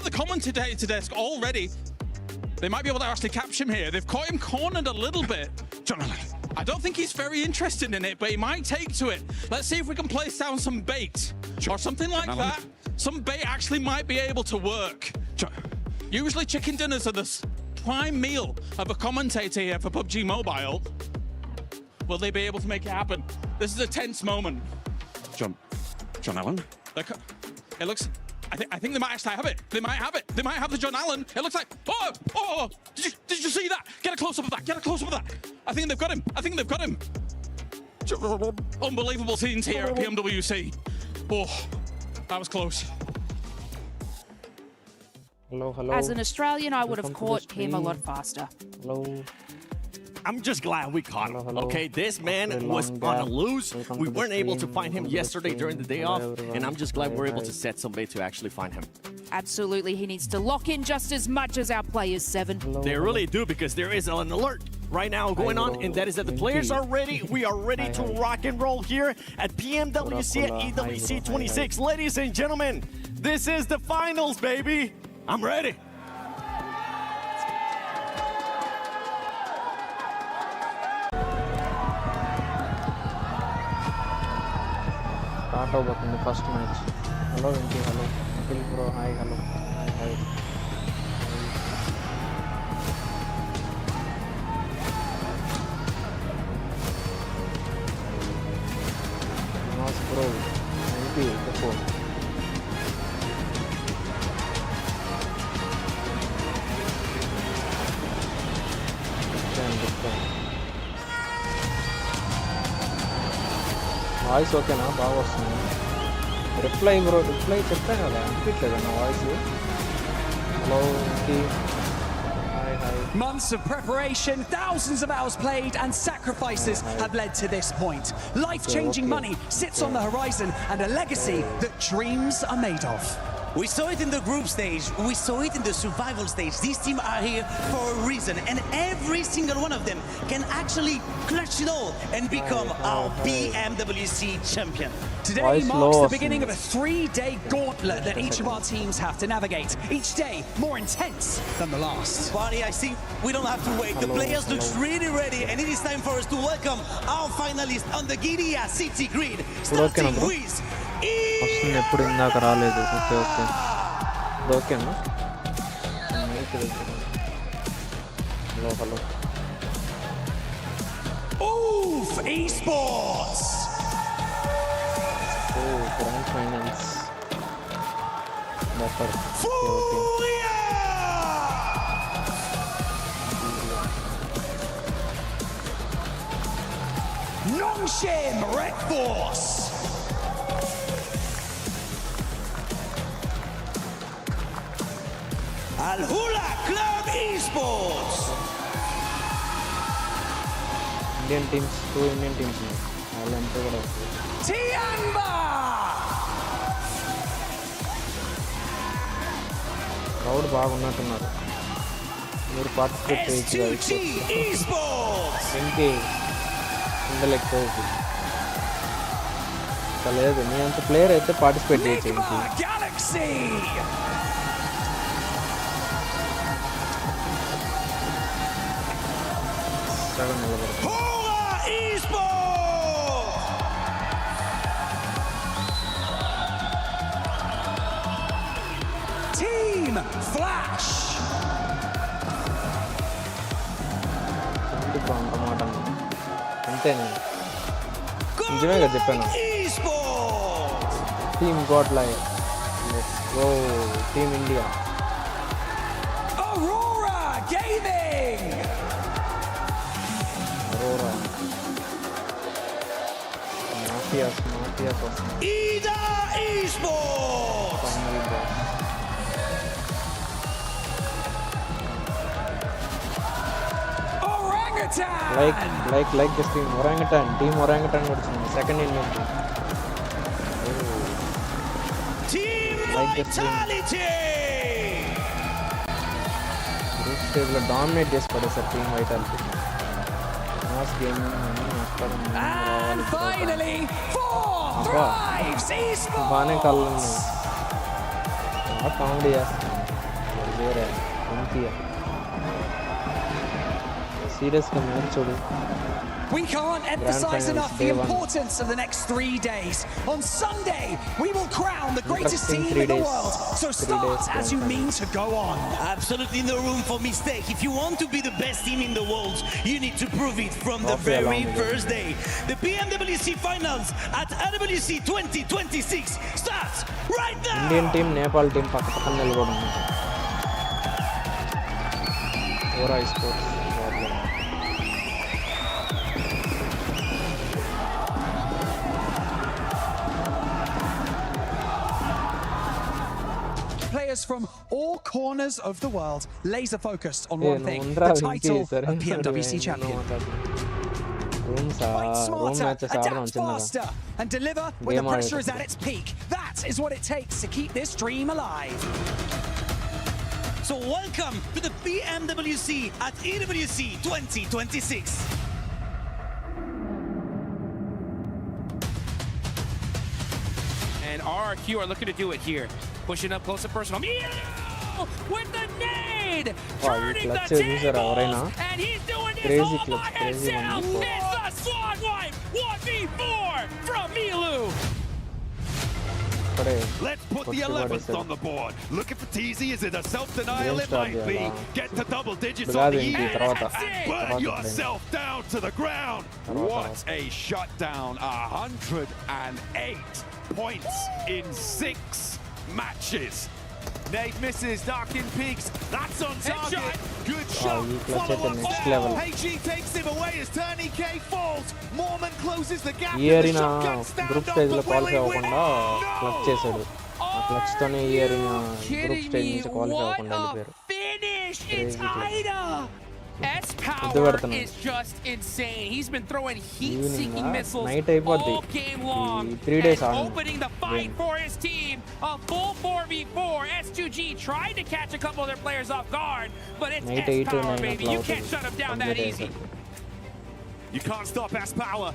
the commentator desk already. They might be able to actually capture him here. They've caught him cornered a little bit. John Allen. I don't think he's very interested in it, but he might take to it. Let's see if we can place down some bait or something like that. Some bait actually might be able to work. Usually chicken dinners are the prime meal of a commentator here for PUBG Mobile. Will they be able to make it happen? This is a tense moment. John Allen? It looks... I think they might actually have it. They might have it. They might have the John Allen. It looks like... Oh! Did you see that? Get a close-up of that. Get a close-up of that. I think they've got him. Unbelievable scenes here at PMWC. Oh, that was close. Hello. As an Australian, I would have caught him a lot faster. Hello. I'm just glad we caught him. Okay, this man was on a loose. We weren't able to find him yesterday during the day off, and I'm just glad we're able to set some bait to actually find him. Absolutely, he needs to lock in just as much as our players, Seven. They really do, because there is an alert right now going on, and that is that the players are ready. We are ready to rock and roll here at PMWC at EWC 26. Ladies and gentlemen, this is the finals, baby. I'm ready. Start over in the first match. Hello, Vinky. Hello. Uncle bro. Hi. Hello. Hi. Nice bro. Vinky, the phone. Voice ఓకేనా బాగా వస్తుంది reply చెప్పాను కదా అనిపించలేదు నా voice hello Months of preparation, thousands of hours played, and sacrifices have led to this point. Life-changing money sits on the horizon, and a legacy that dreams are made of. We saw it in the group stage, we saw it in the survival stage. These teams are here for a reason, and every single one of them can actually clutch it all and become our PMWC champion. Today marks the beginning of a 3-day gauntlet that each of our teams have to navigate, each day more intense than the last. Buddy, I think we don't have to wait. The players look really ready, and it is time for us to welcome our finalists on the Giria City grid, starting with ఎప్పుడు ఇందాక రాలేదు okay ఓకేనా hello Oof Esports! Grand finals. Nongshim Red Force! Al Hula Club Esports. Indian teams, 2 Indian teams. Tianba. Crowd బాగున్నట్టున్నారు మీరు participate చేయొచ్చు ఇంకే ఇందులో ఎక్కువ లేదు మీ అంత ప్లేయర్ అయితే పార్టిసిపేట్ చేయొచ్చు Team Flash. అంతే నిజమే కదా చెప్పాను team got like let's go team India Aurora Gaming. Aurora Mafias Ida Esports. Like this team team Orangutan వచ్చింది second Indian team Vitality. Group stage లో డామినేట్ చేసి పడేసారు team vitality mass gaming And finally, 4 Thrives Esports. బాగానే కళ్ళు ఉన్నాయి comedy చేస్తాను వేరే మంచిగా సీరియస్గా మ్యాచ్ చూడు. We can't emphasize finals, enough the day one. importance of the next 3 days. On Sunday, we will crown the greatest Interesting team 3 in the days. world. So 3 start days, as you grand mean to go on. Absolutely no room for mistake. If you want to be the best team in the world, you need to prove it from the Trophy along very with it. first day. The PMWC finals at EWC 2026 starts right now. Indian team Nepal team పక్క పక్కన నిలబడి ఉంది. ఓరా sports Players from all corners of the world laser focused on one thing, ఉండరా the title సరే of PMWC champion. Rooms Fight room smarter, matches ఆడదాం adapt చిన్నగా. faster, and deliver when the Game pressure is ఆడేది. at its peak. That is what it takes to keep this dream alive. So welcome to the PMWC at EWC 2026. And RRQ are looking to do it here. Pushing up close and personal. Milo with the nade! Turning the clutch చూసారా ఎవరైనా? tables! And he's doing this Crazy all clutch, by crazy himself! one. It's the Swan Wipe 1v4 from Milu! ఇక్కడే Let's put the కొట్టి 11th పడేశారు. on the board. Looking for TZ. Is it a self-denial? Game It start might be. చేయాలా? Get to double digits ఇప్పుడు on కాదు the ఇంటి year తర్వాత and burn తర్వాత yourself down to the ground. తర్వాత. What a shutdown. 108 points in 6 matches. Nate misses, Dark in peaks. That's on target. Headshot. Good shot. ఈ clutch అయితే Follow next up. level. HG takes him away as Turney K falls. Mormon closes the gap. ఈ year with the shotgun group standoff, stage లో but will qualify he win? అవ్వకుండా No! Clutch చేశాడు. ఆ clutch తోనే ఈ year group Kidding stage me? నుంచి qualify What అవ్వకుండా a వెళ్ళిపోయారు. finish! Crazy It's clutch. Ida! S ముద్దు power పెడుతున్నాడు. is just insane. He's been throwing heat-seeking Evening, missiles night అయిపోద్ది. all game long, ఈ 3 days and ఆడను. opening the fight Game. for his team. A full 4v4. S2G tried to catch a couple of their players off guard, but it's Night S 8 to power, 9 baby. You o'clock can't shut him down that complete easy. అయిపోయింది. You can't stop S Power,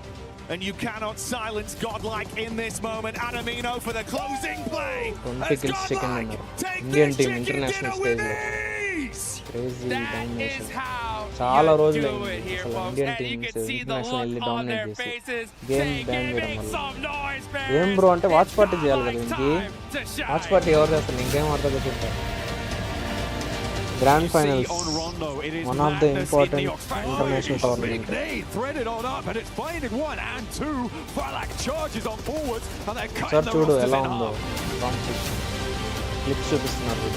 and you cannot silence Godlike in this moment. Adamino for the closing play. 20 As kills chicken Godlike dinner. take Indian this team chicken international dinner with stage లో. ease. Crazy That is domination. how చాలా you రోజులు do అయింది it here, అసలు folks. Indian And you teams can see the international వెళ్ళి look on dominate their చేసి faces. Game Say, ban give చేయడం me వల్ల some noise, ఏం fans. Bro అంటే వాచ్ It's పార్టీ చేయాలి కదా Godlike's ఇంకి time to shine. Watch party ఎవరు చేస్తారు ఇంకేం అర్థం చెప్తారు grand finals On Rondo, it is one of the madness important in the Oxford. international Big tournament. lead threaded on up, and it's finding 1 and 2. Falak charges on forwards, and they're cutting sir the చూడు rosters ఎలా in ఉందో half. Competition clips చూపిస్తున్నారు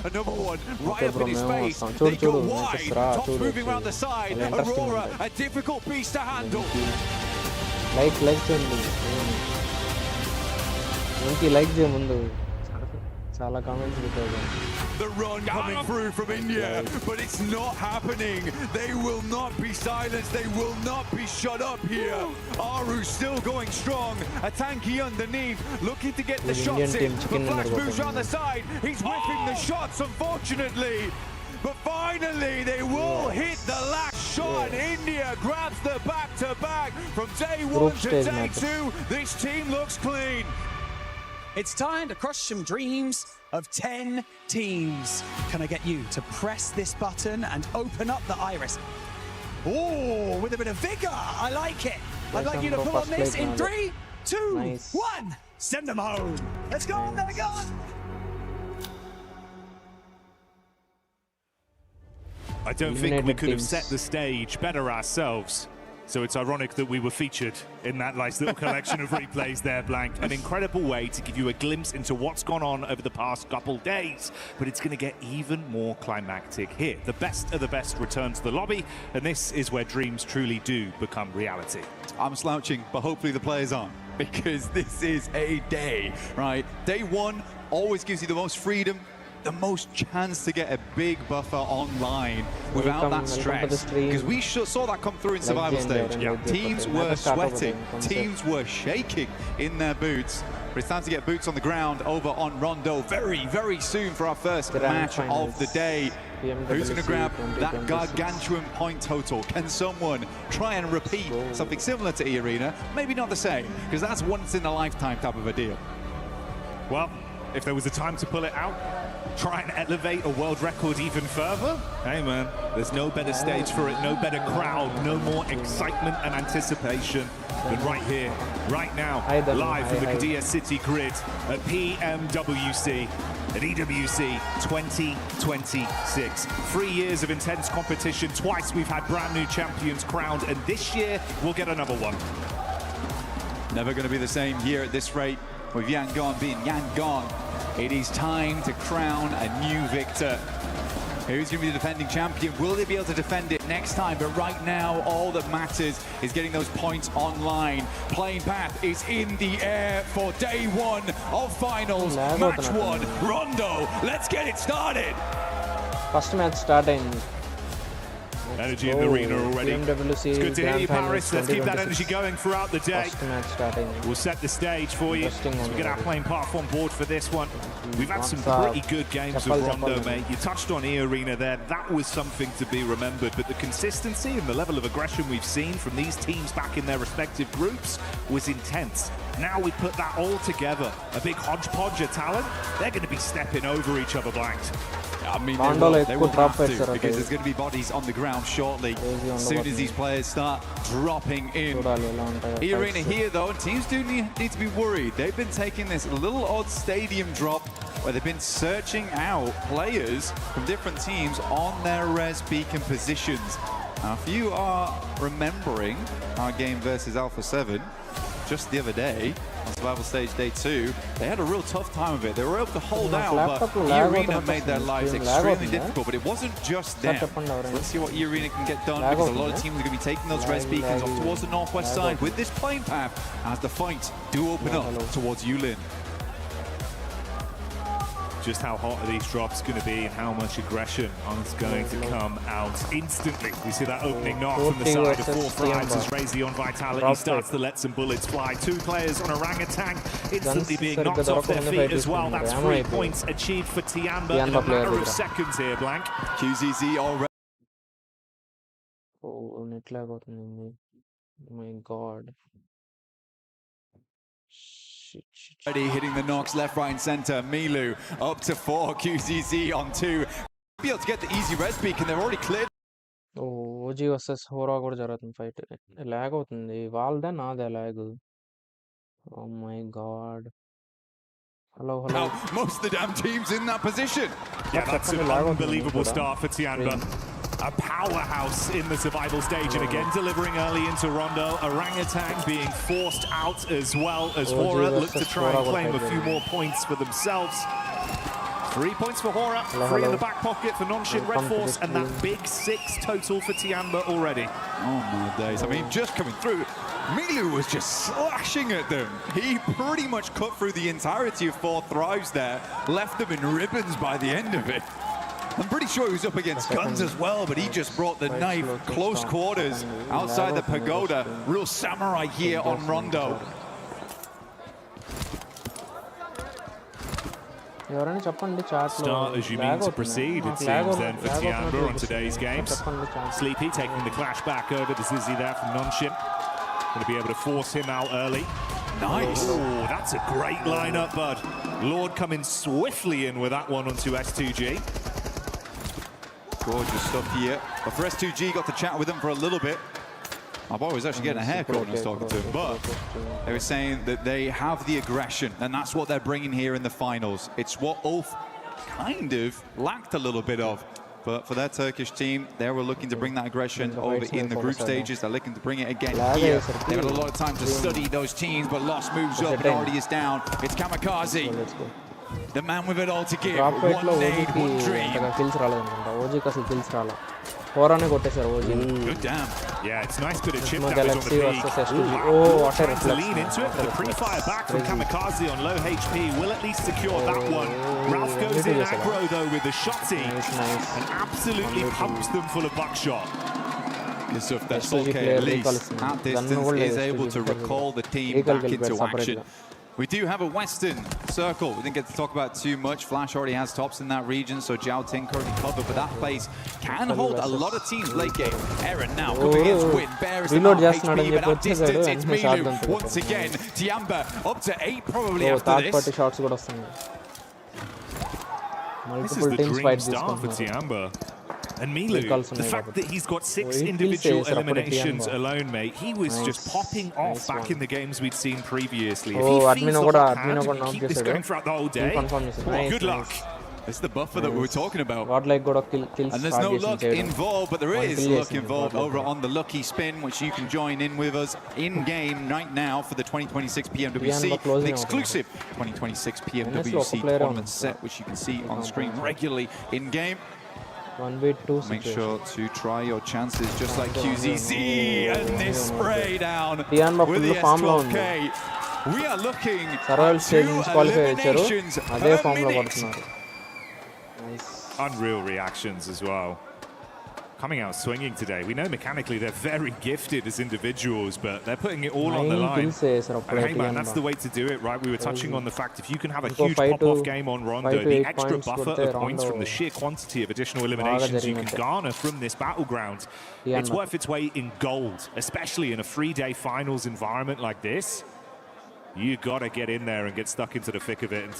Another one Okay, right up bro, in his మేము face. వస్తాం. They చూడు, go చూడు, wide. matches రా, Tops చూడు, moving around the చూడు. side. చాలా interesting Aurora, ఉంది. a difficult piece to handle. Like చేయండి ఇంకి లైక్ చేయ ముందు చాలా కామెంట్స్ పెట్టారు The run coming through from India, Right. but it's not happening. They will not be silenced. They will not be shut up here. Aru still going strong. A tanky underneath, looking to get the The shots Indian in. team But chicken Flash dinner moves button. around the side. He's whipping the shots, unfortunately. But finally, they will Yes. hit the last shot. Yes. India grabs the back-to-back. From day Group 1 to stage day matches. 2, this team looks clean. It's time to crush some dreams of 10 teams. Can I get you to press this button and open up the iris? Oh, with a bit of vigor. I like it. I'd like you to pull on this in 3, 2, Nice. 1. Send them home. Let's go. There we go. I don't think we Eliminated could have teams. set the stage better ourselves. So it's ironic that we were featured in that nice little collection of replays there, Blank. An incredible way to give you a glimpse into what's gone on over the past couple days. But it's going to get even more climactic here. The best of the best return to the lobby, and this is where dreams truly do become reality. I'm slouching, but hopefully the players aren't, because this is a day, right? Day one always gives you the most freedom, the most chance to get a big buffer online without Welcome that to the stress. stream. Because we saw that come through in survival Legend, stage. yeah. Teams Never were start over sweating, the concept. teams were shaking in their boots. But it's time to get boots on the ground over on Rondo very, very soon for our first Grand match finals. of the day. PMWC Who's going to grab that 2026. gargantuan point total? Can someone try and repeat something similar to E-Arena? Maybe not the same, because that's once in a lifetime type of a deal. Well, if there was a time to pull it out, try and elevate a world record even further? Hey man, there's no better stage for it, no better crowd, no more excitement and anticipation than right here, right now, live from the Qiddiya City grid at PMWC, at EWC 2026. 3 years of intense competition, twice we've had brand new champions crowned, and this year we'll get another one. Never going to be the same here at this rate, with Yangon being Yangon. It is time to crown a new victor. Who's going to be the defending champion? Will they be able to defend it next time? But right now, all that matters is getting those points online. Playing path is in the air for day one of finals. Match one, Rondo. Let's get it started. First match starting. Energy in the arena already. PMWC It's good to hear you, Paris. Let's keep that 2026. energy going throughout the day. First match starting. We'll set the stage for you Interesting as we get our one. playing path on board for this one. We've had some What's up? pretty good games Chapal, with Rondo, Chapal. mate. You touched on E-Arena there. That was something to be remembered. But the consistency and the level of aggression we've seen from these teams back in their respective groups was intense. Now we put that all together. A big hodgepodge of talent. They're going to be stepping over each other, blanked. I mean, Rondo they will drop have to, it, because there's going to be bodies on the ground shortly. As soon as these players start dropping in. E-Arena here, though, teams do need to be worried. They've been taking this little odd stadium drop where they've been searching out players from different teams on their res beacon positions. Now, if you are remembering our game versus Alpha 7, just the other day, on survival stage day 2, they had a real tough time of it. They were able to hold out, but E-Arena made their lives extremely difficult. But it wasn't just them. So let's see what E-Arena can get done, because a lot of teams are going to be taking those res beacons off towards the northwest side with this plane path as the fights do open up towards Yulin. Just how hot are these drops going to be and how much aggression is going to come out instantly. We see that opening knock from the side of 4 Frimes as Razion Vitality starts to let some bullets fly. 2 players on orangutan instantly being knocked off their feet as well. That's 3 points achieved for Tiamba in a matter of seconds here, Blank. QZZ already. Oh, net lag అవుతుంది. Oh my god. Already hitting the knocks left, right, and center. Milu up to 4. QZZ on 2. Be able to get the easy res beacon. They're already cleared. OG versus హోరా కూడా జరుగుతుంది fight. Lag అవుతుంది. వాళ్ళదే నాదే lag. Oh my god. Hello. Now, most of the damn teams in that position. Yeah, that's an unbelievable start for Tiamba. A powerhouse in the survival stage, and again delivering early into Rondo. Orangutan being forced out as well as Hora look to try and claim a few more points for themselves. 3 points for Hora, 3 in the back pocket for Nonshin Red Force, and that big 6 total for Tiamba already. Oh my days. I mean, just coming through, Milu was just slashing at them. He pretty much cut through the entirety of 4 Thrives there, left them in ribbons by the end of it. I'm pretty sure he was up against guns as well, but he just brought the knife close quarters outside the pagoda. Real samurai here on Rondo. Start as you mean to proceed, it seems then for Tiamba on today's games. Sleepy taking the clash back over to Zizzy there from Nonshin. Going to be able to force him out early. Nice. Oh, that's a great lineup, bud. Lord coming swiftly in with that one onto S2G. Gorgeous stuff here. But for S2G, got to chat with him for a little bit. My boy was actually getting a haircut when I was talking to him, but they were saying that they have the aggression, and that's what they're bringing here in the finals. It's what Ulf kind of lacked a little bit of. But for their Turkish team, they were looking to bring that aggression over in the group stages. They're looking to bring it again here. They've had a lot of time to study those teams, but Lost moves up and already is down. It's Kamikaze. The man with it all to give. One nade, one dream. Good damn. Yeah, it's nice bit of chip damage on the Galaxy peak. versus S2G. Trying to lean into it. The pre-fire back from Kamikaze on low HP will at least secure that one. Ralph goes in aggro though with the shotty and absolutely pumps them full of buckshot. Good stuff. That Solke at least at distance is able to recall the team back into action. We do have a Western circle. We didn't get to talk about too much. Flash already has tops in that region, so Jiao Ting currently covered, but that place can hold a lot of teams late game. Aaron now coming against Win. Bear is the HP, but at distance it's Milu once again. Tiamba up to 8 probably after this. This is multiple the teams dream fight start for తీసుకుంటున్నారు. Tiamba. And Milu, Recalls the ఉన్నాయి fact కాబట్టి. that he's got 6 Oh, he individual kills eliminations Tiamba. alone, mate, he was just Nice. popping off Nice back one. in the games we'd seen previously. Oh, If he admin feeds the కూడా hot hand and knock keep this చేశాడు. going throughout the whole day, Confirm చేశాడు. oh, Nice, good nice. luck. This is the buffer that we were talking about. God like కూడా kills And there's no start luck చేసి involved, but there One is kill luck చేసింది involved God over like. on the lucky spin, which you can join in with us in game right now for the 2026 PMWC, Tiamba closing the out exclusive 2026 NS PMWC లో ఒక player tournament ఉంది. set, which you can see on screen regularly in game. 1v2 Make situation. sure to try your chances, just like QZC, and this spray down Tiamba with full the form లో ఉంది. S12K. We are looking Survival at stage 2 నుంచి qualify అయ్యారు. eliminations అదే per form లో minute. పడుతున్నారు. Nice. Unreal reactions as well. Coming out swinging today. We know mechanically they're very gifted as individuals, but they're putting it all on the 9 line. kills చేశారు And అప్పుడే hey man, that's Tiamba. the way to do it, right? We were touching on the fact if you can have a Inko huge 5 to- pop-off game on Rondo, 5 to the 8 extra points buffer కొడితే of points from Rondo the sheer quantity of additional eliminations you can జరిగినట్టే. garner from this battleground, it's Tiamba. worth its weight in gold, especially in a 3-day finals environment like this. You gotta get in there and get stuck into the thick of it. And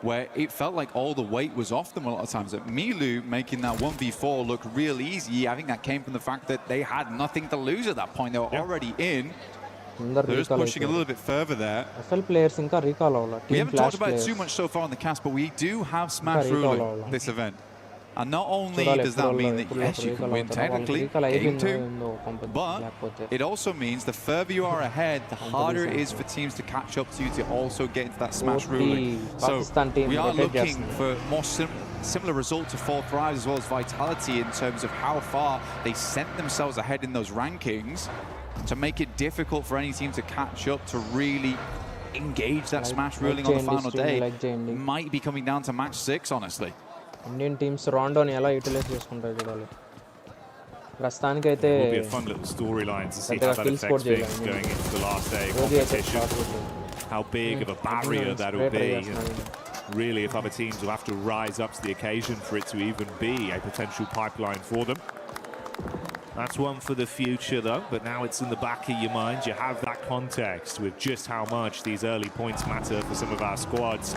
where it felt like all the weight was off them a lot of times. That Milu making that 1v4 look real easy, I think that came from the fact that they had nothing to lose at that point. They were already in. అందరు They're just recall pushing a అయిపోయారు. little bit further there. FL players ఇంకా recall అవ్వాలి. We Team haven't Flash talked about it players. too much so far on the cast, but we do have Smash recall ruling అవ్వాలి. this event. And not only చూడాలి does that ఎప్పుడు mean that ఎప్పుడు yes, you can recall win అవుతారో. technically వాళ్ళకి recall game అయిపోయిందో 2, ఏందో కొంప- but లేకపోతే it also means the further you are ahead, the harder it is for teams to catch up to you to also get into that Smash OP ruling. So Pakistan team we are rotate looking చేస్తుంది. for more similar result to Four Thrives as well as Vitality in terms of how far they sent themselves ahead in those rankings to make it difficult for any team to catch up to really engage that Smash ruling on the final day. Might be coming down to match 6, honestly. Indian teams రాండోని ఎలా utilize చేసుకుంటారో చూడాలి. ప్రస్తుతానికైతే it will be a fun little storyline to see how that kill score affects things చేయలేదు. going into the last day రోజు అయితే competition. start అవుతుంది. How big of a barrier Spray that'll try be. చేస్తున్నారు. Really, if other teams will have to rise up to the occasion for it to even be a potential pipeline for them. That's one for the future, though, but now it's in the back of your mind. You have that context with just how much these early points matter for some of our squads.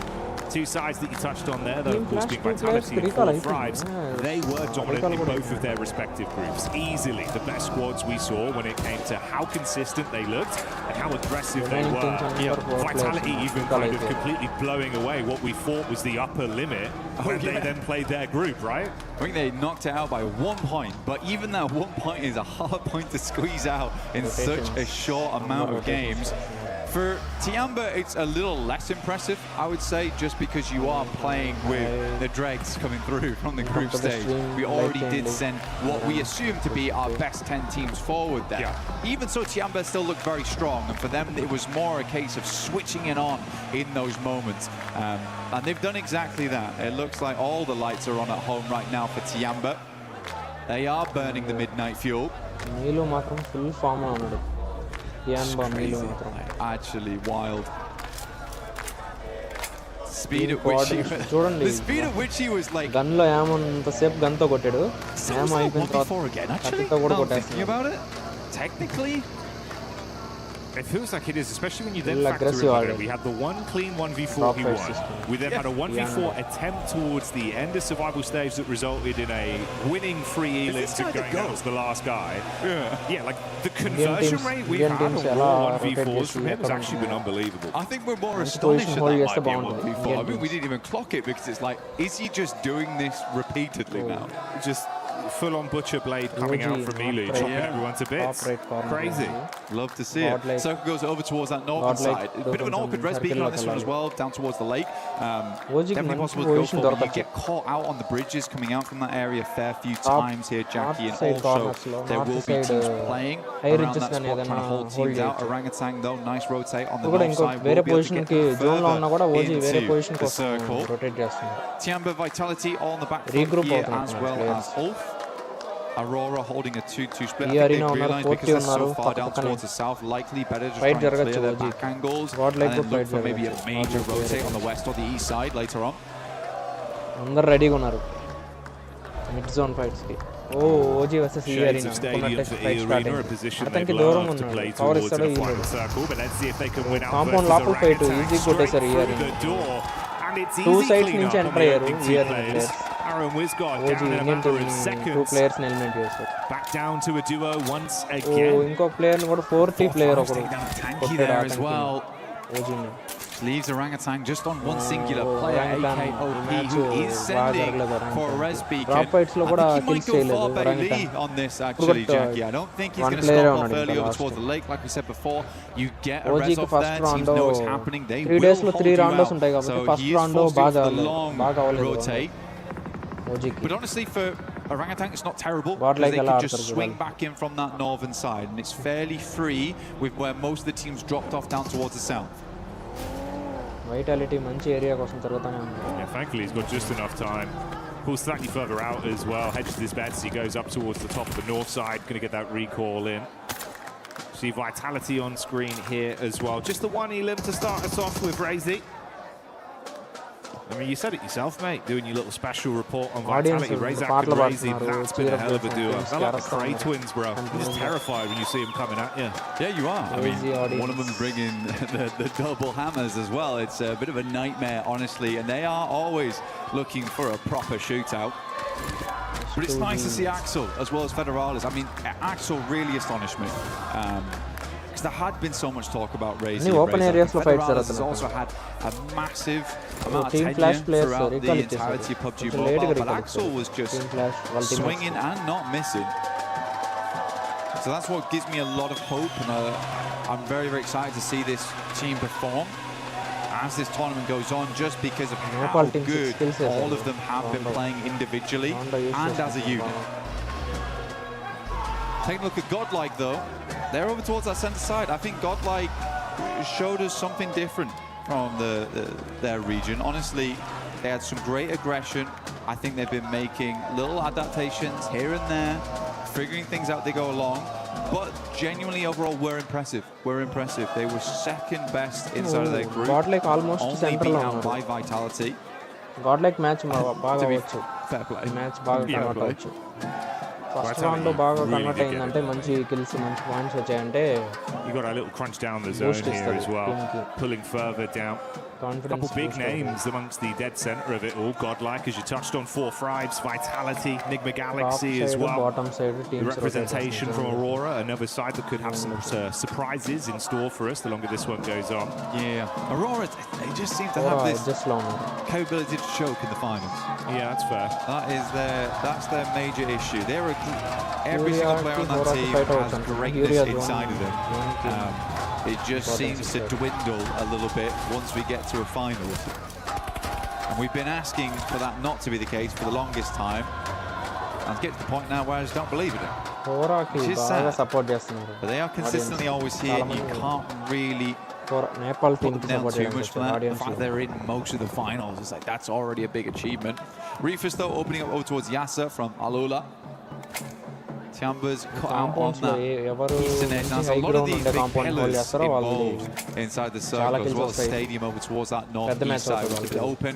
Two sides that you touched on there, though, Team of course, Flash, being two players Vitality and recall Four అయిపోయింది. Thrives. They were dominant in both of their respective groups. Easily the best squads we saw when it came to how consistent they looked and how aggressive they Remaining were. teams are four Vitality players. even kind of completely blowing away what we thought was the upper limit when they then played their group, right? I think they knocked it out by 1 point, but even that 1 point is a hard point to squeeze out in such a short amount of games. For Tiamba, it's a little less impressive, I would say, just because you are playing with the dregs coming through from the group stage. We already did send what we assume to be our best 10 teams forward there. Even so, Tiamba still looked very strong, and for them, it was more a case of switching it on in those moments. And they've done exactly that. It looks like all the lights are on at home right now for Tiamba. They are burning the midnight fuel. మీలో మాత్రం full form లో ఉన్నాడు. Tiamba మీలో మాత్రం Actually wild. Speed at God, which he చూడండి. the speed at which he was like gun లో ఏమంతసేపు gun తో కొట్టాడు. so ఏమో అయిపోయిన 1v4 తర్వాత again actually. కత్తితో కూడా Now thinking కొట్టేస్తున్నాడు. about it, technically It feels like it is, especially when you then Little factor in aggressive that already. we had the one clean 1v4 Drop he rate won. system. We then had a 1v4 attempt towards the end of survival stage that resulted in a winning free elips to going out as the last guy. Yeah, like the conversion rate we've Indian had on teams raw ఎలా 1v4s rotate from him has చేసి actually been unbelievable. I think we're more Nice astonished position that hold that చేస్తే might be a బాగుంటుంది. 1v4. I mean, we Indian didn't even clock it because it's like, is he just doing this repeatedly now? Just full-on butcher blade coming out from Elu, chopping everyone to bits. Top right corner. Crazy. Love to see God it. like- Circle goes over towards that northern God like side. A bit of an awkward res beacon on this one as well, down towards the lake. Oji's Definitely మంచి possible to go position for, but you దొరకచ్చు. get caught out on the bridges coming out from that area a fair few Top- times here, Jackie, north and side also corners లో, there north will be side, teams playing high around ridges that కానీ spot, trying to ఏదైనా hold hold teams out. చేయొచ్చు. Orangutan though, nice rotate on the ఇప్పుడు north ఇంకో side. వేరే Will be able to position get కి zone లో ఉన్నా కూడా ఓజీ వేరే into పొజిషన్ the కోసం circle. రొటేట్ చేస్తుంది. Tiamba Vitality all on the back foot Regroup here అవుతున్నారు as well players. as Ulf. Aurora holding a 2-2 split. ఈ I think arena they've ఉన్నారు, realised 40 because they're so ఉన్నారు, far down పక్కనే. towards the south, likely better just Fight try and clear జరగచ్చు their OG. back angles God like and good then look fight for maybe a జరగచ్చు. major God like rotate on the west or the east side later on. అందరు రెడీగా ఉన్నారు mid zone fights కి. ఓ OG versus ఈ Shades arena of stadium for fight E start Arena, a అయింది. position అతనికి they'd దూరం love to play ఉన్నాడు. పవర్ towards in ఇస్తాడో a final ఇయ్యలేడు. circle, but let's see if they can win out Compound versus లోపల fight, Orangutans. easy కొట్టేశారు ఈ Straight through arena. the door. And it's Two easy sides clean నుంచి up on enter the అయ్యారు opening two వీఆర్ players. Players Aaron Wisgard ఓజీ down in a Indian matter of team 2 seconds. Players ని eliminate చేశారు Back down to a duo once ఓ again. ఇంకొక player ని కూడా 40 ప్లేయర్ ఒకడు Taking down a tanky కొట్టాడు there as ఆటంకిని well. ఓజీని Leaves Orangutan just on one singular player, AKOP, who is sending for a res beacon. Drop fights లో I కూడా think he might kills go చేయలేదు far Bailey ఒరాంగుటాన్ on this actually, But, Jackie. I don't think he's one going to player stop on off it, early the over last towards the one. lake. Like we said before, you get a res ఓజీకి off first there. Round Teams know it's happening. They 3 will days లో hold 3 you rounds out. ఉంటాయి కాబట్టి So first he is round forced to బాగా go for the long బాగా అవ్వలేదు rotate. ఓజీకి But honestly, for Orangutan, it's not terrible. But Because like they a lot can just of swing people. back in from that northern side, and it's fairly free with where most of the teams dropped off down towards the south. Vitality మంచి area కోసం తిరుగుతానే ఉంది Yeah, thankfully he's got just enough time. Pulls slightly further out as well. Hedges his bets. He goes up towards the top of the north side. Going to get that recall in. See Vitality on screen here as well. Just the one elim to start us off with, Razy. I mean, you said it yourself, mate, doing your little special report on Vitality. Razak and Razy, that's been a hell of a duo. They're like the Cray twins, bro. You're just terrified when you see them coming at you. Yeah, you are. I mean, Crazy one of them's bringing the double hammers as well. It's a bit of a nightmare, honestly, and they are always looking for a proper shootout. But it's nice to see Axel as well as Federalis. I mean, Axel really astonished me. Because there had been so much talk about Razy. Any open areas lo fights Federalis has jaratunnayi. also had a massive amount of team tenure flash players throughout the recall entirety of ichchesaru. PUBG Koncham late Mobile, ga but recall Axel ichchesaru. was just Team flash వాళ్ళ team swinging and not missing. So that's what gives me a lot of hope, and I'm very, very excited to see this team perform as this tournament goes on, just because of how Nepal team good skills is all of them have been playing individually and as a unit. Taking a look at Godlike though, they're over towards that centre side. I think Godlike showed us something different from their region. Honestly, they had some great aggression. I think they've been making little adaptations here and there, figuring things out as they go along. But genuinely, overall, we're impressive. We're impressive. They were second best inside of their group. Godlike almost only center beat లో out ఉన్నారు by Vitality. గాడ్లైక్ match బాగా To be అవ్వచ్చు fair play. ఈ match బాగా Yeah, convert play. అవ్వచ్చు first Vitality round లో బాగా really convert did get అయిందంటే మంచి కిల్స్ మంచి పాయింట్స్ వచ్చాయంటే You got a little crunch down the Boost zone is here the as well, team key. pulling further down. Couple confidence big names amongst the dead center of it all. Godlike, as you touched on, 4 Thrives, Vitality, Nigma Galaxy as well. Bottom side The teams representation from Aurora, another side that could have some surprises in store for us the longer this one goes on. Yeah. Aurora, they just seem to have this adjust లో ఉన్నారు capability to choke in the finals. Yeah, that's fair. That's their major issue. Every single player on that team has greatness inside of them. It just seems to dwindle a little bit once we get to a finals. And we've been asking for that not to be the case for the longest time. And it's getting to the point now where I just don't believe in it. హోరాకి Which is బాగా sad. Support చేస్తున్నారు But they are consistently always here, and you can't really Nepal put team them కి down support too చేయడానికి much for వచ్చారు that. The audience fact they're in most of the finals, it's like that's already a big achievement. Reefus though opening up over towards Yasser from Alula. Tiambers cut out on compounds లో that ఎవరు eastern edge. Now, మంచి there's high a lot of ground these ఉండే big compound whole pillars చేస్తారో వాళ్ళది involved inside the చాలా circle, as kills well as వస్తాయి. stadium over towards that పెద్ద northeast match side, అవుతుంది which is వాళ్ళకి open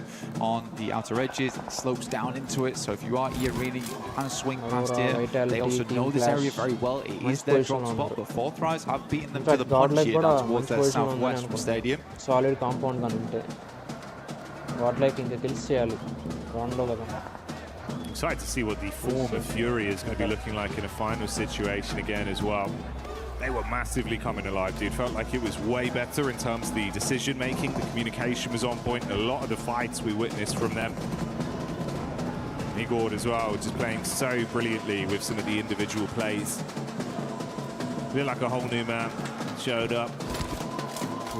on the outer edges. It slopes down into it, so if you are here really, you can kind of swing past Aurora, here. Vitality, They also Team know this Clash. area very well. It మంచి is their position drop లో spot, ఉన్నారు. but Four Thrives have beaten them In to fact, the punch Godlike here కూడా down towards మంచి their position ఉందని southwest from stadium. Solid compound కానీ ఉంటే గాడ్లైక్ ఇంకా kills చేయాలి రౌండ్లో కదా Excited to see what the form of Fury is going to be looking like in a final situation again as well. They were massively coming alive, dude. Felt like it was way better in terms of the decision making. The communication was on point. A lot of the fights we witnessed from them. Igor as well, just playing so brilliantly with some of the individual plays. Looked like a whole new man showed up.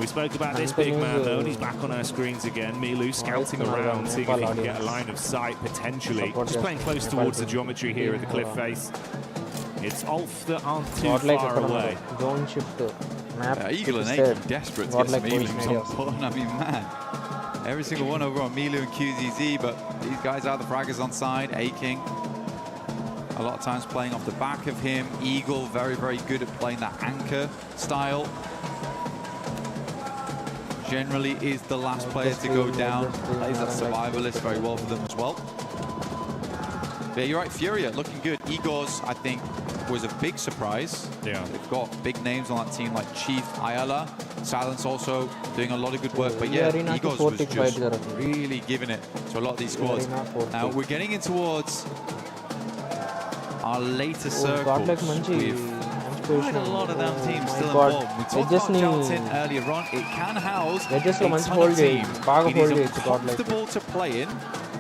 We spoke about this big man though, and he's back on our screens again. Milu scouting around, seeing if he can get a line of sight potentially. Just playing close towards the geometry here at the cliff face. It's Ulf that aren't too గాడ్లైక్ far ఎక్కడ away. ఉన్నారు zone shift map Eagle and Ake desperate to get some elims on board. I mean, man, every single one over on Milu and QZZ, but these guys are the fraggers on side. Aking, a lot of times playing off the back of him. Eagle, very, very good at playing that anchor style. Generally is the last player to go down. Plays that survivalist very well for them as well. Yeah, you're right, Furia looking good. Igor's, I think, was a big surprise. Yeah. They've got big names on that team like Chief, Ayala, Silence also doing a lot of good work. But yeah, Egos was just really giving it to a lot of these squads. Now we're getting in towards our later circles with quite a lot of them teams still involved. We talked about Jaltin earlier on. It can house a ton of team. It is comfortable to play in,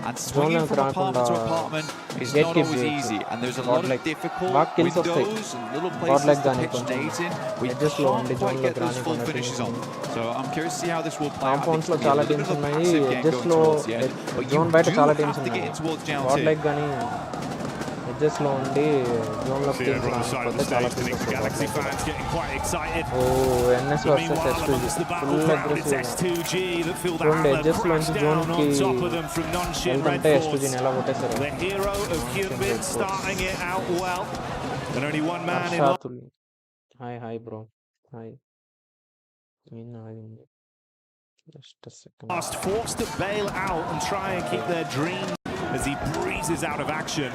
and swinging from apartment to apartment is not always easy. And there's a lot of difficult windows and little places to pitch nades in. We can't quite get those full finishes on. So I'm curious to see how this will play out. Compounds lo chala teams unnayi. Edges lo zone bayata chala teams unnayi. Godlike gani edges lo undi zone lo teams unnayi. Galaxy fans getting quite excited. Oh, NS versus S2G. Full aggressive. S2G that feel From the edges lo unti zone ki top of them from non-shin red S2G ni ela kottesaro. The hero of Hyunbin starting it out well. And only one man in line. Hi bro. Hi. Just a second. Last forced to bail out and try and keep their dream as he breezes out of action.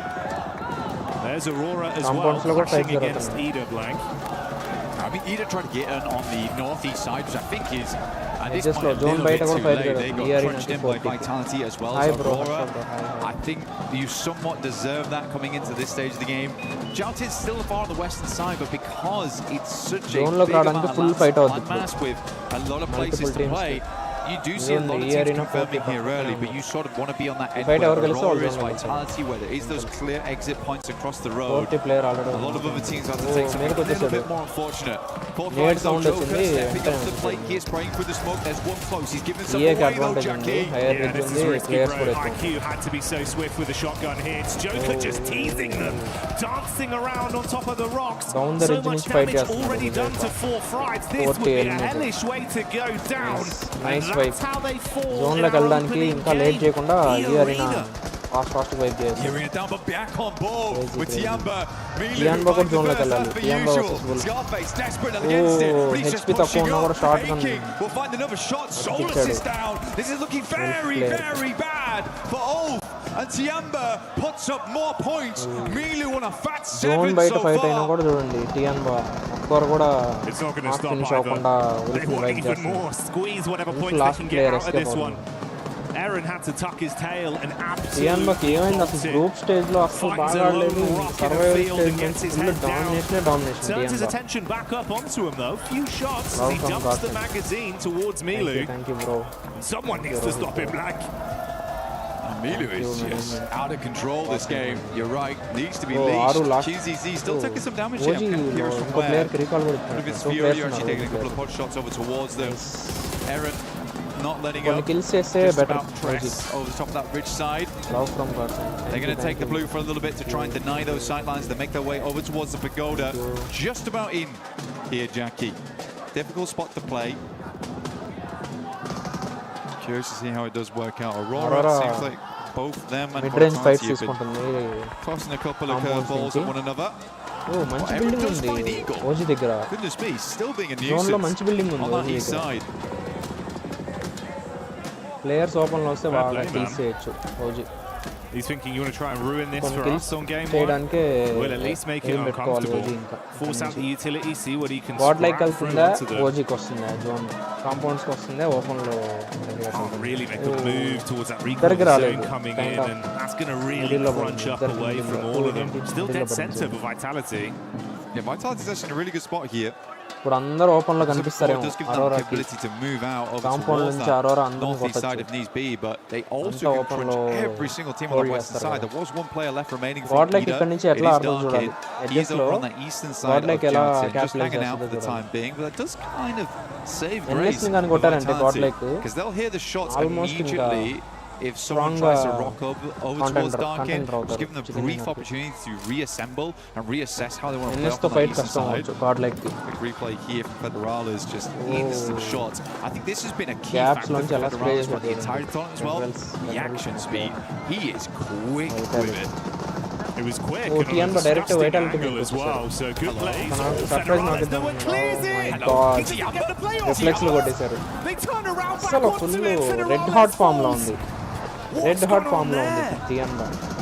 There's Aurora as well, crashing against Ida Blank. I mean, Ida tried to get in on the northeast side, which I think is at this Just point a zone little bit bite too fight late. They got here crunched in by Vitality as well Hi as bro. Aurora. Hi. I think you somewhat deserve that coming into this stage of the game. Jaltin's still far on the western side, but because it's such a Zone big amount of full fight landmass with a lot of places to play, you do see a lot of teams confirming here early, but you sort of want to be on that end where Aurora is Vitality, where there is those clear exit points across the road. A lot of other teams have to take something a little bit more unfortunate. Joker stepping up to the plate here, spraying through the smoke. There's one close. He's giving some away though, Jackie. Yeah, this is risky, bro. IQ had to be so swift with the shotgun here. It's Joker just teasing them, dancing around on top of the rocks. So much damage already done to 4 frights. This would be a hellish way to go down. Nice and that's how they fall zone in lo our kellaniki opening inka late game. cheyakunda ee arena fast vibe cheyadu. Arena down, but back on ball with Tiamba. Tiamba ko zone lo kellali. Tiamba versus Bull. Scarface desperate against it. But he's just HP pushing takko up, shotgun. We'll find another shot. Solus is down. This is looking very bad for Ulf. And Tiamba puts up more points. Milu on a fat 7 zone bite so fight ayina far. kuda chudandi. Tiamba ఒక్కరు కూడా It's not going to stop finish either. అవ్వకుండా They want wipe even చేస్తున్నారు. more. Squeeze whatever points they last can player get out of this escape one. Aaron had to tuck his tail and టియాన్బాకి ఏమైంది అసలు group stage లో అసలు బాగా ఆడలేదు. Survival stage నుంచి full domination turns his టియాన్బా. attention back up onto him though. Few shots as he dumps the magazine towards Milu. Thank you bro. Someone needs to stop him, Black. Milu is just out of control this game. You're right. Needs to be Aru leashed. last- QZZ still taking some damage here. OG I'm curious from ఇంకో where. Player కి recall కూడా One of his ఇచ్చారు. Fury actually taking a couple of pot shots over towards them. Aaron not letting కొన్ని up. Kills చేస్తే Just better. about press over the top of that ridge side. Love from gods. They're going to take the blue for a little bit to try and deny those sightlines. They make their way over towards the pagoda. Just about in here, Jackie. Difficult spot to play. Curious to see how it does work out. Aurora seems like both them and mid range fights Vitality have been తీసుకుంటుంది. tossing a couple of Compounds curveballs at నుంచి. one another. ఓ మంచి Aaron building does find ఉంది Eagle. OG దగ్గర. Goodness me, still being a zone లో nuisance మంచి building ఉంది on that OG east దగ్గర. side. Players open లో వస్తే Fair బాగా play, కిల్స్ man. చేయొచ్చు OG. He's thinking, you want to try and ruin this కొన్ని for kills us on game 1? చేయడానికే Well, at least make it ఏం పెట్టుకోవాలి uncomfortable. OG ఇంకా. Force out the utility, see what he can God like scrap through వెళ్తుందా onto the... ఓజీకి వస్తుందా zone compounds కి వస్తుందా open లో Can't really make a move towards that recall ఇద్దరికి zone రాలేదు. coming Kind in, of. and that's going to really Middle of crunch up ఇద్దరికి away from middle all లో. of them. Still Middle dead లో center పడింది. for Vitality. Yeah, Vitality's actually in a really good spot here. ఇప్పుడు అందరూ open లో So it కనిపిస్తారేమో does give them the అరోరాకి. ability to move out over compound towards నుంచి Arora that అందరం northeast side కొట్టచ్చు. if needs be, but they also అంతా can open crunch లో every single team on the hold western చేస్తారు side. కదా. There was one player left remaining God from like Ida. ఇక్కడ నుంచి It ఎట్లా is ఆడుతుందో Darkin. చూడాలి. He's Edges లో over on the eastern God side of like ఎలా Johnson, just capitalize hanging out for the చేస్తుందో time చూడాలి. being, but that does kind of save NS grace ని కానీ for కొట్టారంటే God Vitality, like because they'll hear the shots almost immediately. If someone strong, tries to rock over towards contender Darkin, router, just give them a chicken brief dinner. opportunity to reassemble and reassess how they want to play NS off తో on that fight eastern కష్టం side. అవ్వచ్చు God like కి. Quick replay here from Federales, just instant shots. I think this has been a key Gaps factor launch for ఎలా spray Federales for the చేశాడు. entire tournament as well. The action speed. He is quick with it. It was quick Oh, and on Tian a but direct disgusting Vitality angle మీద as well. So good plays. మనకు for surprise Federales. నాకిద్దాం. No one clears Oh it. my God. He didn't get the play off. Reflex లో కొట్టేశారు. They turn around back అసలు onto full it. Red Federales hot form లో falls. ఉంది. What's red hot going form on లో ఉంది there? టియాన్బా.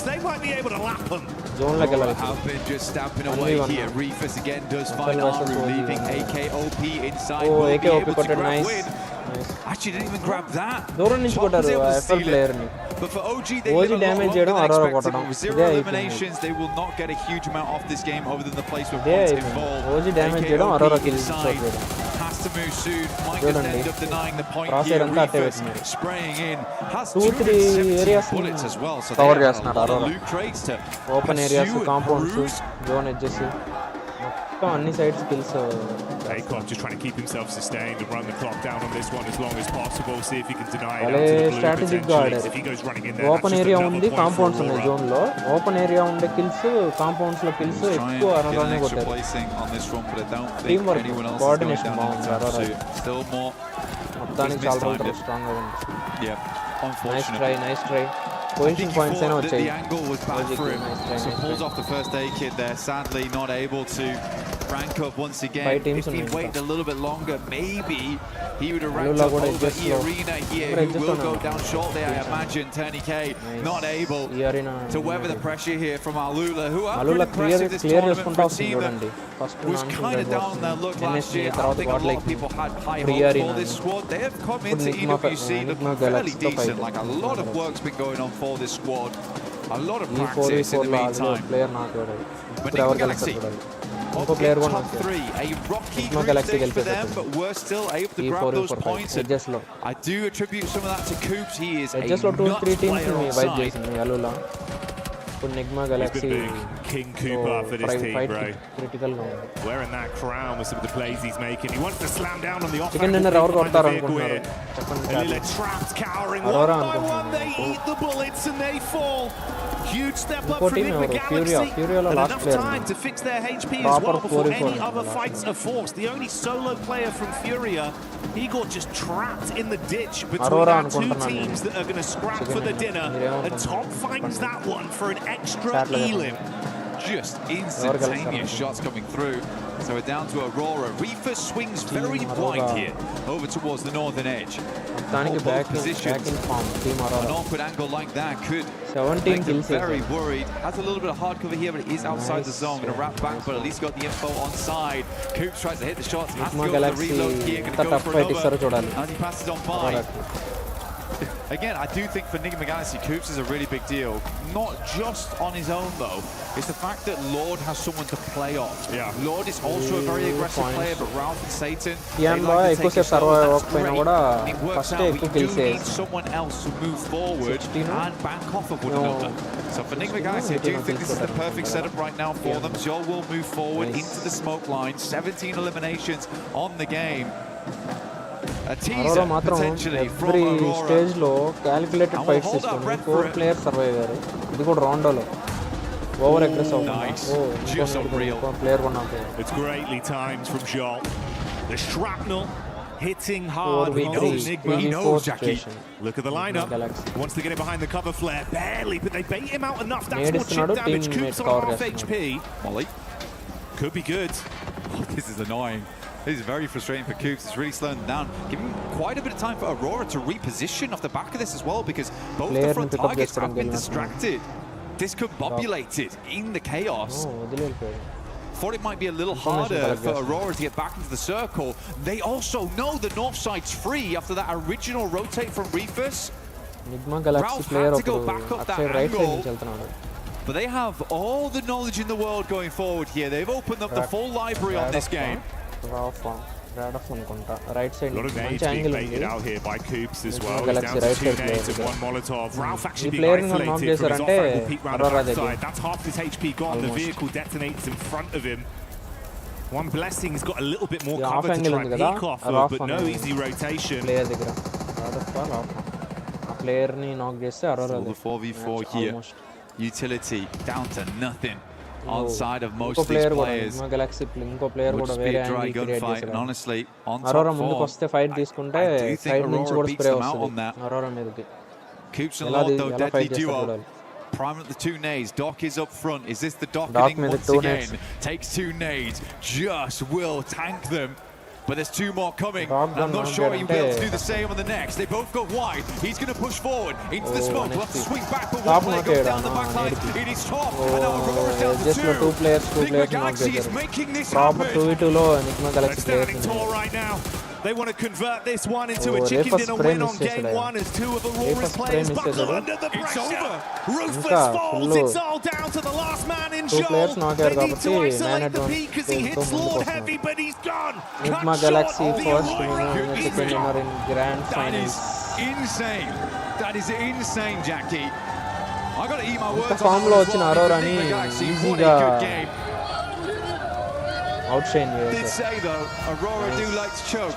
Soaps, they might be able to lap them. జోన్లోకి వెళ్ళాలి have been just stamping Only away one here. now. Reefus again does That's find all versus Aru, OG. leaving AKOP inside. Oh, Will be AKOP able got to it, grab nice. win. Actually didn't even grab that. దూరం నుంచి Top was కొట్టారు able to FL steal it. ప్లేయర్ని. But for OG, they OG live a lot damage longer చేయడం than Aurora expected. కొట్టడం. With 0 ఇదే అయిపోయింది. eliminations, they will not get a huge amount off this game other than the placement ఇదే points అయిపోయింది. involved. OG damage AKOP చేయడం Aurora kills inside. చేయడం. Has to move soon. Might just చూడండి. end up denying the point Crosshair here. అంతా అట్టే Reefers పెట్టినారు. spraying in. Has 2-3 217 areas bullets as well. So cover they have a చేస్తున్నారు lot of Aurora. loot crates to open areas, pursue and compounds, bruise. Zone edges మొత్తం అన్ని sides kills. Akon just trying to keep himself sustained and run the clock down on this one as long as possible. See if he can deny it out భలే to the blue strategic గా potentially. ఆడారు. If he goes running in there, open that's just area another ఉంది, point for compounds ఉన్నాయి Aurora. Zone లో. Open area ఉండే kills, compounds లో kills Try and ఎక్కువ get an అరలోనే extra కొట్టారు. placing on this run, but I don't think Teamwork, anyone else is going coordination down బాగుంది anytime Aurora. soon. Still more. మొత్తానికి చాలా రోజులు strong గా ఉంది. Yeah, nice unfortunate. Try I position think he points అయినా thought that వచ్చాయి. the angle was bad Logic, for him, nice try, so nice pulls try. off the first aid kit there. Sadly, not able to rank up once again. 5 teams If he ఉన్నాయి waited a little bit longer, maybe he would have Alula ranked up కూడా over adjust the లో. arena here, Alula who adjust will ఉన్నాడు. go down shortly, I imagine. 10k, Nice. not able ఈ arena to weather the pressure here from Alula, who are అలులా pretty impressive this clear tournament చేసుకుంటా for a వస్తుంది team that చూడండి. First was kind of down on their luck last year. I తర్వాత think a God lot like of people had high Free hopes arena. for this squad. They have come ఇప్పుడు into Nigma EWC looking Nigma fairly Galaxy తో decent. fight. Like a lot of work's been going on for this squad. A lot of ఈ practice in the 4v4 లో meantime. Player నాకు చూడాలి. But ఇప్పుడు Nigma ఎవరు Galaxy గెలుస్తారు చూడాలి. up ఇంకో in ప్లేయర్ కూడా top నాకు three. A rocky Nigma group Galaxy stage for them, గెలిచేటట్టు. but we're still able to ఈ grab those 4v4 points. And edges లో I do attribute some of that to Coops. He is a edges లో 2-3 nuts teams player on wipe side. చేసింది అలులా. ఇప్పుడు Nigma He's Galaxy been big. King Cooper for this team, fight bro. Critical గా ఉంది. Wearing that crown with some of the plays he's making. He wants to slam down on the chicken off-angle dinner ఎవరు behind the కొడతారు vehicle అనుకుంటున్నారు? here. చెప్పండి. Alula trapped, cowering. Aurora One by one, అనుకుంటున్నాను. they eat the bullets and they fall. Huge step up ఇంకో from team Nigma ఎవరు? Galaxy. Furioలో And last enough player time ఉంది. to fix their HP as Proper well before 4v4 any other last fights are forced. The only solo player from Furia, he got just trapped in the ditch between Aurora our two అనుకుంటున్నాను teams నేను. that are going to scrap Chicken for the dinner. dinner. And మీరేమనుకుంటున్నారు? Tom finds that one for an extra Chat లో elim. Just instantaneous shots coming through. So we're down to Aurora. Reefer swings very wide here over towards the northern edge. మొత్తానికి Hold both back positions. In form team An Aurora. awkward angle like that could 17 make them kills very worried. Has a little bit of hard cover here, but it is outside the Nice. zone. Going to wrap back, but at least got the info on side. Coops tries to hit the shots. Has to Nigma go for the Galaxy reload here. Going ఎంత to go tough for fight ఇస్తారో another. చూడాలి. As he passes on by. అరోరాకి. Again, I do think for Nigma Galaxy, Coops is a really big deal. Not just on his own, though. It's the fact that Lord has someone to play off. Yeah. Lord is also a very aggressive Points. player, but Ralph and Satan, Ian they Boy, like to ఎక్కువ take it సేపు slow. survive That's అవ్వకపోయినా great. కూడా It works first out. We ఎక్కువ do kills need చేయాలి. someone else to move forward 16, and back off of one No. another. So for Nigma Galaxy, I do think this is the perfect setup right now for them. Joel will move forward Nice. into the smoke line. 17 eliminations on the game. A teaser Arora మాత్రం potentially from every Aurora. Stage లో calculated And we'll fights hold our తీసుకొని breath for 4 it. Players survive అయ్యారు. ఇది కూడా రౌండోలో over aggress nice. Just unreal. అవుతుంది. Player కొన్నాక It's greatly timed from Joel. The shrapnel hitting hard. 4v3 Nigma. He knows, Jackie. situation. Look at the lineup. Galaxy. Wants to get it behind the cover flare. Barely, but they bait him out enough. That's Nade more chip ఇస్తున్నాడు, damage. teammate Coops on cover half చేస్తున్నాడు. HP. Molly. Could be good. Oh, this is annoying. This is very frustrating for Coops. It's really slowing them down. Giving quite a bit of time for Aurora to reposition off the back of this as well, because both Player the front ని pick up targets have been చేసుకోవడానికి distracted. Discombobulated in the chaos. వదిలి వెళ్ళిపోయాడు. Thought it might be a little Information harder collect for yes. Aurora to get back into the circle. They also know the north side's free after that original rotate from Reefers. Nigma galaxy Ralph player had to go ఒకడు back up అటు that side right side angle. నుంచి వెళ్తున్నాడు. But they have all the knowledge in the world going forward here. They've opened up the full library on this game. రాడఫ్ అనుకుంటా right side A lot of మంచి nades being angle ఉంది. baited out here by Coops as Nigma well. He's Galaxy down to right 2 side nades and player. 1 Molotov. Ralph actually ఈ being player ని knock isolated from his చేశారంటే off-angle peek round the Aurora backside. దగ్గర. That's half his HP gone. The Almost. vehicle detonates in front of him. One blessing, he's got a little bit more ఈ cover half to angle try ఉంది and కదా peek off రాఫ్ of, but no easy rotation. Player దగ్గర రాడఫ్ ఆ player ని నాక్ చేస్తే Arora So the 4v4 here. Utility down to nothing on side of most ఇంకో of these player కూడా players. నిగ్మా గెలాక్సీ ఇంకో ప్లేయర్ Would కూడా just be వేరే a dry angle create gunfight, and చేశారు. honestly, on అరోరా top ముందుకు four, వస్తే fight తీసుకుంటే I do think side నుంచి Aurora కూడా beats స్ప్రే them out వస్తుంది on that. అరోరా మీదకి. Coops and ఎలా Lord, though, ఎలా deadly ఫైట్ చేస్తారు duo. చూడాలి. Prime at the 2 nades. Doc is up front. Is this the Doc Doc inning with the once 2 again? nades. Takes 2 nades. Just will tank them. But there's 2 more coming. Doc I'm not gun sure he will be able to అంటే do the same on the next. They both go wide. He's going to push forward into the Oh, smoke. We'll have to NXT. swing back, but Top one player knock goes here, down the back line. NXT. It is top. And now Aurora's down to just లో 2 2. Players Nigma నాక్ Galaxy is చేశారు. making this proper happen. 2v2 లో నిగ్మా They're Galaxy players standing tall right now. They want to convert this one into Oh, a chicken Nivas dinner frame win on misses game there. one as two of Aurora's Nivas players frame misses buckle there. under the pressure. Ruthless ఇంకా falls. full It's all down to the last man in two players Joel. knock They air need to కాబట్టి isolate man the advantage peak as he తో hits ముందుకు Lord వస్తున్నారు. heavy, but he's gone. Nigma Cut Galaxy short. The first Aurora winner, is second gone. winner in grand That is finals. insane. That is insane, Jackie. I got to eat my ఇంత words form on లో that వచ్చిన as well. అరోరాని Nigma Galaxy, what ఈజీగా a good game. Out shine Did చేశారు. say though, Aurora do like to choke.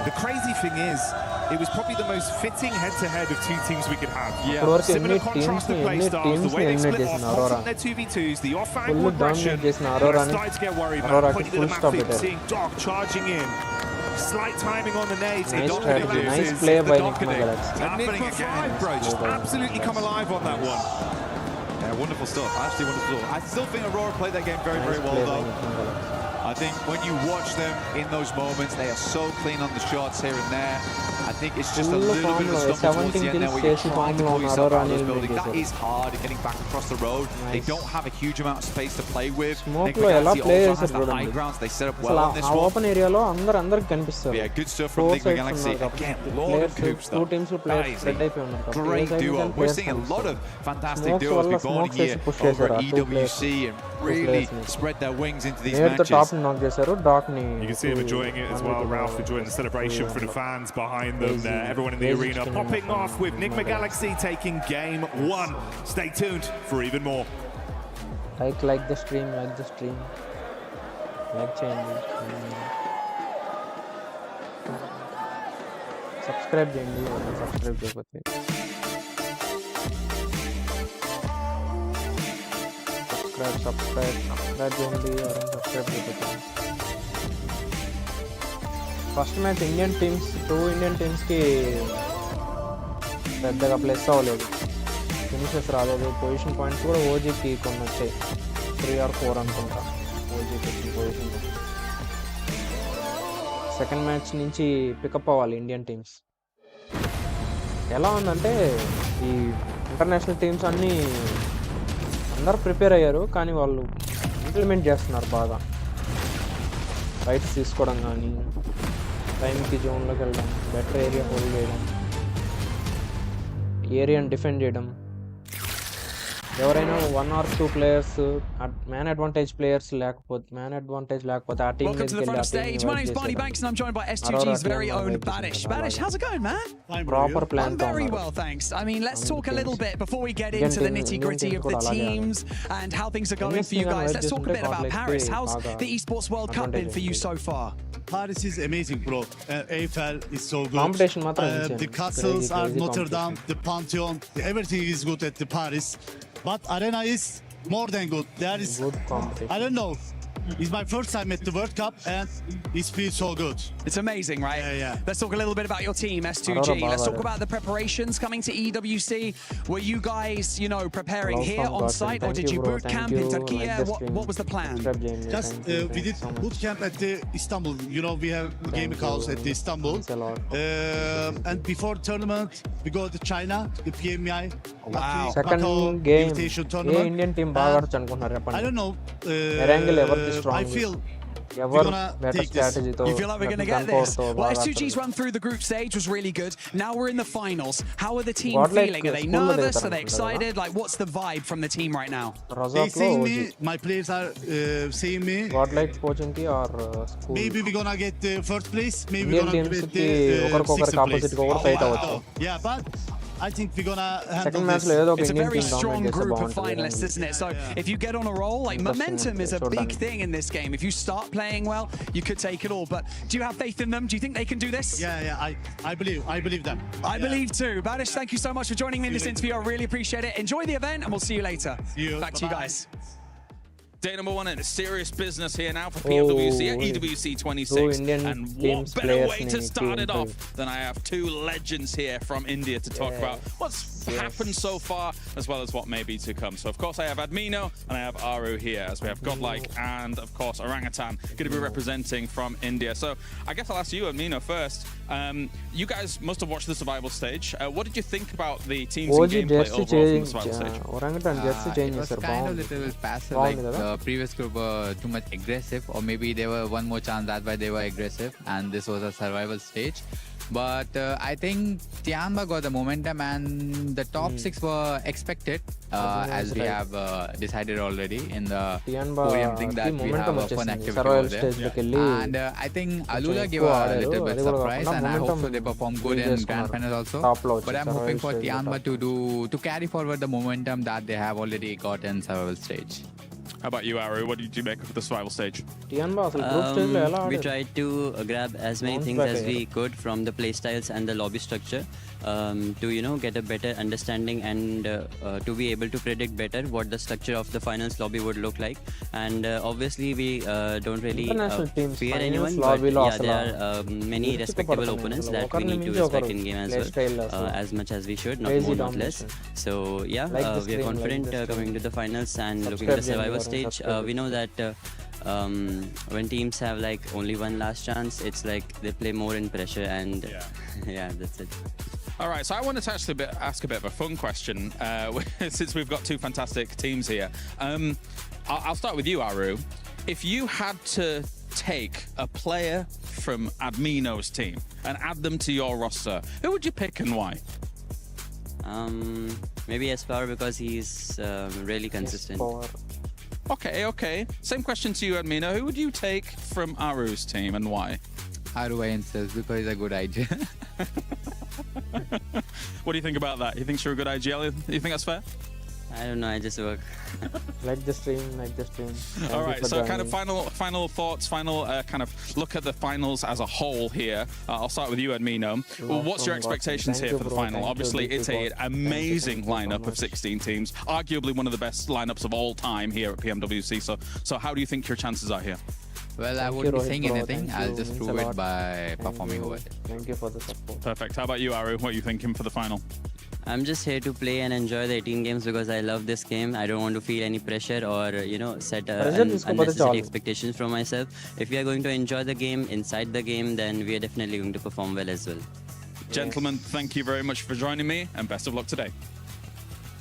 The crazy thing is, it was probably the most fitting head-to-head of two teams we could have. Yeah. ఇప్పటివరకు Similar ఎన్ని contrast of play styles, the teams way they eliminate split చేసిన off Aurora on their 2v2s, the off-angle full aggression. Dominate చేసిన I అరోరాని started to get worried, man. అరోరాకి Pointing to ఫుల్ the map stop flip, పెట్టారు. seeing Doc charging in. Slight timing on the nades. Nice Doc strategy, loses. nice play by the Nigma docketing. Galaxy. And Happening Nigma again. 5, bro, just absolutely come alive on that one. Yeah, wonderful stuff. Actually wonderful stuff. I still think Aurora played that game very, Nice very well play by though. Nigma Galaxy. I think when you watch them in those moments, they are so clean on the shots here and there. I think it's just a Full little bit of a form, stumble towards the 17 end there where kills you're trying to form pull on yourself out of Aurora those and buildings. That Nivas. is hard, getting back across the road. They Nice. don't have a huge amount of space to play with. Smoke Nigma లో ఎలా Galaxy play also చేశారు has the high చూడండి. grounds. They set up అసలు well on this ఆ one. Open ఏరియాలో అందరికి కనిపిస్తారు. Yeah, good stuff from Four Nigma sides Galaxy. ఉన్నారు కాబట్టి. Again, Lord of Players, Coops two though. teams That players is spread అయిపోయి ఉన్నారు కాబట్టి. great ఏ side duo. నుంచి We're players seeing a lot of కనిపిస్తారు. fantastic Smokes duos వల్ల be born smokes here వేసి push over at చేశారు. Two players. EWC and Two really players ని. spread their wings into these నేరుతో top matches. ని నాక్ చేశారు. డాక్ ని You can see him enjoying it as well. Ralph enjoying the celebration for the fans behind them there. Everyone in the arena popping off with Nigma Galaxy taking game one. Stay tuned for even more. like the stream, like చేయండి. Subscribe చేయండి. Subscribe చేయకపోతే subscribe చేయండి. Subscribe చేయకపోతే first match Indian టీమ్స్కి పెద్దగా plus అవ్వలేదు. Finishes రాలేదు. Position points కూడా ఓజీకి కొన్ని వచ్చాయి. 3 or 4 అనుకుంటా ఓజీకి వచ్చిన పొజిషన్. సెకండ్ మ్యాచ్ నుంచి పికప్ అవ్వాలి ఇండియన్ టీమ్స్. ఎలా ఉందంటే ఈ ఇంటర్నేషనల్ టీమ్స్ అన్నీ అందరు ప్రిపేర్ అయ్యారు, కానీ వాళ్ళు ఇంప్లిమెంట్ చేస్తున్నారు బాగా. రైట్స్ తీసుకోవడం కానీ, టైంకి జోన్లోకి వెళ్ళడం, బెటర్ ఏరియా హోల్డ్ చేయడం, ఏరియాని డిఫెండ్ చేయడం. ఎవరైనా 1 or 2 ప్లేయర్స్ మ్యాన్ అడ్వాంటేజ్ లేకపోతే ఆ team Welcome to the front of stage. My name's Barney Banks and I'm joined by S2G's very own Banish. Banish, how's it going, man? Proper plan I'm very well, thanks. I mean, let's talk a little bit before we get into the nitty-gritty of the teams and how things are going for you guys. Let's talk a bit about Paris. How's the Esports World Cup been for you so far? Paris is amazing, bro. Eiffel is so good. Competition మాత్రం The castles are Notre Dame, the Pantheon, everything is good at the Paris. But Arena is more than good. There is good competition. I don't know. It's my first time at the World Cup and it feels so good. It's amazing, right? Yeah. Let's talk a little bit about your team, S2G. Aurora Let's talk Bava. about the preparations coming to EWC. Were you guys, preparing Hello here from on God. site, or Thank did you, you bro. boot Thank camp in you. Turkey? Like the stream. What was the plan? Subscribe చేయండి. Just Thank you, we thank did you so much. boot camp at the Istanbul. You know, we have gaming house at the Istanbul. Thanks a lot. And before tournament, we go to China, the PMI. Wow. Second Macau game invitation A tournament. Indian team బాగా ఆడచ్చు అనుకుంటున్నారు I చెప్పండి. don't know. Erangel ఎవరిది strong? I feel ఎవరు gonna better take this. స్ట్రాటజీతో You feel like we're going to get this? Well, S2G's run through the group stage was really good. Now we're in the finals. How are the team Godlike feeling? Are they school లో nervous? Are they దిగుతారు excited? Like, what's the vibe from the team right now? they రజాక్ లో saying me, my players are saying me. God like coaching కి or school Maybe we're gonna get first place. Maybe we're Indian gonna teams get కి ఒకరికొకరికి sixth place. Opposite గా కూడా fight అవ్వచ్చు. Yeah, but I think we're gonna handle second match this. లో ఏదో ఒక It's a Indian very team strong dominate చేస్తే group of బాగుంటుంది. finalists, isn't it? So if you get on a roll, like momentum is a big thing in this game. If you start playing well, you could take it all. But do you have faith in them? Do you think they can do this? Yeah. I believe them. I believe too. Banish, thank you so much for joining me in this interview. I really appreciate it. Enjoy the event, and we'll see you later. See you. Back to you Bye-bye. guys. Day number one in serious business here now for PMWC at EWC 26. Indian And teams what better players way to need start to it off than I have two legends here from India to talk Yeah. about what's happened so far, as well as what may be to come. So, of course, I have Admino and I have Aru here, as we have Godlike and, of course, Orangutan going to be representing from India. So, I guess I'll ask you, Admino, first. You guys must have watched the survival stage. What did you think about the teams and gameplay overall from the survival stage? Orangutan jersey change It was చేశారు kind of little passive, like the previous group were too much aggressive, or maybe they were one more chance, that's why they were aggressive, and this was a survival stage. But I think Tianba got the momentum, and the top 6 were expected, as we have decided already in the podium thing that we have a fun activity over there. And I think Alula gave a little bit surprise, and I hope so they perform good in grand final also. But I'm hoping for Tianba to carry forward the momentum that they have already got in survival stage. How about you, Aru? What did you make of the survival stage? We tried to grab as many things as we could from the playstyles and the lobby structure to get a better understanding and to be able to predict better what the structure of the finals lobby would look like. And obviously we don't really fear anyone, but there are many respectable opponents that we need to respect in game as well, as much as we should, not more, not less. So yeah, we are confident coming to the finals and looking at the survival stage. We know that when teams have like only one last chance, it's like they play more in pressure, and yeah, that's it. All right, so I wanted to actually ask a bit of a fun question since we've got two fantastic teams here. I'll start with you, Aru. If you had to take a player from Admino's team and add them to your roster, who would you pick and why? Maybe Espoir, because he's really consistent. Okay. Same question to you, Admino. Who would you take from Aru's team and why? Aru himself, because he's a good idea. What do you think about that? You think you're a good IGL? You think that's fair? I don't know, I just work. Like the stream. All right, so kind of final thoughts, kind of look at the finals as a whole here. I'll start with you, Admino. Well, what's your expectations here for the final? Obviously, it's an amazing lineup of 16 teams, arguably one of the best lineups of all time here at PMWC. So how do you think your chances are here? Well, I won't be saying anything. I'll just prove it by performing over it. Thank you for the support. Perfect. How about you, Aru? What are you thinking for the final? I'm just here to play and enjoy the 18 games because I love this game. I don't want to feel any pressure or, set unnecessary expectations from myself. If we are going to enjoy the game, inside the game, then we are definitely going to perform well as well. Gentlemen, thank you very much for joining me, and best of luck today.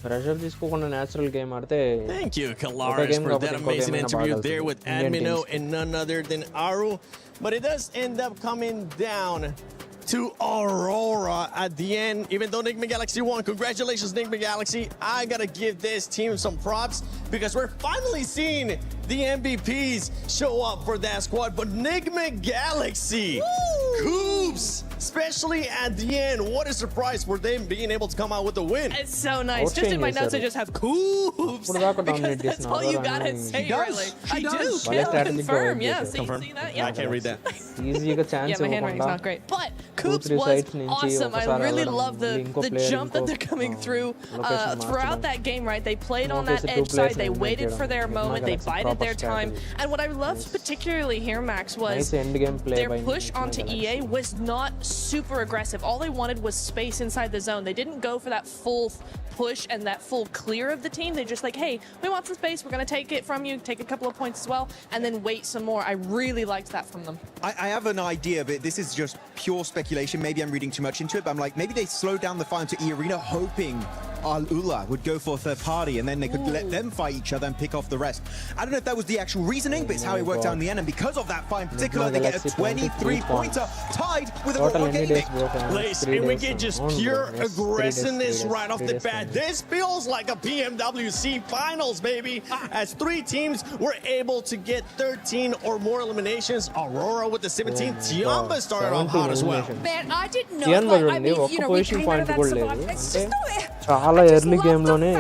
Pressure తీసుకోకుండా natural game ఆడితే Thank you, Kalaris, for that amazing interview there with Admino and none other than Aru. But it does end up coming down to Aurora at the end. Even though Nigma Galaxy won, congratulations, Nigma Galaxy. I gotta give this team some props because we're finally seeing the MVPs show up for that squad. But Nigma Galaxy, Coops, especially at the end, what a surprise for them being able to come out with a win. It's so nice. Just in my notes, I just have Coops. Because that's all you gotta say, really. I do. Confirm. Yeah, so you see that? Yeah. I can't read that. ఈజీగా chance Yeah, my handwriting's not great. But Coops was awesome. I really love the jump that they're coming through throughout that game, right? They played on that edge side. They waited for their moment. They bided their time. And what I loved particularly here, Max, was their push onto EA was not super aggressive. All they wanted was space inside the zone. They didn't go for that full push and that full clear of the team. They're just like, hey, we want some space. We're going to take it from you, take a couple of points as well, and then wait some more. I really liked that from them. I have an idea, but this is just pure speculation. Maybe I'm reading too much into it, but I'm like, maybe they slowed down the fight into E-Arena, hoping Al-Ula would go for a third party, and then they could let them fight each other and pick off the rest. I don't know if that was the actual reasoning, but it's how it worked out in the end, and because of that fight in particular, they get a 23-pointer tied with a Roar Gaming. Lace, and we get just pure aggressiveness right off the bat. This feels like a PMWC finals, baby, as 3 teams were able to get 13 or more eliminations. Aurora with the 17th. Tiamba started off hot as well. Man, I didn't know. I mean, we came out of that survival. It's just చాలా early game లోనే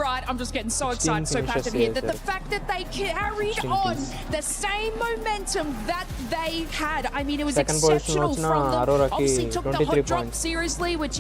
right, I'm just getting so excited, so passionate here that the fact that they carried on the same momentum that they had. I mean, it was exceptional from them. Obviously took the hot drop seriously, which,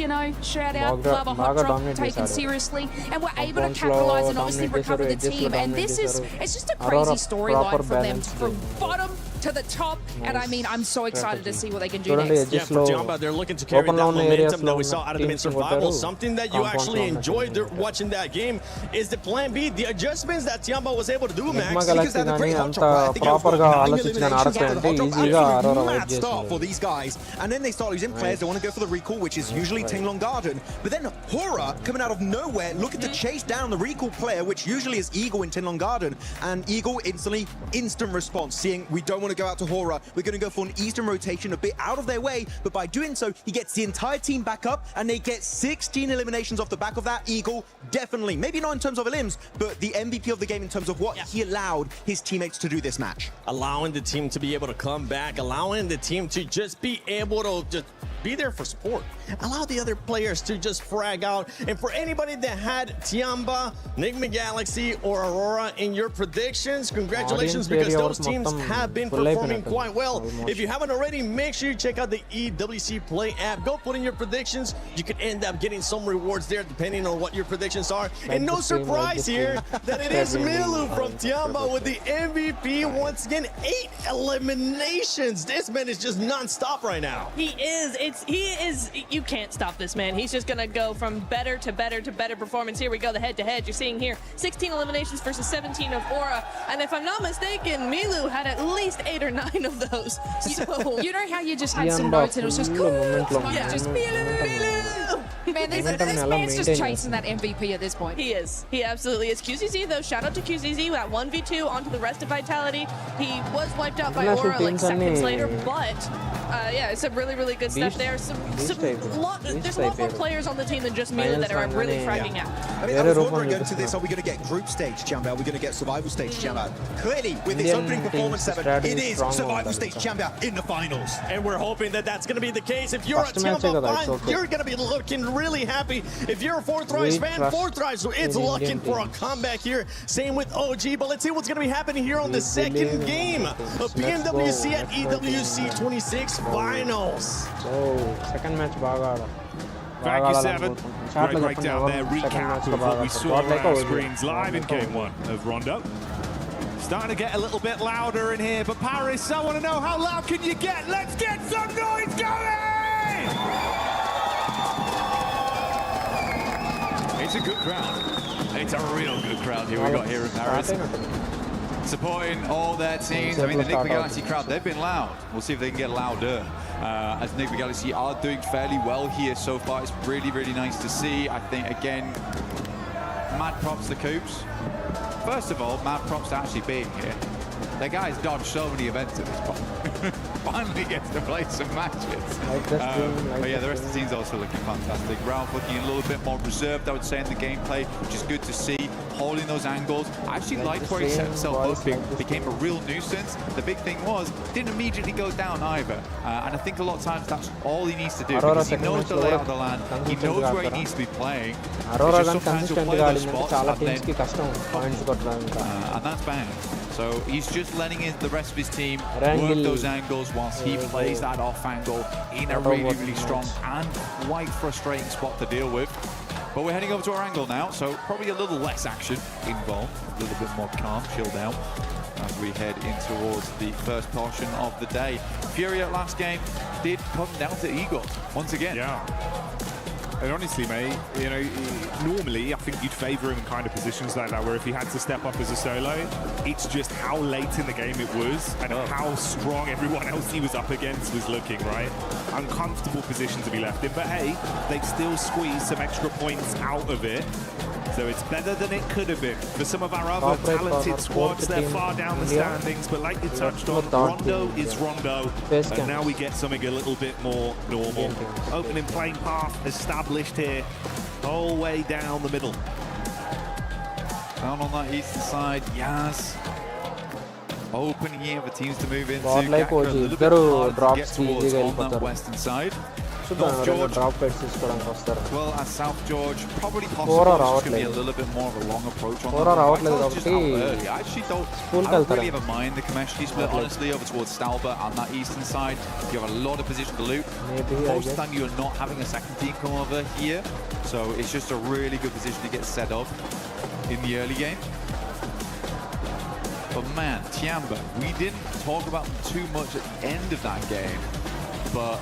shout out, love a hot drop taken seriously, and were able to capitalize and obviously recover the team. And this is, it's just a crazy storyline from them from bottom to the top. And I mean, I'm so excited to see what they can do చూడండి next. Yeah, for Tiamba, they're looking to carry open that లో ఉన్న areas momentum that we లో saw out of them in teams Survival. కొట్టారు. Something that you Compound actually లో ఉన్న enjoyed teams watching that game is the plan B, the adjustments that Tiamba was able to do, Max. Nigma Galaxy కానీ అంత proper గా ఆలోచించిన ఆడతాయంటే ఈజీగా Aurora వైట్ Mad start for చేసింది. these guys, and then they start losing players. They want to go for the recall, which is usually Tinglong Garden. But then Hora coming out of nowhere, looking to chase down the recall player, which usually is Eagle in Tinglong Garden. And Eagle instantly, instant response, seeing we don't want to go out to Hora. We're going to go for an eastern rotation, a bit out of their way. But by doing so, he gets the entire team back up, and they get 16 eliminations off the back of that. Eagle, definitely, maybe not in terms of elims, but the MVP of the game in terms of what he allowed his teammates to do this match. Allowing the team to be able to come back, allowing the team to just be able to just be there for support. Allow the other players to just frag out. And for anybody that had Tiamba, Nigma Galaxy, or Aurora in your predictions, congratulations, because those teams have been performing quite well. If you haven't already, make sure you check out the EWC Play app. Go put in your predictions. You could end up getting some rewards there depending on what your predictions are. And no surprise here that it is Milu from Tiamba with the MVP once again. 8 eliminations. This man is just non-stop right now. He is. You can't stop this man. He's just gonna go from better to better to better performance. Here we go, the head-to-head. You're seeing here 16 eliminations versus 17 of Aura. And if I'm not mistaken, Milu had at least 8 or 9 of those. So You know how you just had some notes and it was just cool. Yeah. Just Milu. Man, this man's just chasing that MVP at this point. he is. He absolutely is. QZZ though, shout out to QZZ. That 1v2 onto the rest of Vitality. He was wiped out by International Aura like teams seconds అన్ని later, but yeah, it's some really good stuff there. There's a lot more players on the team than just Milu that are really fragging out. I mean, I was wondering going to this, are we going to get group stage Champion? Are we going to get survival stage Champion? Clearly, with this opening performance 7, it is survival stage Champion in the finals. And we're hoping that that's going to be the case. If you're a Tiamba fan, you're going to be looking really happy. If you're a Fourth Rise fan, Fourth Rise is looking for a comeback here. Same with OG, but let's see what's going to be happening here on the second game of PMWC at EWC 26 finals. Oh, second match బాగా Thank you, Seven. Great breakdown there, recap of what we saw on our screens live in Game 1 of Rondo. Starting to get a little bit louder in here, but Paris, I want to know, how loud can you get? Let's get some noise going! It's a good crowd. It's a real good crowd here we got here in Paris. Supporting all their teams. I mean, the Nigma Galaxy crowd, they've been loud. We'll see if they can get louder. As Nigma Galaxy are doing fairly well here so far. It's really nice to see. I think, again, mad props to Coops. First of all, mad props to actually being here. The guy's dodged so many events at this point. Finally gets to play some matches. But yeah, the rest of the team's also looking fantastic. Ralph looking a little bit more reserved, I would say, in the gameplay, which is good to see. Holding those angles. I actually liked where he set himself up, became a real nuisance. The big thing was, didn't immediately go down either. And I think a lot of times that's all he needs to do, because he knows the layout of the land, he knows where he needs to be playing. Aurora కానీ consistent గా ఆడిందంటే చాలా teams కి కష్టం points కొట్టడానికి. And that's bang. So he's just letting the rest of his team work those angles whilst he plays that off angle in a really strong and quite frustrating spot to deal with. But we're heading over to our angle now, so probably a little less action involved, a little bit more calm, chilled out as we head in towards the first portion of the day. Fury at last game did come down to Eagle once again. Yeah. And honestly, mate, you know, normally I think you'd favour him in kind of positions like that, where if he had to step up as a solo, it's just how late in the game it was and how strong everyone else he was up against was looking, right? Uncomfortable position to be left in, but hey, they've still squeezed some extra points out of it. So it's better than it could have been. For some of our other talented squads, they're far down the standings, but like you touched on, Rondo is Rondo, and now we get something a little bit more normal. Opening playing path established here, whole way down the middle. Down on that eastern side, Yaz. Opening here for teams to move into. Like Gakra, a little bit harder to get towards on that western side. North George, well, as South George, probably possible. It's just going to be a little bit more of a long approach on that. Just out early. I actually don't really have a mind the Kameshki split, honestly, over towards Stalba on that eastern side. You have a lot of position to loot. Most of the time, you're not having a second team come over here, so it's just a really good position to get set up in the early game. But man, Tiamba, we didn't talk about them too much at the end of that game, but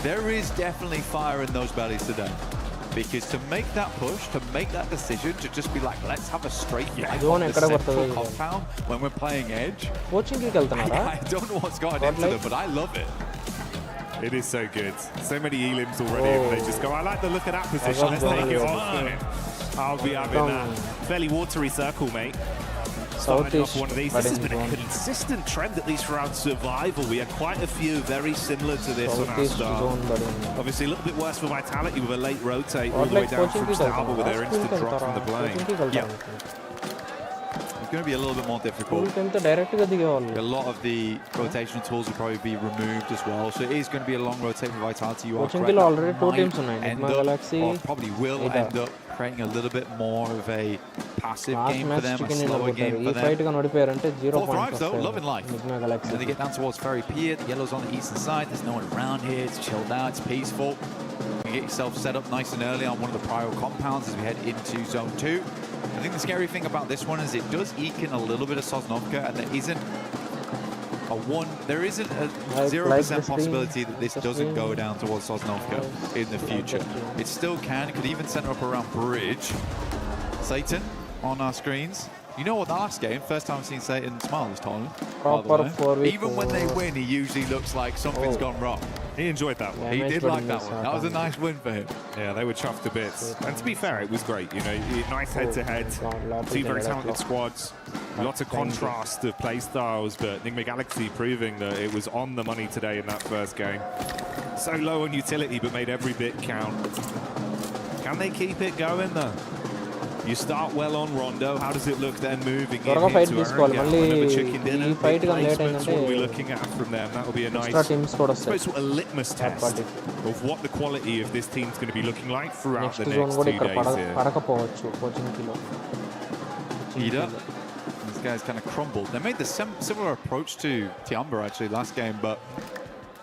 there is definitely fire in those bellies today. Because to make that push, to make that decision, to just be like, let's have a straight fight on the central compound when we're playing Edge. I don't know what's gotten into them, but I love it. It is so good. So many elims already, and they just go, I like the look of that position, let's take it on. I'll be having a fairly watery circle, mate. Starting off one of these. This has been a consistent trend, at least throughout Survival. We had quite a few very similar to this on our start. Obviously a little bit worse for Vitality with a late rotate all the way down from Starboard with their instant drop from the plane. Yeah. It's going to be a little bit more difficult. A lot of the rotational tools will probably be removed as well, so it is going to be a long rotate for Vitality. You are correct. Already 2 teams end up, or probably will end up creating a little bit more of a passive game for them, a slower game for them. 4 Thrives though, loving life. So they get down towards Ferry Pier, the yellow's on the eastern side, there's no one around here, it's chilled out, it's peaceful. You get yourself set up nice and early on one of the prior compounds as we head into Zone 2. I think the scary thing about this one is it does eke in a little bit of Sosnovka, and there isn't a 0% possibility that this doesn't go down towards Sosnovka in the future. It still can. It could even center up around Bridge. Satan on our screens. You know what, the last game, first time I've seen Satan smile this tournament, by the way. Even when they win, he usually looks like something's gone wrong. He enjoyed that one. He did like that one. That was a nice win for him. Yeah, they were chuffed to bits. And to be fair, it was great. You know, nice head-to-head. 2 very talented squads. Lots of contrast of play styles, but Enigma Galaxy proving that it was on the money today in that first game. So low on utility, but made every bit count. Can they keep it going, though? You start well on Rondo. How does it look then moving into another chicken dinner? Big placements, what are we looking at from them? That will be a nice, I suppose, sort of litmus test of what the quality of this team's going to be looking like throughout the next 2 days here. Ida, these guys kind of crumbled. They made the similar approach to Tiamba actually last game, but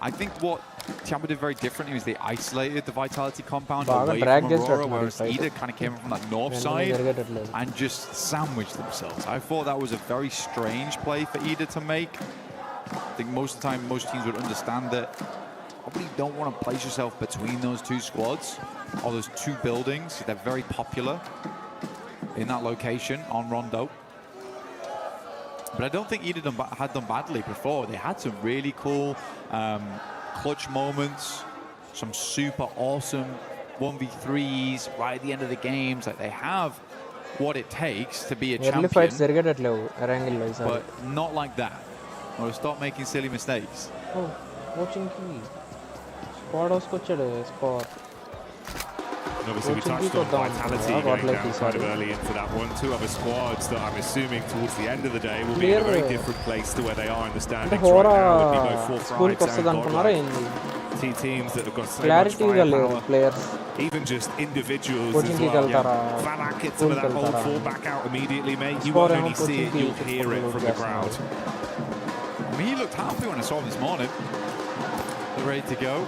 I think what Tiamba did very differently was they isolated the Vitality compound away from Aurora, whereas Ida kind of came from that north side and just sandwiched themselves. I thought that was a very strange play for Ida to make. I think most of the time, most teams would understand that probably don't want to place yourself between those 2 squads or those 2 buildings. They're very popular in that location on Rondo. But I don't think Ida had done badly before. They had some really cool clutch moments, some super awesome 1v3s right at the end of the games. Like, they have what it takes to be a champion, but not like that. Or stop making silly mistakes. Oh, watching key. Squad. And obviously we touched on Vitality going down kind of early into that one. 2 other squads that I'm assuming towards the end of the day will be in a very different place to where they are in the standings right now. Would be both 4 Thrives and Godlike. 2 teams that have got so much firepower. Even just individuals as well. Yeah. Valak gets some of that old fallback out immediately, mate. You won't only see it, you'll hear it from the crowd. I mean, he looked happy when I saw him this morning. They're ready to go.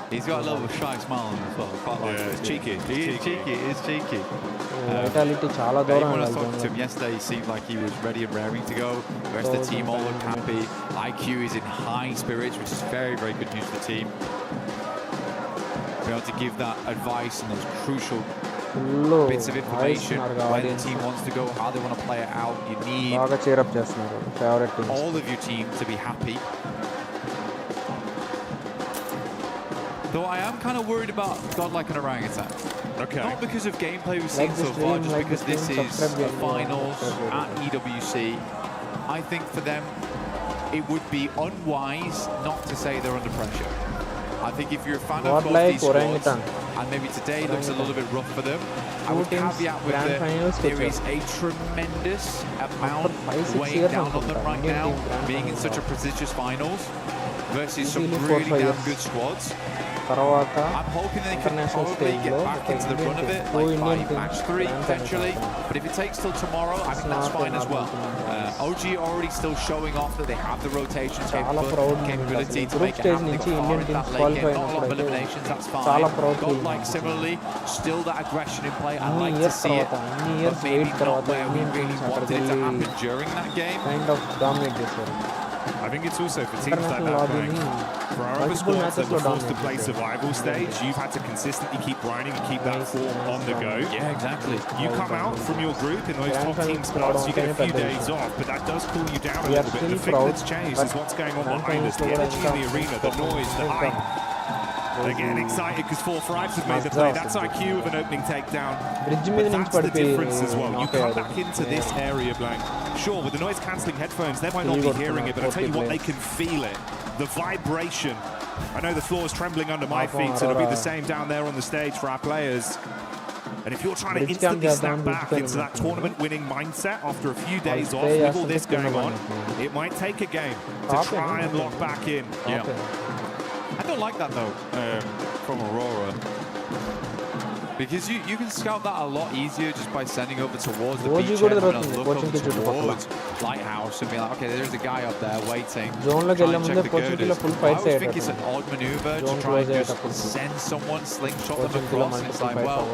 He's got a little shy smile on him as well. Yeah, it's cheeky. It's cheeky. When I was talking to him yesterday, he seemed like he was ready and raring to go. The rest of the team all looked happy. IQ is in high spirits, which is very, very good news for the team. Be able to give that advice and those crucial bits of information where the team wants to go, how they want to play it out. You need all of your team to be happy. Though I am kind of worried about Godlike and Orangutan. Okay. Not because of gameplay we've seen so far, just because this is a finals at EWC. I think for them, it would be unwise not to say they're under pressure. I think if you're a fan of both these squads, and maybe today looks a little bit rough for them, I would caveat with that there is a tremendous amount weighing down on them right now, being in such a prestigious finals. versus some really damn good squads. తర్వాత I'm hoping they can international probably స్టేజ్లో get back into the run of it, like by match 3 potentially. But if it takes till tomorrow, I think that's fine as well. OG already still showing off that they have the rotation capability to make it happen. They got far in that late game, not a lot of eliminations, that's fine. God, like similarly, still that aggression in play. I like to see it, but maybe not where we really wanted it to happen during that game. Kind of dominate చేశారు. I think it's also for teams like that, playing. For our other squads that were forced to play survival stage, you've had to consistently keep grinding and keep that form on the go. Yeah, exactly. You come out from your group in those top team spots, you get a few days off, but that does cool you down a little bit. The thing that's changed is what's going on behind us. The energy in the arena, the noise, the hype. They're getting excited because 4-5 have made the play. That's IQ with an opening takedown. But that's the difference as well. You come back into this area, Blank. Sure, with the noise-cancelling headphones, they might not be hearing it, but I'll tell you what, they can feel it. The vibration. I know the floor is trembling under my feet, so it'll be the same down there on the stage for our players. And if you're trying to instantly snap back into that tournament-winning mindset after a few days off with all this going on, it might take a game to try and lock back in. Yeah. I don't like that though, from Aurora. Because you can scout that a lot easier just by sending over towards the beach and look over towards Lighthouse and be like, okay, there's a guy up there waiting. Try and check the girders. I always think it's an odd maneuver to try and just send someone, slingshot them across. And it's like, well,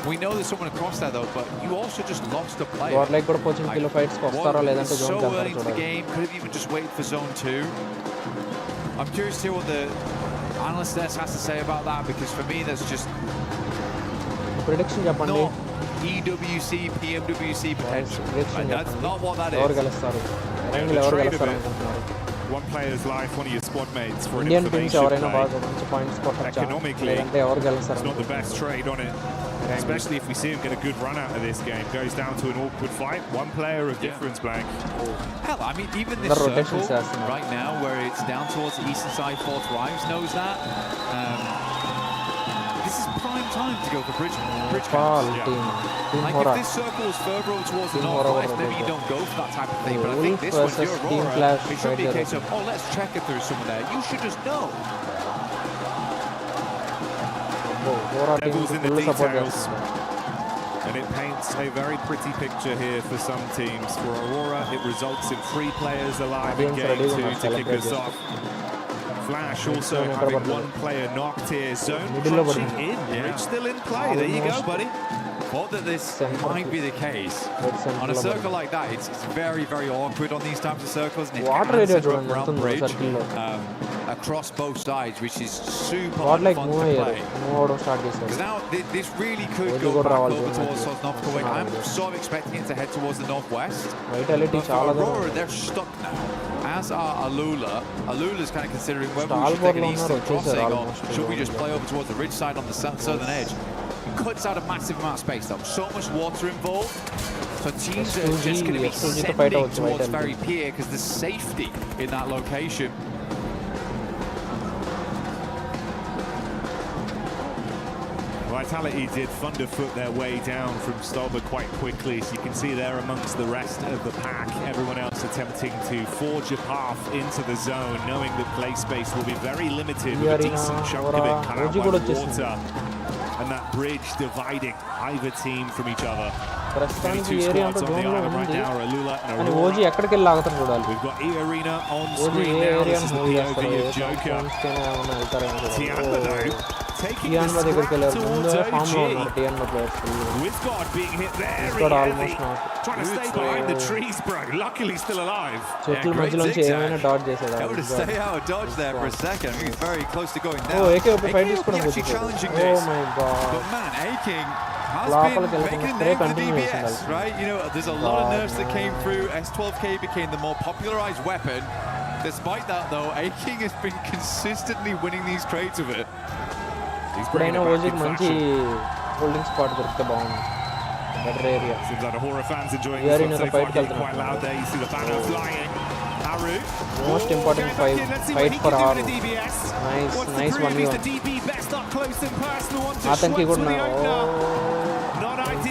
we know there's someone across there though, but you also just lost a player. So early into the game, could have even just waited for zone 2. I'm curious to hear what the analyst desk has to say about that, because for me that's just prediction చెప్పండి. not EWC, PMWC potential. Like, that's not what that is. ఎవరు గెలుస్తారు? రంగులు ఎవరు గెలుస్తారు అనుకుంటున్నారు? One player's life, one of your squad mates for an Indian teams information ఎవరైనా play. బాగా మంచి పాయింట్స్ కొట్టొచ్చా? Economically, లేదంటే ఎవరు it's గెలుస్తారు? not the best trade on it. Especially if we see him get a good run out of this game. Goes down to an awkward fight. One player of difference, Blank. Hell, I mean, even this circle right now, where it's down towards the eastern side, 4th Rives knows that. This is prime time to go for bridge Like if this circle is further over towards the northwest, maybe you don't go for that type of thing. But I think this one, your Aurora, it should be a case of, oh, let's check if there's someone there. You should just know. Devil's in the details, and it paints a very pretty picture here for some teams. For Aurora, it results in 3 players alive in game 2 to kick us off. Flash also having 1 player knocked here. Zone punching in. Bridge still in play. There you go, buddy. Thought that this might be the case. On a circle like that, it's very, very awkward on these types of circles. And it can set up around the bridge across both sides, which is super fun to play. Because now this really could go back over towards Sosnovka. I'm sort of expecting it to head towards the northwest. But for Aurora, they're stuck now. As are Alula. Alula's kind of considering whether we should take an eastern crossing or should we just play over towards the ridge side on the southern edge. Cuts out a massive amount of space though. So much water involved. So teams are just going to be sending towards very pier because there's safety in that location. Vitality did thunderfoot their way down from Stolberg quite quickly, so you can see there amongst the rest of the pack, everyone else attempting to forge a path into the zone, knowing that play space will be very limited with a decent chunk of it cut out by the water, and that bridge dividing either team from each other. ప్రస్తుతానికి area అంతా జోన్లో ఉంది కానీ Aurora. OG ఎక్కడికి వెళ్ళి ఆగుతారు చూడాలి. We've got E Arena on OG screen A now. Area This is the move చేస్తారు? POV A of Joker. ఏమైనా వెళ్తారేమో Tianba though, taking టియాన్బా the దగ్గరికి వెళ్ళారు. scrap ముందు towards ఫామ్ లో OG. ఉన్నారు టియాన్బా players. With God being hit very God heavy. almost knocked. Trying to stay behind the trees, bro. Luckily still alive. చెట్ల మధ్యలోంచి ఏమైనా dot చేశాడు. Able to stay out of dodge there for a second. I think he's very close to going down. ఓ AK ఒక fight తీసుకోవడం actually challenging ఓ this. My god. But man, Aking has లోపలికి been వెళ్ళకుండా making a spray name for the continue DBS, చేస్తున్నారు. right? You know, there's a lot of nerfs that came through. S12K became the more popularized weapon. Despite that, though, Aking has been consistently winning these trades with it. ఇప్పుడైనా ఓజీకి మంచి holding spot దొరికితే బాగుంది. Better area. Seems like Ahura fans enjoying ఈ this area one so far. Fight Getting quite loud there. You see the banner flying. Haru. Most important fight for Haru. Nice 1v1. DB best up close and personal. ఆతంకి కూడా Not ideal.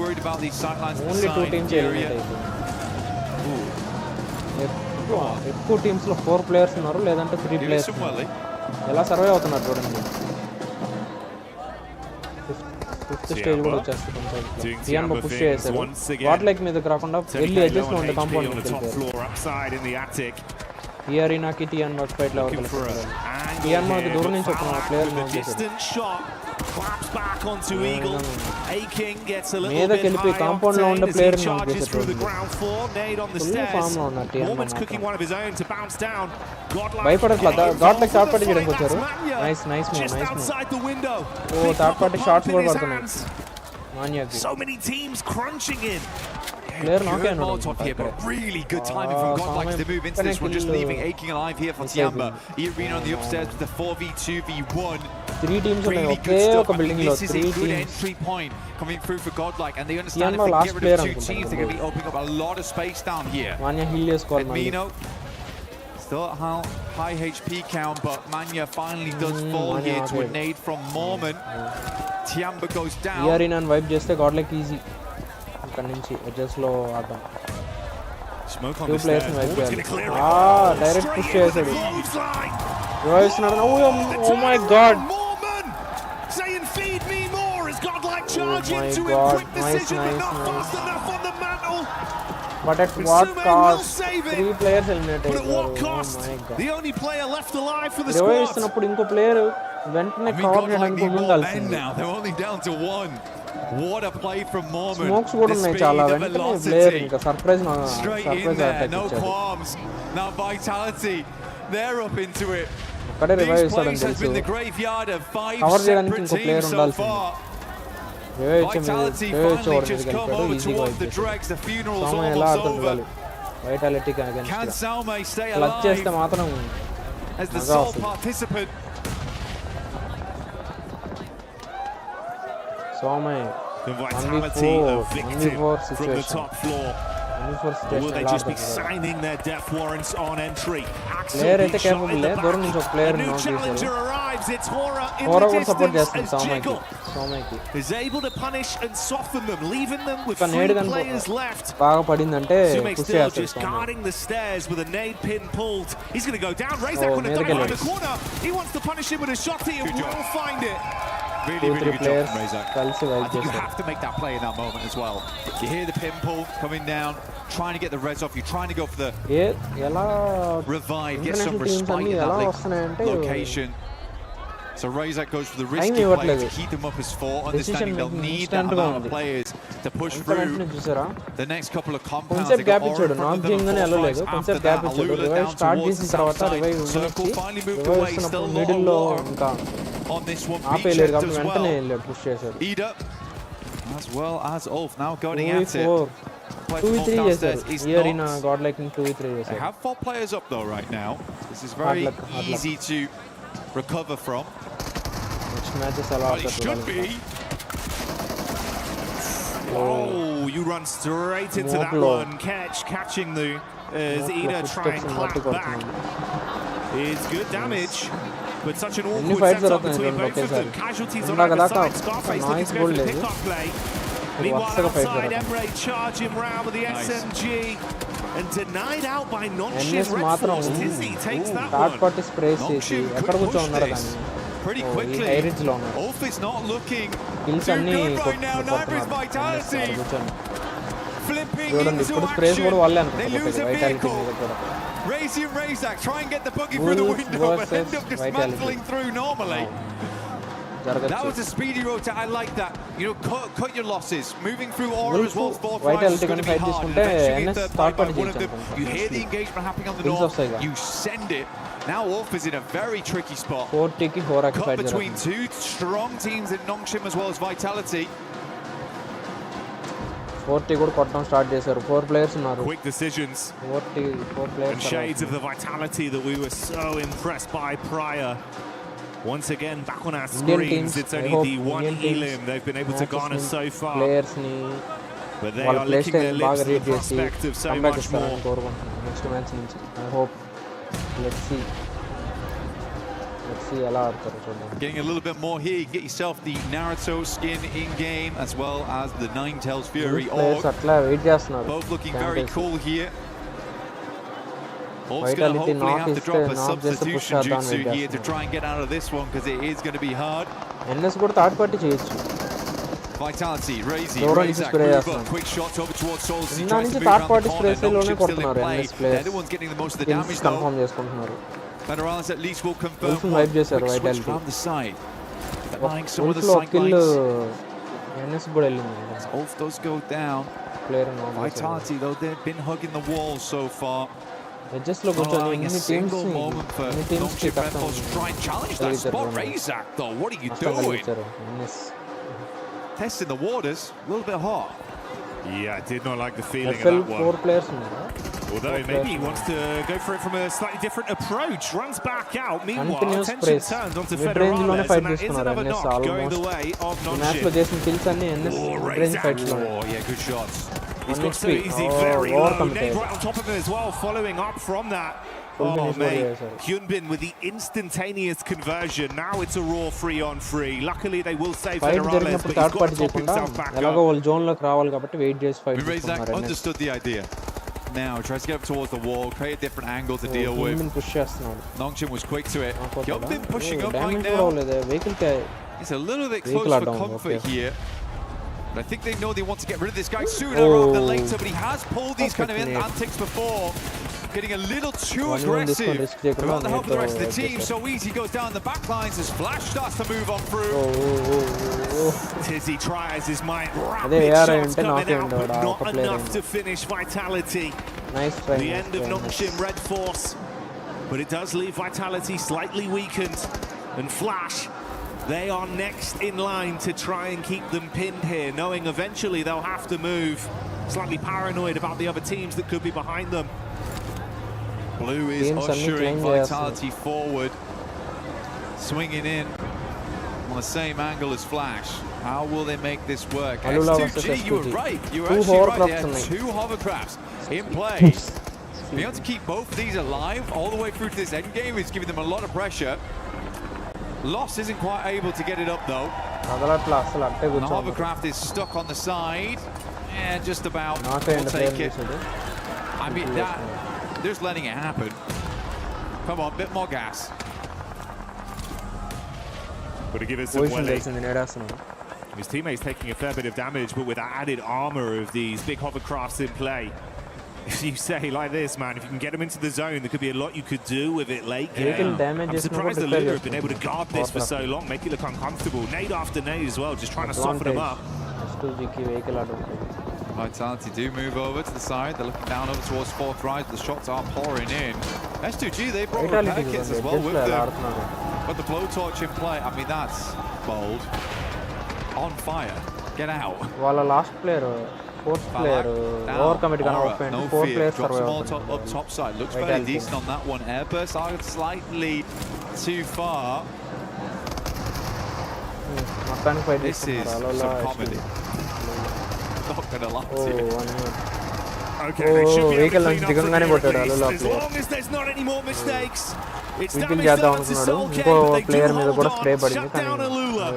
worried about these sightlines only 2 teams eliminate అయిపోయింది. ఎక్కువ టీమ్స్లో 4 players ఉన్నారు, లేదంటే 3 players ఉన్నారు. ఎలా survey అవుతున్నారు చూడండి. Fifth stage కూడా వచ్చేస్తుంది కొంచెం. టియాన్బా పుష్ చేశారు. వాట్ లైక్ మీదకి రాకుండా వెళ్ళి అడ్జస్ట్లో ఉండే కాంపౌండ్ మీదకి వెళ్ళిపోయారు. ఈ అరీనాకి టియాన్బాకి ఫైట్లో ఎవరు కలుస్తారు? టియాన్బాకి దూరం నుంచి ఒక ప్లేయర్ మీదకి వెళ్ళిపోయి కాంపౌండ్ లో ఉండే ప్లేయర్ ఫుల్ ఫామ్ లో ఉన్నారు టియాన్బా. భయపడట్లా. గాడ్ లైక్ థర్డ్ పార్టీ చేయడానికి వచ్చారు. Nice nice move, nice move. Oh third party shots కూడా పడుతున్నాయి మాన్యాకి. Player knock in Molotov here, but really good timing from Godlike to move into this one, just leaving Aching alive here for Tiamba. Arena on the upstairs with the 4v2v1. 3 teams really good stuff. I mean, this is a good entry point coming through for Godlike, and they understand if they get rid of 2 teams, they're going to be opening up a lot of space down here. Manya heal is called Mino still at high HP count, but Manya finally does fall here to a nade from Mormon. Tiamba goes down. Arena and wipe just Godlike easy. ఇక్కడ నుంచి edges లో ఆడడం. 2 players ని wipe చేయాలి. Direct push చేశాడు. Revive ఇస్తున్నాడు. Oh my god, nice nice. But at what cost? 3 players eliminate అయ్యారు. Oh my God. Revive ఇస్తున్నప్పుడు ఇంకో ప్లేయర్ వెంటనే కవర్ చేయడానికి ఉండాల్సింది. What a play from Mormon. Smokes కూడా ఉన్నాయి చాలా. వెంటనే ప్లేయర్ ఇంకా surprise attack no qualms. Now Vitality, they're up into it. అక్కడే రివైవ్ ఇస్తాడని తెలుసు. కవర్ చేయడానికి ఇంకో ప్లేయర్ ఉండాల్సింది. రివైవ్ ఇచ్చి చూడండి ఈజీగా సోమ ఎలా ఆడుతుంది వైటాలిటీకి అగైన్స్. క్లచ్ చేస్తే మాత్రం మజా వస్తుంది. Somai, the vitality of victim from the top floor. Will they just be signing their death warrants on entry? Player అయితే కేపబుల్ లే. దూరం నుంచి ఒక ప్లేయర్ నాక్ చేశారు. హోరా కూడా సపోర్ట్ చేస్తుంది సోమైకి. Is able to punish and soften them, leaving them with 3 players left. బాగా పడిందంటే పుష్ చేస్తాడు. Just guarding the stairs with a nade pin pulled. He's going to go down. Razak going to dive in the corner. He wants to punish him with a shot. He will find it. Really, really good job from Razak. I think you have to make that play in that moment as well. You hear the pin pull coming down, trying to get the res off. You're trying to go for the revive, get some respite in that location. So Razak goes for the risky play to keep them up as 4, understanding they'll need that amount of players to push through the next couple of compounds. Concept gap ఇచ్చాడు. నాక్ చేయగానే వెళ్ళలేదు. Concept gap ఇచ్చాడు. Revive start చేసిన తర్వాత revive ఇస్తున్నప్పుడు middle లో ఇంకా ఆపేయలేరు కాబట్టి వెంటనే వెళ్ళాడు పుష్ చేశాడు. As well as Ulf now going at it. 2v3 చేశారు. ఈ అరీనా గాడ్లైక్ ని 2v3 చేశారు. They have 4 players up though right now. This is very easy to recover from. Next matches ఎలా ఆడతారు? Oh, you run straight into that one. Catching the Ida try and clap back. It's good damage. But such an awkward setup between both of them. Casualties on either side. Scarface looking to go for the pick-up play. Meanwhile, outside, Emre charge him round with the SMG. And denied out by Nonshin. Red Force. Tizzy takes that one. Third party sprays చేసి ఎక్కడ కూర్చోన్నారో కానీ pretty quickly. Ulf is not looking too good right now. Nivas Vitality flipping into action. They lose a vehicle. Razy and Razak try and get the buggy through the window, but end up dismantling through normally. That was a speedy rotate. I like that. You know, cut your losses. Moving through aura as well. Fourth rise is going to be hard. Eventually, third party by one of them. You hear the engagement happening on the north. You send it. Now Ulf is in a very tricky spot. Cut between 2 strong teams in Nongshim as well as Vitality. 40 కూడా కొట్టడం start చేశారు. 4 players ఉన్నారు. Quick decisions. 4 players. And shades of the vitality that we were so impressed by prior. Once again, back on our screens, it's only the one elim they've been able to garner so far. Players ni but they are licking their lips at the prospect of so much more. Next match నుంచి I hope. Let's see ఎలా ఆడతారు చూద్దాం. Getting a little bit more here. You get yourself the Naruto skin in game as well as the Ninetales Fury org. అట్లా wait చేస్తున్నారు. Both looking very cool here. Wolf's going to hopefully knock have to is drop a knock just to push substitution out down jutsu with here to try and get out of this one, because it is going to be hard. NS కూడా third party చేయొచ్చు. Vitality, Razy, దూరం నుంచి Razak, spray move చేస్తాం. up, quick shot over towards Souls. He నిన్న tries నుంచి to move third around the party corner. Space లోనే Nongshim still in కొడుతున్నారు play. NS players. They're the ones getting the most of the damage though. Confirm చేసుకుంటున్నారు. Federales at least will confirm Wolf one. wipe చేశారు Quick switch Vitality. from the side. Applying some of the Wolf లో sight kill lines. NS కూడా వెళ్ళింది. Wolf does go down. Player Vitality though, they've been hugging the wall so far. Edges లో కూర్చొని Allowing a ఎన్ని single teams moment for ఎన్ని teams కి Nongshim Red కష్టం Bulls to try and challenge that spot. Razak though, what are you కష్టం doing? కలిగించారు NS. Testing the waters, a little bit hot. Yeah, I did not like the feeling FL of that 4 one. players ఉన్నారా? Although maybe he wants to go for it from a slightly different approach. Runs back out. Meanwhile, Continuous attention press. turns onto Mid range లోనే Federales, fight and that is తీసుకున్నారు another NS knock going the almost. way of ఈ match లో Nongshim. చేసిన kills అన్ని NS mid range fights లో. Oh yeah, good shots. He's got so XP. easy, Oh, very low. overcommitted. Nade right on top of him as well, following up from that. Full Oh, finish mate. warrior, sorry. Hyunbin with the instantaneous conversion. Now it's a raw 3-on-3. Luckily, they will save fight Federales, జరిగినప్పుడు but he's third got party to top చేయకుండా himself back ఎలాగో up. వాళ్ళు zone లోకి రావాలి కాబట్టి wait చేసి fight Razak తీసుకున్నారు NS. understood the idea. Now tries to get up towards the wall, create a different angle to deal with. Push చేస్తున్నాడు. Nongshim was quick to it. Hyunbin pushing up right damage కూడా now. అవ్వలేదు. Vehicle It's a little bit Vehicle close are for down, comfort okay. here. But I think they know they want to get rid of this guy sooner rather than later. But he has pulled these kind of Perfect nade. antics before. Getting a little too 1-1 this one, aggressive risk చేయకుండా without the help of the rest of the nade తో team. So easy goes down the back lines as Flash starts to move on through. Tizzy tries his might. అదే Rapid AR shots అంటే coming నాకే out, but ఉండేవాడు ఆ not ఒక player. enough to finish Vitality. Nice try. The end of Nongshim Red Force, but it does leave Vitality slightly weakened. And Flash, they are next in line to try and keep them pinned here, knowing eventually they'll have to move. Slightly paranoid about the other teams that could be behind them. Blue is Teams are ushering claiming Vitality forward, swinging in on the same angle as Flash. How will they make this work? Alula versus S2G, you were S2G. right. You were Two actually right. They hovercrafts had in two hovercrafts in play. Being able to keep both of these alive all the way through to this end game is giving them a lot of pressure. Loss isn't quite able to get it up though. అదలట్లా అసలు అట్టే And the కూర్చోవాలి. hovercraft is stuck on the side. Yeah, just about. నాకే We'll take player it. చేసాడు. I mean, that, they're just letting it happen. Come on, bit more gas. Got to give it some position welly. తెలిసింది నేడేస్తున్నాడు. His teammates taking a fair bit of damage, but with that added armor of these big hovercrafts in play. If you say like this, man, if you can get them into the zone, there could be a lot you could do with it late Vehicle game. damage I'm is surprised not the Lula a have been able to guard this for so long, make it look uncomfortable. Nade after nade as well, just trying to soften them up. S2Gకి vehicle ఆడు. Vitality do move over to the side. They're looking down over towards fourth rise. The shots are pouring in. S2G, they brought repair Vitality kits as చూడండి, well just with ఎలా them. ఆడుతున్నాడు. But the blowtorch in play, I mean, that's bold. On fire. Get out. వాళ్ళ last player fourth player Down. Over commit గానే Aura, open no 4 fear. Players Drops them survive all అవుతున్నారు. up top side. Looks very Vitality. decent on that one. Airburst are slightly too far. మొత్తానికి fight This is చేస్తున్నారు. అలా some comedy. Not gonna lie ఓ to you. 1 minute. Okay, they should be able vehicle to నుంచి clean up from దిగంగానే here at కొట్టాడు least. అలా As long as there's not any more mistakes. It's We've damage been చేద్దాం done to అనుకున్నాడు. Soul K, ఇంకో but they do player మీద hold కూడా on. Spray పడింది Shut down Alula.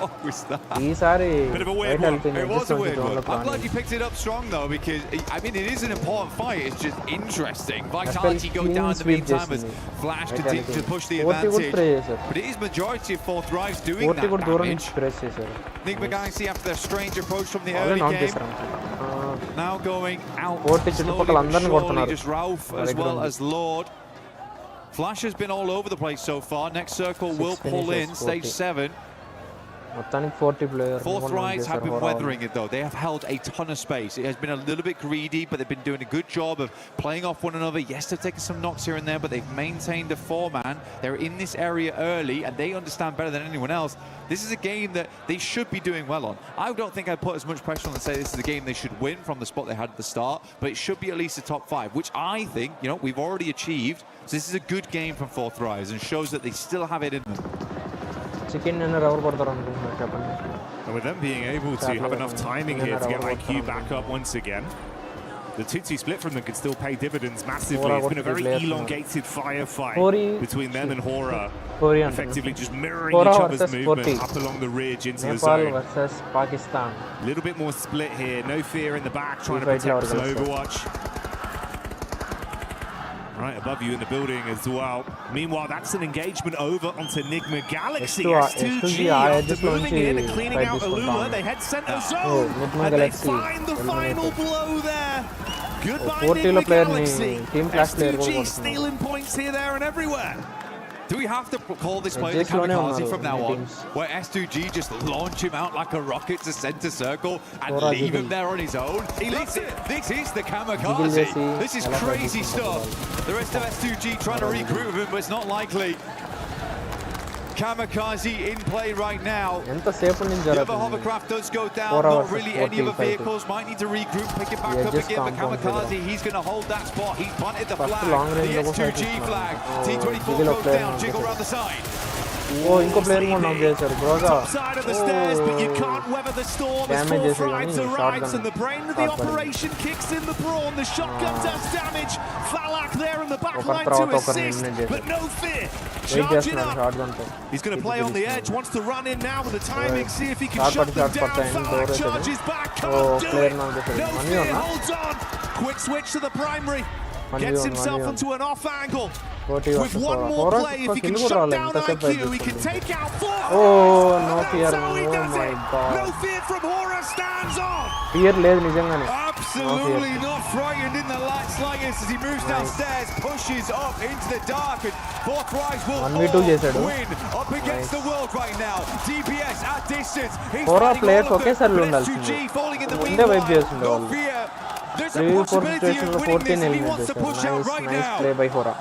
What was that? ఈసారి Bit of a weird Vitality one. It was a weird one. I'm glad plan you picked it up strong though, because I mean it is an important fight. It's just interesting. Vitality go clean down in the sweep meantime as చేసింది. Flash Vitality. to push the 40 కూడా advantage. Spray చేశారు. But it is majority of fourth drives doing 40 that కూడా దూరం damage. నుంచి spray చేశారు. Nivas after their strange approach from the వాళ్ళే early నాక్ game. చేశారు అంతే. Now going out 40 slowly చుట్టుపక్కల but అందరిని surely, కొడుతున్నారు. just Ralph as well as Lord. Flash has been all over the place so far. Next circle will pull in, finishes, stage 40. 7. మొత్తానికి 40 player Fourth rise have been weathering it though. They have held a ton of space. It has been a little bit greedy, but they've been doing a good job of playing off one another. Yes, they've taken some knocks here and there, but they've maintained a 4-man. They're in this area early, and they understand better than anyone else. This is a game that they should be doing well on. I don't think I'd put as much pressure on and say this is a game they should win from the spot they had at the start, but it should be at least a top 5, which I think, you know, we've already achieved. So this is a good game from Fourth Rise and shows that they still have it in them. Chicken dinner ఎవరు పడతారు అనుకుంటున్నారు చెప్పండి. And with them being able to have enough timing here to get IQ back up once again, the 2-2 split from them could still pay dividends massively. It's been a very elongated firefight between them and Hora, effectively just mirroring each other's movement up along the ridge into the Nepal zone. versus Pakistan. A little bit more split here, no fear in the back, trying to protect some Overwatch. Right above you in the building as well. Meanwhile, that's an engagement over onto Enigma Galaxy. S2G S2G after moving in and cleaning out Alula, they head center zone. And they find the final blow there. Goodbye, Enigma Galaxy. S2G stealing points here, there, and everywhere. Do we have to call this play the kamikaze from now on, where S2G just launch him out like a rocket to center circle and leave him there on his own? This is the kamikaze. This is crazy stuff. The rest of S2G trying to regroup with him, but it's not likely. Kamikaze in play right now. The other hovercraft does go down. Not really any other vehicles. Might need to regroup, pick it back up again. But Kamikaze, he's going to hold that spot. He's planted the flag. The S2G flag. T24 goes down. Jiggle around the side. Inko player mo knock chesaru Top side of the stairs, but you can't weather the storm as four thrives arrives, and the brain of the operation kicks in the brawn. The shotgun does damage. Falak there in the back line to assist, but no fear. Charging up. He's going to play on the edge, wants to run in now with the timing, see if he can shut them down. Falak charges back, can't do it. No fear, holds on. Quick switch to the primary. Gets himself into an off angle. With one more play, if he can shut down IQ, he can take out 4. Oh, no fear. So he does my it. God. No fear from Hora, stands on. Fear లేదు నిజంగానే. Absolutely not frightened in the slightest as he moves downstairs, pushes up into the dark, and 4 tries will win up against the world right now. DPS at distance. He's players ఒకేసారి ఉండాల్సింది. S2G falling in the ముందే wipe meanwhile. చేస్తుండే No వాళ్ళు. fear. There's a 3-4 possibility situations of winning this if he 14 wants to push out right nice now. play by Hora.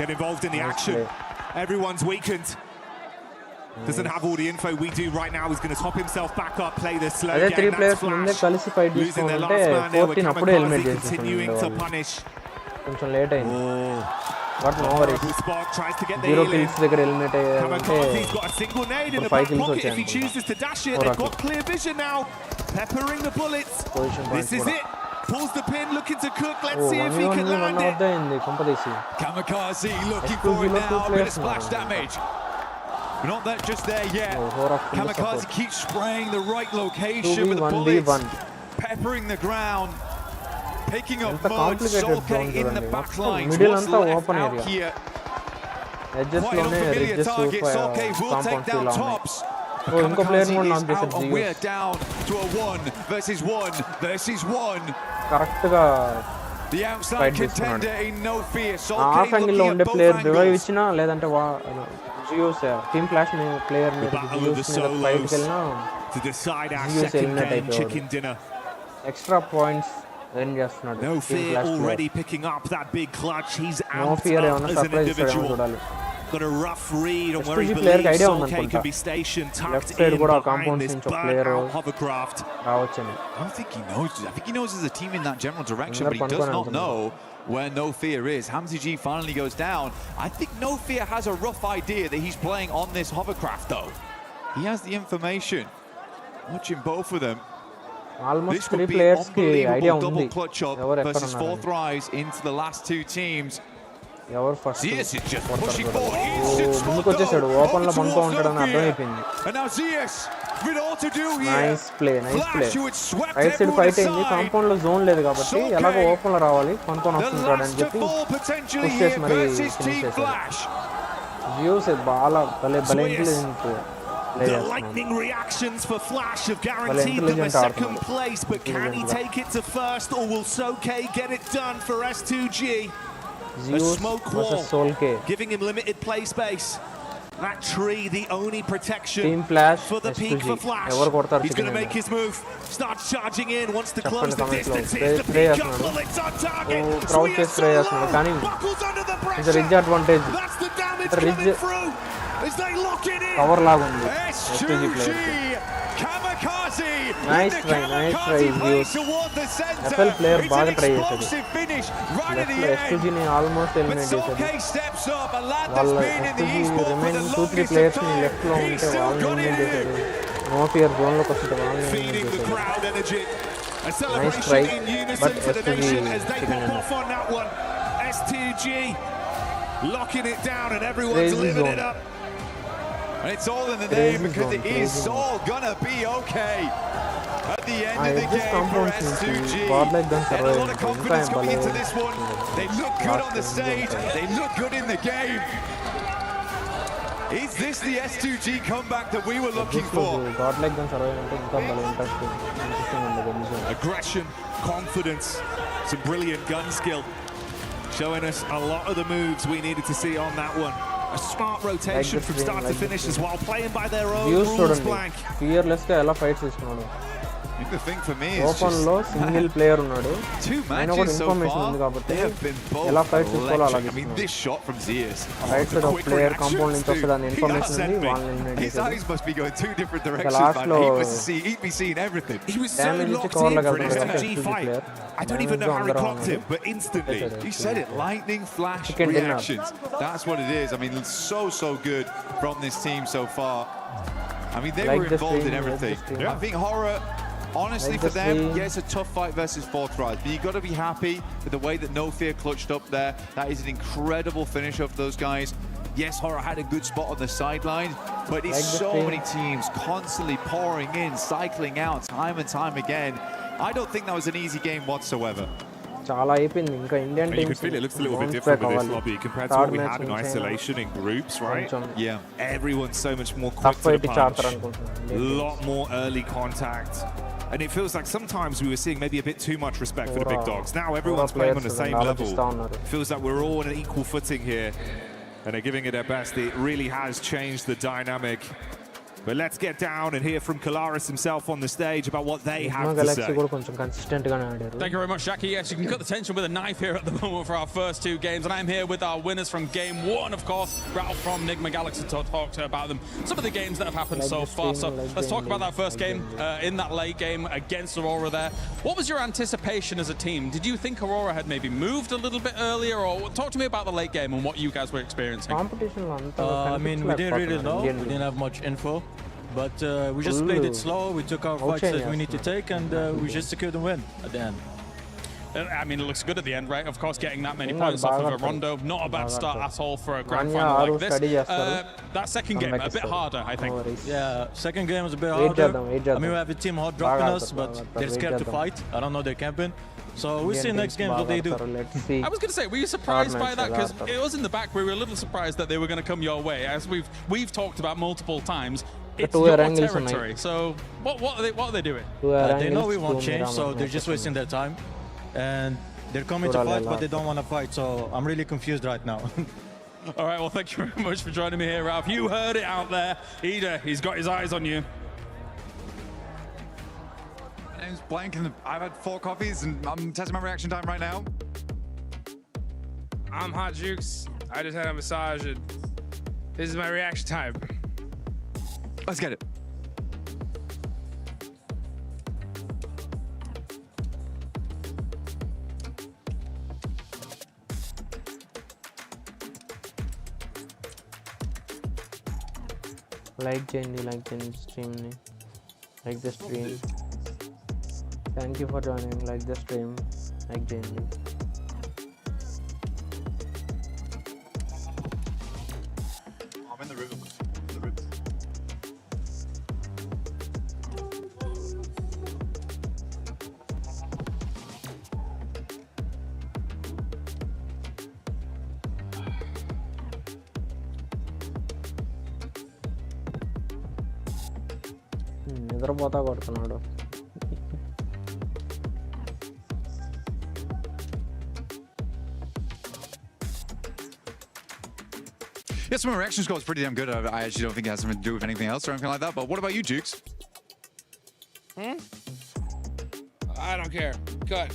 Get involved in the action. Everyone's weakened. Doesn't have all the info we do right now. He's going to top himself back up, play the slow అదే game. 3 players That's ముందే Flash. కలిసి fight Losing their తీసుకుంటే last man there with 14 అప్పుడే eliminate Kamikaze continuing to చేసేసారు punish. కొంచెం late అయింది but no worries Spot tries to get the 0 heal in. kills దగ్గర eliminate అయ్యారంటే Kamikaze's got a single nade in the 5 back kills pocket if he వచ్చాయి chooses to dash it. They've got clear vision now. Peppering the bullets. This is it. Pulls the pin, looking to cook. Let's see if he can land it. అయింది కొంపదీసి Kamikaze looking for it now. A bit of splash damage. We're not that just there yet. Kamikaze keeps spraying the right location with the bullets. Peppering the ground. Picking up mud. Solke in the back line. What's left out here? Quite an unfamiliar target. Solke will take down tops. ఇంకో player కూడా నాకు Out చేశాడు and we're down to a 1 versus 1 versus 1. Correct గా The outside contender in no fear. Half angle లో ఉండే player revive ఇచ్చినా లేదంటే జియోస్ team flash player మీద జియోస్ మీద ఫైట్ కెళ్ళినా జియోస్ ఎలిమినేట్ అయిపోయాడు ఎక్స్ట్రా పాయింట్స్ ఎర్న్ చేస్తున్నాడు No fear already picking up that big clutch. He's no out fear ఏమన్నా as an సర్ప్రైజ్ ఇస్తాడేమో individual. చూడాలి Got a rough read on where he S2G player కి believes idea Solke ఉందనుకుంటా can be stationed, tucked left side in కూడా behind compound this నుంచి ఒక player burnt-out hovercraft. రావచ్చని I don't think he knows. I think he knows there's a team in that general direction, but he does not know where No Fear is. Hamzy G finally goes down. I think No Fear has a rough idea that he's playing on this hovercraft, though. He has the information. Watching both of them. Almost 3 players కి idea ఉంది Double clutch up ఎవరు ఎక్కడ versus 4 thrives into the last 2 teams. ఎవరు first Zias is just pushing forward. ముందుకు వచ్చేసాడు open లో మనకో ఉంటాడని అర్థమైపోయింది And now Zias with all to do here. Nice play right side fight అయింది కాంపౌండ్ లో జోన్ లేదు కాబట్టి ఎలాగో ఓపెన్ లో రావాలి కొనుక్కొని వస్తుంటాడు అని చెప్పి పుష్ చేసి మరి ఫినిష్ చేశాడు జియోస్ బాగా భలే intelligent The lightning reactions for Flash have guaranteed them a second place, but can he take it to first, or will Solke get it done for S2G? A smoke wall, giving him limited play space. That tree, the only protection Team Flash, for the peak S2G. for Flash. He's going to make his move. Starts charging in, wants to close the distance. Here's the peak up, bullets on target. Buckles under the pressure. That's the damage coming through as they lock it in. Cover లాగా ఉంది S2G Kamikaze. Nice try జియోస్ FL player బాగా try చేశాడు S2G ని almost eliminate చేశాడు వాళ్ళ S2G remaining 2-3 players ని left లో ఉంటే వాళ్ళని ఎలిమినేట్ చేశాడు నో ఫియర్ జోన్ లోకి వస్తుంటే వాళ్ళని ఎలిమినేట్ చేశాడు nice try but S2G locking it down and everyone's living it up. And it's all in the name because it is all gonna be okay. at the end of the game for S2G. godlike guns And a lot of confidence coming into survive. this one. They look good on the stage. They look good in the game. Is this the S2G comeback that we were looking for? godlike guns survive అంటే ఇంకా భలే interesting ఉండదు నిజంగా. Aggression, confidence, some brilliant gun skill. Showing us a lot of the moves we needed to see on that one. A smart rotation from start to finish as well, playing by their own Views rules, చూడండి Blank. Fearless గా ఎలా fights చేస్తున్నాడు. I think the thing for me is open లో single player ఉన్నాడు. two ఆయన కూడా matches so information ఉంది far. కాబట్టి They have been both ఎలా ఫైట్స్ తీసుకోవాలో అలా electric. I mean, this shot from Zias. Right side ఒక ప్లేయర్ కాంపౌండ్ నుంచి వస్తే దాని ఇన్ఫర్మేషన్ ఉంది వాళ్ళని ఎలిమినేట్ His చేశారు. eyes must be going two different directions, last man. లో He'd be seeing everything. He was so damage నుంచి locked cover in లాగా for an వెళ్తాడు SG fight. Player. I don't even know how he clocked him, but instantly. You said it, lightning flash Chicken dinner. reactions. That's what it is. I mean, so good from this team so far. I mean, they Like were the involved stream, in like the everything. stream. I think Horror, honestly, Like for the them, stream. yeah, it's a tough fight versus Fourth Rise, but you got to be happy with the way that No Fear clutched up there. That is an incredible finish of those guys. Yes, Horror had a good spot on the sideline, but it's Like the so stream. many teams constantly pouring in, cycling out time and time again. I don't think that was an easy game whatsoever. చాలా అయిపోయింది ఇంకా Indian And you teams can feel it looks a little bit different with this lobby compared to what we had in isolation in groups, right? Yeah. Everyone's so much more tough quick to fight the ఇచ్చారు punch. అనుకుంటున్నాను. Lot more early contact. And it feels like sometimes we were seeing maybe a bit too much respect for the big dogs. Now everyone's playing on the same level. Feels like we're all on an equal footing here. And they're giving it their best. It really has changed the dynamic. But let's get down and hear from Kalaris himself on the stage about what they have to Galaxy say. కూడా కొంచెం consistent గానే ఆడారు. Thank you very much, Jackie. Yes, you can cut the tension with a knife here at the moment for our first two games. And I'm here with our winners from game one, of course, Ralph from Nigma Galaxy to talk to about them. Some of the games that have happened so far. So let's talk about that first game in that late game against Aurora there. What was your anticipation as a team? Did you think Aurora had maybe moved a little bit earlier? Or talk to me about the late game and what you guys were experiencing. Competition లో అంతా I mean, we didn't really know. We didn't have much info. But we just played it slow. We took our fights that we need to take, and we just secured the win at the end. I mean, it looks good at the end, right? Of course, getting that many points off of a rondo, not a bad start at all for a grand final like this. That second game, a bit harder, I think. Yeah, second game was a bit harder. I mean, we have a team hot dropping us, but they're scared to fight. I don't know, they're camping. So we'll see next game what they do. I was going to say, were you surprised by that? Because it was in the back, we were a little surprised that they were going to come your way. As we've talked about multiple times, it's your territory. So what are they doing? They know we won't change, so they're just wasting their time. And they're coming to fight, but they don't want to fight. So I'm really confused right now. All right, well, thank you very much for joining me here, Ralph. You heard it out there. Ida, he's got his eyes on you. My name's Blank, and I've had 4 coffees, and I'm testing my reaction time right now. I'm Hot Jukes. I just had a massage, and this is my reaction time. Let's get it. Like చేయండి stream ని like the stream thank you for joining like the stream like చేయండి I'm in the room. నిద్రపోతా కొడుతున్నాడు Yes, my reaction score is pretty damn good. I actually don't think it has something to do with anything else or anything like that. But what about you, Jukes? I don't care. Cut.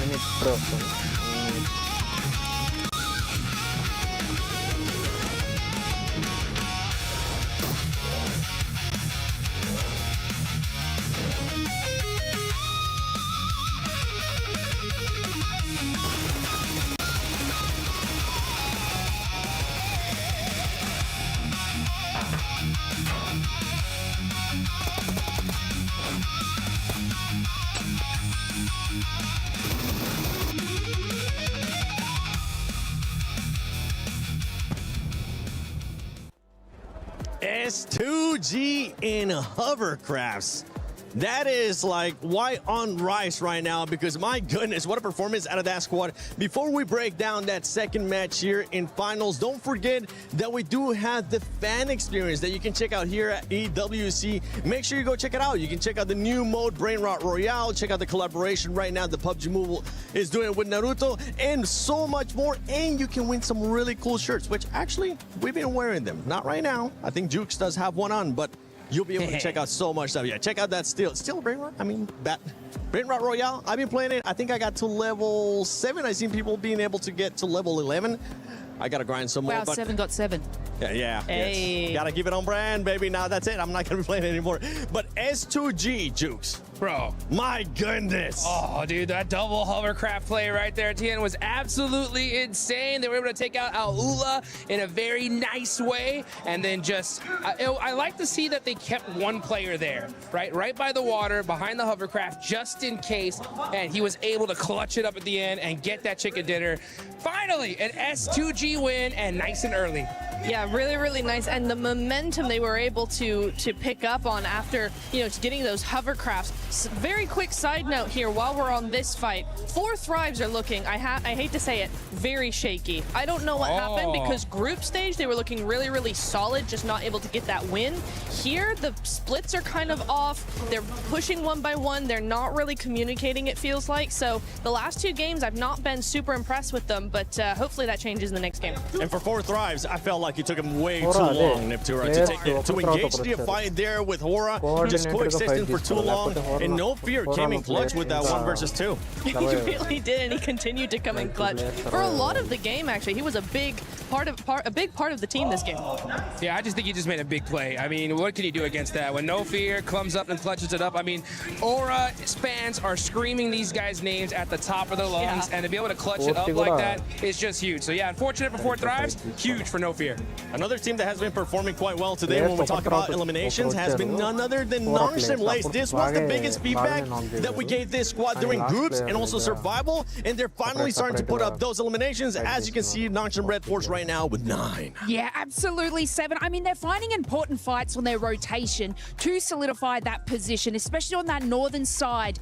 minute ఇప్పుడే వస్తుంది. S2G in hovercrafts. That is like white on rice right now, because my goodness, what a performance out of that squad. Before we break down that second match here in finals, don't forget that we do have the fan experience that you can check out here at EWC. Make sure you go check it out. You can check out the new mode, Brain Rot Royale. Check out the collaboration right now the PUBG Mobile is doing with Naruto, and so much more. And you can win some really cool shirts, which actually we've been wearing them. Not right now. I think Jukes does have one on, but you'll be able to check out so much stuff. Yeah, check out that still Brain Rot. I mean, Brain Rot Royale. I've been playing it. I think I got to level 7. I've seen people being able to get to level 11. I gotta grind some more. Wow, 7 got 7. Yeah. Hey. Yes. Gotta keep it on brand, baby. Now that's it. I'm not gonna be playing it anymore. But S2G, Jukes. Bro. My goodness. Oh, dude, that double hovercraft play right there at the end was absolutely insane. They were able to take out Alula in a very nice way. And then just, I like to see that they kept one player there, right by the water, behind the hovercraft, just in case. And he was able to clutch it up at the end and get that chicken dinner. Finally, an S2G win, and nice and early. Yeah, really, really nice. And the momentum they were able to pick up on after, getting those hovercrafts. Very quick side note here while we're on this fight. 4 Thrives are looking, I hate to say it, very shaky. I don't know what happened, because group stage, they were looking really, really solid, just not able to get that win. Here, the splits are kind of off. They're pushing one by one. They're not really communicating, it feels like. So the last 2 games, I've not been super impressed with them, but hopefully that changes in the next game. And for 4 Thrives, I felt like it took him way too long, Niptura, to engage the fight there with Hora. Just coexisting for too long, and No Fear came in clutch with that 1 versus 2. He really did, and he continued to come in clutch for a lot of the game. Actually, he was a big part of the team this game. Yeah, I just think he just made a big play. I mean, what can you do against that? When No Fear comes up and clutches it up, I mean, Aura fans are screaming these guys' names at the top of their lungs, and to be able to clutch it up like that is just huge. So yeah, unfortunate for 4 Thrives, huge for No Fear. Another team that has been performing quite well today when we talk about eliminations has been none other than Nonshim Lace. This was the biggest feedback that we gave this squad during groups and also survival, and they're finally starting to put up those eliminations. As you can see, Nonshim Red Force right now with 9. Yeah, absolutely 7. I mean, they're finding important fights on their rotation to solidify that position, especially on that northern side.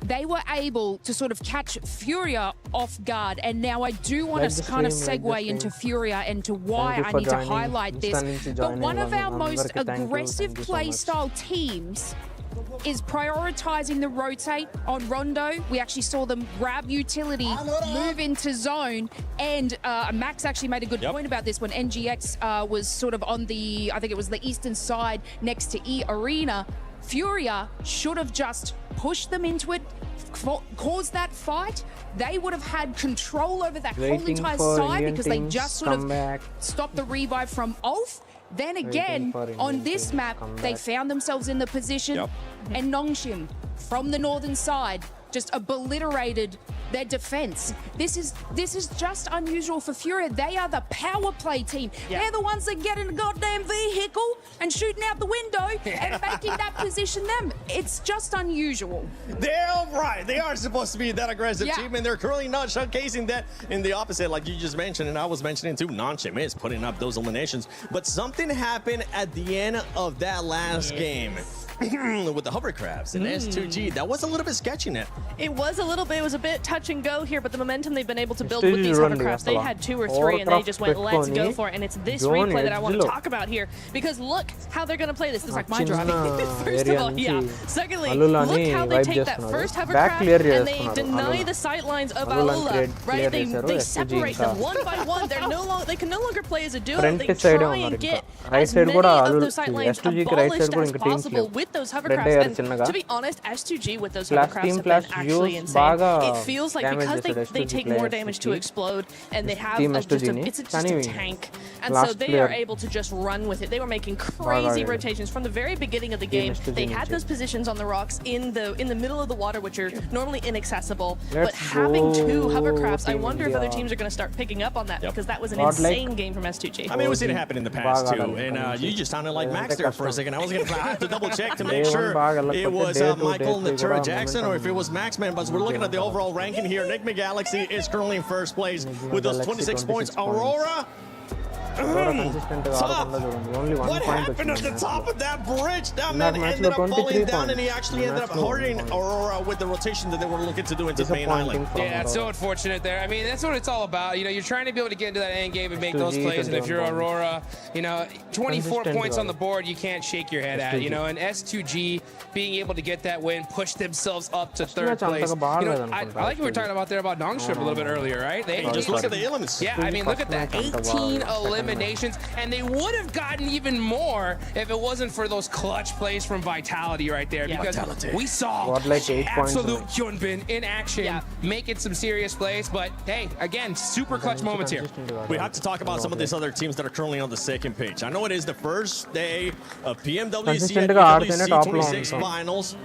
They were able to sort of catch Furia off guard, and now I do want to kind of segue into Furia and to why I need to highlight this. But one of our most aggressive playstyle teams is prioritizing the rotate on Rondo. We actually saw them grab utility, move into zone, and Max actually made a good point about this when NGX was sort of on the, I think it was the eastern side next to E Arena. Furia should have just pushed them into it, caused that fight. They would have had control over that whole entire side, because they just sort of stopped the revive from Ulf. Then again, on this map, they found themselves in the position, and Nongshim from the northern side just obliterated their defense. This is just unusual for Furia. They are the power play team. They're the ones that get in a goddamn vehicle and shooting out the window and making that position them. It's just unusual. They're right. They are supposed to be that aggressive team, and they're currently not showcasing that in the opposite, like you just mentioned, and I was mentioning too. Nonshim is putting up those eliminations, but something happened at the end of that last game. With the hovercrafts and S2G, that was a little bit sketchy, Net. It was a little bit. It was a bit touch and go here, but the momentum they've been able to build with these hovercrafts, they had 2 or 3, and they just went, let's go for it. And it's this replay that I want to talk about here, because look how they're going to play this. It's like my driving. First of all, Secondly, look how they take that first hovercraft and they deny the sightlines of Alula. Right? They separate them one by one. They can no longer play as a duo. They try and get as many of those sightlines abolished as possible with with those hovercrafts. And to be honest, S2G with those hovercrafts have been actually insane. It feels like because they take more damage to explode, and they have it's just a tank, and so they are able to just run with it. They were making crazy rotations from the very beginning of the game. They had those positions on the rocks in the middle of the water, which are normally inaccessible. But having 2 hovercrafts, I wonder if other teams are going to start picking up on that, because that was an insane game from S2G. I mean, we've seen it happen in the past too, and you just sounded like Max there for a second. I have to double check to make sure it was Michael Natura Jackson or if it was Maxman, but we're looking at the overall ranking here. Nick McGalaxy is currently in first place with those 26 points. Aurora. What happened at the top of that bridge? That man ended up falling down, and he actually ended up hurting Aurora with the rotation that they were looking to do into the main island. Yeah, it's so unfortunate there. I mean, that's what it's all about. You know, you're trying to be able to get into that end game and make those plays, and if you're Aurora, you know, 24 points on the board, you can't shake your head at. You know, and S2G being able to get that win, push themselves up to 3rd place. You know, I like what we were talking about there about Dongstrip a little bit earlier, right? They just look at the elements. Yeah, I mean, look at that. 18 eliminations, and they would have gotten even more if it wasn't for those clutch plays from Vitality right there, because we saw absolute Hyunbin in action making some serious plays. But hey, again, super clutch moments here. We have to talk about some of these other teams that are currently on the second page. I know it is the first day of PMWC and EWC 26 finals.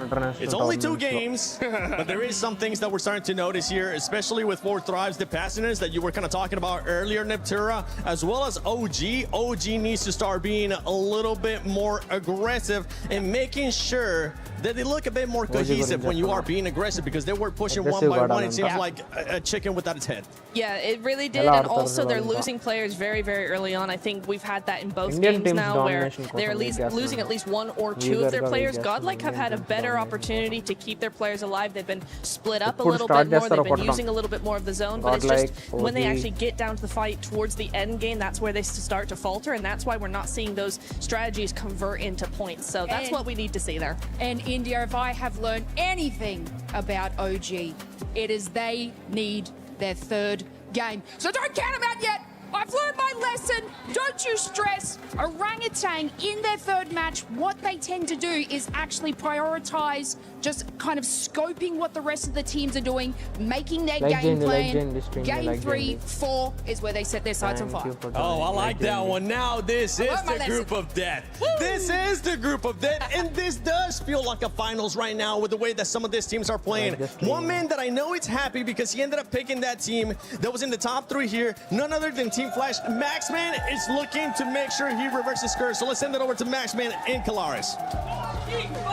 It's only 2 games, but there is some things that we're starting to notice here, especially with 4 Thrives, the passioners that you were kind of talking about earlier, Neptura, as well as OG. OG needs to start being a little bit more aggressive and making sure that they look a bit more cohesive when you are being aggressive, because they were pushing one by one. It seems like a chicken without its head. Yeah, it really did, and also they're losing players very, very early on. I think we've had that in both games now, where they're losing at least 1 or 2 of their players. Godlike have had a better opportunity to keep their players alive. They've been split up a little bit more. They've been using a little bit more of the zone, but it's just when they actually get down to the fight towards the end game, that's where they start to falter, and that's why we're not seeing those strategies convert into points. So that's what we need to see there. And India, if I have learned anything about OG, it is they need their 3rd game. So don't count them out yet. I've learned my lesson. Don't you stress. Orangutan in their 3rd match, what they tend to do is actually prioritize just kind of scoping what the rest of the teams are doing, making their game plan. Game 3, 4 is where they set their sights on fire. Oh, I like that one. Now this is the group of death. This is the group of death, and this does feel like a finals right now with the way that some of these teams are playing. One man that I know is happy because he ended up picking that team that was in the top 3 here, none other than Team Flash. Maxman is looking to make sure he reverses curse. So let's send it over to Maxman in Calaris.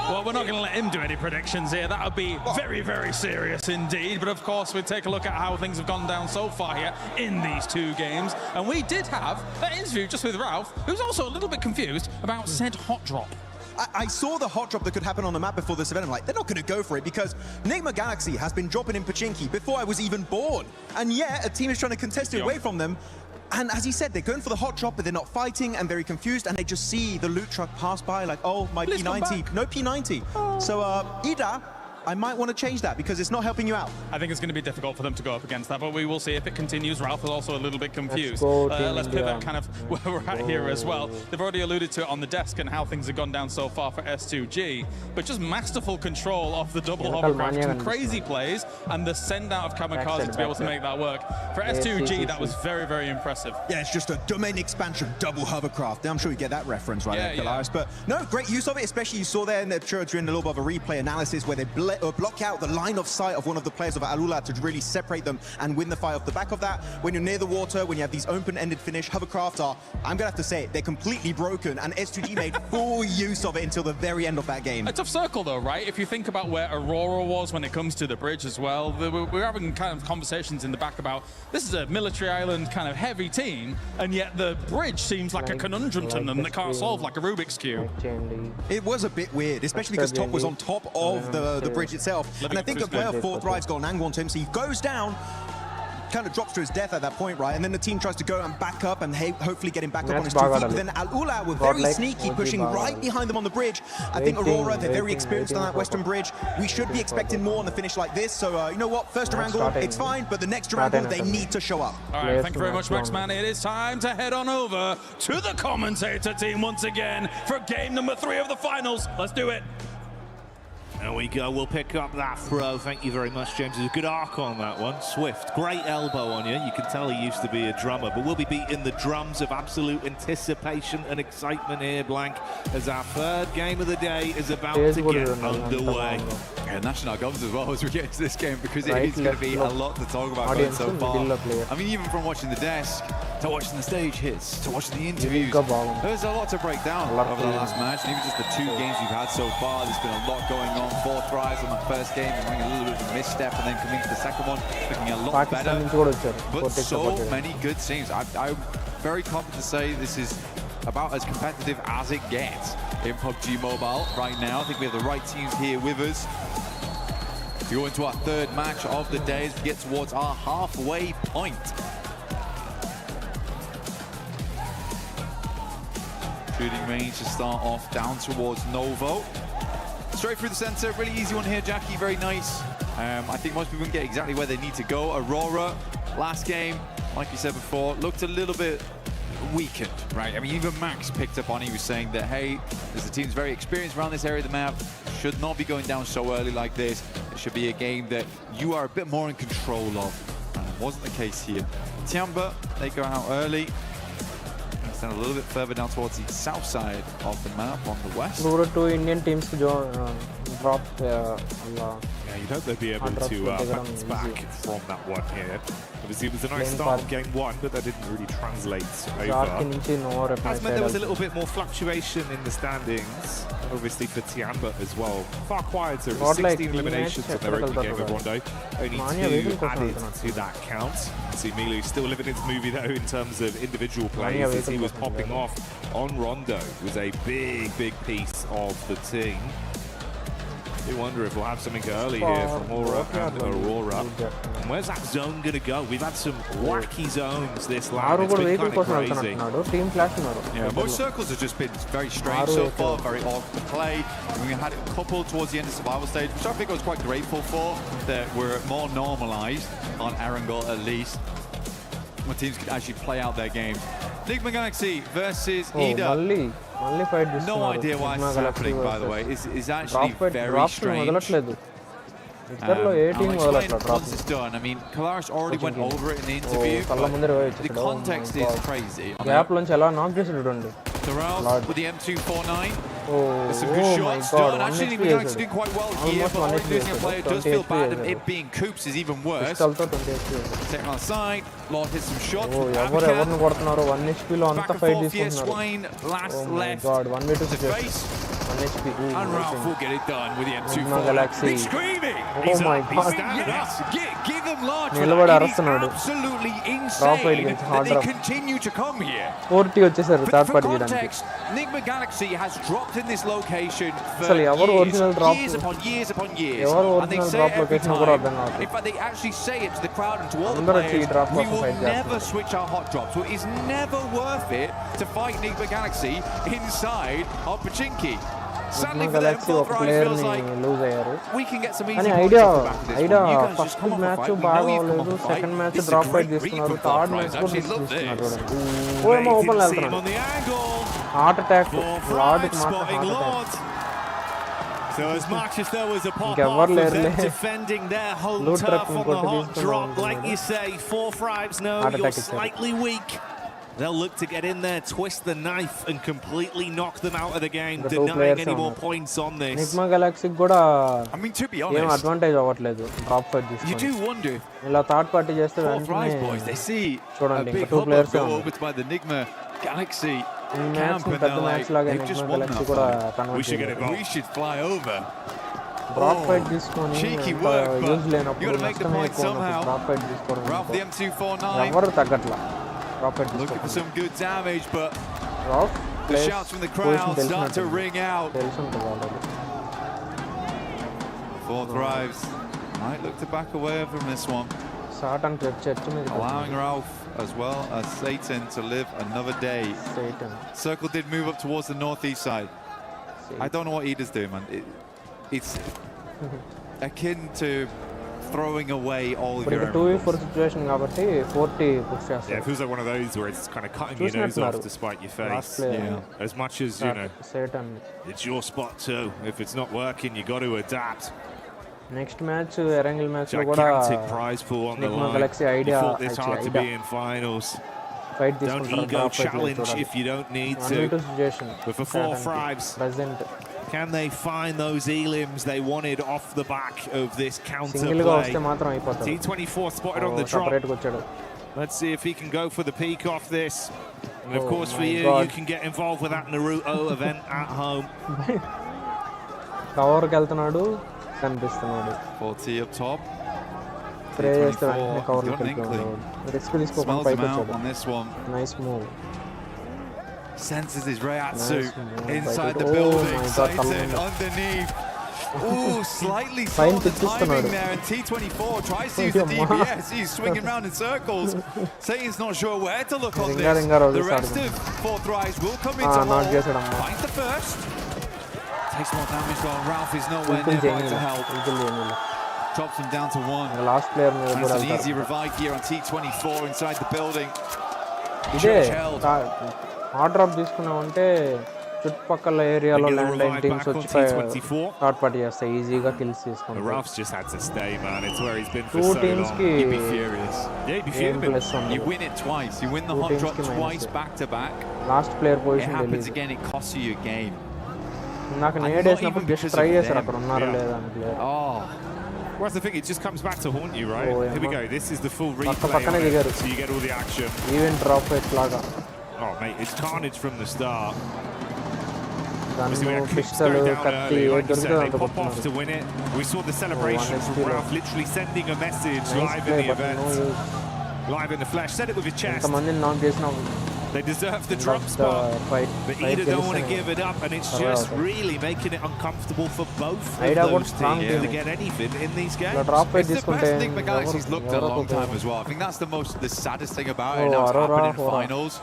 Well, we're not going to let him do any predictions here. That would be very, very serious indeed. But of course, we take a look at how things have gone down so far here in these 2 games. And we did have that interview just with Ralph, who's also a little bit confused about said hot drop. I saw the hot drop that could happen on the map before this event. I'm like, they're not going to go for it because Nigma Galaxy has been dropping in Pachinki before I was even born. And yet, a team is trying to contest it away from them. And as he said, they're going for the hot drop, but they're not fighting, and very confused, and they just see the loot truck pass by like, oh, my P90, no P90. Oh. So, Ida, I might want to change that because it's not helping you out. I think it's going to be difficult for them to go up against that, but we will see if it continues. Ralph is also a little bit confused. Let's pivot kind of where we're at here as well. They've already alluded to it on the desk and how things have gone down so far for S2G, but just masterful control of the double hovercraft, some crazy plays, and the send out of Kamikaze to be able to make that work. For S2G, that was very, very impressive. Yeah, it's just a domain expansion double hovercraft. I'm sure you get that reference right there, Kalaris. But no, great use of it, especially you saw there in the during a little bit of a replay analysis where they block out the line of sight of one of the players of Alula to really separate them and win the fight off the back of that. When you're near the water, when you have these open-ended finish, hovercraft are, I'm going to have to say it, they're completely broken, and S2G made full use of it until the very end of that game. A tough circle though, right? If you think about where Aurora was when it comes to the bridge as well, we're having kind of conversations in the back about this is a military island kind of heavy team, and yet the bridge seems like a conundrum to them that can't solve, like a Rubik's Cube. It was a bit weird, especially because Top was on top of the bridge itself. And I think the player 4 Thrive's got an angle onto him, so he goes down. kind of drops to his death at that point, right? And then the team tries to go and back up and hopefully get him back up on his 2 feet. But then Al-Ula were very sneaky, pushing right behind them on the bridge. I think Aurora, they're very experienced on that western bridge. We should be expecting more on the finish like this. So, you know what? First Durango, it's fine. But the next Durango, they need to show up. All right, thank you very much, Maxman. It is time to head on over to the commentator team once again for game number 3 of the finals. Let's do it. There we go, we'll pick up that throw. Thank you very much, James. There's a good arc on that one. Swift, great elbow on you. You can tell he used to be a drummer, but we'll be beating the drums of absolute anticipation and excitement here, Blank, as our 3rd game of the day is about to get underway. Yeah, national guns as well as we get into this game, because it is going to be a lot to talk about going so far. I mean, even from watching the desk, to watching the stage hits, to watching the interviews, there's a lot to break down over the last match. And even just the 2 games we've had so far, there's been a lot going on. 4 tries on the first game, having a little bit of a misstep, and then coming to the second one, looking a lot better. But so many good teams. I'm very confident to say this is about as competitive as it gets in PUBG Mobile right now. I think we have the right teams here with us to go into our 3rd match of the day as we get towards our halfway point. Shooting range to start off down towards Novo. Straight through the center, really easy one here, Jackie, very nice. I think most people can get exactly where they need to go. Aurora, last game, like you said before, looked a little bit weakened, right? I mean, even Max picked up on it. He was saying that, hey, as the team's very experienced around this area of the map, should not be going down so early like this. It should be a game that you are a bit more in control of. And it wasn't the case here. Tiamba, they go out early. Stand a little bit further down towards the south side of the map on the west. 2 Indian teams drop. Yeah, you'd hope they'd be able to bounce back from that one here. Obviously, it was a nice start of game 1, but that didn't really translate over. Has meant there was a little bit more fluctuation in the standings, obviously for Tiamba as well. Far quieter, it was 16 eliminations in their opening game of Rondo. Only 2 added to that count. See Milu still living his movie though in terms of individual plays as he was popping off on Rondo. It was a big piece of the team. I do wonder if we'll have something early here from Aura and Aurora. And where's that zone going to go? We've had some wacky zones this lap. It's been kind of crazy. Yeah, most circles have just been very strange so far, very awkward to play. We had a couple towards the end of survival stage, which I think I was quite grateful for, that were more normalized on Erangel at least, where teams could actually play out their games. Nigma Galaxy versus Ida. No idea why this is happening, by the way. It's actually very strange. I'll explain once it's done. I mean, Kalaris already went over it in the interview, but the context is crazy. Thoreau with the M249. There's some good shots done. Actually, Nigma Galaxy doing quite well here, but already losing a player does feel bad, and it being Coops is even worse. Take on the side. Lord hits some shots. Back and forth here, Swain last left to face. And Ralph will get it done with the M24. Big screaming! Oh my god. Yes, give them large. It is absolutely insane that they continue to come here. For context, Nigma Galaxy has dropped in this location for years upon years upon years. And they say it every time. In fact, they actually say it to the crowd and to all the players, we will never switch our hot drops. So it is never worth it to fight Nigma Galaxy inside of Pachinki. Sadly for them, Full Thrive feels like we can get some easy points off the back of this one. You guys just come off the fight. We know you've come off the fight. This is a great read from Full Thrive. I actually love this. Waiting to see him on the angle. Heart attack. Full Thrive spotting Lord. So as much as there was a pop-off of them defending their home turf on the hot drop, like you say, Full Thrives know you're slightly weak. They'll look to get in there, twist the knife, and completely knock them out of the game, denying any more points on this. Nigma Galaxy kuda, I mean, to be honest, advantage avvatledu drop fight this. You do wonder. Ila third party chesthe Full Thrives boys, they see a big hub go over by the Nigma Galaxy camp, and they're like, they've just won that. We should get it. We should fly over. Drop fight this one. Cheeky work, but you got to make the point somehow. Ralph the M249. Looking for some good damage, but the shouts from the crowd start to ring out. Full Thrives might look to back away from this one. Allowing Ralph as well as Satan to live another day. Circle did move up towards the northeast side. I don't know what Ida's doing, man. It's akin to throwing away all of your 2v4 situation కాబట్టి 40 push Yeah, it చేస్తారు. feels like one of those where it's kind of cutting your nose off to spite your face. Yeah. As much as, you know, it's your spot too. If it's not working, you got to adapt. Next match Erangel match లో కూడా Gigantic prize pool on the line. Galaxy You idea fought this hard to be in finals. Fight Don't ego challenge if you don't need to. Situation But for 4-5s, present can they find those elims they wanted off the back of this counter single గా play? వస్తే మాత్రం అయిపోతుంది. T24 spotted on the drop. Separate గా వచ్చాడు. Let's see if he can go for the peak off this. And of Oh course for my you, God. you can get involved with that Naruto event at home. కవర్కి వెళ్తున్నాడు కనిపిస్తున్నాడు. 40 up top. Spray చేస్తే వెంటనే కవర్కి వెళ్తున్నాడు. Risk తీసుకోకుండా పైకి వచ్చాడు. on this one. Nice move. Senses his Reiatsu Nice. inside Oh the building. my God, Satan underneath. Ooh, slightly Fine saw the timing there, and T24 tries to use the DBS. He's swinging around in circles. Satan's not sure where to look on this. The rest of Fourth Rise will come into hold. Finds the first. Takes more damage though. Ralph is nowhere nearby to help. Drops him down to 1. Last player That's an easy revive here on T24 inside the building. ఇదే hard drop తీసుకున్నామంటే చుట్టుపక్కల ఏరియాలో land అయిన teams వచ్చి third party చేస్తాయి ఈజీగా kills తీసుకుంటారు. Ralph's just had to stay, man. It's where he's been for Two so teams long. ki You'd be furious. Yeah, you'd be fuming. You win it twice. You win the hot drop twice back to back. Last player It position happens again. It costs you a game. నాకు need వేసినప్పుడు just try చేశారు అక్కడ ఉన్నారో లేదా అని player. Oh. Well, that's the thing. It just comes back to haunt you, right? Oh, Here we go. This is the full replay. పక్కనే దిగారు. So you get all the action. Even drop లాగా. Oh, mate, it's carnage from the start. Gun pistol కత్తి దొరికితే అంత Pop off to win it. We saw the celebration from Ralph literally sending a message live in the event. Live in the flesh. Said it with his chest. ఎంతమందిని నాక్ చేసినా They deserve the drop spot, but Ida don't want to give it up, and it's just really making it uncomfortable for both of those teams to get anything in these games. It's the best Nick McGalaxy's looked in a long time as well. I think that's the saddest thing about it. Now it's happened in finals.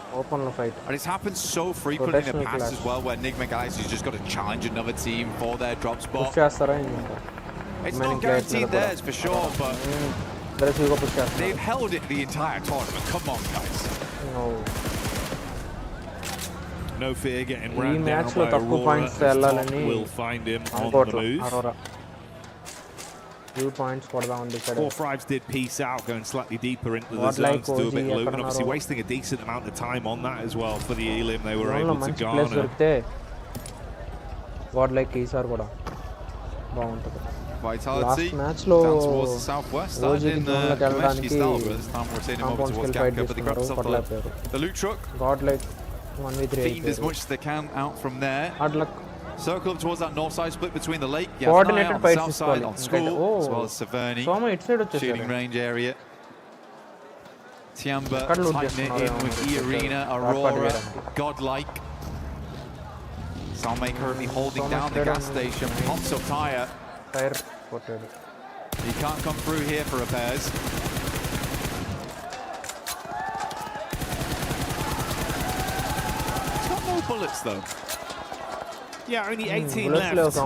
And it's happened so frequently in the past as well, where Nick McGalaxy's just got to challenge another team for their drop spot. It's not guaranteed theirs for sure, but they've held it the entire tournament. Come on, guys. No fear getting ran down by Aurora. Will find him on the move. 2 points కొడదాం decide. 4-5s did peace out, going slightly deeper into the zones, do a bit low, and obviously wasting a decent amount of time on that as well for the elim they were able to garner. God like ఈసారి కూడా బాగుంటుంది. Vitality match లో down towards the southwest, started in Kameshki style, but this time we're seeing him over towards Gapka, but they grabbed themselves the loot truck. God like 1v3 Feed as much as they can out from there. Hard luck. Circle up towards that north side, split between the lake. Coordinated on the south side fight on School, as well as Saverni. Shooting range area. Tiamba tightening it in with E-Arena, Aurora, Godlike. Salme currently holding down the gas station. Pops up tire. He can't come through here for repairs. He's got no bullets though. Yeah, only 18 left.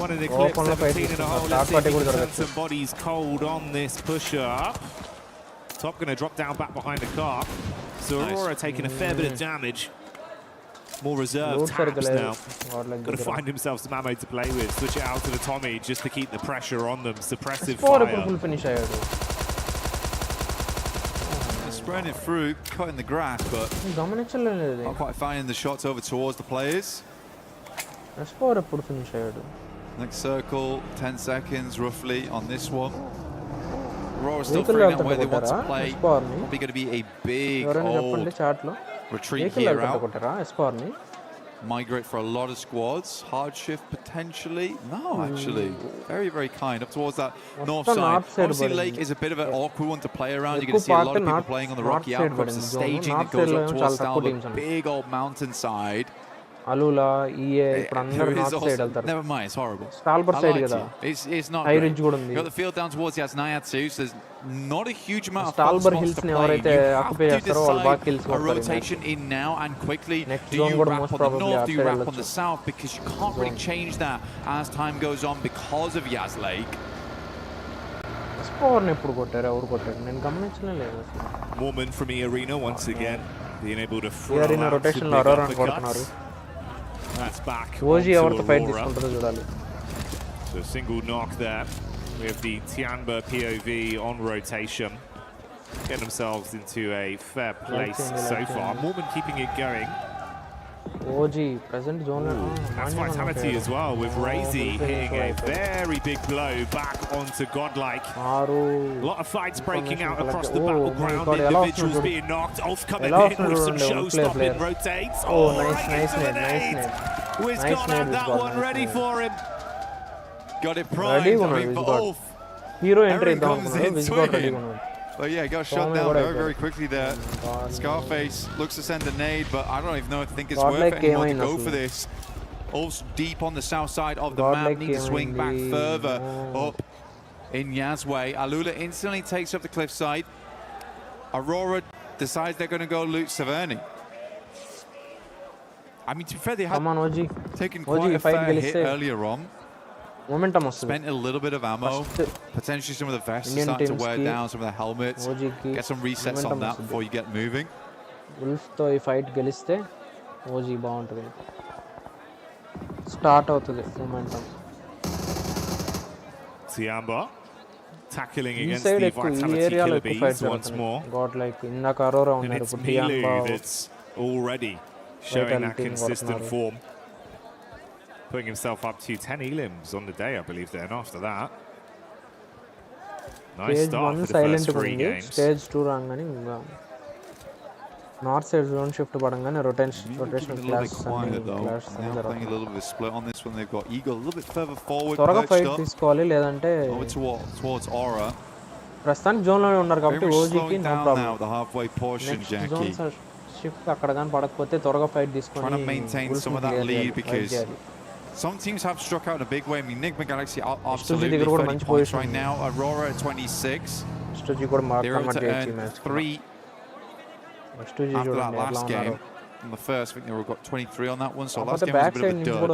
One of the clips 17 in a hole. Let's see if he can send some bodies cold on this push-up. Top going to drop down back behind the car. So Aurora taking a fair bit of damage. More reserved taps now. Got to find himself some ammo to play with. Switch it out to the Tommy just to keep the pressure on them. Suppressive fire. Spreading through, cutting the grass, but not quite finding the shots over towards the players. Next circle, 10 seconds roughly on this one. Aurora's still figuring out where they want to play. Probably going to be a big old retreat here out. Migrate for a lot of squads. Hard shift potentially. No, actually. Very, very kind. Up towards that north side. Obviously, Lake is a bit of an awkward one to play around. You're going to see a lot of people playing on the rocky outcrops. The staging that goes up towards Stalbert. Big old mountainside. Alula, EA, ఇప్పుడు అందరూ north side వెళ్తారు. Never mind, it's horrible. స్టాల్బర్ side కదా. It's not high great. Ridge కూడా ఉంది. Got the field down towards Yasnaya too, so there's not a huge amount of స్టాల్బర్ spots hills to ని play. ఎవరైతే You have occupy to చేస్తారో వాళ్ళు బాగా kills decide a కొడతారు. rotation in now and quickly. Next Do zone you కూడా wrap most on the probably north? Do you outside wrap on the వెళ్ళొచ్చు. south? Because you can't really change that as time goes on because of Yas Lake. Score ని ఎప్పుడు కొట్టారు, ఎవరు కొట్టారు, నేను గమనించలే లేదు అసలు. Mormon from E Arena once again being able to E throw Arena out rotation some లో big Aurora uppercuts. That's back OG ఎవరితో onto ఫైట్ Aurora. తీసుకుంటుందో చూడాలి. So single knock there with the Tianba POV on rotation. Getting themselves into a fair place so far. Mormon keeping it going. OG present zone లో That's vitality as well with Razy hitting a very big blow back onto Godlike. A lot of fights breaking out across the battleground. Individuals being knocked. Ulf coming in with some show-stopping rotates. Oh, nice nade. Wiz got out that one ready for him. Got it primed. I mean, for Ulf. Hero entry Everyone comes in swinging. down. But yeah, got shot down very, very quickly there. Scarface looks to send a nade, but I don't even know if I think it's worth it anymore to go for this. Also deep on the south side of the map, need to swing back further up in Yazway. Alula instantly takes up the cliffside. Aurora decides they're going to go loot Severny. I mean, to be fair, they had taken quite a fair hit earlier on. Momentum spent a little bit of ammo. Potentially some of the vests Indian starting to wear teams down, some of the helmets. Get some resets on that before you get moving. Wolf తో ఈ fight గెలిస్తే OG బాగుంటుంది. Start అవుతుంది momentum. Tiamba tackling ఈ against side the ఎక్కువ ఈ vitality ఏరియాలో killer ఎక్కువ fights bees once more. God like ఇందాక అరోరా And ఉన్నారు, it's ఇప్పుడు టియాంబా Milu that's already showing that Vitality consistent కొడుతున్నారు. form. Putting himself up to 10 elims on the day, I believe, then after that. Nice stage start 1 for the silent first 3 ఉంది, games. Stage 2 రాగానే ఇంకా north side zone shift పడంగానే rotational clash Quiet though. Now playing a little bit of split on this one. They've got Eagle a little bit further forward. త్వరగా perched fight up. తీసుకోవాలి, లేదంటే Over towards Aura. ప్రస్తుతానికి zone లోనే ఉన్నారు కాబట్టి Very much ఓజీకి slowing no down problem. now, the halfway portion, next zone Jackie. Shift అక్కడ కానీ పడకపోతే త్వరగా ఫైట్ తీసుకొని Trying to maintain some of that lead because some teams have struck out in a big way. I mean, Enigma Galaxy are absolutely 30 points right now. Aurora at 26. They're able to earn 3 after that last game. In the first, I think they got 23 on that one, so last game was a bit of a dud.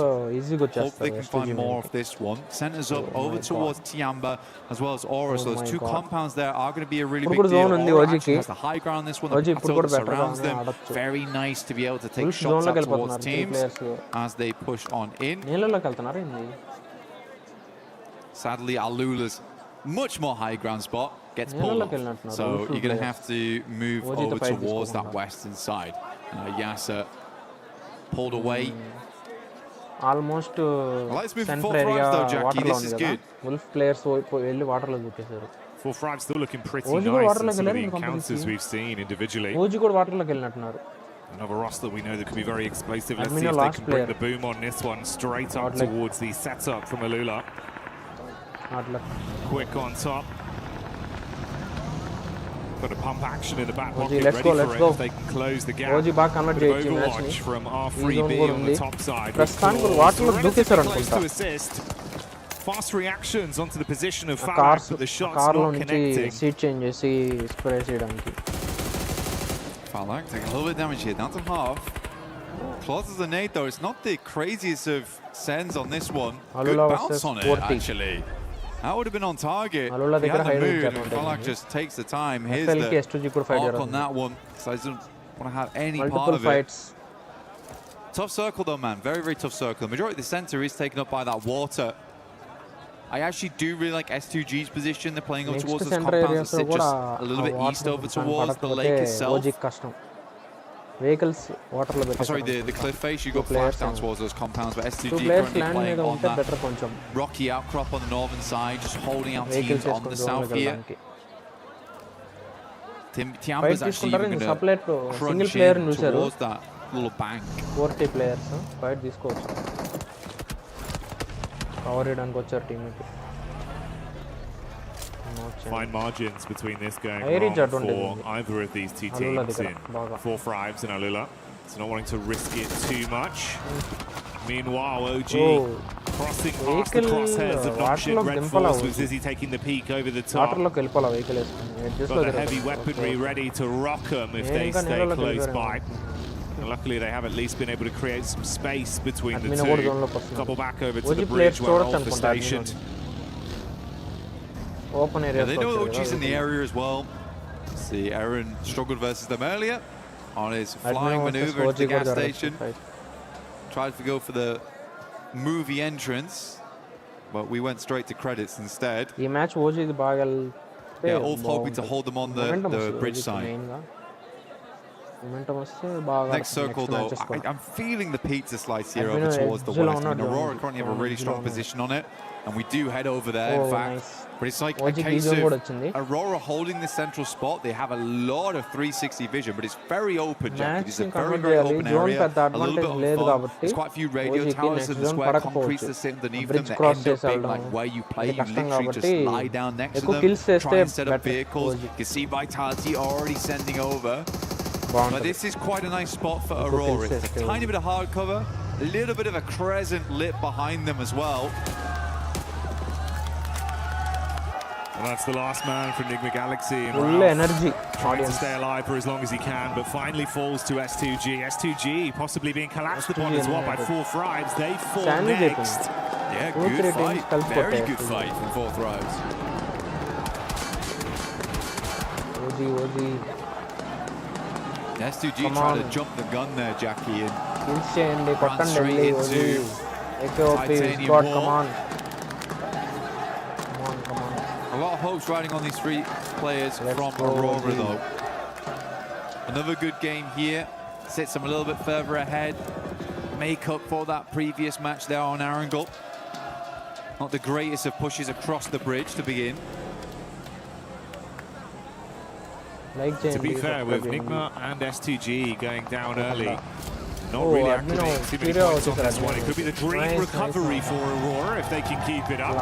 Hopefully they can find more of this one. Centers up over towards Tiamba as well as Aura, so those two compounds there are going to be a really big deal. Aura actually has the high ground this one, the plateau that surrounds them. Very nice to be able to take shots out towards teams as they push on in. Sadly, Alula's much more high ground spot gets pulled off. So you're going to have to move over towards that western side. Yasa pulled away. Almost Let's move centre forward area though, Jackie. Water లో This ఉంది is కదా, good. Wolf players వెళ్ళి water లో దూకేశారు. Full Thrive still looking pretty Oji nice కూడా in water లోకి some of the వెళ్ళారు encounters we've seen individually. OG కూడా water లోకి వెళ్ళినట్టున్నారు. Another roster that we know that could be very explosive. Let's Admin see if they last can bring player. the boom on this one straight up Hard luck. towards the setup from Alula. Quick on top. Got a pump action in the back pocket let's ready go, for let's it go. if they can close the gap. OG బాగా convert Bit of చేయొచ్చు ఈ match ని. Overwatch from ఈ R3B zone కూడా on ఉంది. the top side. ప్రస్తుతానికి water లో దూకేశారు Close అనుకుంటా. to assist. Fast reactions onto the position of Falak, cars but the shots car లో not నుంచి connecting. సీట్ చేంజ్ చేసి స్ప్రే చేయడానికి. Falak taking a little bit of damage here, down to half. Closes the nade though. It's not the craziest of sends on this one. Good Alula bounce versus on it 40. actually. That would have been on target. Alula He had దగ్గర the high mood range and Falak just takes the time. Here's FL కి S2G కూడా the fight arc జరుగుతుంది. on that one. So he doesn't want to have any part multiple of it. Fights. Tough circle though, man. Very, very tough circle. The majority of the center is taken up by that water. I actually do really like S2G's position. They're playing up next towards those centre compounds areas that లో sit కూడా just a little bit east over towards the పడకపోతే lake itself. ఓజీకి కష్టం. Vehicles water లో Oh, sorry, పెట్టారు. the cliff face, you got players flash down towards those compounds, but Two S2G players currently land playing మీద on ఉంటే that better కొంచెం. rocky outcrop on the northern side, just holding out vehicles teams on the వేసుకొని south జోన్లోకి here. వెళ్ళడానికి. Tiamba's fight actually తీసుకుంటారు. even ఇంకా going సప్లైట్ to single crunch player in చూశారు. towards that little bank. 40 players fight తీసుకోవచ్చు. Cover చేయడానికి వచ్చారు టీంకి. Fine margins between this going High range wrong advantage for ఉంది. either of these two Alula teams దగ్గర in బాగా. 4 Thrives and Alula. So not wanting to risk it too much. Meanwhile, OG crossing past the crosshairs of Nongshim Red Force with Zizzy taking the peak over the top. Got the heavy weaponry ready to rock them if they stay close by. And luckily they have at least been able to create some space between the two. Couple back over to the bridge where Alpha stationed. Yeah, they know OG's in the area as well. See, Aaron struggled versus them earlier on his flying maneuver into the gas station. Tried to go for the movie entrance, but we went straight to credits instead. Yeah, Ulf hoping to hold them on the bridge side. Next circle though, I'm feeling the pizza slice here over towards the west. I mean, Aurora currently have a really strong position on it, and we do head over there, in fact. But it's like a case of Aurora holding the central spot. They have a lot of 360 vision, but it's very open, Jack. It's a very, very open area, a little bit of fun. There's quite a few radio towers and the square concretes that sit underneath them that end up being like where you play. You literally just lie down next to them, try and set up vehicles. You can see Vitality already sending over. But this is quite a nice spot for Aurora. It's a tiny bit of hard cover, a little bit of a crescent lit behind them as well. Well, that's the last man for Enigma Galaxy. And Full energy. Trying to stay alive for as long as he can, but finally falls to S2G. S2G possibly being collapsed upon as well by 4 Thrives. They fall next. Yeah, good fight. Very good fight from 4 Thrives. OG. S2G tried to jump the gun there, Jackie, and run straight into Titanium Wall. Come on. A lot of hopes riding on these 3 players from Aurora, though. Another good game here. Sets them a little bit further ahead. Make up for that previous match there on Arundel. Not the greatest of pushes across the bridge to begin. To be fair, with Enigma and S2G going down early, not really activating too many points on this one. It could be the dream recovery for Aurora if they can keep it up.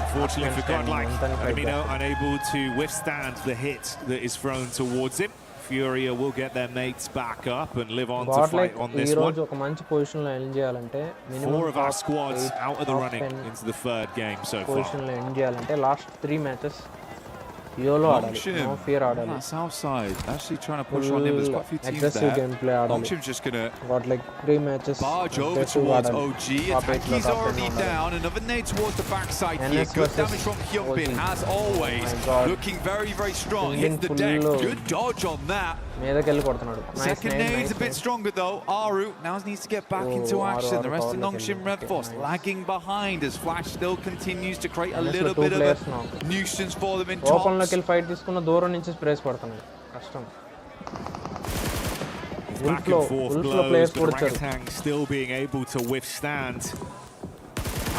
Unfortunately for Godlike, Amino unable to withstand the hit that is thrown towards him. Furia will get their mates back up and live on to fight on this one. 4 of our squads out of the running into the 3rd game so far. Last 3 matches. YOLO Nongshim, no fear that south side, actually trying to push on him. There's quite a few teams there. Nongshim's just going to got like 3 matches. Barge over towards OG. Attacky's already down. Another nade towards the backside here. Good damage from Hyunbin, as always. Looking very, very strong. Hits the deck. Good dodge on that. Second nade's a bit stronger though. Aru now needs to get back into action. The rest of Nongshim Red Force lagging behind as Flash still continues to create a little bit of a nuisance for them in top. Fight తీసుకున్న దూరం నుంచి sprays పడుతున్నాయి కష్టం Back and forth blows, but Orangutan still being able to withstand.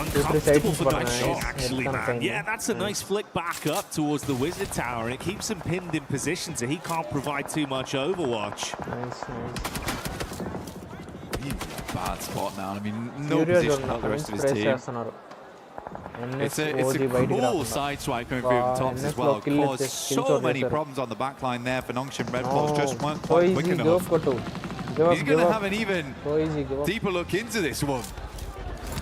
Uncomfortable for that shot, actually, man. Yeah, that's a nice flick back up towards the Wizard Tower, and it keeps him pinned in position, so he can't provide too much Overwatch. Nice. Bad spot now. I mean, no position like the rest of his team. It's a cool side swipe coming through from tops as well. Caused so many problems on the back line there for Nongshim Red Force. Just weren't quite quick enough. He's going to have an even deeper look into this one.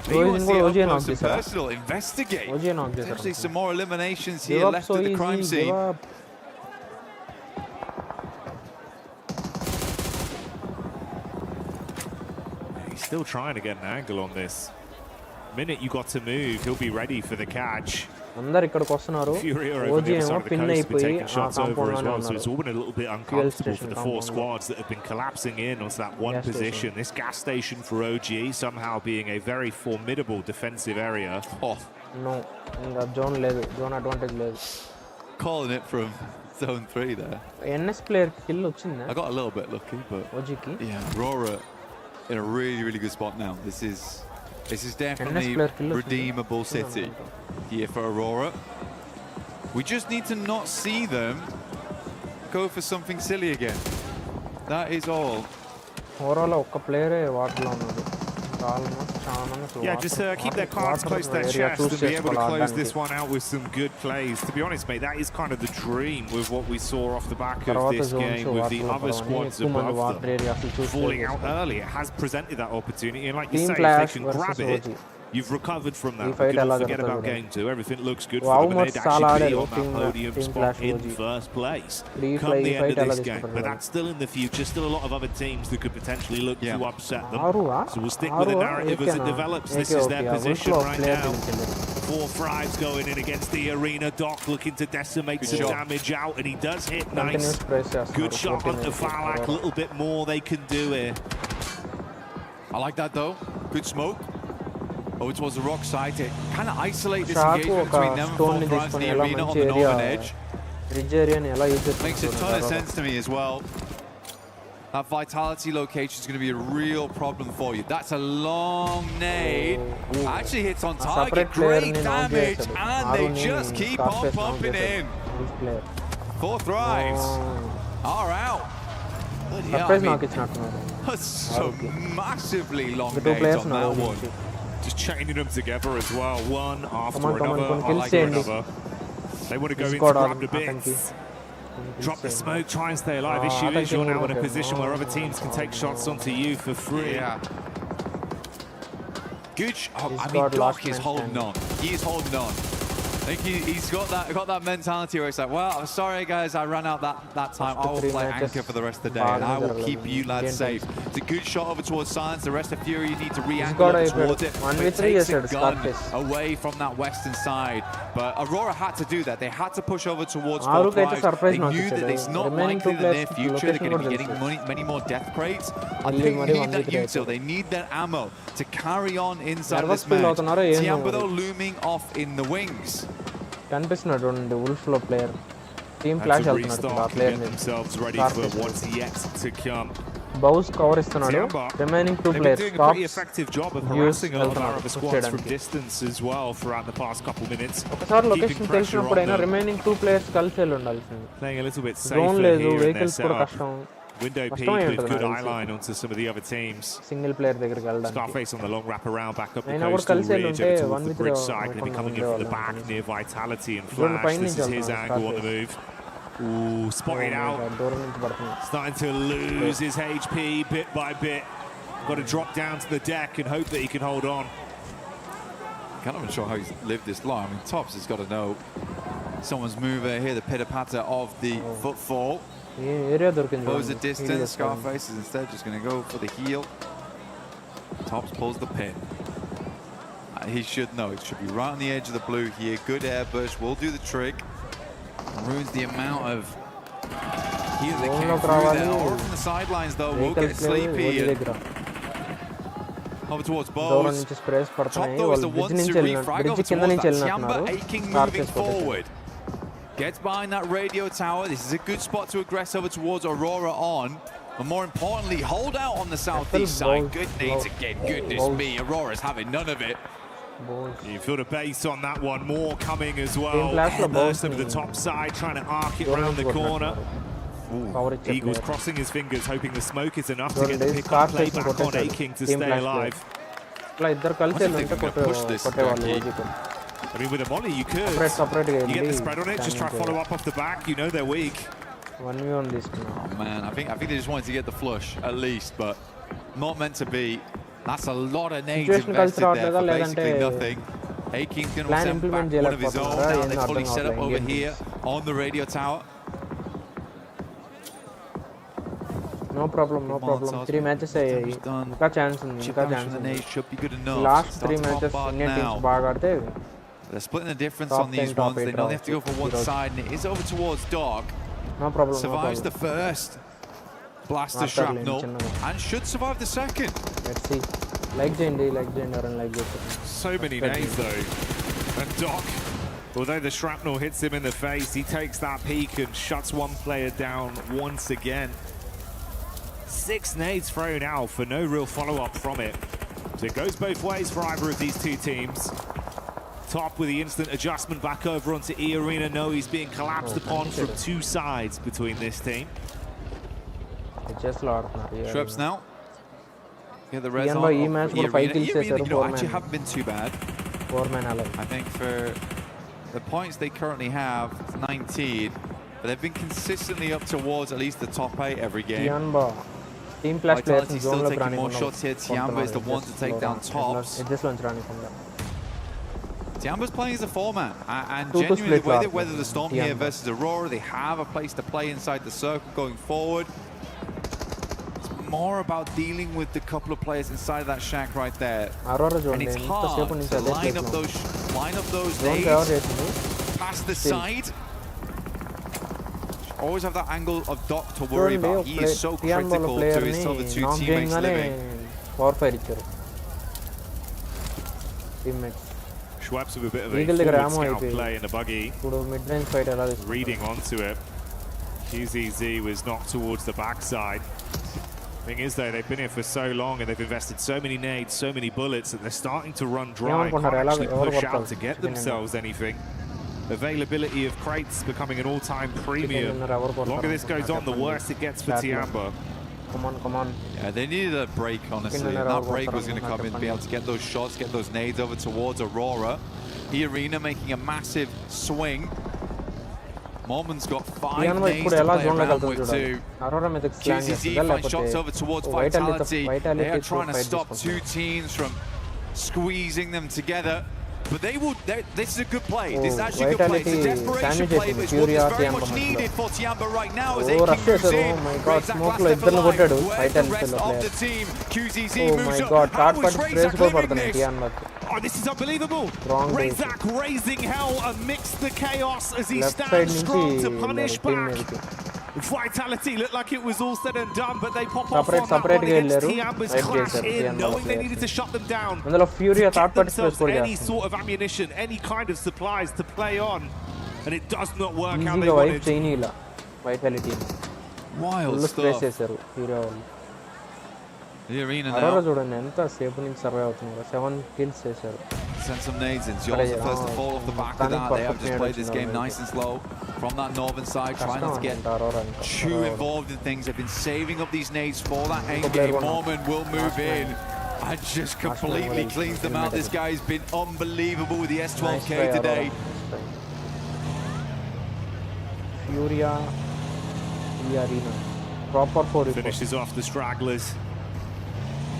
He wants the up close and personal. Investigate. Potentially some more eliminations here left at the crime scene. He's still trying to get an angle on this. Minute you got to move, he'll be ready for the catch. అందరు ఇక్కడికి వస్తున్నారు OG ఏమో pin అయిపోయి ఆ compound లోనే ఉన్నారు it's all been a little bit uncomfortable for the 4 squads that have been collapsing in onto that one position. This gas station for OG somehow being a very formidable defensive area. No, ఇంకా zone లేదు, zone advantage లేదు. Calling it from zone 3 there. NS player కి kill వచ్చిందా? I got a little bit lucky, but OG కి yeah, Aurora in a really, really good spot now. This is definitely redeemable city here for Aurora. We just need to not see them go for something silly again. That is all. Overall, ఒక్క ప్లేయరే వాటర్లో ఉన్నాడు. Yeah, just keep their cards close to their chest and be able to close this one out with some good plays. To be honest, mate, that is kind of the dream with what we saw off the back of this game with the other squads above them falling out early. It has presented that opportunity, and like you say, if they can grab it, you've recovered from that. We cannot forget about game 2. Everything looks good for them, and they'd actually be on that podium spot in first place come the end of this game. But that's still in the future. Still a lot of other teams that could potentially look to upset them. So we'll stick with the narrative as it develops. This is their position right now. 4 Thrives going in against the arena. Doc looking to decimate some damage out, and he does hit nice. Good shot on the Falak. A little bit more they can do here. I like that though. Good smoke. Over towards the rock side to kind of isolate this engagement between them and 4 Thrives in the arena on the northern edge. Makes a ton of sense to me as well. That vitality location is going to be a real problem for you. That's a long nade. Actually hits on target. Great damage. And they just keep on pumping in. 4 Thrives are out. Yeah, I mean, that's so massively long nades on that one. Just chaining them together as well, one after another. They want to go in to grab the bits. Drop the smoke, try and stay alive. Issue is you're now in a position where other teams can take shots onto you for free. Yeah. Good. I mean, Doc is holding on. He is holding on. I think he's got that mentality where it's like, well, I'm sorry guys, I ran out that time. I will play anchor for the rest of the day, and I will keep you lads safe. It's a good shot over towards Silence. The rest of Fury need to re-angle over towards it. But it takes a gun away from that western side. But Aurora had to do that. They had to push over towards 4 Thrives. They knew that it's not likely in the near future they're going to be getting many more death crates. And they need that util. They need that ammo to carry on inside this match. Tiambo looming off in the wings. కనిపిస్తున్నాడు wolf లో player team flash అవుతున్నాడు ఆ player bows cover ఇస్తున్నాడు remaining 2 players top use ఒకసారి location తెలిసినప్పుడైనా remaining 2 players కలిసి వెళ్ళి ఉండాల్సింది zone లేదు వెహికల్స్ కూడా కష్టం Window peak with good eye line onto some of the other teams. Single player దగ్గరికి వెళ్ళడానికి Scarface on the long wrap around back up the coastal ridge over towards the bridge side. Going to be coming in from the back near Vitality and Flash. This is his angle on the move. Ooh, spotted out. Starting to lose his HP bit by bit. Got to drop down to the deck and hope that he can hold on. Can't even sure how he's lived this long. I mean, Tops has got to know someone's mover here, the pitter-patter of the footfall. Close the distance. Scarface is instead just going to go for the heel. Tops pulls the pin. He should know. It should be right on the edge of the blue here. Good airburst will do the trick. Ruins the amount of heal that came through there. Or from the sidelines though will get sleepy. Over towards Bose. Top though is the one to refrag over towards that. Tiamba aching moving forward. Gets behind that radio tower. This is a good spot to aggress over towards Aurora on. But more importantly, hold out on the southeast side. Good nades again. Goodness me. Aurora's having none of it. You feel the base on that one. More coming as well. Burst over the top side, trying to arc it around the corner. Eagles crossing his fingers, hoping the smoke is enough to get the pick up play back on Aching to stay alive. I mean, with a molly, you could. You get the spread on it, just try to follow up off the back. You know they're weak. 1v1 this. Oh man, I think they just wanted to get the flush at least, but not meant to be. That's a lot of nades invested there for basically nothing. Aking's going to send back one of his own. Now they're fully set up over here on the radio tower. No problem. 3 matches అయ్యాయి ఇంకా chance ఉంది last 3 matches Indian teams బాగా ఆడితే they're splitting the difference on these ones. They only have to go for one side, and it is over towards Dog. No problem. Survives the first blast of shrapnel and should survive the second. Let's see. Like Jendy and like this. So many nades though. And Doc, although the shrapnel hits him in the face, he takes that peek and shuts one player down once again. 6 nades thrown out for no real follow-up from it. So it goes both ways for either of these two teams. Top with the instant adjustment back over onto E Arena. No, he's being collapsed upon from 2 sides between this team. Just Shreps now. Get the res Ian on. boy, match for 5 kills Actually, chesaru, 4 actually man. haven't been too bad. 4 man alive. I think for the points they currently have, it's 19, but they've been consistently up towards at least the top 8 every game. Ian boy. Team Flash players Vitality still taking more shots here. Tiamba is the one to take down tops. Tiamba's playing as a 4-man, and genuinely the way they weather the storm here versus Aurora, they have a place to play inside the circle going forward. It's more about dealing with the couple of players inside of that shack right there. And it's hard to line up those nades past the side. Always have that angle of Doc to worry about. He is so critical to his other 2 teammates living. Schweppes with a bit of a forward scout play in the buggy. Reading onto it. QZZ was knocked towards the backside. Thing is though, they've been here for so long and they've invested so many nades, so many bullets that they're starting to run dry. Can't actually push out to get themselves anything. Availability of crates becoming an all-time premium. The longer this goes on, the worse it gets for Tiamba. Come on. Yeah, they needed a break, honestly. And that break was going to come in, be able to get those shots, get those nades over towards Aurora. E-Arena making a massive swing. Mormon's got 5 nades to play around with too. QZZ 5 shots over towards Vitality. They are trying to stop 2 teams from squeezing them together. But they will. This is a good play. This is actually a good play. It's a desperation play, but it's what is very much needed for Tiamba right now as they moves in. Breaks that glass step alive. Where's the rest of the team? QZZ moves up. How was Razak living this? Oh, this is unbelievable. Razak raising hell amidst the chaos as he stands strong to punish back. Vitality looked like it was all said and done, but they pop off on that one against Tiamba's clash in, knowing they needed to shut them down. To get themselves any sort of ammunition, any kind of supplies to play on, and it does not work how they wanted. Vitality. Wild stuff. The arena now. 7 kills. Send some nades in. Joel's the first to fall off the back of that. They have just played this game nice and slow from that northern side, trying not to get too involved in things. They've been saving up these nades for that end game. Mormon will move in and just completely cleans them out. This guy's been unbelievable with the S12K today. Furia, E-Arena. Proper 4 finishes off the stragglers.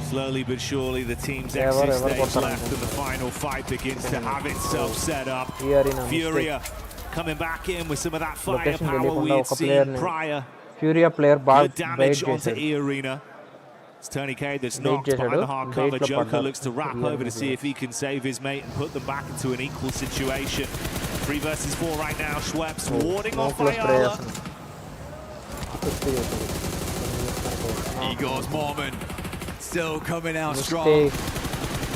Slowly but surely, the team's exit stage left and the final fight begins to have itself set up. Furia coming back in with some of that firepower we had seen prior. Furia player good damage onto E-Arena. It's Tony K that's knocked behind the hard cover. Joker looks to wrap over to see if he can save his mate and put them back into an equal situation. 3 versus 4 right now. Schweppes warding off Ayala. Igor's Mormon. Still coming out strong.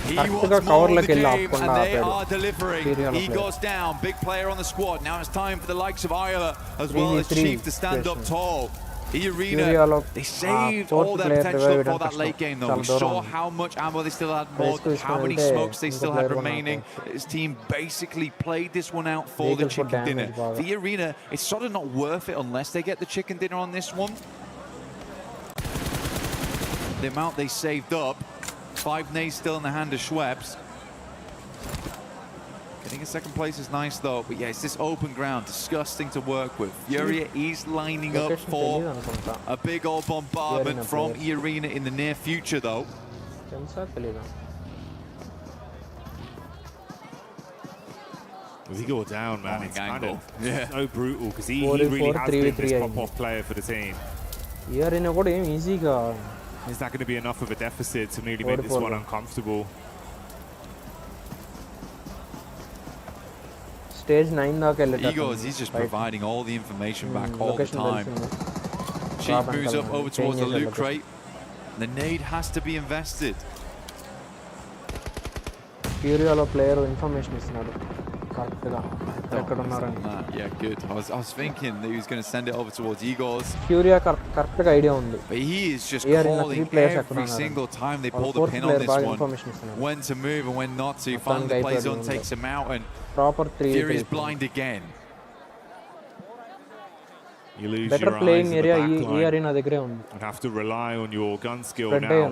He wants more of the game, and they are delivering. Igor's down, big player on the squad. Now it's time for the likes of Ayala as well as Chief to stand up tall. E-Arena, they saved all their potential for that late game though. We saw how much ammo they still had, how many smokes they still had remaining. His team basically played this one out for the chicken dinner. For E-Arena, it's sort of not worth it unless they get the chicken dinner on this one. The amount they saved up, 5 nades still in the hand of Schweppes. Getting a second place is nice though, but yeah, it's this open ground, disgusting to work with. Furia is lining up for a big old bombardment from E-Arena in the near future though. If he go down, man, it's kind of so brutal because he really has been this pop-off player for the team. Is that going to be enough of a deficit to really make this one uncomfortable? Stage 9 Egos, he's just providing all the information back all the time. Chief moves up over towards the loot crate. The nade has to be invested. Furia player information is not. Yeah, good. I was thinking that he was going to send it over towards Igor's. Furia correct idea undi. But he is just calling every single time they pull the pin on this one. When to move and when not to. Finally the play zone takes him out and Fury is blind again. You lose better your playing eyes area in the back line E-Arena దగ్గరే ఉంది. And have to rely on your gun skill now.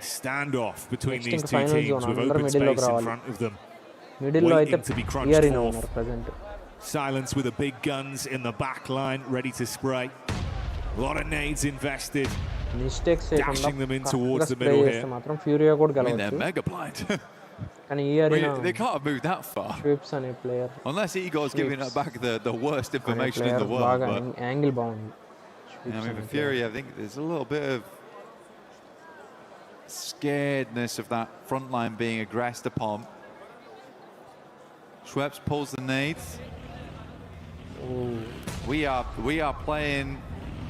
Standoff between these two final teams zone, with under open middle space lo in front of them. Middle lo Waiting aithe to be crunched ERina forth. unnaru present. Silence with the big guns in the back line, ready to spray. A lot of nades invested. Mistakes Dashing them in towards the spray middle చేస్తే here. మాత్రం ఫ్యూరియా కూడా I mean, they're గెలవచ్చు. mega blind. కానీ ERina they can't have moved that far. Swips అనే player Unless Igor's giving it back the worst అనే information in player the world. బాగా But, angle బాగుంది. I mean, for Fury, I think there's a little bit of scaredness of that front line being aggressed upon. Schweppes pulls the nades. Ooh. We are playing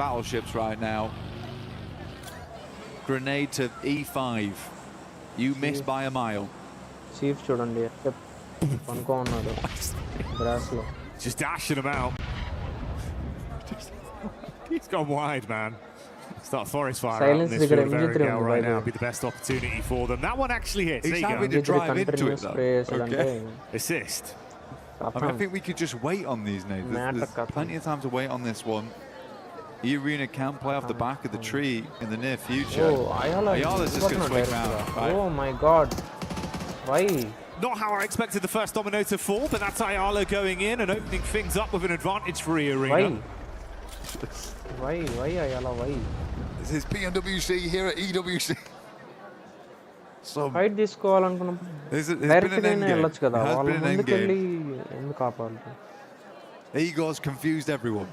battleships right now. Grenade to E5. You missed by a mile. Chief చూడండి పనుకో ఉన్నాడు brass లో. Just dashing him out. He's gone wide, man. Start forest fire out in this field of Erigel right now. Be the best opportunity for them. That one actually hits. He's There you having go. to drive into it, though. Okay. Assist. I mean, I think we could just wait on these nades. There's plenty of time to wait on this one. Arena can play off the back of the tree in the near future. Oh, Ayala's just going to swing out. Right? Oh my god. Why? Not how I expected the first domino to fall, but that's Ayala going in and opening things up with an advantage for Arena. Why Ayala, why? This is PMWC here at EWC. Fight తీసుకోవాలనుకున్నప్పుడు direct గానే వెళ్ళొచ్చు కదా, వాళ్ళ ముందుకెళ్ళి ఎందుకు ఆపాలి? Igor's confused everyone.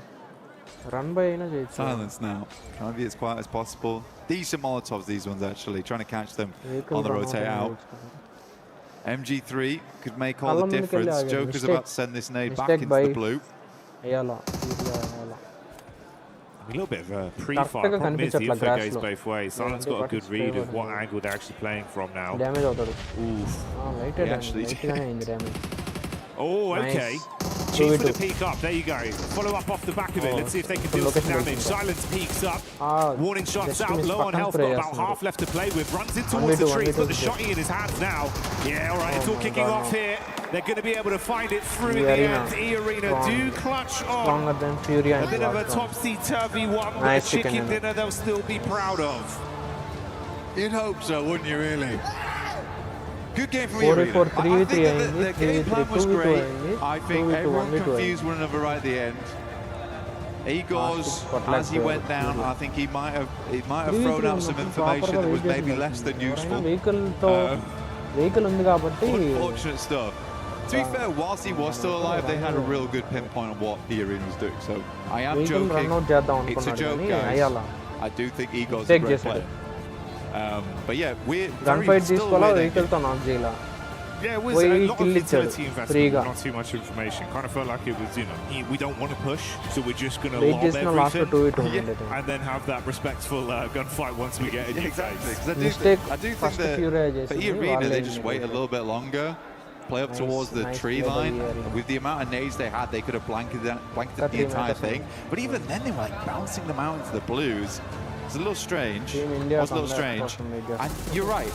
Run by అయినా చేయొచ్చు. Silence now. Trying to be as quiet as possible. Decent Molotovs, these ones actually. Trying to catch them on the rotate out. MG3 could make all the difference. Joker's about to send this nade back into the blue. Ayala. A little bit of a pre-fire. Problem is the info goes both ways. Silence got a good read of what angle they're actually playing from now. Damage అవుతాడు. Oof. Lighted గానే అయింది damage. Oh, okay. Chief with a peek up. There you go. Follow up off the back of it. Let's see if they can deal some damage. Silence peeks up. Warning shots out. Low on health. Got about half left to play with. Runs in towards the tree. Put the shotty in his hands now. Yeah, all right. It's all kicking off here. They're going to be able to find it through in the end. E-Arena do clutch on. Stronger than Fury and a bit of a topsy-turvy one, but a chicken dinner they'll still be proud of. You'd hope so, wouldn't you, really? Good game from E-Arena. I think the game plan was great. I think everyone confused one another right at the end. Igor's, as he went down, I think he might have thrown out some information that was maybe less than useful. Unfortunate stuff. To be fair, whilst he was still alive, they had a real good pinpoint on what E-Arena was doing. So I am joking. It's a joke, guys. I do think Igor's a great player. But yeah, we're still winning. Yeah, it was a lot of utility investment, not too much information. Kind of felt like it was, we don't want to push, so we're just going to lob everything and then have that respectful gunfight once we get in your face. I do think that for E-Arena, they just wait a little bit longer, play up towards the tree line. With the amount of nades they had, they could have blanketed the entire thing. But even then, they were like bouncing them out into the blues. It's a little strange. It was a little strange. And you're right.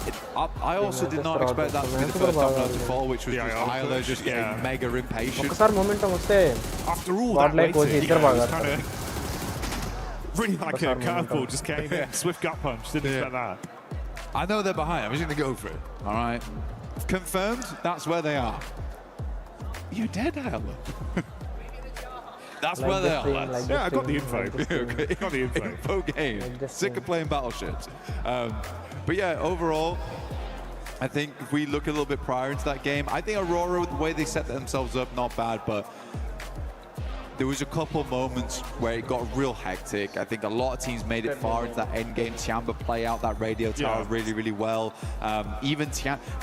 I also did not expect that to be the first domino to fall, which was just Ayala just getting mega impatient. After all that waiting, it was kind of really like a curveball just came in. Swift gut punch. Didn't expect that. I know they're behind. I'm just going to go for it. All right. Confirmed. That's where they are. You're dead, Ayala. That's where they are, lads. Yeah, I got the info. Got the info. Info game. Sick of playing battleships. But yeah, overall, I think if we look a little bit prior into that game, I think Aurora, the way they set themselves up, not bad, but there was a couple moments where it got real hectic. I think a lot of teams made it far into that end game. Tiamba play out that radio tower really, really well. Even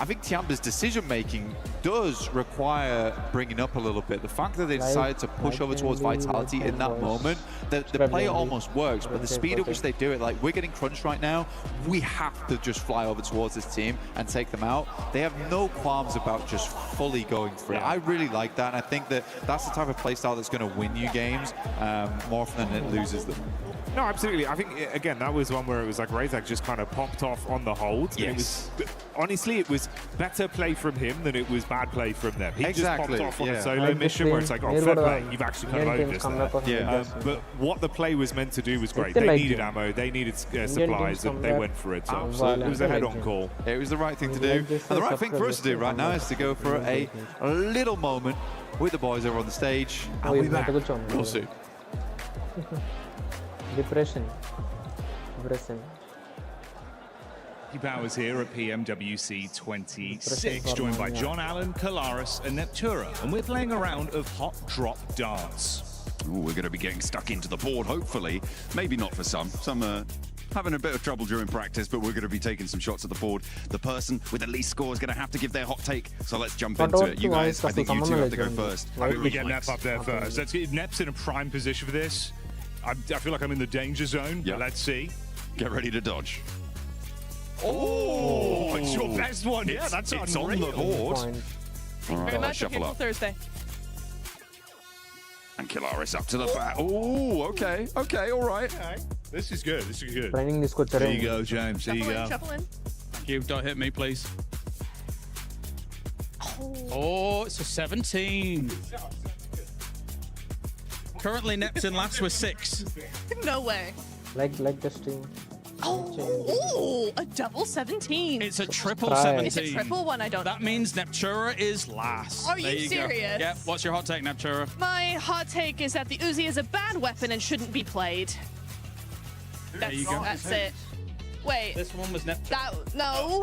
I think Tiamba's decision making does require bringing up a little bit. The fact that they decided to push over towards Vitality in that moment, the play almost works, but the speed at which they do it, like we're getting crunched right now, we have to just fly over towards this team and take them out. They have no qualms about just fully going for it. I really like that, and I think that that's the type of playstyle that's going to win you games more often than it loses them. No, absolutely. I think, again, that was one where it was like Razak just kind of popped off on the hold. Yes. It was, honestly, it was better play from him than it was bad play from them. He just popped off on a solo mission where it's like, oh, fair play, you've actually kind of owned this there. But what the play was meant to do was great. They needed ammo, they needed supplies, and they went for it. So it was a head-on call. It was the right thing to do. And the right thing for us to do right now is to go for a little moment with the boys over on the stage. And we'll be back real soon. Depression. Powers here at PMWC 26, joined by John Allen, Kalaris, and Neptura, and we're playing a round of hot drop darts. Ooh, we're going to be getting stuck into the board, hopefully. Maybe not for some. Some are having a bit of trouble during practice, but we're going to be taking some shots at the board. The person with the least score is going to have to give their hot take, so let's jump into it. You guys, I think you two have to go first. I think we get Nep up there first. Let's get Nep's in a prime position for this. I feel like I'm in the danger zone, but let's see. Get ready to dodge. Oh, it's your best one. Yeah, that's it's on the board. Thank you very much. Shuffle up. Thursday. And Kalaris up to the bat. Oh, okay, all right. This is good. This is good. There you go, James. There you go. Shuffle in. Thank you. Don't hit me, please. Oh, it's a 17. Currently, Nep's in last with 6. No way. Like the stream. Oh, a double 17. It's a triple 17. It's a triple one, I don't know. That means Neptura is last. Are you serious? Yeah. What's your hot take, Neptura? My hot take is that the Uzi is a bad weapon and shouldn't be played. There you go. That's it. Wait. This one was Neptura.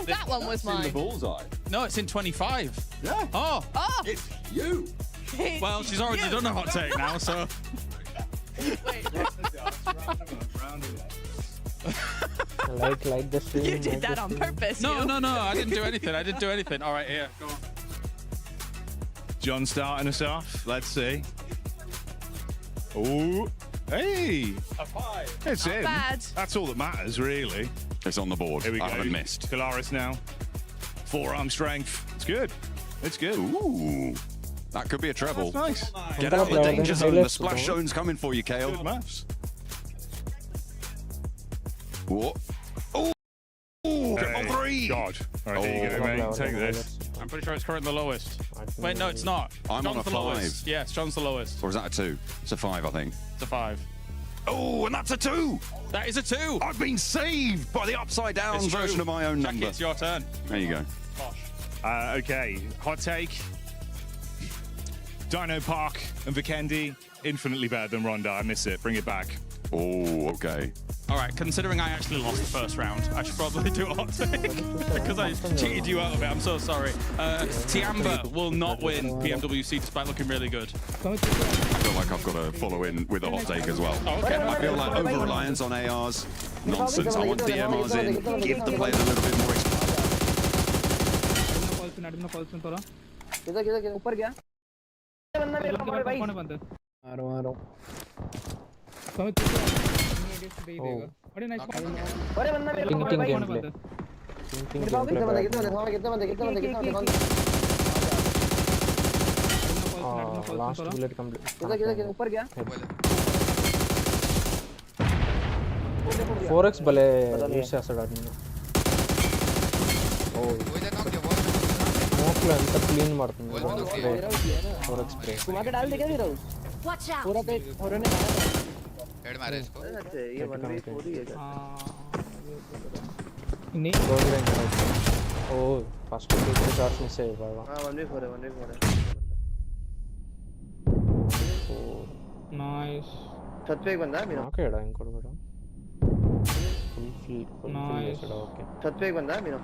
That one was mine. In the bullseye. No, it's in 25. Yeah. Oh. It's you. Well, she's already done a hot take now, so. Wait. like the stream. You did that on purpose. No, I didn't do anything. All right, here, go on. John starting us off. Let's see. Oh, hey. A 5. It's Not in. bad. That's all that matters, really. It's on the board. Here we go. I haven't missed. Kalaris now. Forearm strength. It's good. It's good. Ooh. That could be a treble. That's nice. Get out of the danger zone. The splash zone's coming for you, Kale. Good maths. Whoa. Oh! Hey, 3! God. All right, here you go, mate. Take this. I'm pretty sure it's currently the lowest. Wait, no, it's not. I'm on a 5. Lowest. Yes, John's the lowest. Or is that a 2? It's a 5, I think. It's a 5. Oh, and that's a 2! That is a 2! I've been saved by the upside down version of my own Jackie, number. It's your turn. There you go. Okay, hot take. Dino Park and Vikendi, infinitely better than Ronda. I miss it. Bring it back. Oh, okay. All right, considering I actually lost the first round, I should probably do a hot take because I cheated you out of it. I'm so sorry. Tiamba will not win PMWC despite looking really good. I feel like I've got to follow in with a hot take as well. Oh, okay. I feel like over-reliance on ARs, nonsense. I want DMRs in, give the players a little bit more experience. Last bullet complete. 4x భలే use చేస్తాడు అది. ఓ స్మోక్లో ఎంత clean పడుతుంది 4x spray. ఓ first 2 shots miss అయ్యాయి బాగా. Nice సత్వేక్ బందా మీరు ఓకేడా ఇంకోటి కూడా ఫుల్ చేసాడు. ఓకే సత్వేక్ బందా మీరు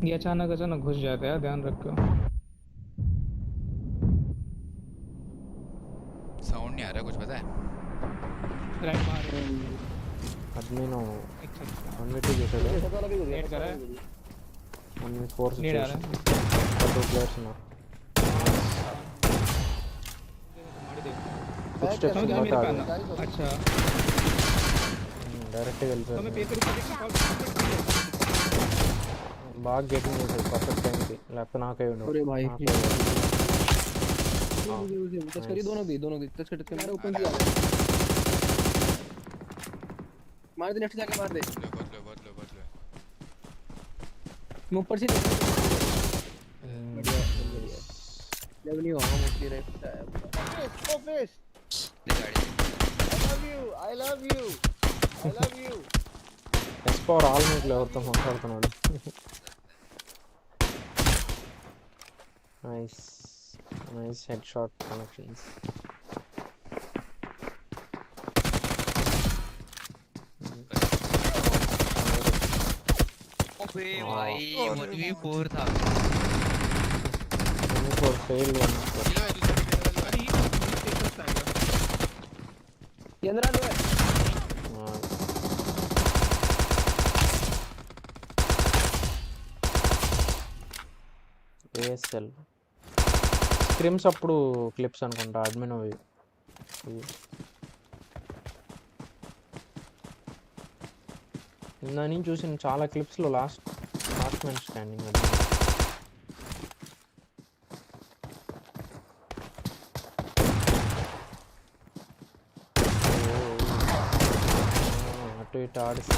ये अचानक घुस जाते हैं, ध्यान रखो. साउंड नहीं आ रहा, कुछ पता है? राइट बाहर आदमी नो 1v2 చేసాడు. नेट कर रहा है 1v4 नेट आ रहा है. 2 प्लेयर्स ना स्टेप्स मेरे पे आना. अच्छा डायरेक्ट వెళ్ళిపోయాడు. तो मैं पे करूं బాగా గెటింగ్ చేశాడు పర్ఫెక్ట్ టైంకి, లేకపోతే నాకే ఉండవు. टच करिए दोनों भी टच कर कैमरा ओपन किया मार दे लेफ्ट जाके मार दे बहुत लो मैं ऊपर से बढ़िया लेवल नहीं होगा mostly right office I love you ఎక్స్పవర్ ఆల్మేట్ లో ఎవరితో మాట్లాడుతున్నాడు నైస్ హెడ్ షాట్ కనెక్షన్స్ अबे भाई 1v4 था 1v4 फेल ये अंदर आ लो ASL స్క్రిమ్స్ అప్పుడు క్లిప్స్ అనుకుంటా అడ్మిన్ అవి ఇందా నేను చూసిన చాలా క్లిప్స్లో లాస్ట్ మ్యాన్ స్టాండింగ్ అది అటు ఇటు ఆడిసి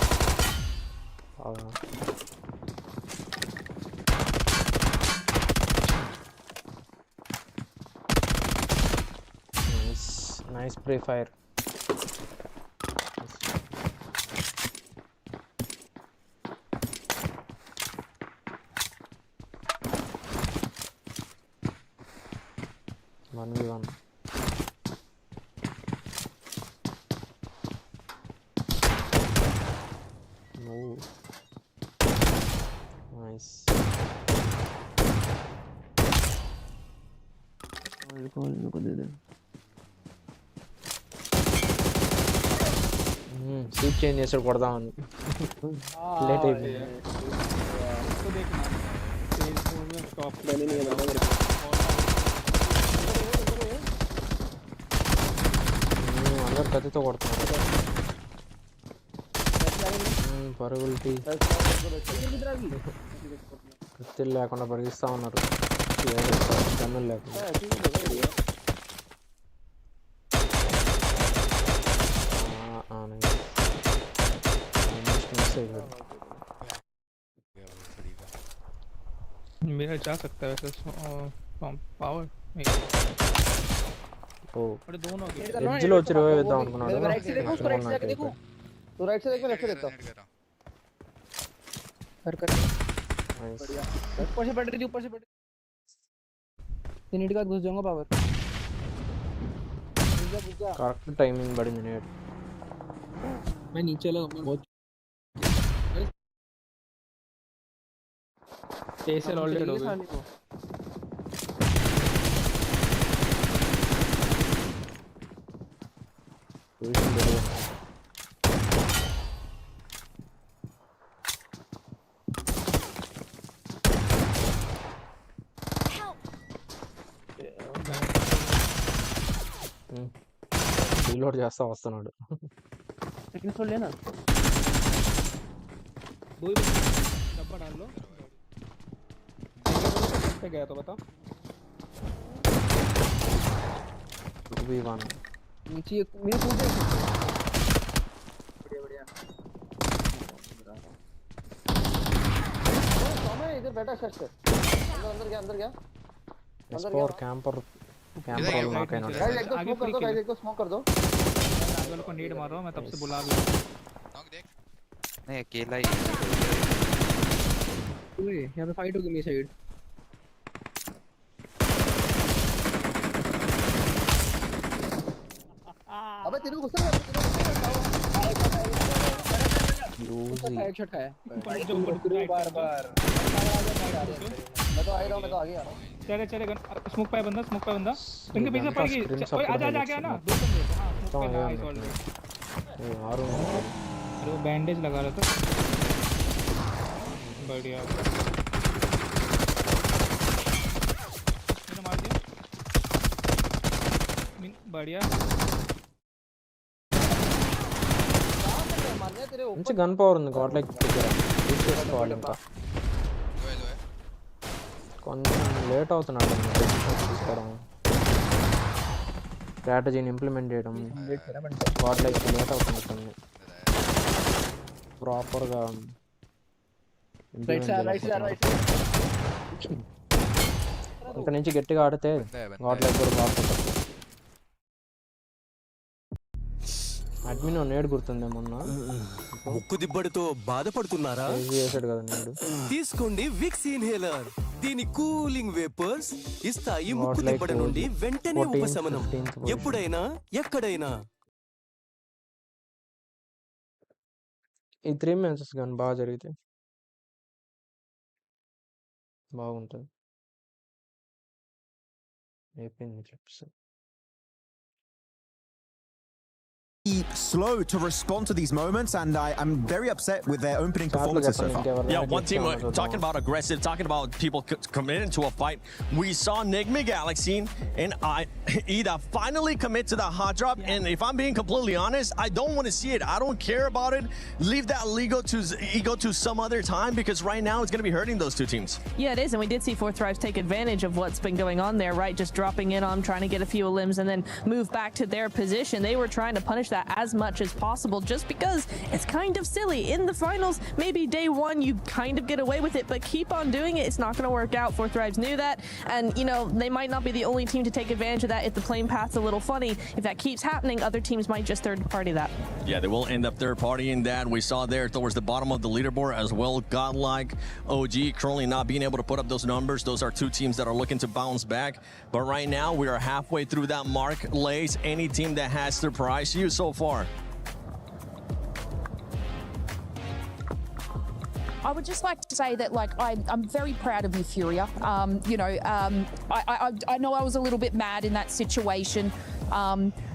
nice pre-fire one v one no nice को दे दे सीट चेंज చేసాడు కొడదామని లేట్ అయిపోయింది इसको देखना तेज फोन में स्टॉप मैंने नहीं है मेरे అందరూ కత్తితో కొడుతున్నారు పరుగుల్టీ కత్తిలు లేకుండా పరిగిస్తా ఉన్నారు గన్నులు లేకుండా मेरा जा सकता है वैसे पावर ओ अरे दोनों एज లో వచ్చి రివైవ్ ఇద్దాం అనుకున్నాడు राइट से देखो राइट से देखो तो राइट से देखो लेफ्ट से देखो कर बढ़िया ऊपर से बैटरी ऊपर से बैटरी 3 मिनट का घुस जाऊंगा पावर करेक्ट टाइमिंग बड़ी मिनट मैं नीचे लगा बहुत एसएल ऑलरेडी हो गया రీలోడ్ చేస్తా వస్తున్నాడు सेकंड फ्लोर लेना दो डब्बा डाल लो पे गया तो बता 2v1 नीचे मेरे कूद बढ़िया सामने इधर बैठा शर्ट से अंदर गया स्कोर कैंपर वाला का नोट आगे को स्मोक कर दो आगे वाले को नीड मार रहा हूं मैं तब से बुला रहा हूं नॉक देख नहीं अकेला ही ओए यहां पे फाइट होगी मेरी साइड अबे तेरे को गुस्सा हेडशॉट खाया बार मैं तो आ रहा हूं मैं तो आगे आ रहा हूं चले स्मोक पे बंदा इनके पीछे पड़ गई ओए आजा ना दो बंदे हां स्मोक पे नाइस ऑलरेडी ए मारो अरे वो बैंडेज लगा रहा था बढ़िया मैंने मार दिया बढ़िया మంచి గన్ పవర్ ఉంది గాడ్ లైక్ దగ్గర యూస్ చేసుకోవాలి ఇంకా కొంచెం లేట్ అవుతున్నాడు తీసుకోవడం స్ట్రాటజీని ఇంప్లిమెంట్ చేయడం వాట్ లైక్ లేట్ అవుతుంది ప్రాపర్గా ఇక్కడ నుంచి గట్టిగా ఆడితే వాట్ లైక్ కూడా బాగుంటుంది. అడ్మిన్ నేడు గుర్తుందే మొన్న ముక్కు దిబ్బడితో బాధపడుతున్నారా? చేశాడు కదా నేడు. తీసుకోండి విక్స్ ఇన్హేలర్. దీని కూలింగ్ వేపర్స్ ఇస్తాయి ముక్కు దిబ్బడి నుండి వెంటనే ఉపశమనం, ఎప్పుడైనా ఎక్కడైనా. ఈ 3 మ్యాచెస్ కానీ బాగా జరిగితే బాగుంటుంది. అయిపోయింది clips. Slow to respond to these moments, and I'm very upset with their opening performances so far. Yeah, one team talking about aggressive, talking about people committing to a fight. We saw Nigma Galaxy and Ida finally commit to the hot drop, and if I'm being completely honest, I don't want to see it. I don't care about it. Leave that ego to some other time, because right now it's going to be hurting those two teams. Yeah, it is, and we did see Fourth Thrives take advantage of what's been going on there, right? Just dropping in on them, trying to get a few limbs, and then move back to their position. They were trying to punish that as much as possible, just because it's kind of silly. In the finals, maybe day one you kind of get away with it, but keep on doing it. It's not going to work out. Fourth Thrives knew that, and you know they might not be the only team to take advantage of that. If the playing path's a little funny, if that keeps happening, other teams might just third party that. Yeah, they will end up third partying that. We saw there towards the bottom of the leaderboard as well. Godlike, OG currently not being able to put up those numbers. Those are two teams that are looking to bounce back, but right now we are halfway through that mark. Lays, any team that has surprised you so far? I would just like to say that, like, I'm very proud of you, Furia. You know, I know I was a little bit mad in that situation,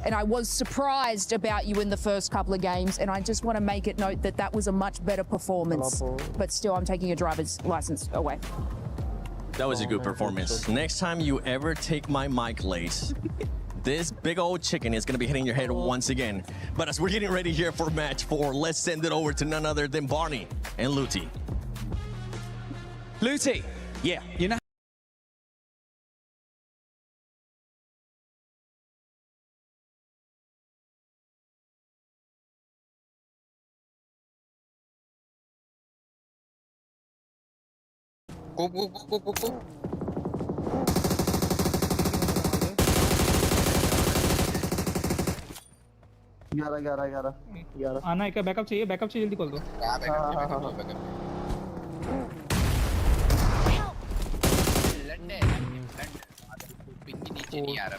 and I was surprised about you in the first couple of games, and I just want to make it note that that was a much better performance. But still, I'm taking your driver's license away. That was a good performance. Next time you ever take my mic, Lace, this big old chicken is going to be hitting your head once again. But as we're getting ready here for match 4, let's send it over to none other than Barney and Luti. Luti, yeah, you know. Go. आना एक backup चाहिए जल्दी खोल दो. नीचे नहीं आ रहा.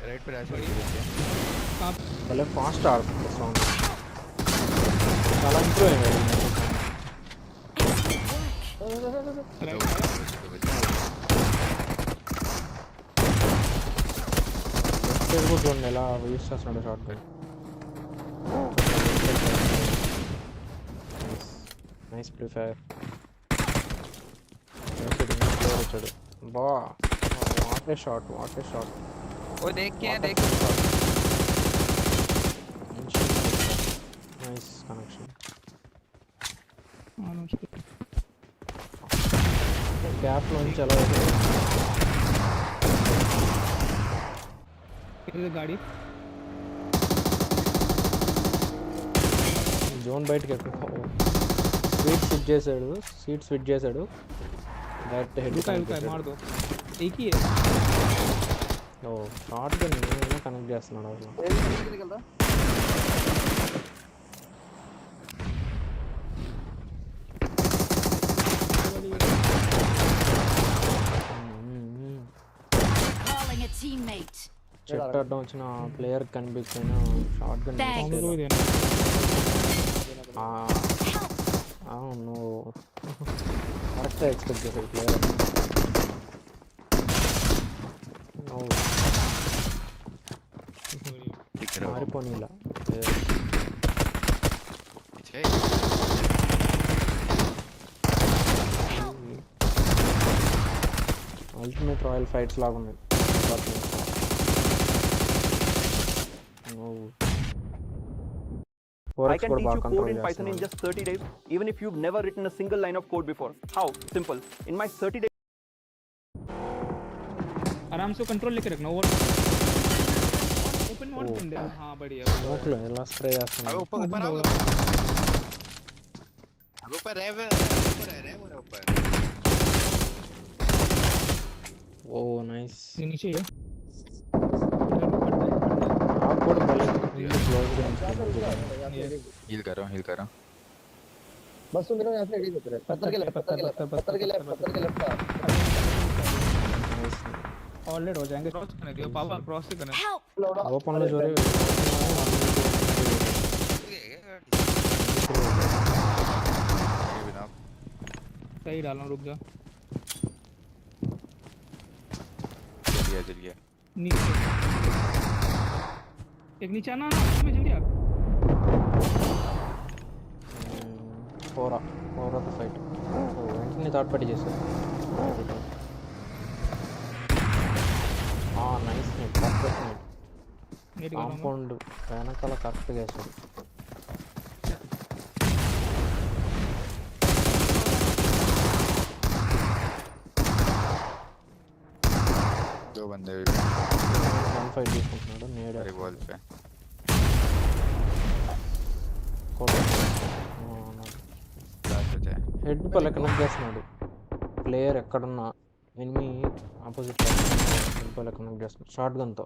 Right पे भले फास्ट आడుతుంది సౌండ్ చాలా ఇంప్రూవ్ అయ్యింది. తెలుగు జోన్ ఎలా యూస్ చేస్తున్నాడు shot gun. Nice play fire వచ్చాడు. బా వాట్ ఏ షాట్. वो देख क्या देख. Nice connection. Gap launch चला है. किधर गाड़ी? Zone bite के Seat switch చేసాడు. That head. रुका मार दो. एक ही है. ఓ షాట్ గన్ నేను కనెక్ట్ చేస్తున్నాడు అసలు. చెట్టు అడ్డం వచ్చిన ప్లేయర్ కనిపించిన షాట్ గన్ అవును కరెక్ట్గా ఎక్స్పెక్ట్ చేశాడు ప్లేయర్. మారిపోనీలా అల్టిమేట్ రాయల్ ఫైట్స్ లాగా ఉన్నాయి. 4x I can కూడా teach బాగా you code control in Python in చేస్తున్నాడు. just 30 days, even if you've never written a single line of code before. How? Simple. In my 30 days. आराम से control लेके रखना over open one बंदे हां बढ़िया స్మోక్ లో ఎలా స్ప్రే చేస్తున్నాడు. ऊपर ऊपर ఓ నైస్. नीचे है आप కూడా భలే క్లోజ్ గా हील कर रहा हूं बस तुम मेरे यहाँ से रेडी होते रहे पत्थर के लेफ्ट ऑलरेडी हो जाएंगे क्रॉस करने दियो पापा क्रॉस से करने ఓపెన్ లో జోరే सही डालना रुक जा जल गया नीचे एक नीचे आना में जल्दी आ four of the fight. So వెంటనే థర్డ్ పార్టీ చేశారు. Nice net perfect net compound వెనకాల కరెక్ట్గా వేసాడు. दो बंदे 1 5 తీసుకుంటున్నాడు నేడ్ रिवॉल्व पे హెడ్ పల్ల కనెక్ట్ చేస్తున్నాడు. ప్లేయర్ ఎక్కడున్నా ఎనిమి ఆపోజిట్ హెడ్ పల్ల కనెక్ట్ చేస్తున్నాడు షార్ట్ గన్ తో.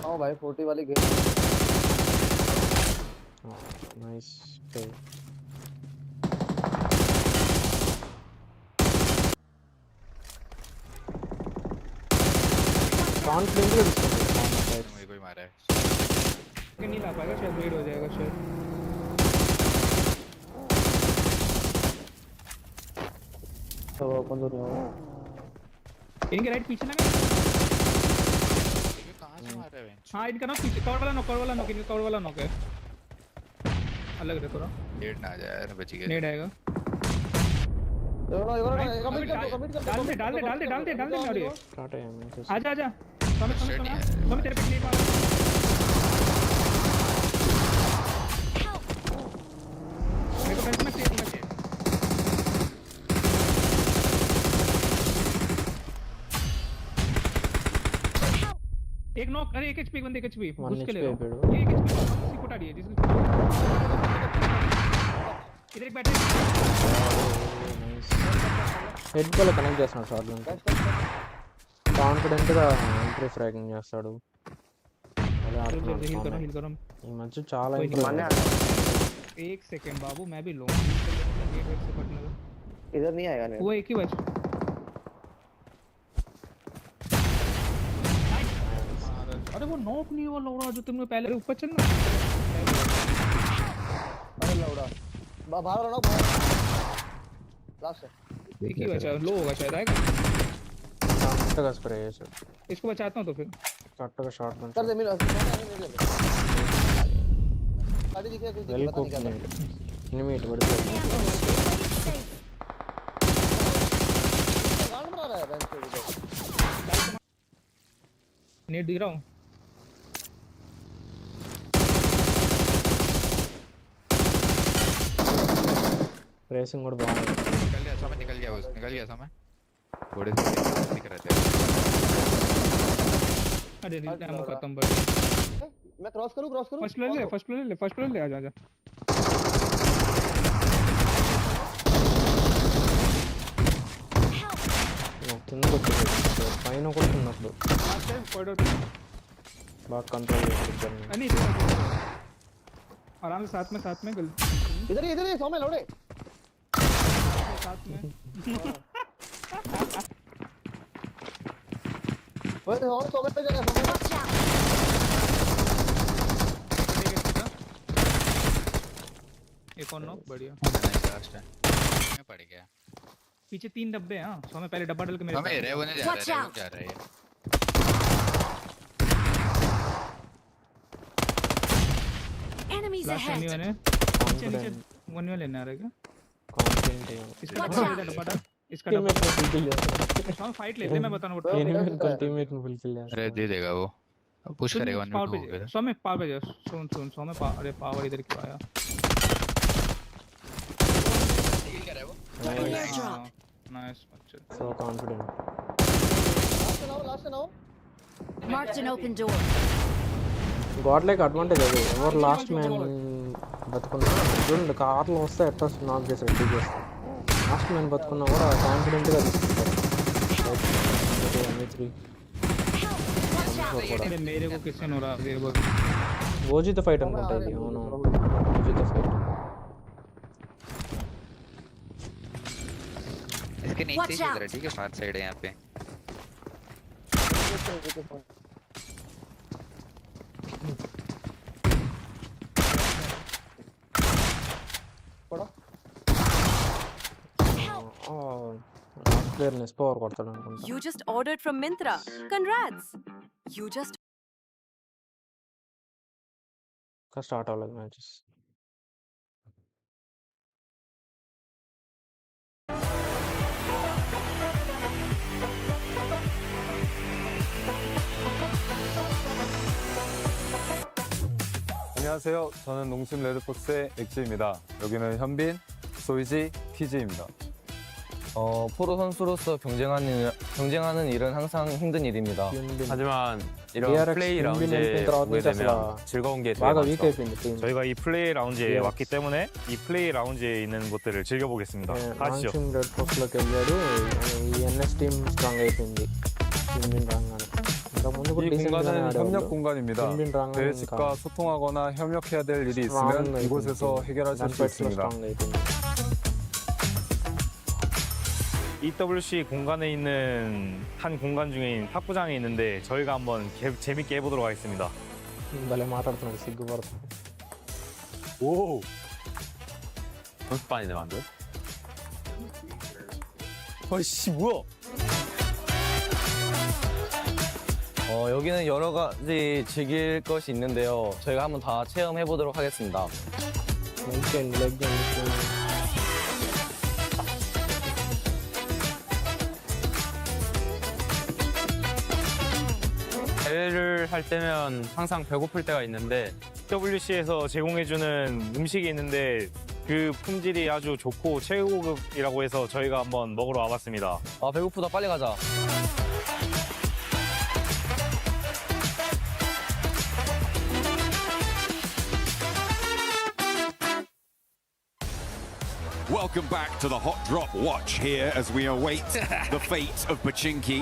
हां भाई 40 वाली गेम నైస్. कॉन्फिडेंट है मुझे कोई मारा है कि नहीं ला पाएगा शायद वेट हो जाएगा शायद तो कौन दो इनके राइट पीछे ना कहां से मार रहा है हां इनका ना पीछे कवर वाला नॉक इनका कवर वाला नॉक है अलग देखो ना नेड ना आ जाए यार बच गया नेड आएगा डाल दे स्टार्ट है मैं आजा स्वामी तेरे पे नेट मार मेरे को पैसे में क्लियर करना चाहिए एक नॉक अरे एक एचपी बंदे एक एचपी घुस के ले लो ये एक एचपी किसी को टाड़िए जिसको इधर एक बैठे హెడ్ బాల్ కనెక్ట్ చేస్తున్నాడు షార్ట్ గన్. కాన్ఫిడెంట్ గా ఎంట్రీ ఫ్రాగింగ్ చేస్తాడు. ఈ మధ్య చాలా एक सेकंड बाबू मैं भी लूं गेट वेट से पटने दो इधर नहीं आएगा वो एक ही बच अरे वो नॉक नहीं हुआ लौड़ा जो तुमने पहले ऊपर चलना अरे लौड़ा बाहर लौड़ा लास्ट है एक ही बचा लो होगा शायद आएगा कट का स्प्रे है सर. इसको बचाता हूं तो फिर कट का शॉट बन कर दे मेरा गाड़ी दिखे कुछ वेल पता नहीं क्या एनिमी हिट बढ़ गया गांड मार रहा है बेंच पे इधर नेट दिख रहा हूं रेसिंग मोड बाहर निकल गया समय थोड़े से दिख रहे थे अरे एमो खत्म बस मैं क्रॉस करूं फर्स्ट फ्लोर ले आजा కింద కొట్టేది పైన కొట్టున్నప్పుడు బాగా కంట్రోల్ చేస్తుంది अनी आराम से साथ में इधर ही सौ में लौड़े साथ में ओए और सौ में जगह एक और नॉक बढ़िया लास्ट है मैं पड़ गया पीछे 3 डब्बे हैं हां सो में पहले डब्बा डाल के मेरे हमें रे होने जा रहा है एनिमीज अहेड नीचे वन में लेना है क्या कॉन्फिडेंट है इसका डब्बा डाल इसका डब्बा फुल किल हां फाइट ले ले मैं बताऊं एनिमी का टीममेट ने फुल किल लिया अरे दे देगा वो पुश करेगा 1 पावर 2 पे सौ में पावर पे जा सुन सौ में अरे पावर इधर क्यों आया nice So confident. Marked an open door. God like advantage అది ఎవరు లాస్ట్ మ్యాన్ బతుకున్నా చూడండి కార్లో వస్తే అట్లా నాక్ చేశారు టీజెస్ లాస్ట్ మ్యాన్ బతుకున్నా కూడా కాన్ఫిడెంట్గా తీసుకుంటారు मेरे को किससे हो रहा है ఓజీతో ఫైట్ అనుకుంటా ఇది అవును ఓజీతో ఫైట్ इसके नीचे ही इधर ठीक है फार साइड है यहाँ पे క్లియర్నెస్ పవర్ కొడతాడు అనుకుంటా You just ordered from Myntra. Congrats. You just start అవ్వలేదు మ్యాచెస్ 안녕하세요. 저는 농심 레드폭스의 엑지입니다. 여기는 현빈, 소이지, TG입니다. 프로 선수로서 경쟁하는 일은 항상 힘든 일입니다. 하지만 이런 플레이 라운지에 오게 되면 즐거운 게 되게 많죠. 저희가 이 플레이 라운지에 왔기 때문에 이 플레이 라운지에 있는 것들을 즐겨보겠습니다. 가시죠. 농심 రెడ్ ఫోర్స్లోకి వెళ్ళాడు ఈ ఎన్ఎస్ టీమ్ స్ట్రాంగ్ అయిపోయింది యూనియన్ రాగానే ఇంతకుముందు కూడా 이 డీసెంట్గానే 공간은 ఆడేవాళ్ళు 협력 공간입니다. యూనియన్ రాగానే 대회 ఇంకా 측과 소통하거나 협력해야 될 일이 있으면 이곳에서 해결하실 수 있습니다. స్ట్రాంగ్ అయిపోయింది EWC 공간에 있는 한 공간 중에 탁구장이 있는데 저희가 한번 재밌게 해보도록 하겠습니다. భలే మాట్లాడుతున్నాడు సిగ్గుపడుతుంది 오! 연습반이네 완전. 어이씨 뭐야? 여기는 여러 가지 즐길 것이 있는데요. 저희가 한번 다 체험해 보도록 하겠습니다. 대회를 할 때면 항상 배고플 때가 있는데 EWC에서 제공해주는 음식이 있는데 그 품질이 아주 좋고 최고급이라고 해서 저희가 한번 먹으러 와봤습니다. 아 배고프다 빨리 가자. Welcome back to the Hot Drop Watch here as we await the fate of Pachinki.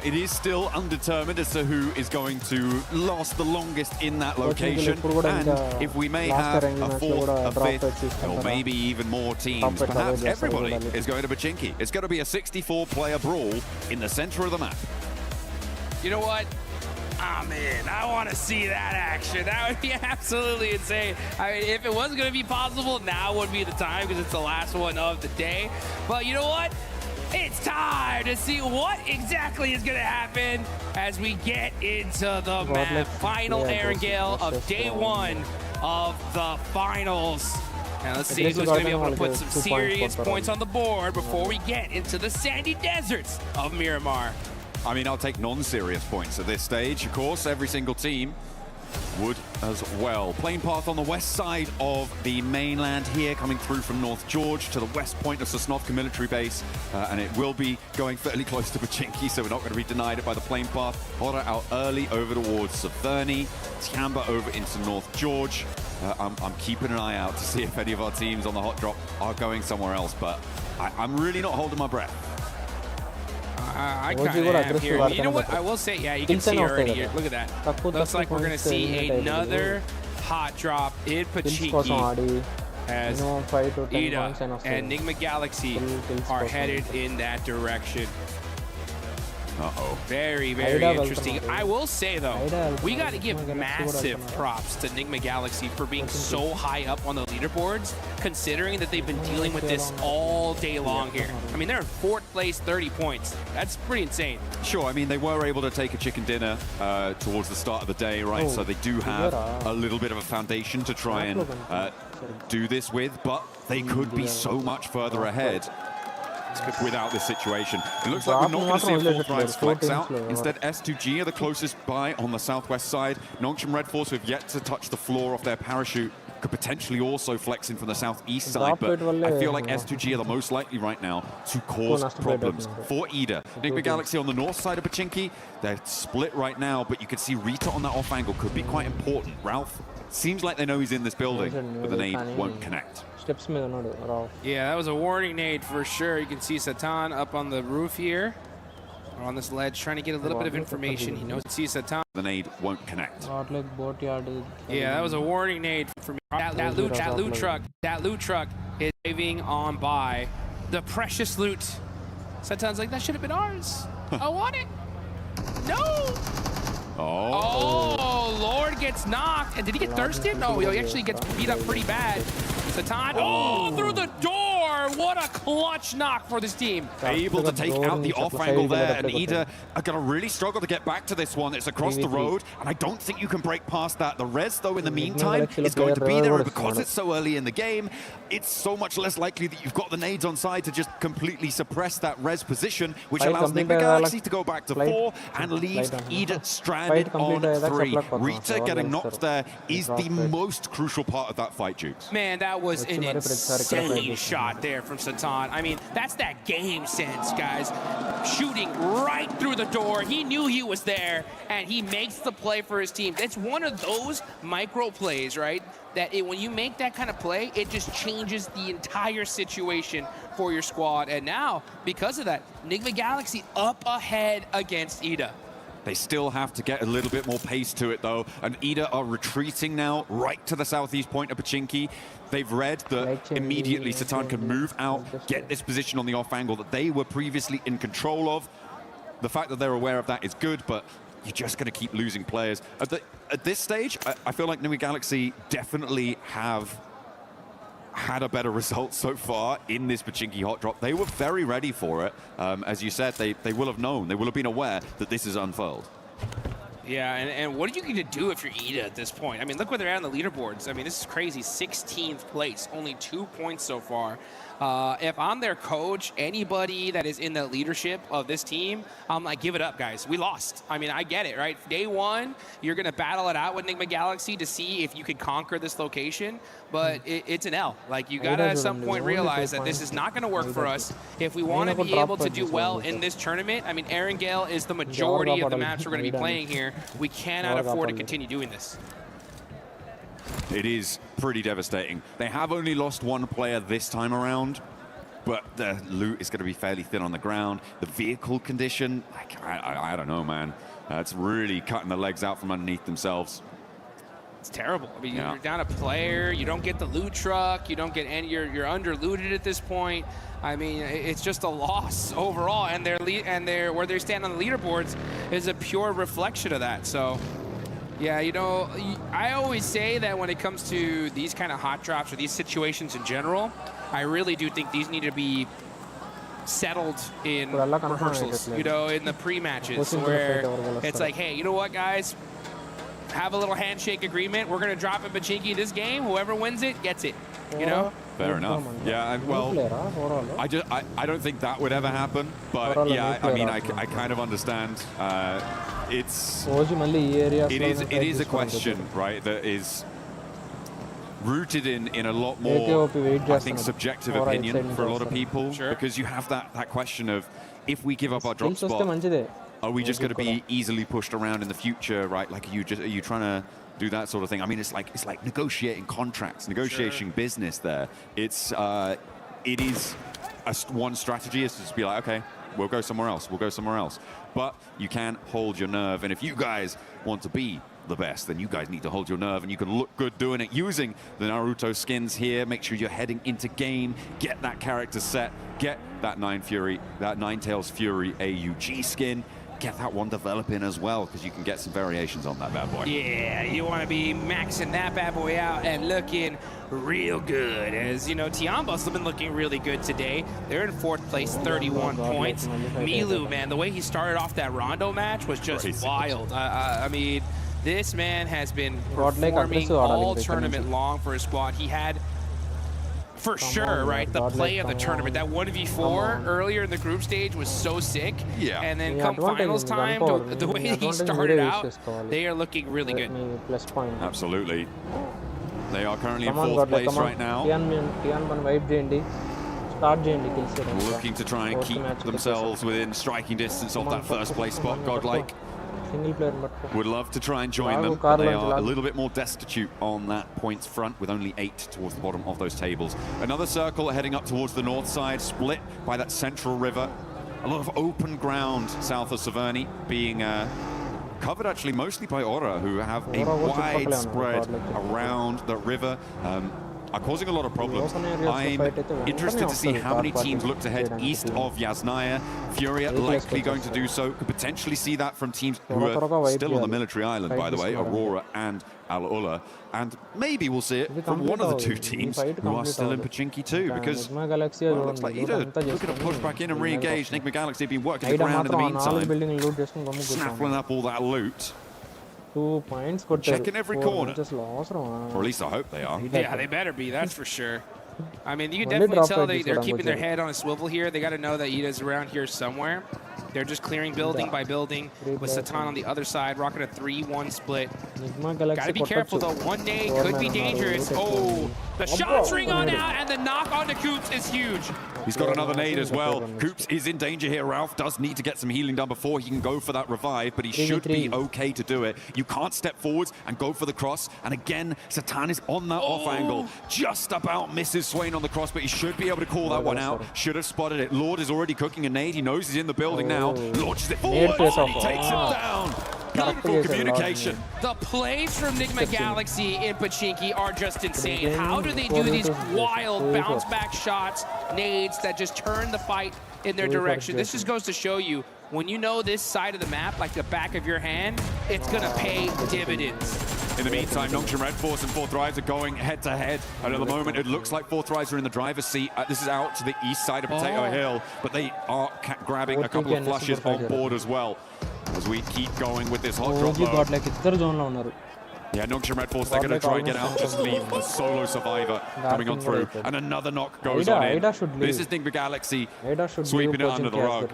It is still undetermined as to who is going to last the longest in that location. And if we may have a fourth, a fifth, or maybe even more teams, perhaps everybody is going to Pachinki. It's going to be a 64-player brawl in the center of the map. You know what? I'm in. I want to see that action. That would be absolutely insane. I mean, if it was going to be possible, now would be the time because it's the last one of the day. But you know what? It's time to see what exactly is going to happen as we get into the map. Final Erangel of day one of the finals. And let's see who's going to be able to put some serious points on the board before we get into the sandy deserts of Miramar. I mean, I'll take non-serious points at this stage. Of course, every single team would as well. Plane path on the west side of the mainland here, coming through from North George to the west point of Sosnovka military base. And it will be going fairly close to Pachinki, so we're not going to be denied it by the plane path. Hora out early over towards Severny. Tiamba over into North George. I'm keeping an eye out to see if any of our teams on the hot drop are going somewhere else, but I'm really not holding my breath. I kind of am here. You know what? I will say, yeah, you can see already here. Look at that. Looks like we're going to see another hot drop in Pachinki as Ida and Enigma Galaxy are headed in that direction. Uh-oh. Very, very interesting. I will say, though, we got to give massive props to Enigma Galaxy for being so high up on the leaderboards, considering that they've been dealing with this all day long here. I mean, they're in 4th place, 30 points. That's pretty insane. Sure, I mean, they were able to take a chicken dinner towards the start of the day, right? So they do have a little bit of a foundation to try and do this with, but they could be so much further ahead. without this situation. It looks like we're not going to see a full price flex out. Instead, S2G are the closest by on the southwest side. Nongshim Red Force, who have yet to touch the floor off their parachute, could potentially also flex in from the southeast side, but I feel like S2G are the most likely right now to cause problems for Ida. Nigma Galaxy on the north side of Pachinki, they're split right now, but you can see Rita on that off angle could be quite important. Ralph seems like they know he's in this building, but the nade won't connect. Yeah, that was a warning nade for sure. You can see Satan up on the roof here, or on this ledge, trying to get a little bit of information. He knows see Satan. The nade won't connect. Yeah, that was a warning nade for me. That loot truck is driving on by. The precious loot. Satan's like, that should have been ours. I want it. No. Oh, Lord gets knocked. And did he get thirsted? No, he actually gets beat up pretty bad. Satan, through the door. What a clutch knock for this team. Able to take out the off angle there, and Ida are going to really struggle to get back to this one. It's across the road, and I don't think you can break past that. The res, though, in the meantime, is going to be there, and because it's so early in the game, it's so much less likely that you've got the nades on side to just completely suppress that res position, which allows Nigma Galaxy to go back to 4 and leaves Ida stranded on 3. Rita getting knocked there is the most crucial part of that fight, Jukes. Man, that was an insane shot there from Satan. I mean, that's that game sense, guys. Shooting right through the door. He knew he was there, and he makes the play for his team. It's one of those micro plays, right? That when you make that kind of play, it just changes the entire situation for your squad. And now, because of that, Nigma Galaxy up ahead against Ida. They still have to get a little bit more pace to it, though. And Ida are retreating now right to the southeast point of Pachinki. They've read that immediately Satan can move out, get this position on the off angle that they were previously in control of. The fact that they're aware of that is good, but you're just going to keep losing players. At this stage, I feel like Nigma Galaxy definitely have had a better result so far in this Pachinki hot drop. They were very ready for it. As you said, they will have known, they will have been aware that this is unfurled. Yeah, and what are you going to do if you're Ida at this point? I mean, look where they're at on the leaderboards. I mean, this is crazy. 16th place, only 2 points so far. If I'm their coach, anybody that is in the leadership of this team, I'm like, give it up, guys. We lost. I mean, I get it, right? Day one, you're going to battle it out with Nigma Galaxy to see if you can conquer this location, but it's an L. Like, you got to at some point realize that this is not going to work for us. If we want to be able to do well in this tournament, I mean, Erangel is the majority of the maps we're going to be playing here. We cannot afford to continue doing this. It is pretty devastating. They have only lost one player this time around, but the loot is going to be fairly thin on the ground. The vehicle condition, like, I don't know, man. It's really cutting the legs out from underneath themselves. It's terrible. I mean, you're down a player. You don't get the loot truck. You don't get any. You're under looted at this point. I mean, it's just a loss overall, and where they stand on the leaderboards is a pure reflection of that. So. Yeah, you know, I always say that when it comes to these kind of hot drops or these situations in general, I really do think these need to be settled in rehearsals, you know, in the pre-matches, where it's like, hey, you know what, guys? Have a little handshake agreement. We're going to drop in Pachinki this game. Whoever wins it gets it, you know? Fair enough. Yeah, well, I don't think that would ever happen, but yeah, I mean, I kind of understand. It is a question, right, that is rooted in a lot more, I think, subjective opinion for a lot of people, because you have that question of, if we give up our drop spot, are we just going to be easily pushed around in the future, right? Like, are you trying to do that sort of thing? I mean, it's like negotiating contracts, negotiating business there. It is one strategy is to just be like, okay, we'll go somewhere else. We'll go somewhere else. But you can hold your nerve. And if you guys want to be the best, then you guys need to hold your nerve, and you can look good doing it using the Naruto skins here. Make sure you're heading into game, get that character set, get that Ninetales Fury AUG skin. Get that one developing as well, because you can get some variations on that bad boy. Yeah, you want to be maxing that bad boy out and looking real good. As you know, Tiambas have been looking really good today. They're in 4th place, 31 points. Milu, man, the way he started off that Rondo match was just wild. I mean, this man has been performing all tournament long for his squad. He had For sure, right? The play of the tournament. That 1v4 earlier in the group stage was so sick. Yeah. And then come finals time, the way he started out, they are looking really good. Absolutely. They are currently in 4th place right now. Looking to try and keep themselves within striking distance of that 1st place spot. Godlike would love to try and join them, but they are a little bit more destitute on that points front with only 8 towards the bottom of those tables. Another circle heading up towards the north side, split by that central river. A lot of open ground south of Severny being covered actually mostly by Aura, who have a wide spread around the river. Are causing a lot of problems. I'm interested to see how many teams look to head east of Yasnaya. Furia likely going to do so. Could potentially see that from teams who are still on the military island, by the way, Aurora and Al-Ula. And maybe we'll see it from one of the 2 teams who are still in Pachinki too, because well, it looks like either looking to push back in and re-engage. Enigma Galaxy have been working the ground in the meantime, snaffling up all that loot. 2 points. Checking every corner. Or at least I hope they are. Yeah, they better be, that's for sure. I mean, you can definitely tell they're keeping their head on a swivel here. They got to know that Ida's around here somewhere. They're just clearing building by building with Satan on the other side, rocking a 3-1 split. Got to be careful, though. One nade could be dangerous. Oh, the shots ring on out, and the knock onto Coops is huge. He's got another nade as well. Coops is in danger here. Ralph does need to get some healing done before he can go for that revive, but he should be okay to do it. You can't step forwards and go for the cross. And again, Satan is on that off angle. Just about misses Swain on the cross, but he should be able to call that one out. Should have spotted it. Lord is already cooking a nade. He knows he's in the building now. Launches it forward. He takes it down. Beautiful communication. The plays from Enigma Galaxy in Pachinki are just insane. How do they do these wild bounce back shots, nades that just turn the fight in their direction? This just goes to show you, when you know this side of the map like the back of your hand, it's going to pay dividends. In the meantime, Nongshim Red Force and Fourth Rise are going head-to-head. And at the moment, it looks like Fourth Rise are in the driver's seat. This is out to the east side of Potato Hill, but they are grabbing a couple of flushes on board as well. As we keep going with this hot drop low. Yeah, Nongshim Red Force, they're going to try and get out, just leave the solo survivor coming on through. And another knock goes on in. This is Enigma Galaxy sweeping it under the rug.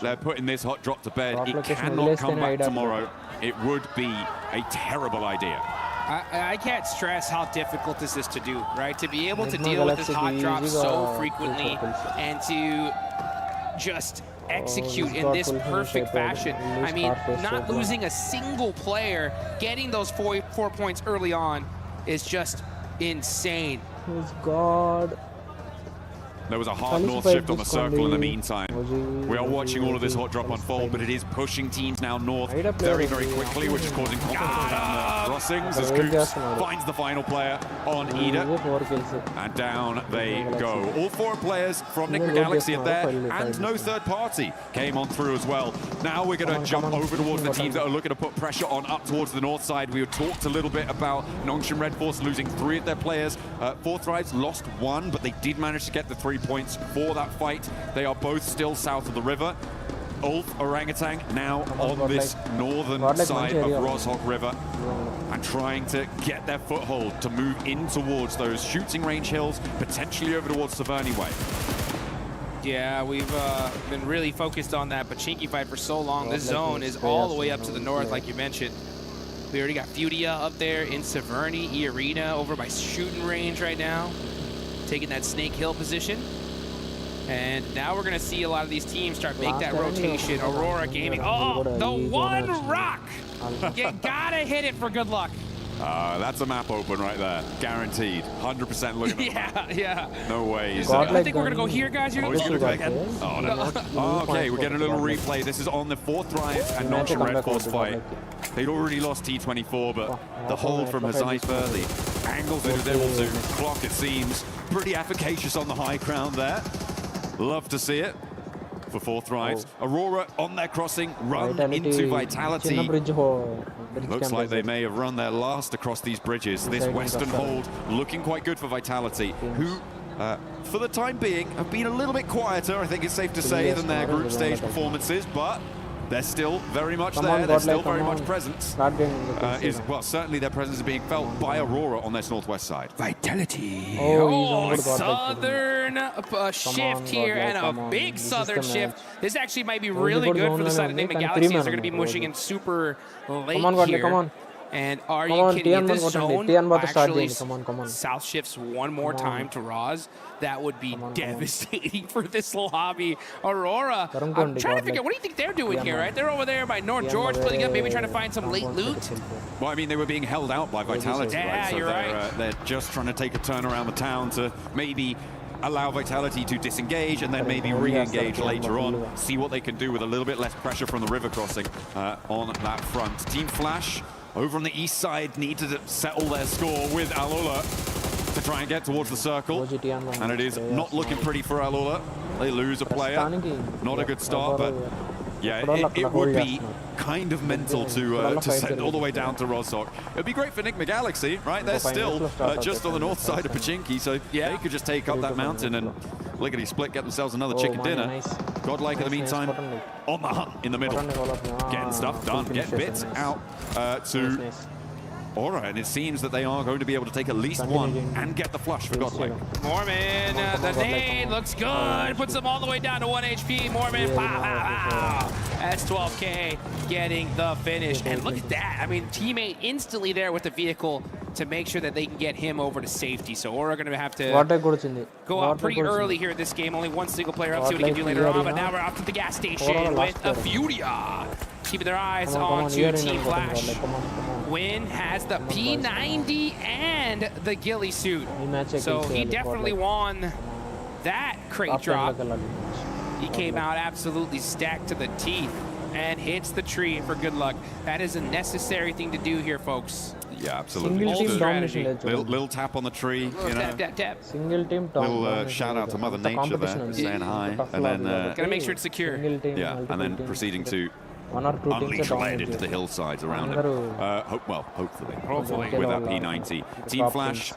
They're putting this hot drop to bed. It cannot come back tomorrow. It would be a terrible idea. I can't stress how difficult this is to do, right? To be able to deal with this hot drop so frequently and to just execute in this perfect fashion. I mean, not losing a single player, getting those four points early on is just insane. God. There was a hard north shift on the circle in the meantime. We are watching all of this hot drop unfold, but it is pushing teams now north very, very quickly, which is causing conflict down the crossings as Coops finds the final player on Ida. And down they go. All 4 players from Enigma Galaxy are there, and no third party came on through as well. Now we're going to jump over towards the teams that are looking to put pressure on up towards the north side. We talked a little bit about Nongshim Red Force losing 3 of their players. Fourth Rise lost 1, but they did manage to get the 3 points for that fight. They are both still south of the river. Ulf Orangutan now on this northern side of Roshok River and trying to get their foothold to move in towards those shooting range hills, potentially over towards Severny Way. Yeah, we've been really focused on that Pachinki fight for so long. This zone is all the way up to the north, like you mentioned. We already got Furia up there in Severny, E-Arena over by shooting range right now, taking that Snake Hill position. And now we're going to see a lot of these teams start make that rotation. Aurora Gaming. Oh, the one rock! You gotta hit it for good luck. That's a map open right there. Guaranteed. 100% looking at Yeah. No ways. I think we're going to go here, guys. You're going to go again? Oh, no. Oh, okay, we're getting a little replay. This is on the Fourth Rise and Nongshim Red Force fight. They'd already lost T24, but the hold from Hazaifa, the angles that he was able to clock, it seems, pretty efficacious on the high ground there. Love to see it for Fourth Rise. Aurora on their crossing, run into Vitality. Looks like they may have run their last across these bridges. This western hold looking quite good for Vitality, who, for the time being, have been a little bit quieter, I think it's safe to say, than their group stage performances, but they're still very much Come there. on, They're Godlike, still very come much on. present. Start getting the kills. Well, certainly their presence is being felt by Aurora on this northwest side. Vitality. Oh, he's on good Southern shift here and a big Southern shift. This actually might be really good for the side of Nigma Galaxy as they're going to be mushing in super late here. Come on. And are Come you on, kidding me? Tian This man zone Tian bata start actually cheyandi. Come on. South shifts one more time to Roz. That would be devastating for this lobby. Aurora, I'm trying to figure out, what do you think they're doing here, right? They're over there by North George, splitting up, maybe trying to find some late loot. Well, I mean, they were being held out by Vitality, Yeah, right? So you're right. they're just trying to take a turn around the town to maybe allow Vitality to disengage and then maybe re-engage later on, see what they can do with a little bit less pressure from the river crossing on that front. Team Flash over on the east side need to settle their score with Alula to try and get towards the circle, and it is not looking pretty for Alula. They lose a player, not a good start, but yeah, it would be kind of mental to send all the way down to Rozhok. It would be great for Nigma Galaxy, right? They're still just on the north side of Pachinki, so they could just take up that mountain and lickety-split, get themselves another chicken dinner. Godlike, in the meantime, on the hunt in the middle. Getting stuff done, get bits out to Aura, and it seems that they are going to be able to take at least one and get the flush for Godlike. Mormon, the nade looks good. Puts them all the way down to 1 HP. Mormon, pow, pow, pow. That's 12K getting the finish. And look at that. I mean, teammate instantly there with the vehicle to make sure that they can get him over to safety. So Aura going to have to go out pretty early here in this game. Only one single player. Let's see what he can do later on. But now we're off to the gas station with a Furia. Keeping their eyes on to Team Flash. Win has the P90 and the ghillie suit. So he definitely won that crate drop. He came out absolutely stacked to the teeth and hits the tree for good luck. That is a necessary thing to do here, folks. Yeah, absolutely. Single team strategy. domination. Little tap on the tree, you know. Tap, tap, tap. Single team Little shout out to Mother Nature there, saying hi, and then gotta make sure it's secure. Yeah, and then proceeding to unleash lead into the hillsides around it. Hopefully with that P90. Team Flash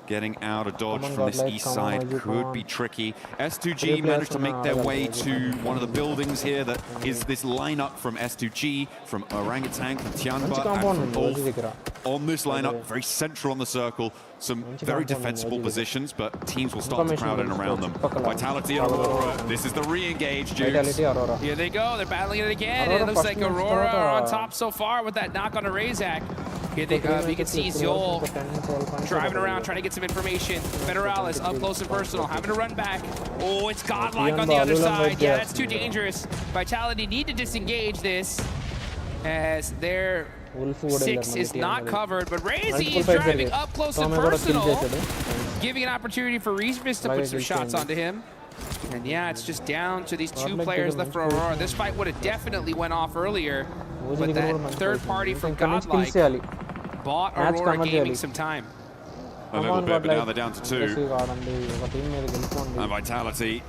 getting out of dodge from this east side could be tricky. S2G managed to make their way to one of the buildings here that is this lineup from S2G, from Orangutan, from Tianba, and from Ulf. On this lineup, very central on the circle, some very defensible positions, but teams will start to crowd in around them. Vitality and Aurora, this is the re-engage, Dukes. Here they go, they're battling it again, and it looks like Aurora are on top so far with that knock on a Razak. Here they you can see Zol driving around, trying to get some information. Federalis up close and personal, having to run back. Oh, it's Godlike on the other side. Yeah, that's too dangerous. Vitality need to disengage this as their 6 is not covered, but Razy is driving up close and personal, giving an opportunity for Reesmis to put some shots onto him. And yeah, it's just down to these two players left for Aurora. This fight would have definitely went off earlier, but that third party from Godlike bought Aurora Gaming some time. A little bit, but now they're down to 2. And Vitality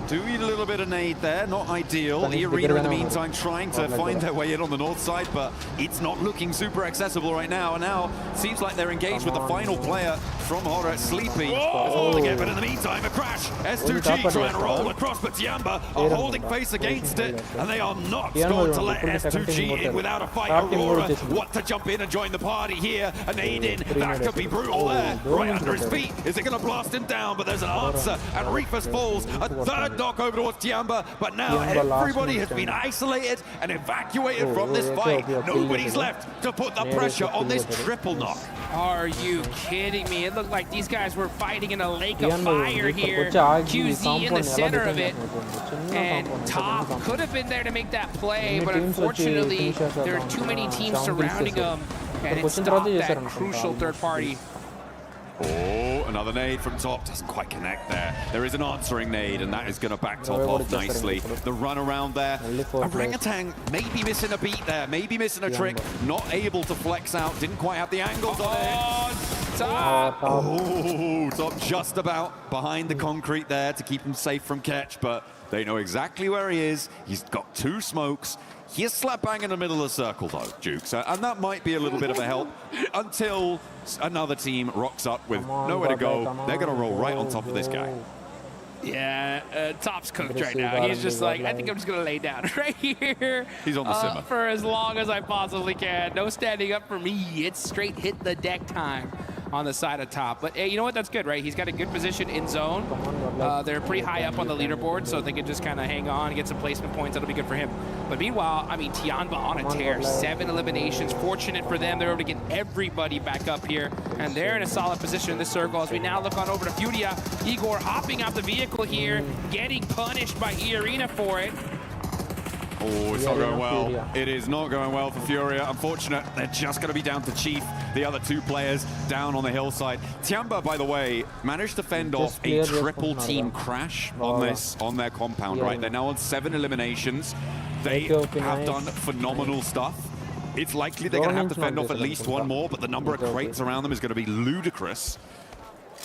do eat a little bit of nade there, not ideal. E-Arena in the meantime trying to find their way in on the north side, but it's not looking super accessible right now. And now seems like they're engaged with the final player from Horror, Sleepy. That's all they get, but in the meantime, a crash. S2G trying to roll across, but Tiamba are holding face against it, and they are not going to let S2G in without a fight. Aurora want to jump in and join the party here. A nade in, that could be brutal there, right under his feet. Is it going to blast him down? But there's an answer, and Reefus falls. A third knock over towards Tiamba, but now everybody has been isolated and evacuated from this fight. Nobody's left to put the pressure on this triple knock. Are you kidding me? It looked like these guys were fighting in a lake of fire here. QZ in the center of it, and Top could have been there to make that play, but unfortunately there are too many teams surrounding him, and it stopped that crucial third party. Oh, another nade from Top. Doesn't quite connect there. There is an answering nade, and that is going to back Top off nicely. The run around there. Orangutan maybe missing a beat there, maybe missing a trick. Not able to flex out. Didn't quite have the angles on it. Top! Oh, Top just about behind the concrete there to keep him safe from catch, but they know exactly where he is. He's got 2 smokes. He is slap bang in the middle of the circle, though, Jukes, and that might be a little bit of a help until another team rocks up with nowhere to go. They're going to roll right on top of this guy. Yeah, Top's cooked right now. He's just like, I think I'm just going to lay down right here. He's on the simmer. For as long as I possibly can. No standing up for me. It's straight hit the deck time on the side of Top. But hey, you know what? That's good, right? He's got a good position in zone. They're pretty high up on the leaderboard, so they can just kind of hang on and get some placement points. That'll be good for him. But meanwhile, I mean, Tianba on a tear. 7 eliminations. Fortunate for them. They're able to get everybody back up here. And they're in a solid position in this circle as we now look on over to Furia. Igor hopping out the vehicle here, getting punished by E-Arena for it. Oh, it's not going well. It is not going well for Furia. Unfortunate, they're just going to be down to Chief, the other 2 players down on the hillside. Tianba, by the way, managed to fend off a triple team crash on their compound, right? They're now on 7 eliminations. They have done phenomenal stuff. It's likely they're going to have to fend off at least 1 more, but the number of crates around them is going to be ludicrous.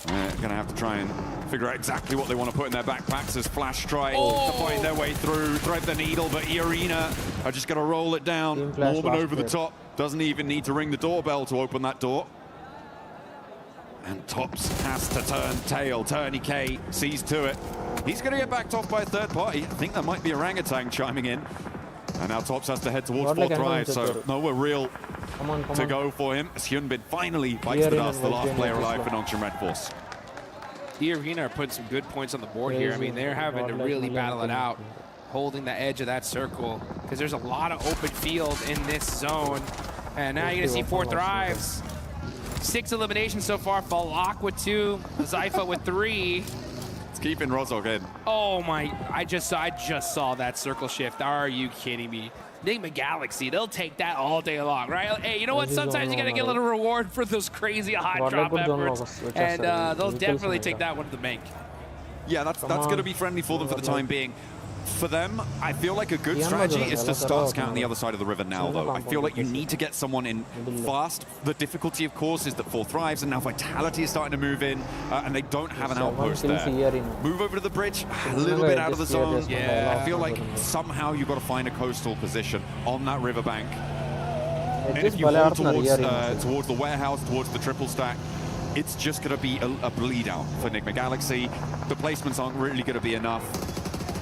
They're going to have to try and figure out exactly what they want to put in their backpacks as Flash try to find their way through, thread the needle, but E-Arena are just going to roll it down. Mormon over the top. Doesn't even need to ring the doorbell to open that door. And Tops has to turn tail. Turney K sees to it. He's going to get backed off by a third party. I think that might be Orangutan chiming in. And now Tops has to head towards 4th drive, so nowhere real to go for him. As Hyunbin finally bites the dust, the last player alive for Nongshim Red Force. E-Arena are putting some good points on the board here. I mean, they're having to really battle it out, holding the edge of that circle, because there's a lot of open field in this zone. And now you're going to see 4 thrives. 6 eliminations so far. Falak with 2, Zypha with 3. It's keeping Rozog in. Oh my, I just saw that circle shift. Are you kidding me? Enigma Galaxy, they'll take that all day long, right? Hey, you know what? Sometimes you gotta get a little reward for those crazy high drop efforts. And they'll definitely take that one to the bank. Yeah, that's going to be friendly for them for the time being. For them, I feel like a good strategy is to start scouting the other side of the river now, though. I feel like you need to get someone in fast. The difficulty, of course, is that 4 thrives, and now Vitality is starting to move in, and they don't have an outpost there. Move over to the bridge, a little bit out of the zone. Yeah, I feel like somehow you've got to find a coastal position on that riverbank. And if you hold towards the warehouse, towards the triple stack, it's just going to be a bleed out for Enigma Galaxy. The placements aren't really going to be enough.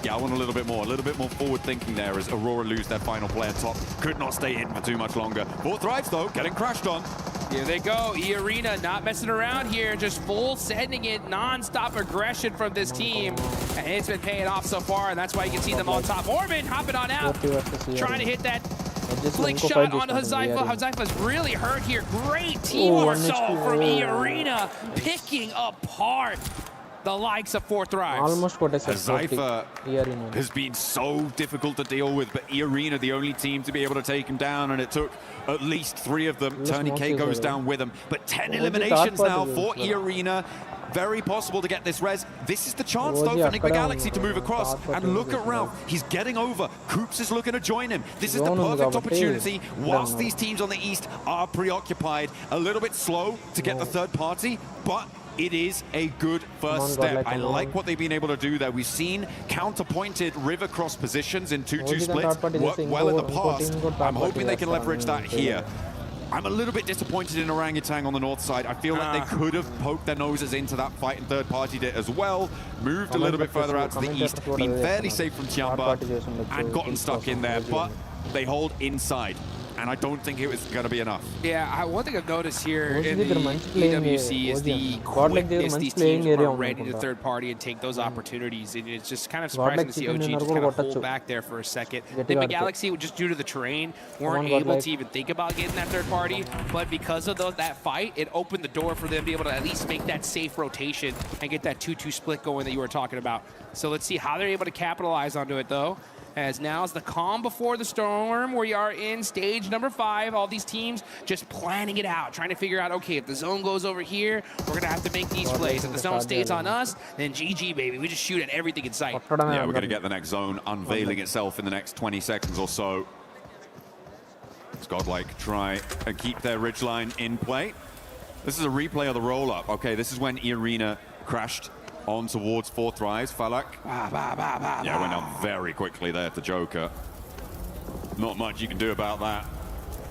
Yeah, I want a little bit more forward thinking there as Aurora lose their final player. Top could not stay in for too much longer. 4 thrives though, getting crashed on. Here they go, E-Arena not messing around here, just full sending it, non-stop aggression from this team. And it's been paying off so far, and that's why you can see them on top. Mormon hopping on out, trying to hit that flick shot onto Hazaifa. Hazaifa's really hurt here. Great teamwork from E-Arena, picking apart the likes of 4 thrives. Almost got a Zypha has been so difficult to deal with, but E-Arena the only team to be able to take him down, and it took at least 3 of them. Turney K goes down with him, but 10 eliminations now for E-Arena. Very possible to get this res. This is the chance though for Enigma Galaxy to move across, and look at Ralph. He's getting over. Coops is looking to join him. This is the perfect opportunity whilst these teams on the east are preoccupied. A little bit slow to get the third party, but it is a good first step. I like what they've been able to do there. We've seen counterpointed river cross positions in 2-2 splits work well in the past. I'm hoping they can leverage that here. I'm a little bit disappointed in Orangutan on the north side. I feel like they could have poked their noses into that fight, and third party did as well. Moved a little bit further out to the east, been fairly safe from Tianba, and gotten stuck in there, but they hold inside. And I don't think it was going to be enough. Yeah, one thing I've noticed here in the EWC is the quickness these teams are ready to third party and take those opportunities. And it's just kind of surprising to see OG just kind of hold back there for a second. Enigma Galaxy, just due to the terrain, weren't able to even think about getting that third party. But because of that fight, it opened the door for them to be able to at least make that safe rotation and get that 2-2 split going that you were talking about. So let's see how they're able to capitalize onto it, though. As now is the calm before the storm. We are in stage number 5. All these teams just planning it out, trying to figure out, okay, if the zone goes over here, we're going to have to make these plays. If the zone stays on us, then GG, baby. We just shoot at everything in sight. Yeah, we're going to get the next zone unveiling itself in the next 20 seconds or so. It's Godlike try and keep their ridgeline in play. This is a replay of the roll-up. Okay, this is when E-Arena crashed on towards 4 thrives. Falak. Yeah, went down very quickly there to Joker. Not much you can do about that.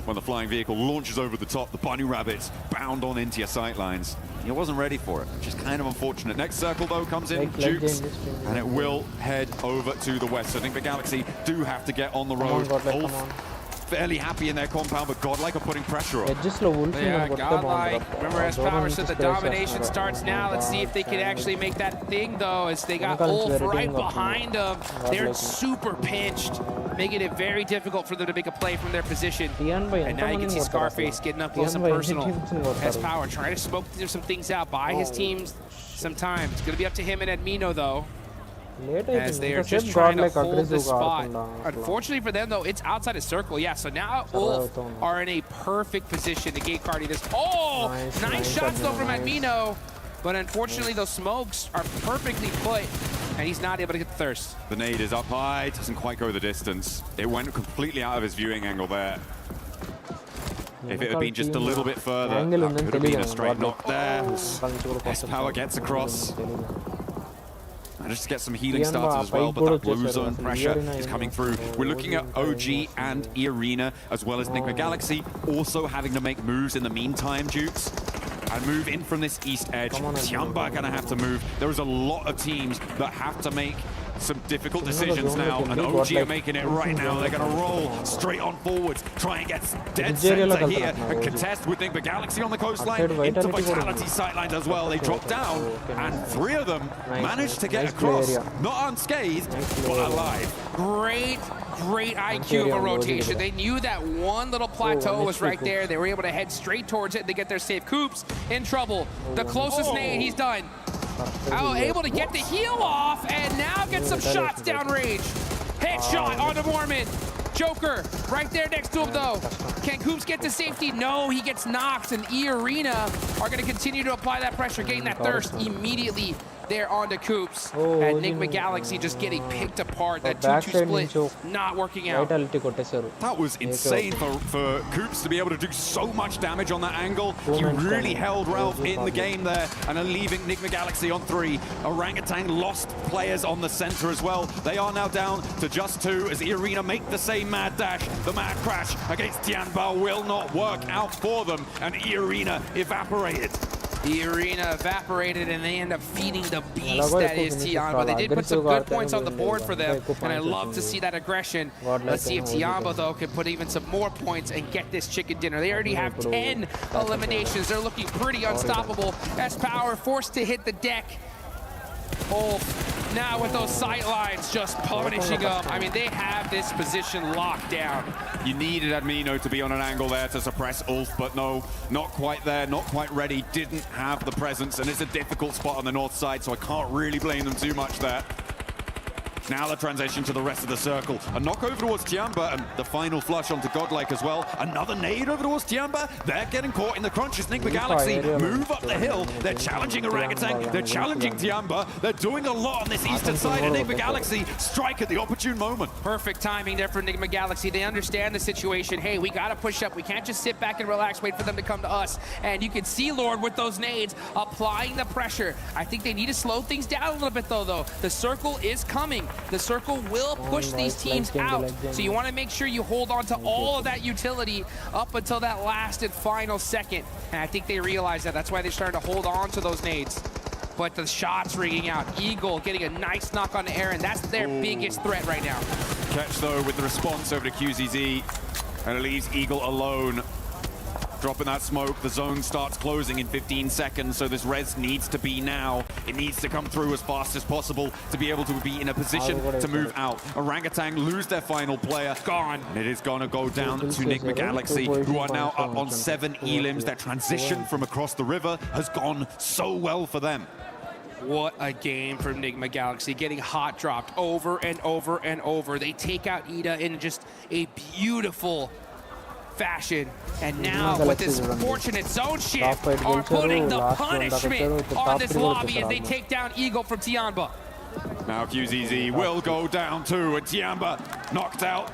When the flying vehicle launches over the top, the bunny rabbits bound on into your sightlines. he wasn't ready for it, which is kind of unfortunate. Next circle, though, comes in Jukes, and it will head over to the west. So I think the Galaxy do have to get on the road. Fairly happy in their compound, but Godlike are putting pressure on. Yeah, Godlike. Remember, as Power said, the domination starts now. Let's see if they can actually make that thing, though, as they got Ulf right behind them. They're super pinched, making it very difficult for them to make a play from their position. And now you can see Scarface getting up close and personal. As Power trying to smoke some things out, buy his teams some time. It's going to be up to him and Admino, though, as they are just trying to hold the spot. Unfortunately for them, though, it's outside of circle. Yeah, so now Ulf are in a perfect position to gate cardi this. Oh, nice shots, though, from Admino. But unfortunately, those smokes are perfectly put, and he's not able to get the thirst. The nade is up high, doesn't quite go the distance. It went completely out of his viewing angle there. If it had been just a little bit further, that could have been a straight knock there. S-Power gets across. Managed to get some healing started as well, but that blue zone pressure is coming through. We're looking at OG and E-Arena, as well as Enigma Galaxy, also having to make moves in the meantime, Dukes, and move in from this east edge. Tiamba gonna have to move. There is a lot of teams that have to make some difficult decisions now, and OG are making it right now. They're going to roll straight on forwards, try and get dead center here, and contest with Enigma Galaxy on the coastline, into Vitality sightlines as well. They drop down, and 3 of them managed to get across, not unscathed, but alive. Great IQ of a rotation. They knew that one little plateau was right there. They were able to head straight towards it. They get their safe. Coops in trouble. The closest nade, he's done. Able to get the heal off, and now get some shots downrange. Headshot onto Mormon. Joker right there next to him, though. Can Coops get to safety? No, he gets knocked, and E-Arena are going to continue to apply that pressure, getting that thirst immediately there onto Coops. And Enigma Galaxy just getting picked apart. That 2-2 split not working out. That was insane for Coops to be able to do so much damage on that angle. He really held Ralph in the game there, and are leaving Enigma Galaxy on 3. Orangutan lost players on the center as well. They are now down to just 2 as E-Arena make the same mad dash. The mad crash against Tianbao will not work out for them, and E-Arena evaporated. E-Arena evaporated, and they end up feeding the beast that is Tiamba. They did put some good points on the board for them, and I love to see that aggression. Let's see if Tiamba, though, can put even some more points and get this chicken dinner. They already have 10 eliminations. They're looking pretty unstoppable. S-Power forced to hit the deck. Now with those sight lines just punishing them. I mean, they have this position locked down. You needed Admino to be on an angle there to suppress Ulf, but no, not quite there, not quite ready, didn't have the presence, and it's a difficult spot on the north side, so I can't really blame them too much there. Now the transition to the rest of the circle. A knock over towards Tiamba, and the final flush onto Godlike as well. Another nade over towards Tiamba. They're getting caught in the crunches. Enigma Galaxy move up the hill. They're challenging Orangutan. They're challenging Tiamba. They're doing a lot on this eastern side. Enigma Galaxy strike at the opportune moment. Perfect timing there for Enigma Galaxy. They understand the situation. Hey, we got to push up. We can't just sit back and relax, wait for them to come to us. And you can see Lord with those nades applying the pressure. I think they need to slow things down a little bit, though. The circle is coming. The circle will push these teams out. So you want to make sure you hold on to all of that utility up until that last and final second. And I think they realize that. That's why they're starting to hold on to those nades. But the shots ringing out. Eagle getting a nice knock on the air, and that's their biggest threat right now. Catch, though, with the response over to QZZ. And it leaves Eagle alone. Dropping that smoke, the zone starts closing in 15 seconds, so this res needs to be now. It needs to come through as fast as possible to be able to be in a position to move out. Orangutan lose their final player. Gone. And it is going to go down to Enigma Galaxy, who are now up on 7 elims. Their transition from across the river has gone so well for them. What a game from Enigma Galaxy, getting hot dropped over and over and over. They take out Ida in just a beautiful fashion, and now with this fortunate zone shift are putting the punishment on this lobby as they take down Eagle from Tiamba. Now QZZ will go down too, and Tiamba knocked out.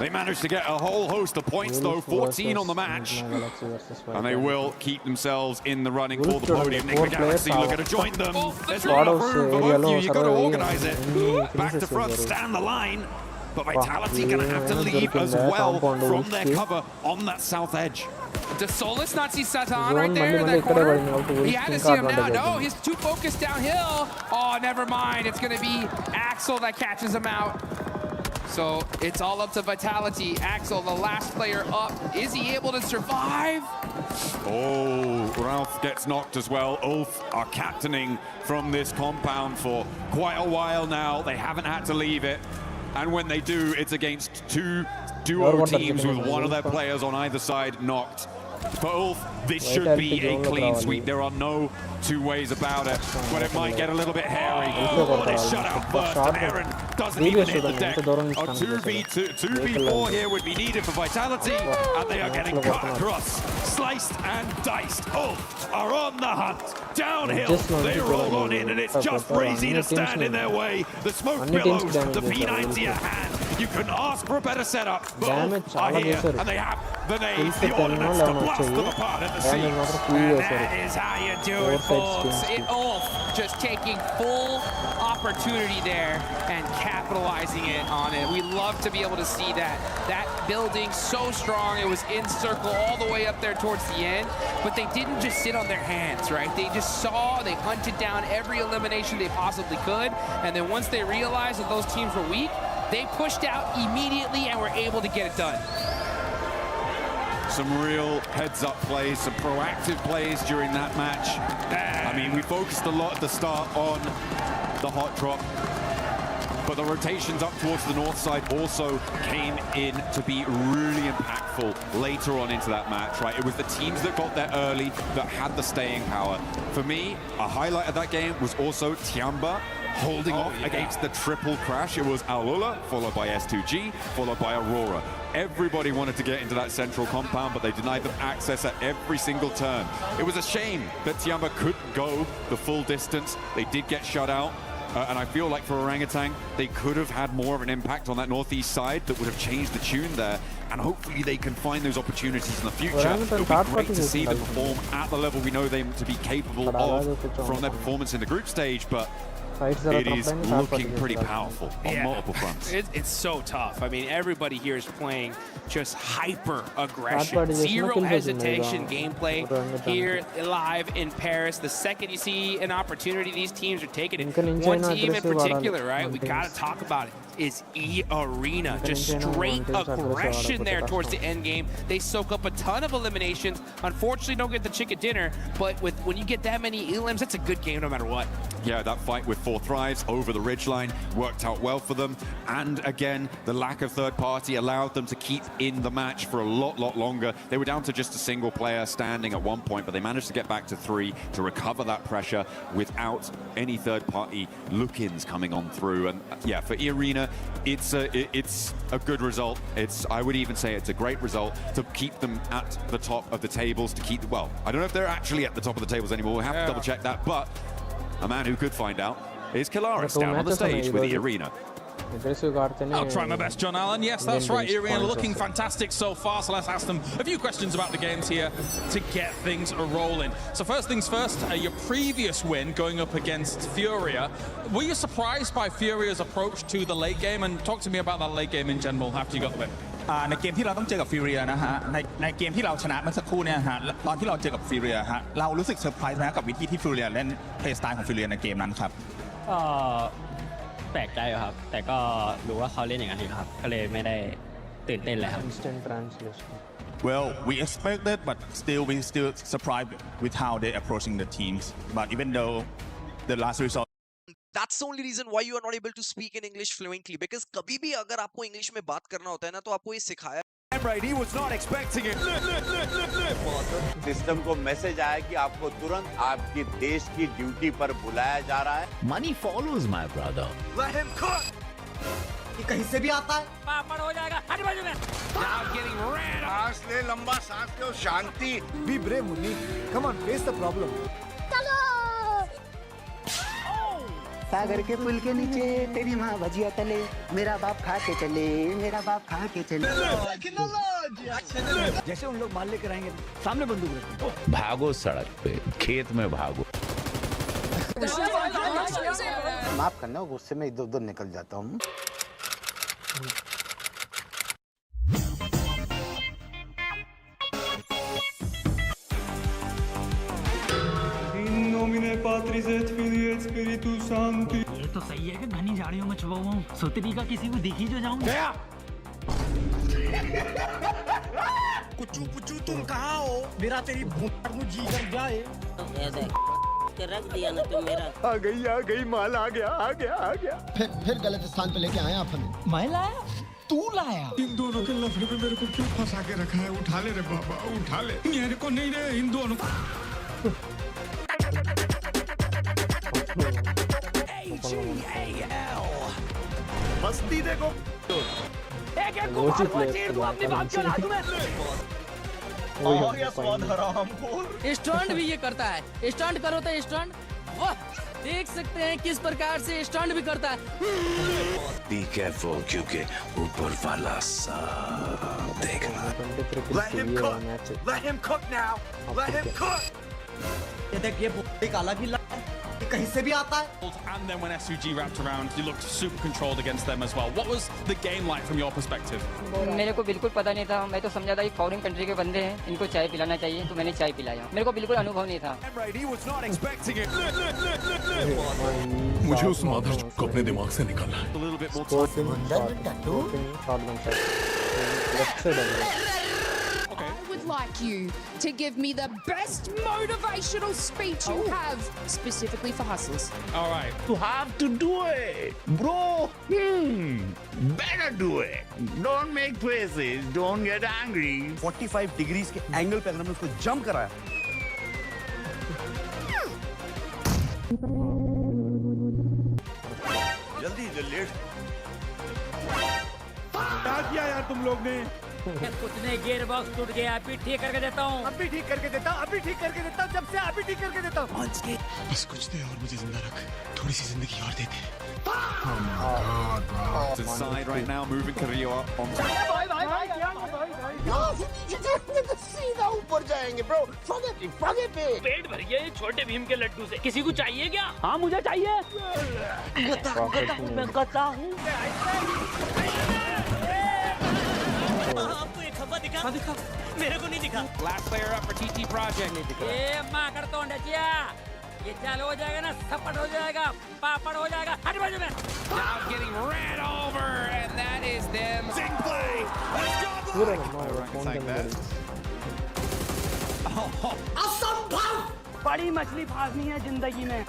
They managed to get a whole host of points, though, 14 on the match. And they will keep themselves in the running for the podium. Enigma Galaxy looking to join them. There's not enough room for both of you. You've got to organize it. Back to front, stand the line. But Vitality gonna have to leave as well from their cover on that south edge. Does Solus not see Satan Zone right there in mandi that corner? ikkade He had to see him now. No, he's too focused downhill. Oh, never mind. It's going to be Axel that catches him out. So it's all up to Vitality. Axel, the last player up. Is he able to survive? Oh, Ralph gets knocked as well. Ulf are captaining from this compound for quite a while now. They haven't had to leave it. And when they do, it's against two duo teams with one of their players on either side knocked. For Ulf, this should be a clean sweep. There are no two ways about it, but it might get a little bit hairy. Oh, they shut out first, and Aaron doesn't even hit the deck. A 2v4 here would be needed for Vitality, and they are getting cut across, sliced and diced. Ulf are on the hunt, downhill, they roll on in, and it's just crazy to stand in their way. The smoke billows, the P90 at hand. You couldn't ask for a better setup. Both are here, and they have the nades, the ordnance to blast them apart at the seams. And that is how you do it, folks. Ulf just taking full opportunity there and capitalizing on it. We love to be able to see that. That building so strong. It was in circle all the way up there towards the end, but they didn't just sit on their hands, right? They just saw, they hunted down every elimination they possibly could, and then once they realized that those teams were weak, they pushed out immediately and were able to get it done. Some real heads-up plays, some proactive plays during that match. I mean, we focused a lot at the start on the hot drop, but the rotations up towards the north side also came in to be really impactful later on into that match, right? It was the teams that got there early that had the staying power. For me, a highlight of that game was also Tiamba holding off against the triple crash. It was Alula, followed by S2G, followed by Aurora. Everybody wanted to get into that central compound, but they denied them access at every single turn. It was a shame that Tiamba couldn't go the full distance. They did get shut out. And I feel like for Orangutan, they could have had more of an impact on that northeast side that would have changed the tune there. And hopefully they can find those opportunities in the future. It would be great to see them perform at the level we know them to be capable of from their performance in the group stage. But it is looking pretty powerful on multiple fronts. It's so tough. I mean, everybody here is playing just hyper aggression, zero hesitation gameplay here live in Paris. The second you see an opportunity, these teams are taking it. One team in particular, right? We got to talk about it. Is E-Arena. Just straight aggression there towards the end game. They soak up a ton of eliminations. Unfortunately, don't get the chicken dinner, but when you get that many elims, that's a good game no matter what. Yeah, that fight with 4 Thrives over the ridgeline worked out well for them. And again, the lack of third party allowed them to keep in the match for a lot longer. They were down to just a single player standing at one point, but they managed to get back to 3 to recover that pressure without any third party look-ins coming on through. And yeah, for E-Arena, it's a good result. I would even say it's a great result to keep them at the top of the tables, to keep, well, I don't know if they're actually at the top of the tables anymore. We'll have to double check that, but a man who could find out is Kalaris down on the stage with E-Arena. I'll try my best, John Allen. Yes, that's right. E-Arena looking fantastic so far. So let's ask them a few questions about the games here to get things rolling. So first things first, your previous win going up against Furia. Were you surprised by Furia's approach to the late game? And talk to me about that late game in general after you got the win. ในเกมที่เราต้องเจอกับฟิวเรียนะฮะในเกมที่เราชนะเมื่อสักครู่เนี่ยฮะตอนที่เราเจอกับฟิวเรียฮะเรารู้สึกเซอร์ไพรส์ไหมกับวิธีที่ฟิวเรียเล่นเพลย์สไตล์ของฟิวเรียในเกมนั้นครับก็แปลกใจครับแต่ก็รู้ว่าเขาเล่นอย่างนั้นครับก็เลยไม่ได้ตื่นเต้นเลยครับ Well, we expected, but we still surprised with how they approaching the teams. But even though the last result. That's the only reason why you are not able to speak in English fluently, because कभी भी अगर आपको English में बात करना होता है ना तो आपको ये सिखाया. Right, he was not expecting it. System को मैसेज आया कि आपको तुरंत आपके देश की ड्यूटी पर बुलाया जा रहा है. Money follows, my brother. Let him cook. ये कहीं से भी आता है. पापड़ हो जाएगा. हट बाजू में. Now getting ran. सांस ले, लंबा सांस लो, शांति. Be brave, Munni. Come on, face the problem. चलो. सागर के पुल के नीचे तेरी माँ भजिया तले मेरा बाप खा के चले मेरा बाप खा के चले जैसे उन लोग माल लेकर आएंगे सामने बंदूक रखो भागो सड़क पे खेत में भागो माफ करना गुस्से में इधर उधर निकल जाता हूँ ये तो सही है कि घनी झाड़ियों में छुपा हुआ हूँ सुतरी का किसी को दिखी जो जाऊँ कुचू पुचू तुम कहाँ हो मेरा तेरी भूत जी कर जाए रख दिया ना तुम मेरा आ गई माल आ गया फिर गलत स्थान पे लेके आए आप हमें मैं लाया तू लाया इन दोनों के लफड़े में मेरे को क्यों फंसा के रखा है उठा ले रे बाबा उठा ले मेरे को नहीं रे इन दोनों मस्ती देखो एक को अपनी बात क्यों ला तुम्हें और ये स्वाद हरामखोर स्टंट भी ये करता है स्टंट करो तो स्टंट वाह देख सकते हैं किस प्रकार से स्टंट भी करता है बी केयरफुल क्योंकि ऊपर वाला सब देखना Let him cook now let him cook ये देख ये एक अलग ही कहीं से भी आता है And then when SUG wrapped around, you looked super controlled against them as well. What was the game like from your perspective? मेरे को बिल्कुल पता नहीं था मैं तो समझा था ये फॉरेन कंट्री के बंदे हैं इनको चाय पिलाना चाहिए तो मैंने चाय पिलाया मेरे को बिल्कुल अनुभव नहीं था मुझे उस माधर को अपने दिमाग से निकालना है like you to give me the best motivational speech you have specifically for hustlers. All right. You have to do it, bro. Better do it. Don't make faces. Don't get angry. 45 degrees के angle पे अगर हमने उसको jump कराया जल्दी late क्या किया यार तुम लोग ने कुछ नहीं गियर बॉक्स टूट गया अभी ठीक करके देता हूँ अभी ठीक करके देता हूँ जब से अभी ठीक करके देता हूँ बस कुछ दे और मुझे जिंदा रख थोड़ी सी जिंदगी और दे दे Inside right now, moving Carrillo up on सीधा ऊपर जाएंगे ब्रो फॉरगेट इट पेट भर गया छोटे भीम के लड्डू से किसी को चाहिए क्या हाँ मुझे चाहिए मैं गता हूँ आपको एक खबर दिखा मेरे को नहीं दिखा Last player up for TT Project. ये माँ कर तो डचिया ये चालू हो जाएगा ना थप्पड़ हो जाएगा पापड़ हो जाएगा हट बाजू में Now getting ran over, and that is them. Zing play. असंभव बड़ी मछली फांसनी है जिंदगी में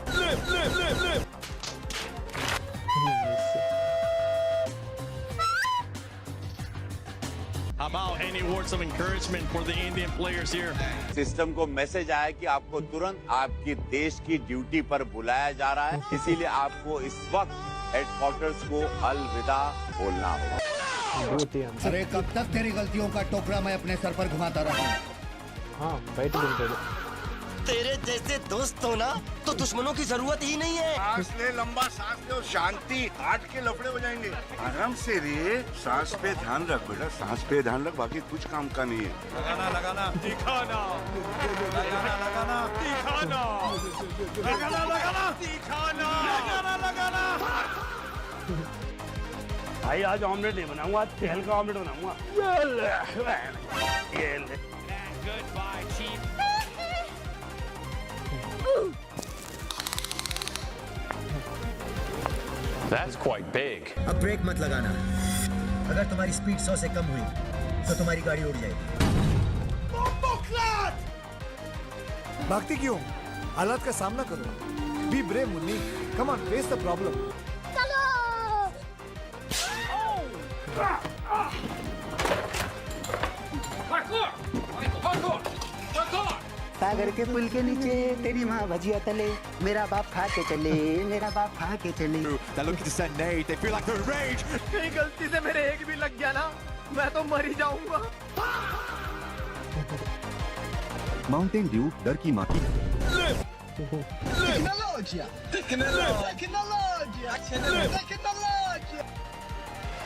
How about any words of encouragement for the Indian players here? System को मैसेज आया कि आपको तुरंत आपके देश की ड्यूटी पर बुलाया जा रहा है इसीलिए आपको इस वक्त हेडक्वार्टर्स को अलविदा बोलना होगा अरे कब तक तेरी गलतियों का टोकरा मैं अपने सर पर घुमाता रहूं हाँ बैठ गए तेरे जैसे दोस्त हो ना तो दुश्मनों की जरूरत ही नहीं है सांस ले लंबा सांस ले और शांति हार्ट के लफड़े हो जाएंगे आराम से रे सांस पे ध्यान रख बेटा सांस पे ध्यान रख बाकी कुछ काम का नहीं है लगाना दिखाना भाई आज ऑमलेट नहीं बनाऊंगा आज तेल का ऑमलेट बनाऊंगा Goodbye, Chief. That's quite big. अब ब्रेक मत लगाना अगर तुम्हारी स्पीड 100 से कम हुई तो तुम्हारी गाड़ी उड़ जाएगी भागती क्यों हालात का सामना करो be brave Munni come on face the problem सागर के पुल के नीचे तेरी माँ भजिया तले मेरा बाप खा के चले मेरा बाप खा के चले They're looking to send nade. They feel like they're in rage. कहीं गलती से मेरे एक भी लग गया ना मैं तो मर ही जाऊंगा Mountain Dew डर की माँ की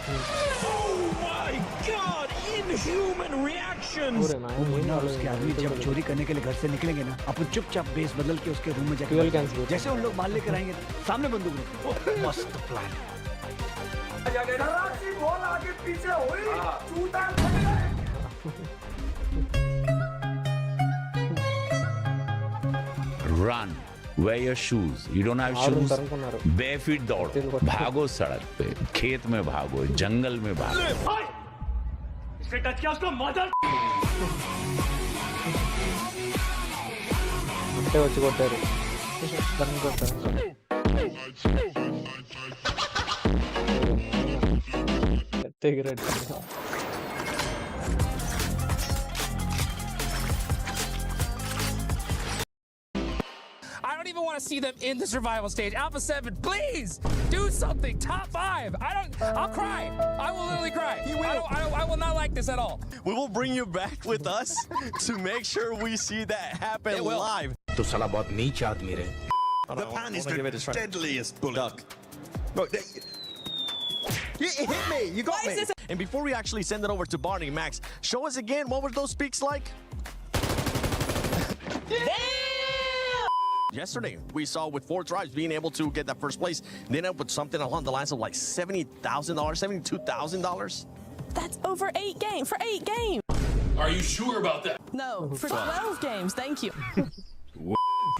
Oh my God! Inhuman reactions! उसके आदमी जब चोरी करने के लिए घर से निकलेंगे ना अपन चुपचाप बेस बदल के उसके रूम में जाके जैसे उन लोग माल लेकर आएंगे सामने बंदूक रखो मस्त प्लान बॉल आगे पीछे हुई Run. wear your shoes. You don't have shoes, bare feet दौड़ो, भागो सड़क पे, खेत में भागो, जंगल में भागो. इससे टच किया उसको मदर. అంటే వచ్చి కొట్టారు. తెగిరెడ్డి. I don't even want to see them in the survival stage. Alpha 7, please do something. Top 5. I'll cry. I will literally cry. I will not like this at all. We will bring you back with us to make sure we see that happen live. तो साला बहुत नीच आदमी रे. The pan is the deadliest bullet. Bro, it hit me. You got me. And before we actually send it over to Barney, Max, show us again what were those peaks like? Yesterday, we saw with 4 tribes being able to get that first place. They ended up with something along the lines of like $70,000, $72,000. That's over 8 games. For 8 games. Are you sure about that? No, for 12 games. Thank you.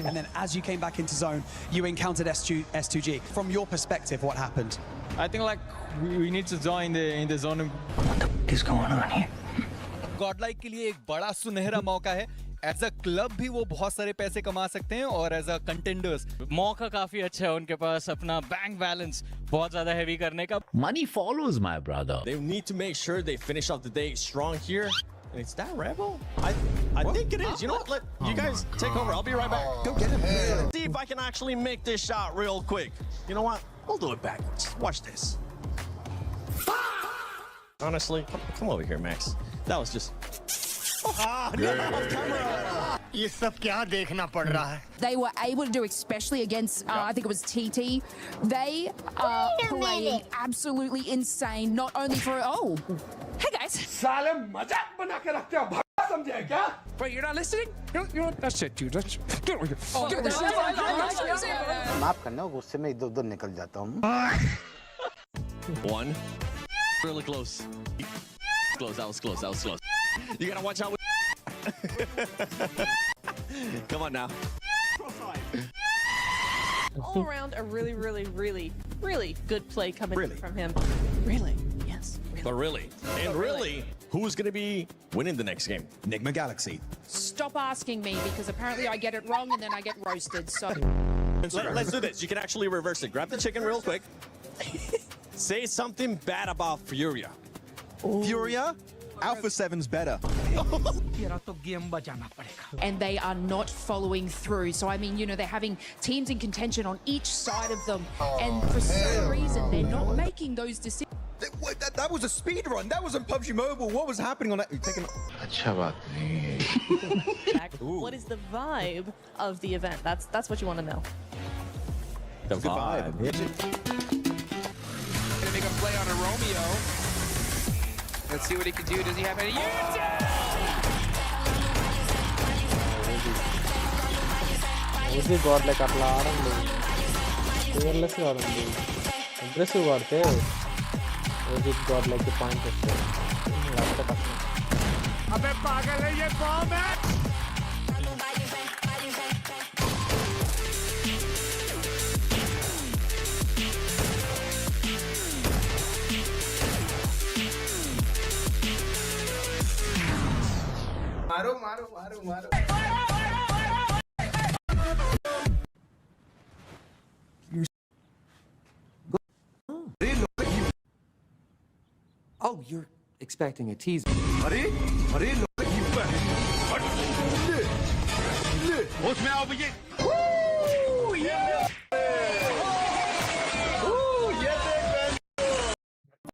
And then as you came back into zone, you encountered S2G. From your perspective, what happened? I think like we need to join in the zone. What the f is going on here? Godlike के लिए एक बड़ा सुनहरा मौका है. As a club भी वो बहुत सारे पैसे कमा सकते हैं और एज अ कंटेंडर्स मौका काफी अच्छा है उनके पास अपना बैंक बैलेंस बहुत ज्यादा हेवी करने का. Money follows, my brother. They need to make sure they finish off the day strong here. Is that Rebel? I think it is. You know what? Let you guys take over. I'll be right back. Go get him. See if I can actually make this shot real quick. You know what? We'll do it backwards. Watch this. Honestly, come over here, Max. That was just... ये सब क्या देखना पड़ रहा है? They were able to do, especially against, I think it was TT. They are playing absolutely insane. Not only for hey guys. साले मजाक बना के रखते हो. समझे क्या? Wait, you're not listening? You know that's it, dude. माफ करना, गुस्से में इधर-उधर निकल जाता हूँ. 1. Really close. That was close. You gotta watch out. Come on now. All around a really good play coming from him. Really, yes. But really, who's gonna be winning the next game? Enigma Galaxy. Stop asking me because apparently I get it wrong and then I get roasted. So Let's do this. You can actually reverse it. Grab the chicken real quick. Say something bad about Furia. Furia? Alpha 7's better. And they are not following through. So, I mean, you know, they're having teams in contention on each side of them. And for some reason, they're not making those decisions. That was a speed run. That wasn't PUBG Mobile. What was happening on that? What is the vibe of the event? That's what you want to know. The vibe. Gonna make a play on a Romeo. Let's see what he can do. Does he have any? OG godlike అట్లా ఆడండి, కేర్లెస్గా ఆడండి. అగ్రెసివ్గా ఆడితే OG గాడ్లైక్ point వస్తాయి. లేకపోతే కష్టం. अबे पागल है ये बॉम्ब है. मारो. Oh, you're expecting a teaser. अरे उसमें आओ भैया.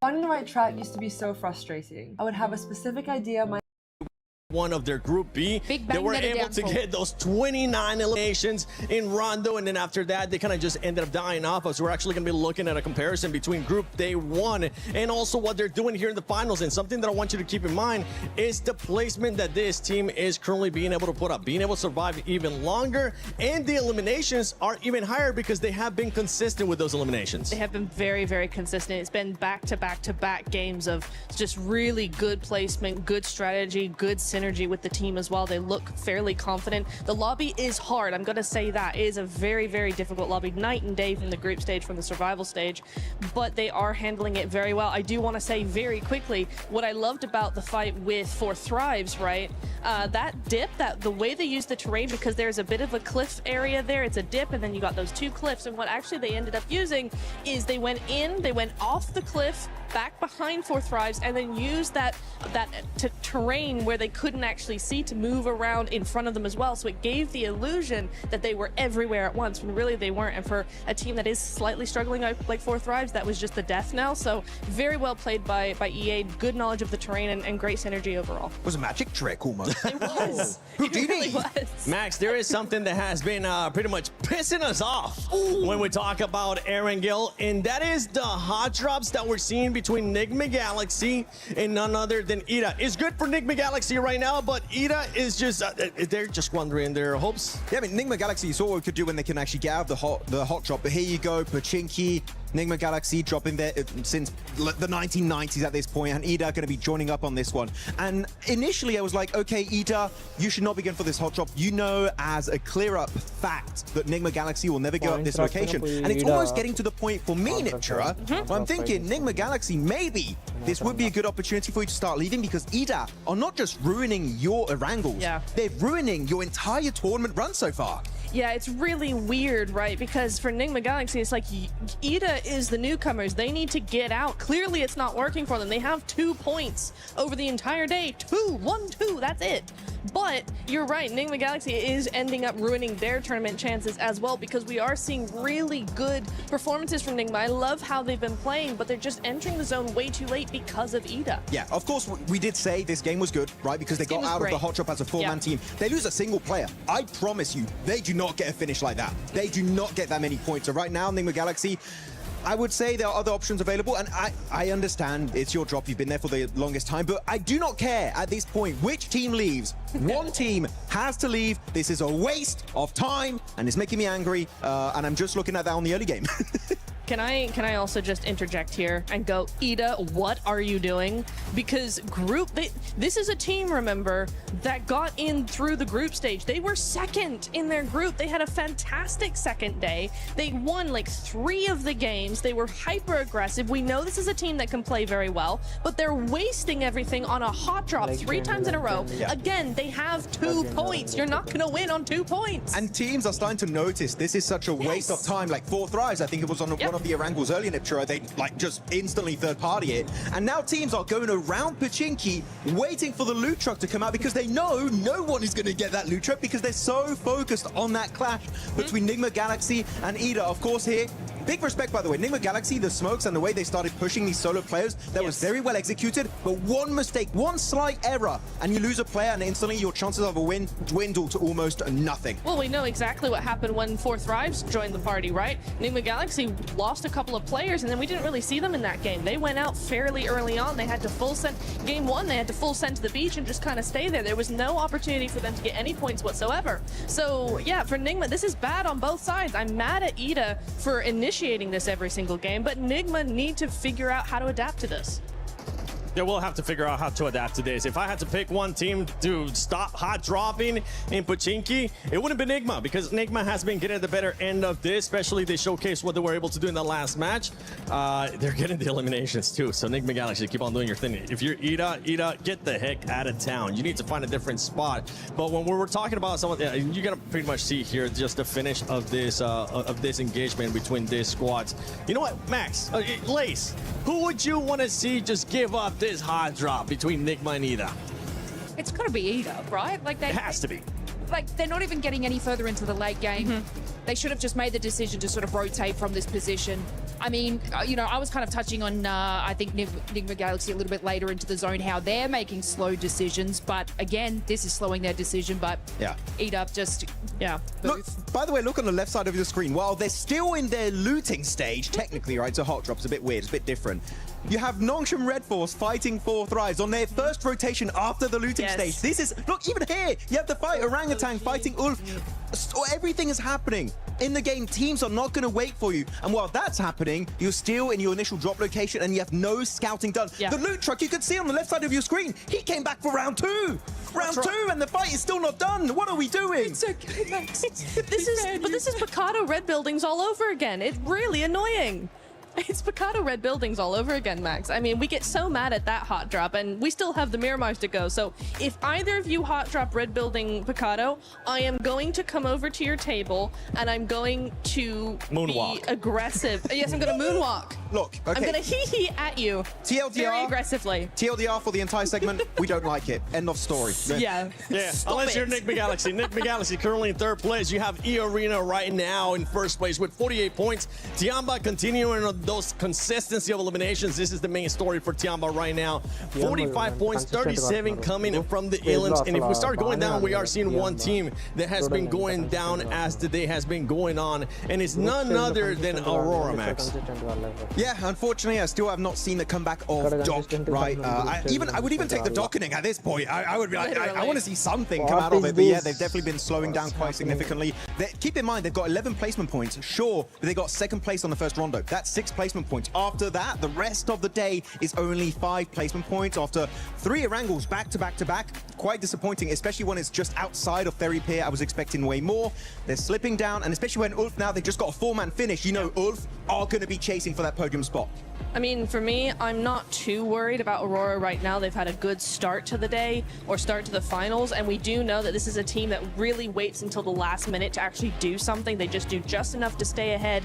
Finding the right track used to be so frustrating. I would have a specific idea. One of their Group B, they were able to get those 29 eliminations in Rondo, and then after that, they kind of just ended up dying off us. We're actually going to be looking at a comparison between Group Day 1 and also what they're doing here in the finals. And something that I want you to keep in mind is the placement that this team is currently being able to put up, being able to survive even longer, and the eliminations are even higher because they have been consistent with those eliminations. They have been very consistent. It's been back-to-back games of just really good placement, good strategy, good synergy. energy with the team as well. They look fairly confident. The lobby is hard. I'm going to say that. It is a very, very difficult lobby, night and day from the group stage, from the survival stage, but they are handling it very well. I do want to say very quickly, what I loved about the fight with For Thrives, right? That dip, the way they use the terrain, because there's a bit of a cliff area there, it's a dip, and then you got those two cliffs, and what actually they ended up using is they went off the cliff, back behind For Thrives, and then used that terrain where they couldn't actually see to move around in front of them as well. So it gave the illusion that they were everywhere at once, when really they weren't. And for a team that is slightly struggling like For Thrives, that was just the death knell. So very well played by EA. Good knowledge of the terrain and great synergy overall. It was a magic trick almost. It was. It really was. Max, there is something that has been pretty much pissing us off when we talk about Erangel, and that is the hot drops that we're seeing between Nigma Galaxy and none other than Ida. It's good for Nigma Galaxy right now, but Ida is just, they're just squandering their hopes. Yeah, I mean, Nigma Galaxy, you saw what we could do when they can actually get out of the hot drop, but here you go, Pachinki, Nigma Galaxy dropping there since the 1990s at this point, and Ida going to be joining up on this one. And initially I was like, okay, Ida, you should not be going for this hot drop. You know as a clear-up fact that Nigma Galaxy will never go up this location. And it's almost getting to the point for me, Nitra, where I'm thinking, Nigma Galaxy, maybe this would be a good opportunity for you to start leaving, because Ida are not just ruining your Erangels, they're ruining your entire tournament run so far. Yeah, it's really weird, right? Because for Nigma Galaxy, it's like Ida is the newcomers. They need to get out. Clearly, it's not working for them. They have 2 points over the entire day. 1, 2, that's it. But you're right, Nigma Galaxy is ending up ruining their tournament chances as well, because we are seeing really good performances from Nigma. I love how they've been playing, but they're just entering the zone way too late because of Ida. Yeah, of course, we did say this game was good, right? Because they got out of the hot drop as a four-man team. They lose a single player. I promise you, they do not get a finish like that. They do not get that many points. So right now, Nigma Galaxy, I would say there are other options available, and I understand it's your drop. You've been there for the longest time, but I do not care at this point which team leaves. One team has to leave. This is a waste of time, and it's making me angry, and I'm just looking at that on the early game. Can I also just interject here and go, Ida, what are you doing? Because this is a team, remember, that got in through the group stage. They were second in their group. They had a fantastic second day. They won like 3 of the games. They were hyper aggressive. We know this is a team that can play very well, but they're wasting everything on a hot drop 3 times in a row. Again, they have 2 points. You're not gonna win on 2 points. And teams are starting to notice this is such a waste of time. Like For Thrives, I think it was on one of the Erangels earlier in Niptura, they like just instantly third party it. And now teams are going around Pachinki waiting for the loot truck to come out, because they know no one is going to get that loot truck, because they're so focused on that clash between Nigma Galaxy and Ida. Of course here, big respect, by the way, Nigma Galaxy, the smokes and the way they started pushing these solo players, that was very well executed, but one mistake, one slight error, and you lose a player, and instantly your chances of a win dwindle to almost nothing. Well, we know exactly what happened when For Thrives joined the party, right? Nigma Galaxy lost a couple of players, and then we didn't really see them in that game. They went out fairly early on. They had to full send. Game 1, they had to full send to the beach and just kind of stay there. There was no opportunity for them to get any points whatsoever. So, yeah, for Nigma, this is bad on both sides. I'm mad at Ida for initiating this every single game, but Nigma need to figure out how to adapt to this. Yeah, we'll have to figure out how to adapt to this. If I had to pick one team to stop hot dropping in Pachinki, it wouldn't be Nigma, because Nigma has been getting the better end of this, especially they showcased what they were able to do in the last match. They're getting the eliminations too, so Nigma Galaxy, keep on doing your thing. If you're Ida, get the heck out of town. You need to find a different spot. But when we were talking about someone, you're gonna pretty much see here just the finish of this engagement between these squads. You know what, Max, Lace, who would you want to see just give up this hard drop between Nigma and Ida? It's got to be Ida, right? Like it has to be. Like, they're not even getting any further into the late game. They should have just made the decision to sort of rotate from this position. I mean, you know, I was kind of touching on, I think, Nigma Galaxy a little bit later into the zone, how they're making slow decisions. But again, this is slowing their decision. But Ida just, Look, by the way, look on the left side of your screen. While they're still in their looting stage, technically, right? So hot drop's a bit weird, it's a bit different. You have Nongshim Red Force fighting For Thrives on their first rotation after the looting stage. This is, look, even here, you have the fight Orangutan fighting Ulf. Everything is happening in the game. Teams are not going to wait for you. And while that's happening, happening, you're still in your initial drop location and you have no scouting done. Yeah. The loot truck you could see on the left side of your screen, he came back for round 2. Round 2 and the fight is still not done. What are we doing? It's okay, Max. This is Picado red buildings all over again. It's really annoying. It's Picado red buildings all over again, Max. I mean, we get so mad at that hot drop, and we still have the Miramars to go. So if either of you hot drop red building Picado, I am going to come over to your table, and I'm going to moonwalk. Be aggressive. Yes, I'm going to moonwalk. Look, okay. I'm going to hee-hee at you. TLDR. Very aggressively. TLDR for the entire segment. We don't like it. End of story. Yeah. Unless you're Nick McGalaxy. Nick McGalaxy currently in 3rd place. You have E Arena right now in 1st place with 48 points. Tiamba continuing on those consistency of eliminations. This is the main story for Tiamba right now. 45 points, 37 coming from the Elims. And if we start going down, we are seeing one team that has been going down as the day has been going on. And it's none other than Aurora, Max. Yeah, unfortunately, I still have not seen the comeback of Doc, right? I would even take the docketing at this point. I would be like, I want to see something come out of it. But yeah, they've definitely been slowing down quite significantly. Keep in mind, they've got 11 placement points, sure, but they got 2nd place on the 1st rondo. That's 6 placement points. After that, the rest of the day is only 5 placement points after 3 Erangles back to back to back. Quite disappointing, especially when it's just outside of Ferry Pier. I was expecting way more. They're slipping down, and especially when Ulf now, they just got a 4-man finish. You know, Ulf are going to be chasing for that podium spot. I mean, for me, I'm not too worried about Aurora right now. They've had a good start to the day or start to the finals, and we do know that this is a team that really waits until the last minute to actually do something. They just do just enough to stay ahead.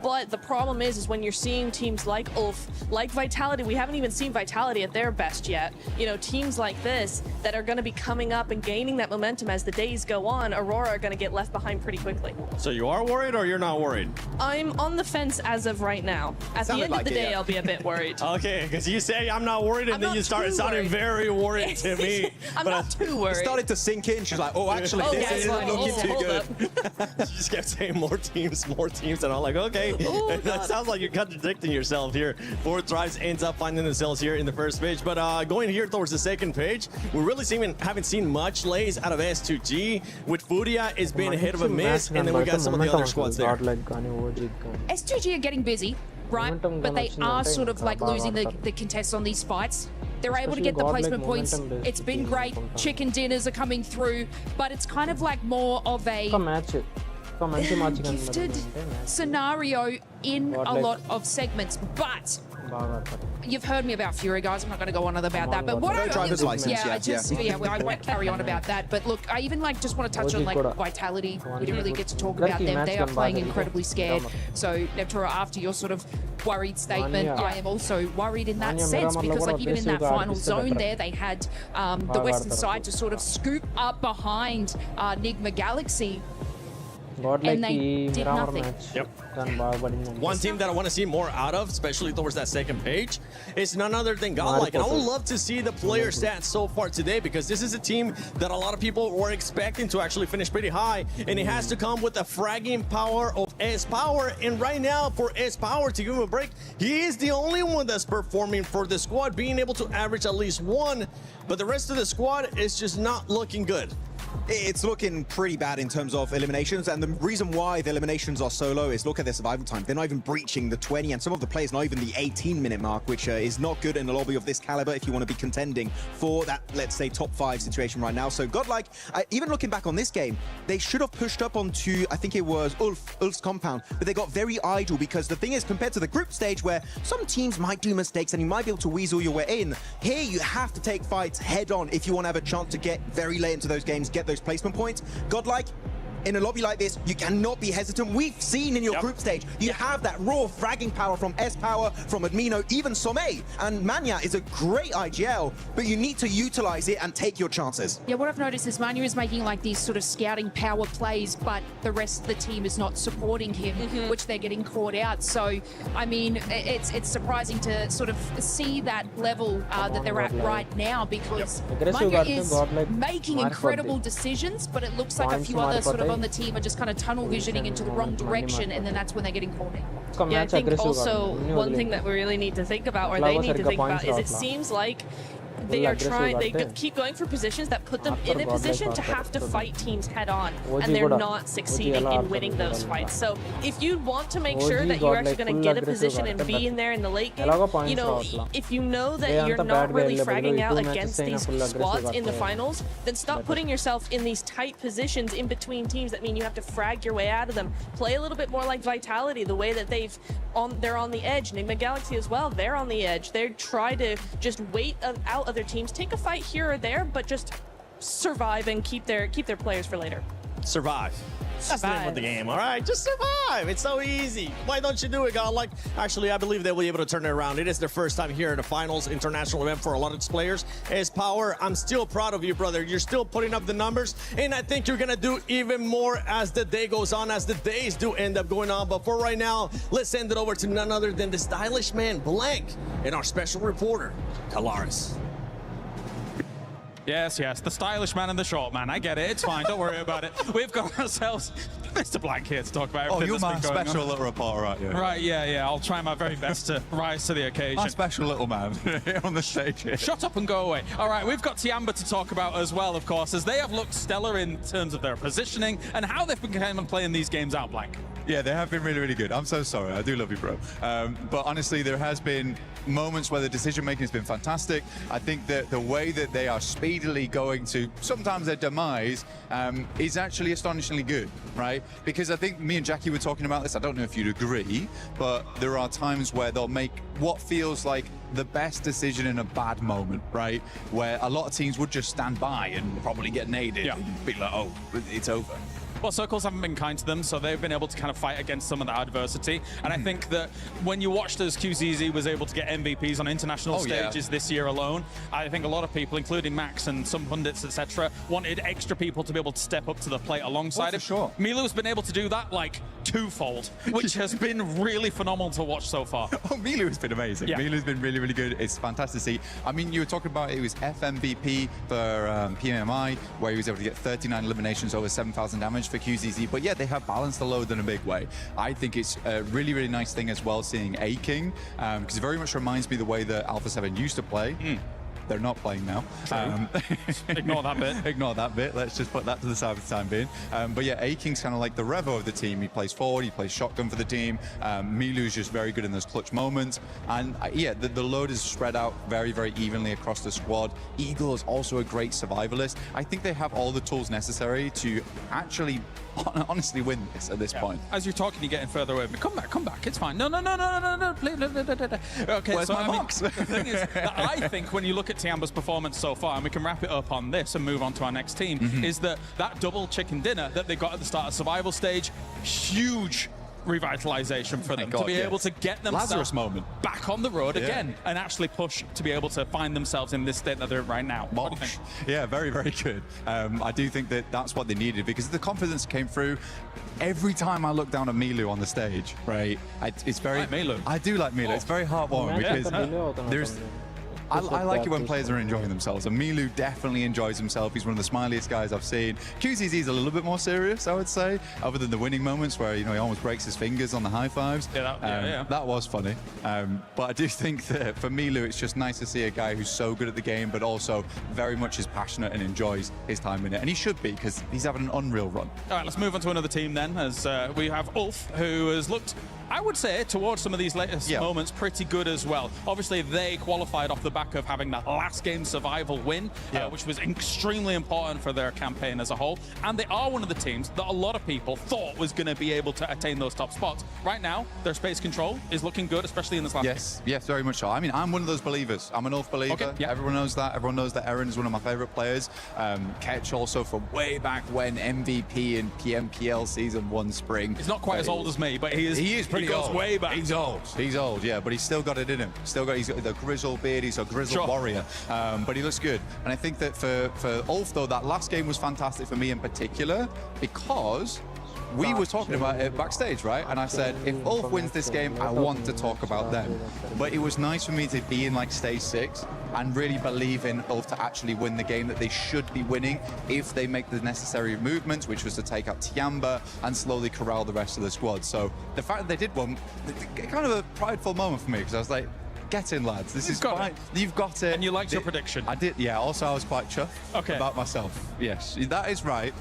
But the problem is when you're seeing teams like Ulf, like Vitality, we haven't even seen Vitality at their best yet. You know, teams like this that are going to be coming up and gaining that momentum as the days go on, Aurora are going to get left behind pretty quickly. So you are worried or you're not worried? I'm on the fence as of right now. At the end of the day, I'll be a bit worried. Okay, because you say I'm not worried, and then you started sounding very worried to me. I'm not too worried. It started to sink in. She's like, oh, actually, this isn't looking too good. She just kept saying more teams, and I'm like, okay. That sounds like you're contradicting yourself here. 4 Thrives ends up finding themselves here in the 1st page, but going here towards the 2nd page, we really haven't seen much lays out of S2G. With Furia, it's been a hit of a miss, and then we got some of the other squads there. S2G are getting busy, right? But they are sort of like losing the contests on these fights. They're able to get the placement points. It's been great. Chicken dinners are coming through, but it's kind of like more of a gifted scenario in a lot of segments. But you've heard me about Fury, guys. I'm not going to go on about that. But what driver's license. I won't carry on about that. But look, I even just want to touch on Vitality. We didn't really get to talk about them. They are playing incredibly scared. So Neptura, after your sort of worried statement, I am also worried in that sense, because like even in that final zone there, they had the western side to sort of scoop up behind Enigma Galaxy. And they did nothing. One team that I want to see more out of, especially towards that 2nd page, is none other than Godlike. And I would love to see the player stats so far today, because this is a team that a lot of people were expecting to actually finish pretty high, and it has to come with the fragging power of S-Power. And right now, for S-Power, to give him a break, he is the only one that's performing for the squad, being able to average at least 1, but the rest of the squad is just not looking good. It's looking pretty bad in terms of eliminations, and the reason why the eliminations are so low is look at their survival time. They're not even breaching the 20, and some of the players not even the 18-minute mark, which is not good in a lobby of this caliber if you want to be contending for that, let's say, top 5 situation right now. So Godlike, even looking back on this game, they should have pushed up onto, I think it was Ulf's compound, but they got very idle, because the thing is, compared to the group stage where some teams might do mistakes and you might be able to weasel your way in, here you have to take fights head on if you want to have a chance to get very late into those games, get those placement points. Godlike, in a lobby like this, you cannot be hesitant. We've seen in your group stage, you have that raw fragging power from S-Power, from Admino, even Sommei. And Mania is a great IGL, but you need to utilize it and take your chances. Yeah, what I've noticed is Mania is making like these sort of scouting power plays, but the rest of the team is not supporting him, which they're getting caught out. So, I mean, it's surprising to sort of see that level that they're at right now, because Mania is making incredible decisions, but it looks like a few other sort of on the team are just kind of tunnel visioning into the wrong direction, and then that's when they're getting caught in. Yeah, I think also one thing that we really need to think about, or they need to think about, is it seems like they are trying, they keep going for positions that put them in a position to have to fight teams head on, and they're not succeeding in winning those fights. So if you want to make sure that you're actually going to get a position and be in there in the late game, you know, if you know that you're not really fragging out against these squads in the finals, then stop putting yourself in these tight positions in between teams that mean you have to frag your way out of them. Play a little bit more like Vitality, the way that they're on the edge. Nigma Galaxy as well, they're on the edge. They try to just wait out other teams, take a fight here or there, but just survive and keep their players for later. Survive. That's the name of the game, all right? Just survive. It's so easy. Why don't you do it, Godlike? Actually, I believe they'll be able to turn it around. It is their first time here at the finals international event for a lot of these players. As Power, I'm still proud of you, brother. You're still putting up the numbers, and I think you're going to do even more as the day goes on, as the days do end up going on. But for right now, let's send it over to none other than the stylish man, Blank, and our special reporter, Kalaris. Yes, the stylish man and the short man. I get it. It's fine. Don't worry about it. We've got ourselves Mr. Blank here to talk about everything. Oh, you're my that's been going special on. little reporter, aren't you? Right, yeah. I'll try my very best to rise to the occasion. My special little man on the stage here. Shut up and go away. All right, we've got Tiamba to talk about as well, of course, as they have looked stellar in terms of their positioning and how they've been playing these games out, Blank. Yeah, they have been really, really good. I'm so sorry. I do love you, bro. But honestly, there has been moments where the decision-making has been fantastic. I think that the way that they are speedily going to sometimes their demise is actually astonishingly good, right? Because I think me and Jackie were talking about this. I don't know if you'd agree, but there are times where they'll make what feels like the best decision in a bad moment, right? Where a lot of teams would just stand by and probably get naded and be like, oh, it's over. Well, Circles haven't been kind to them, so they've been able to kind of fight against some of that adversity. And I think that when you watched as QZZ was able to get MVPs on international stages this year alone, I think a lot of people, including Max and some pundits, etc., wanted extra people to be able to step up to the plate alongside him. Sure. Milu's been able to do that like twofold, which has been really phenomenal to watch so far. Oh, Milu has been amazing. Yeah. Milu's been really, really good. It's fantastic to see. I mean, you were talking about it was FMVP for PMWC, where he was able to get 39 eliminations over 7,000 damage for QZZ. But yeah, they have balanced the load in a big way. I think it's a really, really nice thing as well seeing A-King, because it very much reminds me the way that Alpha 7 used to play. They're not playing now. Ignore that bit. Ignore that bit. Let's just put that to the side for the time being. But yeah, A-King's kind of like the Revo of the team. He plays forward, he plays shotgun for the team. Milu's just very good in those clutch moments. And yeah, the load is spread out very, very evenly across the squad. Eagle is also a great survivalist. I think they have all the tools necessary to actually honestly win this at this point. As you're talking, you're getting further away. Come back. It's fine. No. Please. Okay, where's my box? The thing is that I think when you look at Tiamba's performance so far, and we can wrap it up on this and move on to our next team, is that double chicken dinner that they got at the start of survival stage, huge revitalization for them to be able to get themselves back on the road again and actually push to be able to find themselves in this state that they're in right now. What do you think? Yeah, very, very good. I do think that that's what they needed, because the confidence came through. Every time I look down at Milu on the stage, right, it's very... I like Milu. I do like Milu. It's very heartwarming because there's... I like it when players are enjoying themselves, and Milu definitely enjoys himself. He's one of the smiliest guys I've seen. QZZ is a little bit more serious, I would say, other than the winning moments where, you know, he almost breaks his fingers on the high fives. That was funny. But I do think that for Milu, it's just nice to see a guy who's so good at the game, but also very much is passionate and enjoys his time in it. And he should be, because he's having an unreal run. All right, let's move on to another team then, as we have Ulf, who has looked, I would say, towards some of these latest moments, pretty good as well. Obviously, they qualified off the back of having that last game survival win, which was extremely important for their campaign as a whole. And they are one of the teams that a lot of people thought was going to be able to attain those top spots. Right now, their space control is looking good, especially in this last game. Yes, very much so. I mean, I'm one of those believers. I'm an Ulf believer. Everyone knows that. Everyone knows that Eren is one of my favorite players. Ketch also from way back when, MVP in PMPL Season 1 Spring. He's not quite as old as me, but he is pretty old. He goes way back. He's old, yeah, but he's still got it in him. He's got the grizzled beard. He's a grizzled warrior, but he looks good. And I think that for Ulf, though, that last game was fantastic for me in particular, because we were talking about it backstage, right? And I said, if Ulf wins this game, I want to talk about them. But it was nice for me to be in like stage 6 and really believe in Ulf to actually win the game that they should be winning if they make the necessary movements, which was to take out Tiamba and slowly corral the rest of the squad. So the fact that they did one, kind of a prideful moment for me, because I was like, forgetting, lads. This is fine. You've got it. And you liked your prediction. I did, yeah. Also, I was quite chuffed about myself. Yes, that is right.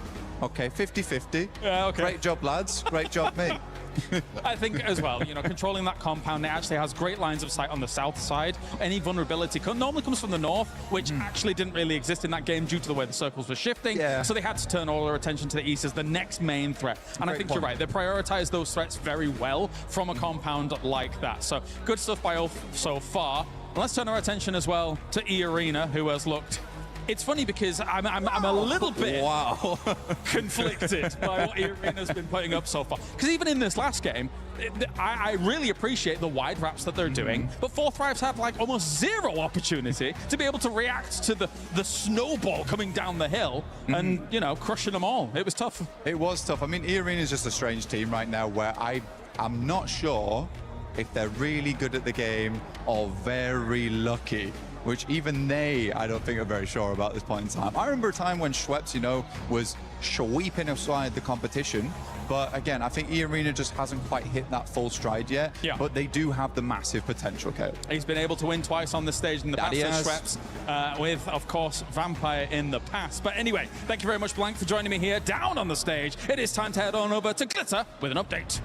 Okay, 50-50. Yeah, okay. Great job, lads. Great job, me. I think as well, controlling that compound, it actually has great lines of sight on the south side. Any vulnerability normally comes from the north, which actually didn't really exist in that game due to the way the circles were shifting. Yeah. So they had to turn all their attention to the east as the next main threat. And I think you're right. They prioritize those threats very well from a compound like that. So good stuff by Ulf so far. And let's turn our attention as well to E-Arena, who has looked... It's funny because I'm a little bit conflicted by what E-Arena's been putting up so far. Because even in this last game, I really appreciate the wide wraps that they're doing, but Four Thrives have like almost zero opportunity to be able to react to the snowball coming down the hill and, crushing them all. It was tough. It was tough. I mean, E-Arena is just a strange team right now where I'm not sure if they're really good at the game or very lucky, which even they, I don't think, are very sure about this point in time. I remember a time when Schweppes, was sweeping aside the competition. But again, I think E-Arena just hasn't quite hit that full stride yet. Yeah. But they do have the massive potential, Caleb. He's been able to win twice on the stage in the past with Schweppes, with, of course, Vampire in the past. But anyway, thank you very much, Blank, for joining me here down on the stage. It is time to head on over to Glitter with an update.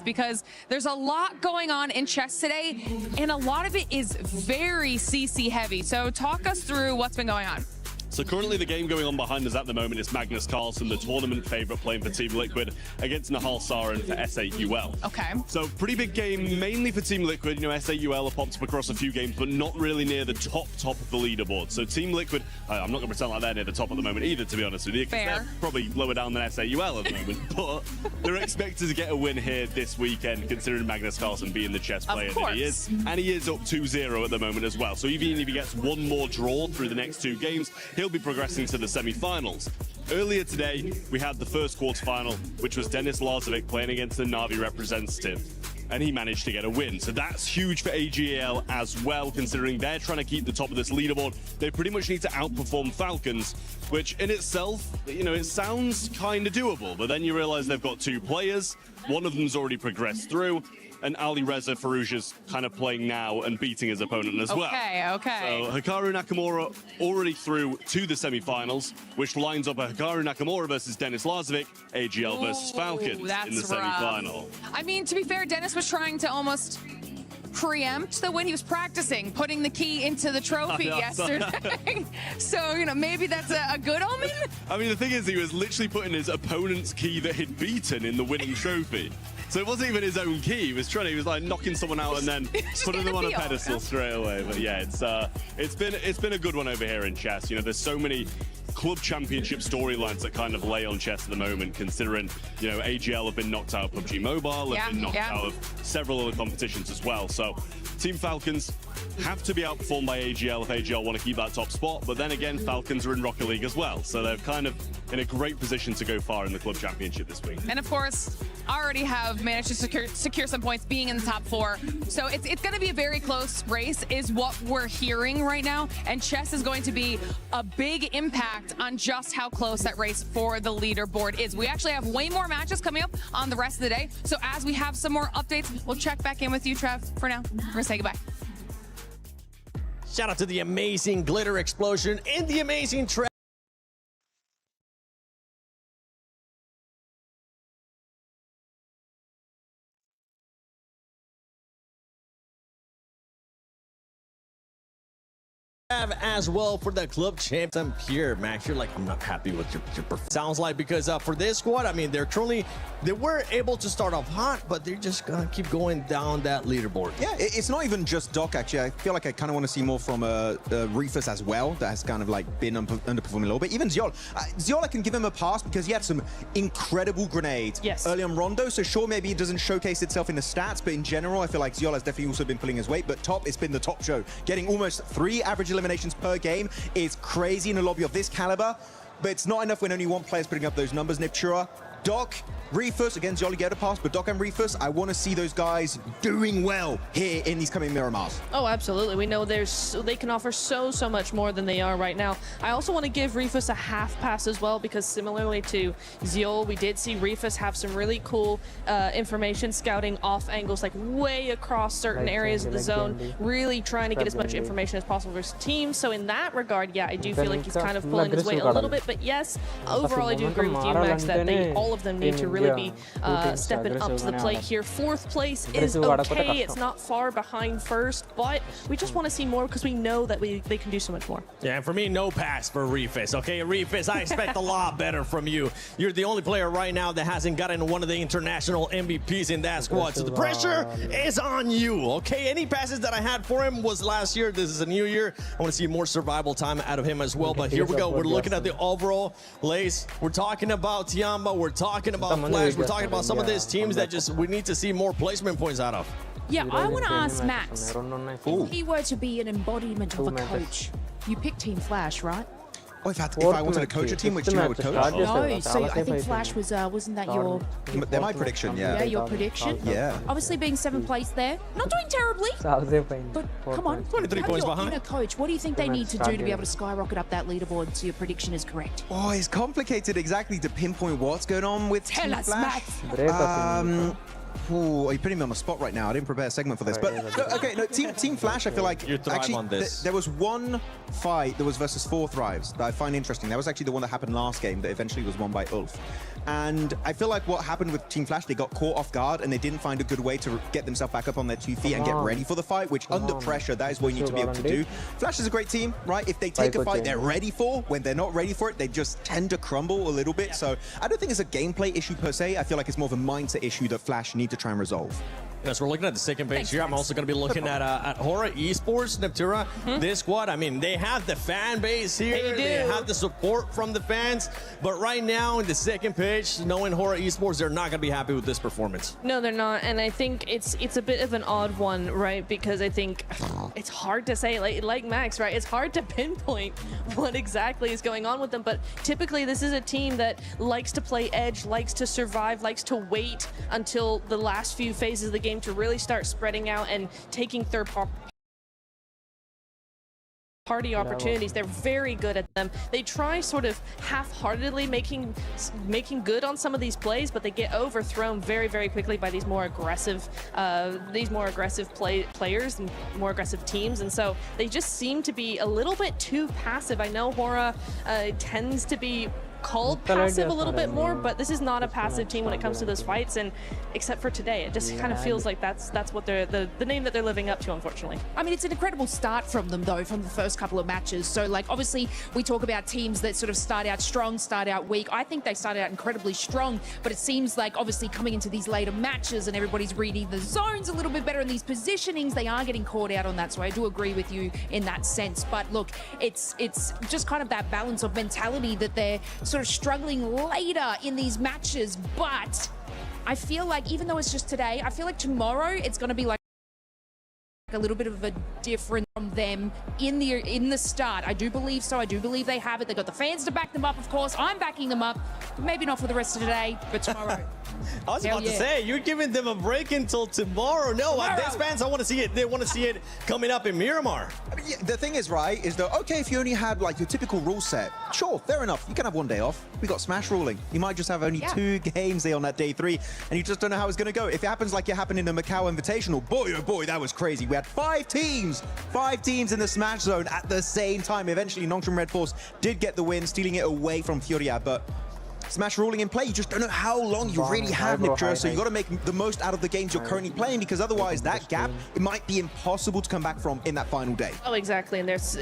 Because there's a lot going on in chess today, and a lot of it is very CC heavy. So talk us through what's been going on. So currently the game going on behind us at the moment is Magnus Carlsen, the tournament favourite, playing for Team Liquid against Nihal Sarin for SAUL. Okay. So pretty big game, mainly for Team Liquid. SAUL have popped up across a few games, but not really near the top of the leaderboard. So Team Liquid, I'm not going to pretend like they're near the top at the moment either, to be honest with you, because they're probably lower down than SAUL at the moment. But they're expected to get a win here this weekend, considering Magnus Carlsen being the chess player that he is. And he is up 2-0 at the moment as well. So even if he gets one more draw through the next two games, he'll be progressing to the semi-finals. Earlier today, we had the first quarterfinal, which was Denis Lazovic playing against the Na'Vi representative, and he managed to get a win. So that's huge for AGL as well, considering they're trying to keep the top of this leaderboard. They pretty much need to outperform Falcons, which in itself, it sounds kind of doable, but then you realize they've got two players. One of them's already progressed through, and Ali Reza Farouja's kind of playing now and beating his opponent as well. Okay. So Hikaru Nakamura already through to the semi-finals, which lines up a Hikaru Nakamura versus Denis Lazovic, AGL versus Falcons in the semi-final. I mean, to be fair, Denis was trying to almost preempt the win. He was practicing putting the key into the trophy yesterday. So, maybe that's a good omen? I mean, the thing is, he was literally putting his opponent's key that he'd beaten in the winning trophy. So it wasn't even his own key. He was like knocking someone out and then putting them on a pedestal straight away. But yeah, it's been a good one over here in chess. There's so many club championship storylines that kind of lay on chess at the moment, considering AGL have been knocked out of PUBG Mobile, have been knocked out of several other competitions as well. So Team Falcons have to be outperformed by AGL if AGL want to keep that top spot. But then again, Falcons are in Rocket League as well. So they're kind of in a great position to go far in the club championship this week. And of course, already have managed to secure some points being in the top 4. So it's going to be a very close race is what we're hearing right now. And chess is going to be a big impact on just how close that race for the leaderboard is. We actually have way more matches coming up on the rest of the day. So as we have some more updates, we'll check back in with you, Trev. For now, we're going to say goodbye. Shout out to the amazing glitter explosion and the amazing Trev. As well for the club champs. I'm here, Max. You're like, I'm not happy with your performance. Sounds like because for this squad, I mean, they were able to start off hot, but they're just gonna keep going down that leaderboard. Yeah, it's not even just Doc, actually. I feel like I kind of want to see more from Reefus as well. That has kind of like been underperforming a little bit. Even Ziol. Ziol, I can give him a pass because he had some incredible grenades early on Rondo. So sure, maybe it doesn't showcase itself in the stats, but in general, I feel like Ziol has definitely also been pulling his weight. But top, it's been the top show. Getting almost 3 average eliminations per game is crazy in a lobby of this caliber, but it's not enough when only one player's putting up those numbers. Niptura, Doc, Reefus, again, Jolly get a pass, but Doc and Reefus, I want to see those guys doing well here in these coming Miramars. Oh, absolutely. We know they can offer so much more than they are right now. I also want to give Reefus a half pass as well, because similarly to Zeol, we did see Reefus have some really cool information scouting off angles, like way across certain areas of the zone, really trying to get as much information as possible for his team. So in that regard, yeah, I do feel like he's kind of pulling his weight a little bit. But yes, overall, I do agree with you, Max, that all of them need to really be stepping up to the plate here. Fourth place is okay. It's not far behind first, but we just want to see more because we know that they can do so much more. Yeah, and for me, no pass for Reefus. Okay, Reefus, I expect a lot better from you. You're the only player right now that hasn't gotten one of the international MVPs in that squad, so the pressure is on you. Okay, any passes that I had for him was last year. This is a new year. I want to see more survival time out of him as well. But here we go. We're looking at the overall place. We're talking about Tiamba. We're talking about Flash. We're talking about some of these teams that just we need to see more placement points out of. Yeah, I want to ask Max, if he were to be an embodiment of a coach, you pick Team Flash, right? Oh, if I wanted to coach a team, which team I would coach? No, so I think Flash was, wasn't that your... They're my prediction, yeah. Yeah, your prediction? Yeah. Obviously being 7th place there, not doing terribly, but come on, 23 points behind. Inner coach, what do you think they need to do to be able to skyrocket up that leaderboard so your prediction is correct? Oh, it's complicated exactly to pinpoint what's going on with Team Flash. Ooh, you're putting me on the spot right now. I didn't prepare a segment for this, but okay. No, Team Flash. I feel like actually there was one fight that was versus 4 Thrives that I find interesting. That was actually the one that happened last game that eventually was won by Ulf. And I feel like what happened with Team Flash, they got caught off guard and they didn't find a good way to get themselves back up on their 2 feet and get ready for the fight. Which under pressure, that is what you need to be able to do. Flash is a great team, right? If they take a fight they're ready for, when they're not ready for it, they just tend to crumble a little bit. So I don't think it's a gameplay issue per se. I feel like it's more of a mindset issue that Flash need to try and resolve. Yes, we're looking at the second page here. I'm also going to be looking at Hora Esports, Neptura. This squad, I mean, they have the fan base here. They have the support from the fans. But right now, in the second page, knowing Hora Esports, they're not going to be happy with this performance. No, they're not. And I think it's a bit of an odd one, right? Because I think it's hard to say, like Max, right? It's hard to pinpoint what exactly is going on with them. But typically, this is a team that likes to play edge, likes to survive, likes to wait until the last few phases of the game to really start spreading out and taking third-party opportunities. They're very good at them. They try sort of half-heartedly making good on some of these plays, but they get overthrown very, very quickly by these more aggressive players and more aggressive teams. And so they just seem to be a little bit too passive. I know Hora tends to be called passive a little bit more, but this is not a passive team when it comes to those fights, and except for today, it just kind of feels like that's what they're the name that they're living up to, unfortunately. I mean, it's an incredible start from them though, from the first couple of matches. So like obviously we talk about teams that sort of start out strong, start out weak. I think they started out incredibly strong, but it seems like obviously coming into these later matches and everybody's reading the zones a little bit better in these positionings, they are getting caught out on that. So I do agree with you in that sense. But look, it's just kind of that balance of mentality that they're sort of struggling later in these matches. But I feel like even though it's just today, I feel like tomorrow it's going to be like a little bit of a difference from them in the start. I do believe so. I do believe they have it. They got the fans to back them up, of course. I'm backing them up. Maybe not for the rest of today, but tomorrow. I was about to say, you're giving them a break until tomorrow. No, these fans, I want to see it. They want to see it coming up in Miramar. I mean, the thing is, right, is that, okay, if you only had like your typical rule set, sure, fair enough. You can have one day off. We got Smash ruling. You might just have only 2 games there on that day 3, and you just don't know how it's going to go. If it happens like it happened in the Macau Invitational, boy, oh boy, that was crazy. We had 5 teams in the Smash zone at the same time. Eventually, Nongshim Red Force did get the win, stealing it away from Furia, but Smash ruling in play, you just don't know how long you really have, Niptura, so you got to make the most out of the games you're currently playing, because otherwise that gap, it might be impossible to come back from in that final day. Oh, exactly, and there's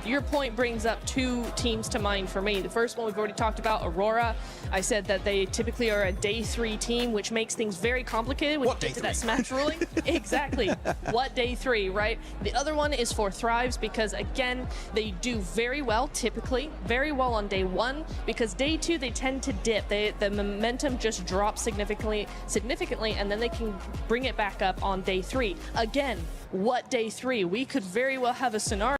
your point brings up 2 teams to mind for me. The first one we've already talked about, Aurora. I said that they typically are a day 3 team, which makes things very complicated when you get to that Smash ruling. Exactly. What day 3, right? The other one is for Thrives, because again, they do very well, typically, very well on day 1, because day 2, they tend to dip. The momentum just drops significantly, and then they can bring it back up on day 3. Again, what day 3? We could very well have a scenario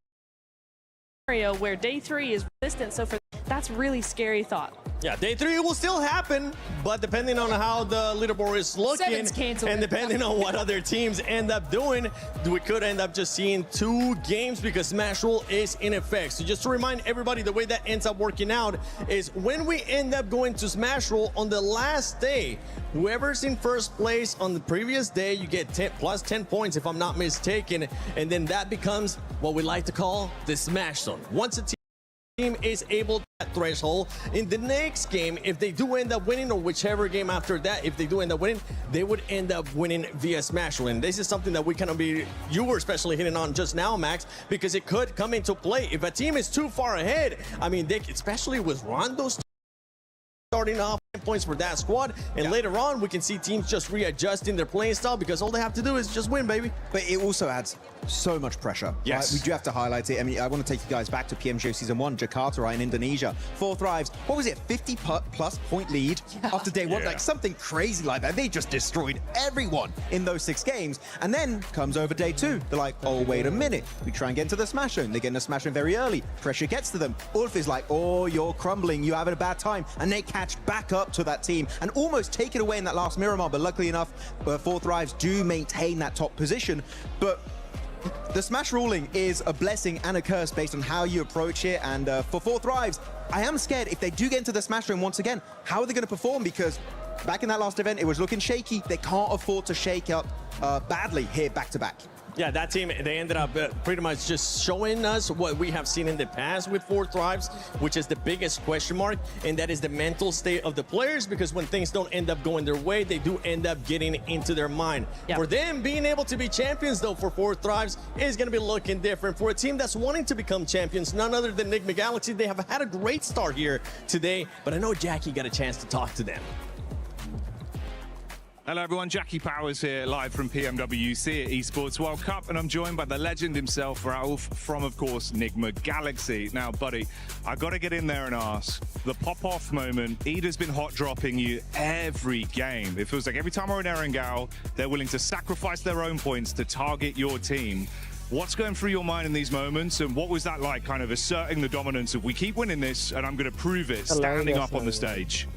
where day 3 is resistant, so that's really scary thought. Yeah, day 3 will still happen, but depending on how the leaderboard is looking and depending on what other teams end up doing, we could end up just seeing 2 games because Smash Rule is in effect. So just to remind everybody, the way that ends up working out is when we end up going to Smash Rule on the last day, whoever's in first place on the previous day, you get plus 10 points if I'm not mistaken, and then that becomes what we like to call the Smash Zone. Once a team is able to that threshold, in the next game, if they do end up winning, or whichever game after that, if they do end up winning, they would end up winning via Smash Rule. And this is something that you were especially hitting on just now, Max, because it could come into play. If a team is too far ahead, I mean, especially with Rondo's starting off points for that squad, and later on we can see teams just readjusting their playing style because all they have to do is just win, baby. But it also adds so much pressure. Yes. Right? We do have to highlight it. I mean, I want to take you guys back to PMGO Season 1, Jakarta, right, in Indonesia. 4 Thrives, what was it, 50+ point lead after day 1? Like something crazy like that. They just destroyed everyone in those 6 games. And then comes over day 2. They're like, oh, wait a minute. We try and get into the Smash Zone. They get in the Smash Zone very early. Pressure gets to them. Ulf is like, oh, you're crumbling. You're having a bad time. And they catch back up to that team and almost take it away in that last Miramar. But luckily enough, 4 Thrives do maintain that top position. But the Smash ruling is a blessing and a curse based on how you approach it. And for 4 Thrives, I am scared if they do get into the Smash Zone once again, how are they going to perform? Because back in that last event, it was looking shaky. They can't afford to shake up badly here back-to-back. Yeah, that team, they ended up pretty much just showing us what we have seen in the past with 4 Thrives, which is the biggest question mark, and that is the mental state of the players, because when things don't end up going their way, they do end up getting into their mind. Yep. For them, being able to be champions, though, for 4 Thrives is going to be looking different. For a team that's wanting to become champions, none other than Nigma Galaxy, they have had a great start here today, but I know Jackie got a chance to talk to them. Hello everyone, Jackie Powers here, live from PMWC at Esports World Cup, and I'm joined by the legend himself, Rauf, from, of course, Nigma Galaxy. Now, buddy, I gotta get in there and ask, the pop-off moment, Ida's been hot-dropping you every game. It feels like every time we're in Erangel, they're willing to sacrifice their own points to target your team. What's going through your mind in these moments, and what was that like, kind of asserting the dominance of we keep winning this, and I'm gonna prove it, standing up on the stage?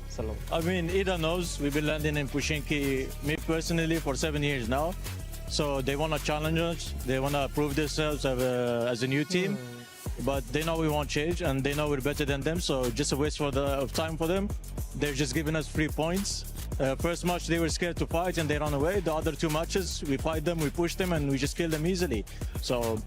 I mean, Ida knows we've been landing in Pushinki, me personally, for 7 years now. So they want to challenge us. They want to prove themselves as a new team. But they know we won't change, and they know we're better than them. So just a waste of time for them. They're just giving us 3 points. First match, they were scared to fight, and they ran away. The other 2 matches, we fight them, we push them, and we just kill them easily. So,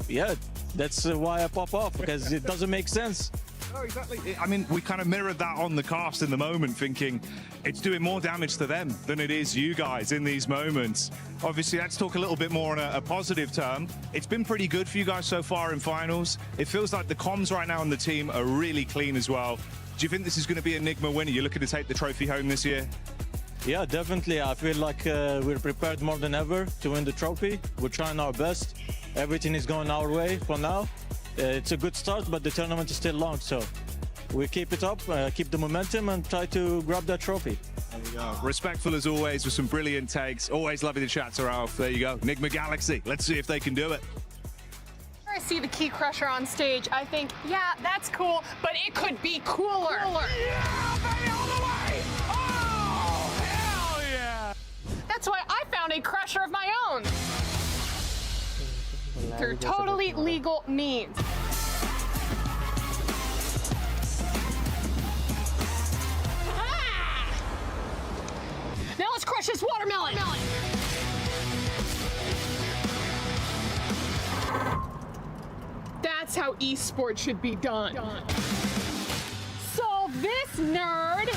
yeah, that's why I pop off, because it doesn't make sense. No, exactly. I mean, we kind of mirrored that on the cast in the moment, thinking it's doing more damage to them than it is you guys in these moments. Obviously, let's talk a little bit more on a positive term. It's been pretty good for you guys so far in finals. It feels like the comms right now on the team are really clean as well. Do you think this is going to be a Nigma winner? You're looking to take the trophy home this year? Yeah, definitely. I feel like we're prepared more than ever to win the trophy. We're trying our best. Everything is going our way for now. It's a good start, but the tournament is still long, so we keep it up, keep the momentum, and try to grab that trophy. There you go. Respectful as always with some brilliant takes. Always lovely to chat to Ralph. There you go. Nigma Galaxy. Let's see if they can do it. I see the Key Crusher on stage, I think, yeah, that's cool, but it could be cooler. Yeah, baby, all the way! Oh, hell yeah! That's why I found a crusher of my own. Through totally legal means. Ah! Now let's crush this watermelon. That's how esports should be done. So this nerd.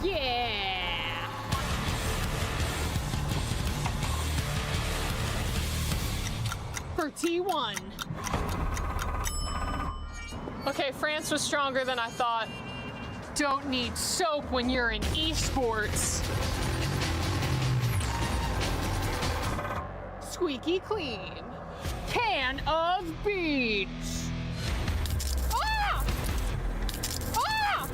Yeah. For T1. Okay, France was stronger than I thought. Don't need soap when you're in esports. Squeaky clean. Can of beans. Ah! Ah!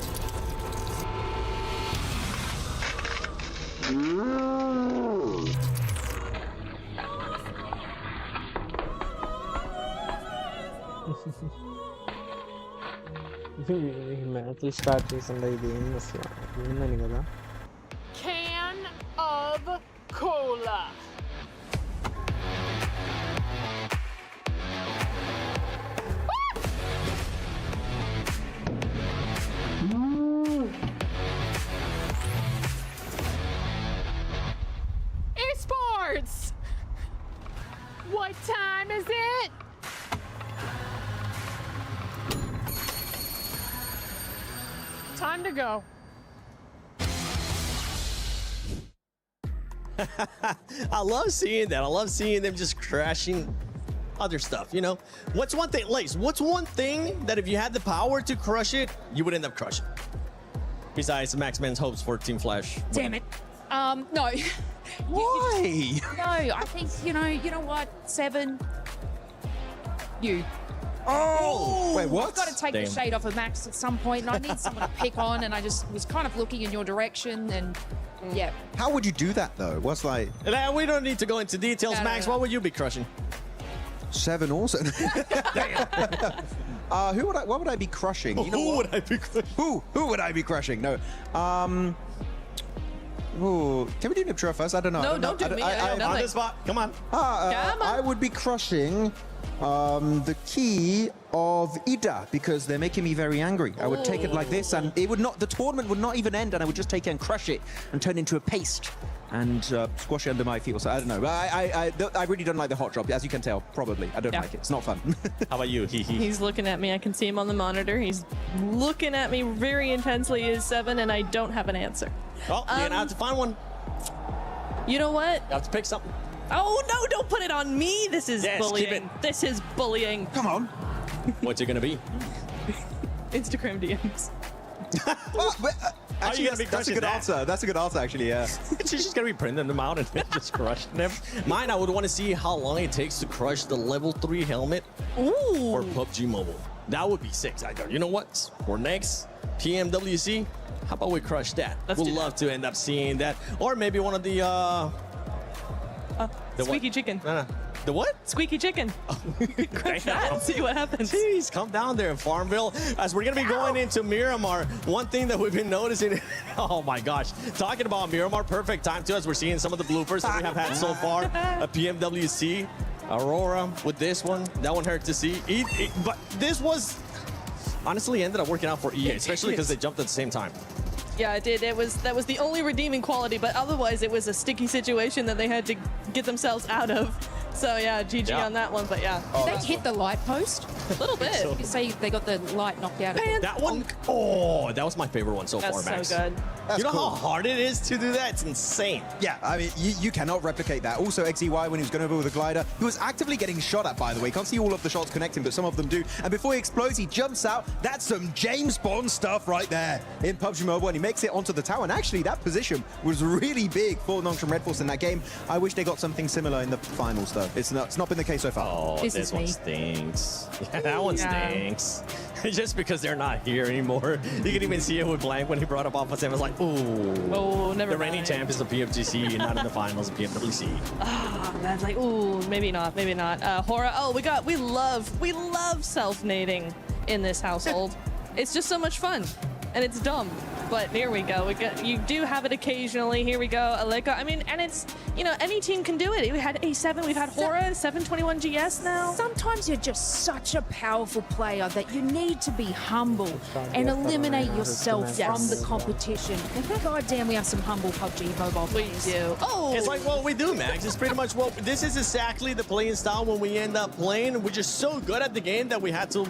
మ్యాచ్లు start చేసిండే ఇది ఏంది అసలు ఏందని కదా Can of cola. Esports! What time is it? Time to go. I love seeing that. I love seeing them just crashing other stuff, you know? What's one thing, Lace, what's one thing that if you had the power to crush it, you would end up crushing? Besides Max Man's hopes for Team Flash. Damn it. No. Why? No, I think, you know what, Seven? You. Oh! Wait, what? I've got to take the shade off of Max at some point, and I need someone to pick on, and I just was kind of looking in your direction, and yeah. How would you do that, though? What's like... We don't need to go into details. No, Max, no. what would you be crushing? Seven also. What would I be crushing? You know Who what? would I be crushing? Who would I be crushing? No. Ooh, can we do Niptra first? I don't know. No, I don't know. don't do me. I know On nothing. the spot. Come on. Come on. I would be crushing the key of Ida because they're making me very angry. I would take it like this, and it would not. The tournament would not even end, and I would just take it and crush it and turn it into a paste and squash it under my feet. So I don't know. I really don't like the hot drop, as you can tell. Probably, I don't like it. It's not fun. How about you? He's looking at me. I can see him on the monitor. He's looking at me very intensely. Is Seven, and I don't have an answer. Oh, you're gonna have to find one. You know what? You have to pick something. Oh no! Don't put it on me. This is Yes, bullying. keep it. This is bullying. Come on. What's it gonna be? Instagram DMs. Actually, gonna be that's a crushing good that? answer. That's a good answer, actually. Yeah. She's just gonna be printing them out and just crushing them. Mine, I would want to see how long it takes to crush the level 3 helmet for PUBG Mobile. That would be 6. I go, you know what? For next PMWC, how about we crush that? We'll love to end up seeing that. Or maybe one of the Squeaky chicken. No. The what? Squeaky chicken. Crush that and see what happens. Jeez, come down there in Farmville. As we're going to be going into Miramar, one thing that we've been noticing, oh my gosh, talking about Miramar, perfect time too, as we're seeing some of the bloopers that we have had so far. A PMWC, Aurora with this one. That one hurt to see. But this was honestly ended up working out for EA, especially because they jumped at the same time. Yeah, it did. That was the only redeeming quality, but otherwise it was a sticky situation that they had to get themselves out of. So yeah, GG on that one. But yeah, Did they hit the light post? A little bit. You say they got the light knocked out of them. That one, oh, that was my favorite one so That's far, Max. so good. You know how hard it is to do that? It's insane. Yeah, I mean, you cannot replicate that. Also, XEY, when he was going over with a glider, he was actively getting shot at, by the way. Can't see all of the shots connecting, but some of them do. And before he explodes, he jumps out. That's some James Bond stuff right there in PUBG Mobile, and he makes it onto the tower. And actually, that position was really big for Nongshim Red Force in that game. I wish they got something similar in the finals, though. It's not been the case so far. Oh, this one stinks. Yeah, that one stinks. Just because they're not here anymore. You can even see it with Blank when he brought up Alpha 7. It was like, ooh. Oh, never The reigning mind. champions of PMGC, not in the finals of PMWC. That's like, ooh, maybe not. Hora. Oh, we love self-nading in this household. It's just so much fun, and it's dumb. But here we go. You do have it occasionally. Here we go, Aleka. I mean, and it's, any team can do it. We had A7, we've had Hora, 721 GS now. Sometimes you're just such a powerful player that you need to be humble and eliminate yourself from the competition. God damn, we have some humble PUBG Mobile players. We do. Oh! It's like what we do, Max. It's pretty much this is exactly the playing style when we end up playing. We're just so good at the game that we had to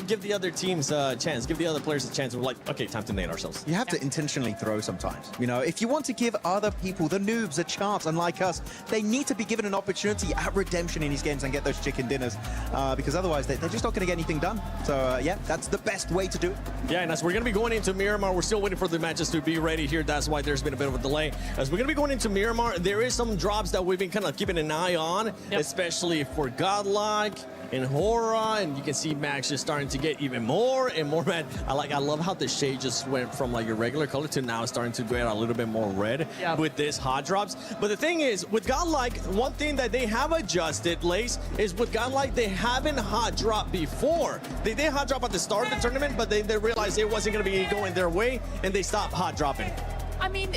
give the other teams a chance, give the other players a chance. We're like, okay, time to nade ourselves. You have to intentionally throw sometimes. If you want to give other people, the noobs, a chance, unlike us, they need to be given an opportunity at redemption in these games and get those chicken dinners, because otherwise they're just not going to get anything done. So yeah, that's the best way to do it. Yeah, and as we're going to be going into Miramar, we're still waiting for the matches to be ready here. That's why there's been a bit of a delay. As we're going to be going into Miramar, there is some drops that we've been kind of keeping an eye on, especially for Godlike. and Hora, and you can see Max just starting to get even more and more red. I love how the shade just went from like your regular color to now starting to get a little bit more red with this hot drops. But the thing is, with Godlike, one thing that they have adjusted, Lace, is with Godlike, they haven't hot dropped before. They did hot drop at the start of the tournament, but they realized it wasn't going to be going their way, and they stopped hot dropping. I mean,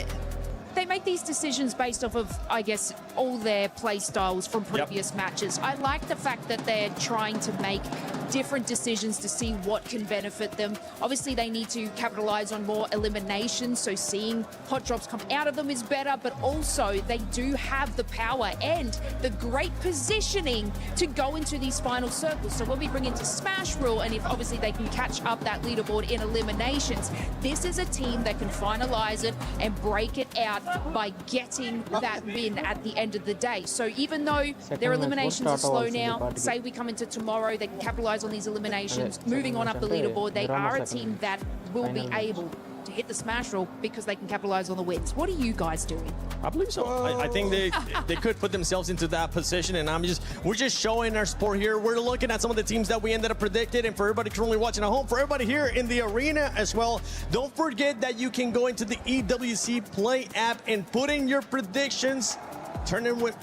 they make these decisions based off of, I guess, all their play styles from previous matches. I like the fact that they're trying to make different decisions to see what can benefit them. Obviously, they need to capitalize on more eliminations, so seeing hot drops come out of them is better, but also they do have the power and the great positioning to go into these final circles. So when we bring into Smash Rule, and if obviously they can catch up that leaderboard in eliminations, this is a team that can finalize it and break it out by getting that win at the end of the day. So even though their eliminations are slow now, say we come into tomorrow, they can capitalize on these eliminations, moving on up the leaderboard, they are a team that will be able to hit the Smash Rule because they can capitalize on the wins. What are you guys doing? I believe so. I think they could put themselves into that position, and we're just showing our support here. We're looking at some of the teams that we ended up predicted, and for everybody currently watching at home, for everybody here in the arena as well, don't forget that you can go into the EWC Play app and put in your predictions. Turn in with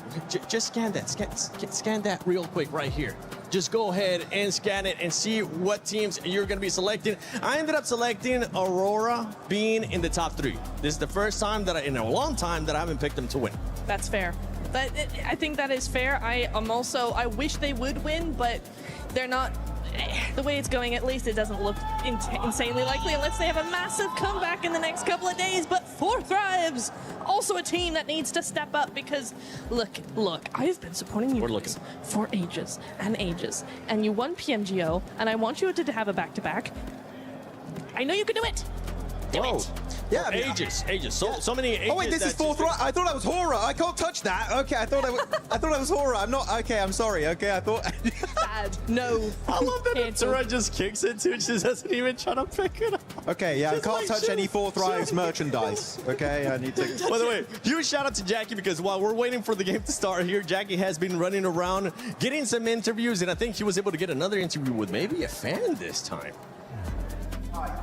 just scan that real quick right here. Just go ahead and scan it and see what teams you're going to be selecting. I ended up selecting Aurora being in the top 3. This is the first time that in a long time that I haven't picked them to win. That's fair. I think that is fair. I wish they would win, but they're not. The way it's going, at least it doesn't look insanely likely unless they have a massive comeback in the next couple of days. But 4 Thrives, also a team that needs to step up because, look, I've been supporting you guys for ages and ages. And you won PMGO, and I want you to have a back-to-back. I know you can do it. Do it. Yeah, ages. So many ages. Oh wait, this is 4 Thrives. I thought I was Hora. I can't touch that. Okay, I thought I was Hora. I'm not. Okay, I'm sorry. Okay, I thought. Bad. No. I love that Tura just kicks it too. She doesn't even try to pick it up. Okay, yeah, I can't touch any 4 Thrives merchandise. Okay, I need to. By the way, huge shout out to Jackie because while we're waiting for the game to start here, Jackie has been running around getting some interviews, and I think he was able to get another interview with maybe a fan this time.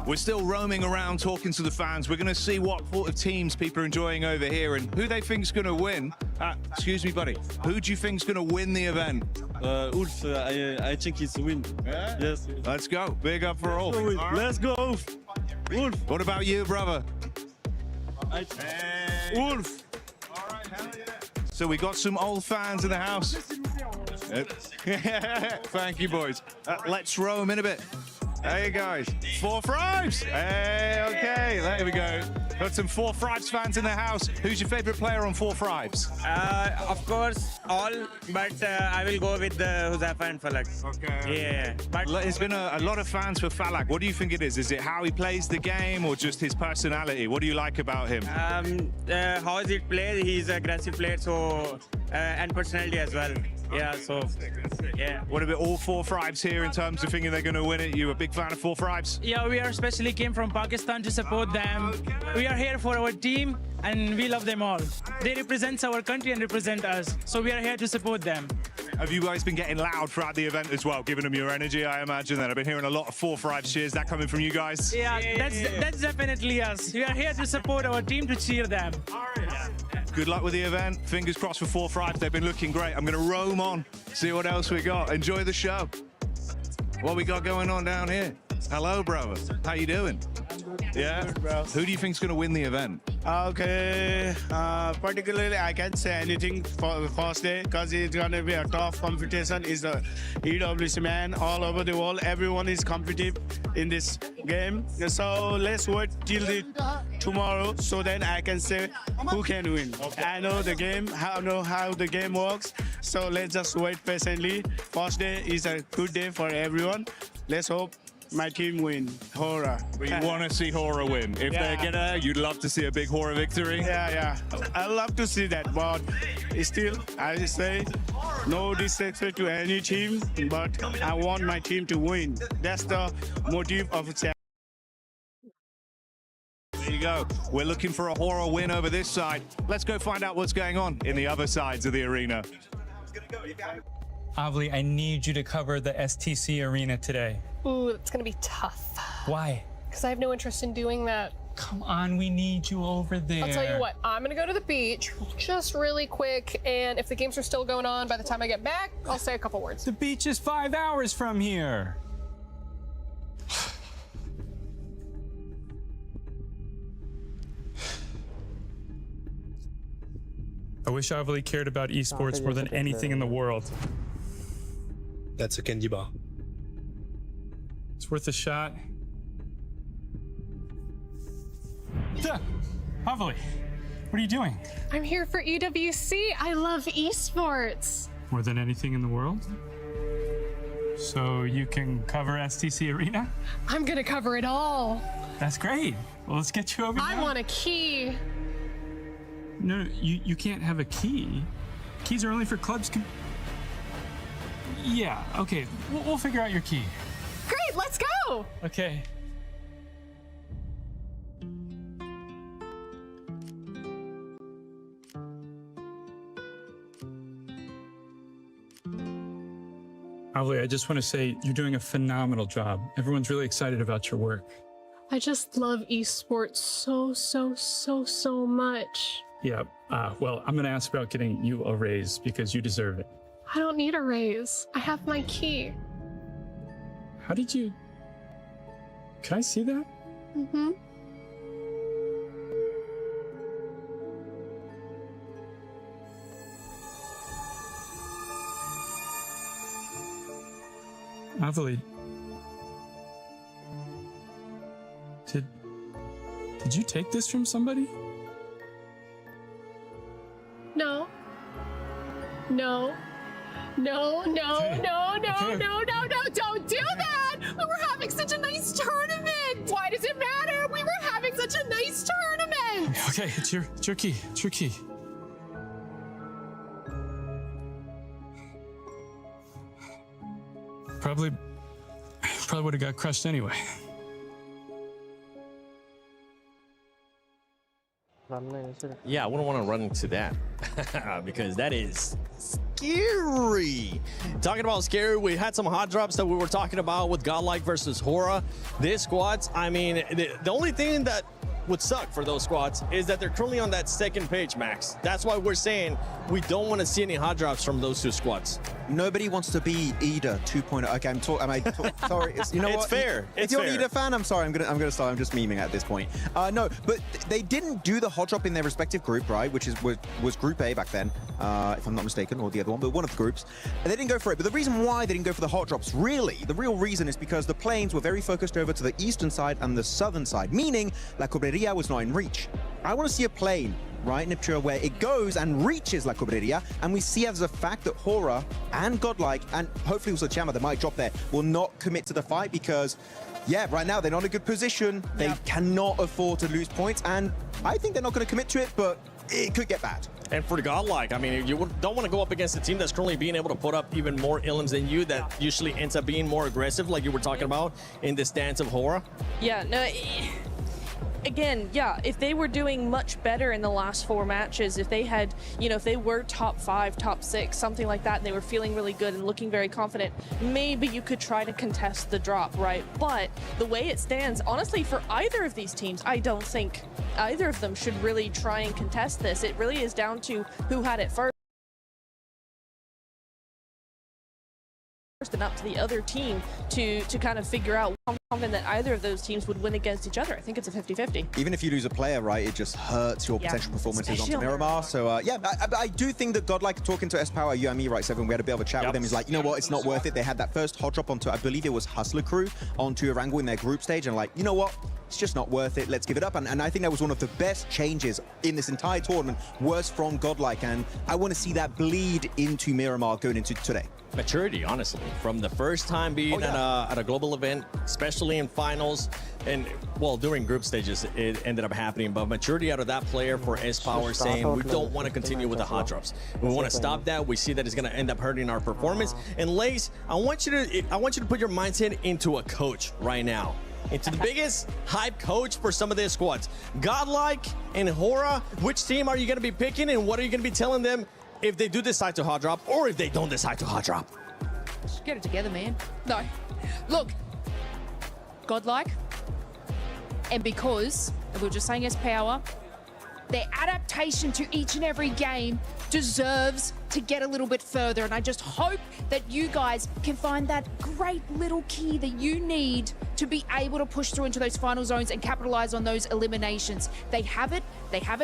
We're still roaming around talking to the fans. We're going to see what sort of teams people are enjoying over here and who they think's going to win. Excuse me, buddy. Who do you think's going to win the event? Ulf, I think it's a win. Yeah? Yes. Let's go. Big up for Ulf. Let's go, Ulf. Ulf. What about you, brother? Ulf. All right, hell yeah. So we got some old fans in the house. Thank you, boys. Let's roam in a bit. Hey guys, 4 Thrives. Hey, okay, there we go. Got some 4 Thrives fans in the house. Who's your favorite player on 4 Thrives? Of course, all, but I will go with Huzafa and Falak. Okay. Yeah. But There's been a lot of fans for Falak. What do you think it is? Is it how he plays the game or just his personality? What do you like about him? how is it played? He's an aggressive player, so and personality as well. Yeah, so yeah. What about all 4 Thrives here in terms of thinking they're going to win it? You a big fan of 4 Thrives? Yeah, we are especially came from Pakistan to support them. We are here for our team and we love them all. They represent our country and represent us. So we are here to support them. Have you guys been getting loud throughout the event as well, giving them your energy? I imagine that. I've been hearing a lot of 4 Thrives cheers. That coming from you guys? Yeah, that's definitely us. We are here to support our team, to cheer them. Good luck with the event. Fingers crossed for 4 Thrives. They've been looking great. I'm going to roam on, see what else we got. Enjoy the show. What we got going on down here? Hello, brother. How you doing? Yeah? Who do you think's going to win the event? Okay, particularly I can't say anything for the first day because it's going to be a tough competition. It's a EWC man all over the world. Everyone is competitive in this game. So let's wait till tomorrow so then I can say who can win. I know the game, I know how the game works. So let's just wait patiently. First day is a good day for everyone. Let's hope my team win, Hora. But you want to see Hora win. If they're gonna, you'd love to see a big Hora victory. Yeah. I love to see that, but still, I say, no disrespect to any team, but I want my team to win. That's the motive of it. There you go. We're looking for a Hora win over this side. Let's go find out what's going on in the other sides of the arena. Avli, I need you to cover the STC arena today. Ooh, it's gonna be tough. Why? Because I have no interest in doing that. Come on, we need you over there. I'll tell you what, I'm gonna go to the beach just really quick, and if the games are still going on by the time I get back, I'll say a couple words. The beach is 5 hours from here. I wish Avli cared about esports more than anything in the world. That's a candy bar. It's worth a shot. Yeah, Avli, what are you doing? I'm here for EWC. I love esports. More than anything in the world? So you can cover STC Arena? I'm gonna cover it all. That's great. Well, let's get you over I now. want a key. No, you can't have a key. Keys are only for clubs. Yeah, okay. We'll figure out your key. Great, let's go. Okay. Avli, I just want to say you're doing a phenomenal job. Everyone's really excited about your work. I just love esports so much. Yeah, well, I'm gonna ask about getting you a raise because you deserve it. I don't need a raise. I have my key. How did you... Can I see that? Mm-hmm. Avli, did you take this from somebody? No. No. No, no, Okay. no, no, Okay. no, no, no, don't do that! We were having such a nice tournament! Why does it matter? We were having such a nice tournament! Okay, it's your key. It's your key. Probably would have got crushed anyway. Yeah, I wouldn't want to run into that because that is scary. Talking about scary, we had some hot drops that we were talking about with Godlike versus Hora. These squads, I mean, the only thing that would suck for those squads is that they're currently on that second page, Max. That's why we're saying we don't want to see any hot drops from those two squads. Nobody wants to be Ida 2.0. Okay, sorry. You know It's what? fair. If It's you're an fair. Ida fan, I'm sorry. I'm gonna start. I'm just memeing at this point. No, but they didn't do the hot drop in their respective group, right? Which was Group A back then, if I'm not mistaken, or the other one, but one of the groups. And they didn't go for it. But the reason why they didn't go for the hot drops, really, the real reason is because the planes were very focused over to the eastern side and the southern side, meaning La Cobreria was not in reach. I want to see a plane, right, Niptura, where it goes and reaches La Cobreria, and we see as a fact that Hora and Godlike, and hopefully also Chama, that might drop there, will not commit to the fight because, yeah, right now they're not in a good position. They cannot afford to lose points, and I think they're not going to commit to it, but it could get bad. And for Godlike, I mean, you don't want to go up against a team that's currently being able to put up even more elims than you, that usually ends up being more aggressive, like you were talking about in the stance of Hora. Yeah, no, again, yeah, if they were doing much better in the last 4 matches, if they had, you know, if they were top 5, top 6, something like that, and they were feeling really good and looking very confident, maybe you could try to contest the drop, right? But the way it stands, honestly, for either of these teams, I don't think either of them should really try and contest this. It really is down to who had it first and up to the other team to kind of figure out. I'm confident that either of those teams would win against each other. I think it's a 50-50. Even if you lose a player, right, it just hurts your potential performances onto Miramar. So, yeah, I do think that Godlike, talking to S-Power, UME, right, 7, we had a bit of a chat with them. He's like, you know what, it's not worth it. They had that first hot drop onto, I believe it was Hustler Crew, onto Erangel in their group stage, and like, you know what, it's just not worth it. Let's give it up. And I think that was one of the best changes in this entire tournament, was from Godlike, and I want to see that bleed into Miramar going into today. Maturity, honestly, from the first time being at a global event, especially in finals, and well, during group stages, it ended up happening. But maturity out of that player for S-Power saying we don't want to continue with the hot drops. We want to stop that. We see that it's going to end up hurting our performance. And Lace, I want you to put your mindset into a coach right now. Into the biggest hype coach for some of their squads. Godlike and Hora, which team are you going to be picking, and what are you going to be telling them if they do decide to hot drop, or if they don't decide to hot drop? Just get it together, man. No. Look, godlike. And because, and we were just saying as power, their adaptation to each and every game deserves to get a little bit further. And I just hope that you guys can find that great little key that you need to be able to push through into those final zones and capitalize on those eliminations. They have it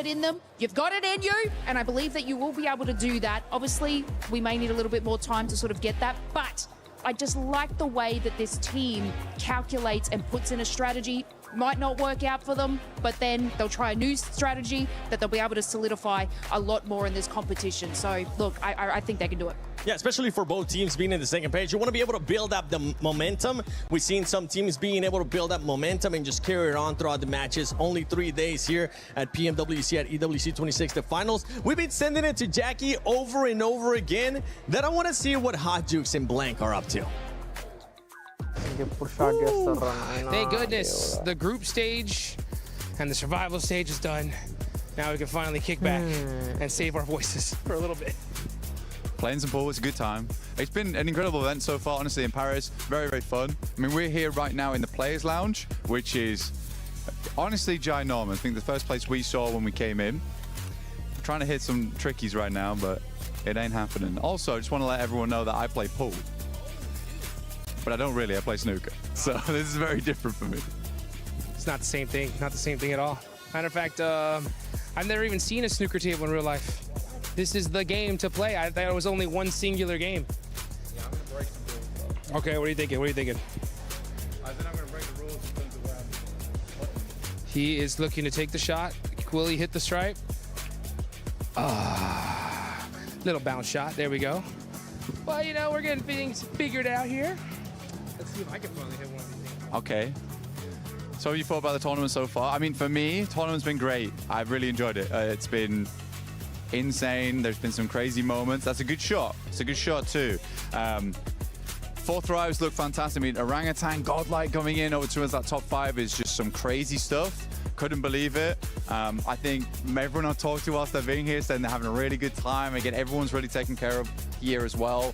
in them. You've got it in you, and I believe that you will be able to do that. Obviously, we may need a little bit more time to sort of get that, but I just like the way that this team calculates and puts in a strategy. Might not work out for them, but then they'll try a new strategy that they'll be able to solidify a lot more in this competition. So look, I think they can do it. Yeah, especially for both teams being in the second page. You want to be able to build up the momentum. We've seen some teams being able to build up momentum and just carry it on throughout the matches. Only 3 days here at PMWC at EWC 26, the finals. We've been sending it to Jackie over and over again. Then I want to see what Hot Jukes and Blank are up to. Thank goodness the group stage and the survival stage is done. Now we can finally kick back and save our voices for a little bit. Playing some pool was a good time. It's been an incredible event so far, honestly, in Paris. Very, very fun. I mean, we're here right now in the Players Lounge, which is honestly ginormous. I think the first place we saw when we came in. I'm trying to hit some trickies right now, but it ain't happening. Also, I just want to let everyone know that I play pool. But I don't really, I play snooker. So this is very different for me. It's not the same thing, not the same thing at all. Matter of fact, I've never even seen a snooker table in real life. This is the game to play. I thought it was only one singular game. Yeah, I'm gonna break the rules. Okay, what are you thinking? What are you thinking? I think I'm gonna break the rules in terms of where I'm. He is looking to take the shot. Will he hit the stripe? Little bounce shot. There we go. Well, you know, we're getting things figured out here. Let's see if I can finally hit one of these things. Okay. So what have you thought about the tournament so far? I mean, for me, tournament's been great. I've really enjoyed it. It's been insane. There's been some crazy moments. That's a good shot. It's a good shot too. Fourth rows look fantastic. I mean, Orangutan, Godlike coming in over towards that top 5 is just some crazy stuff. Couldn't believe it. I think everyone I've talked to whilst they've been here saying they're having a really good time. Again, everyone's really taken care of here as well.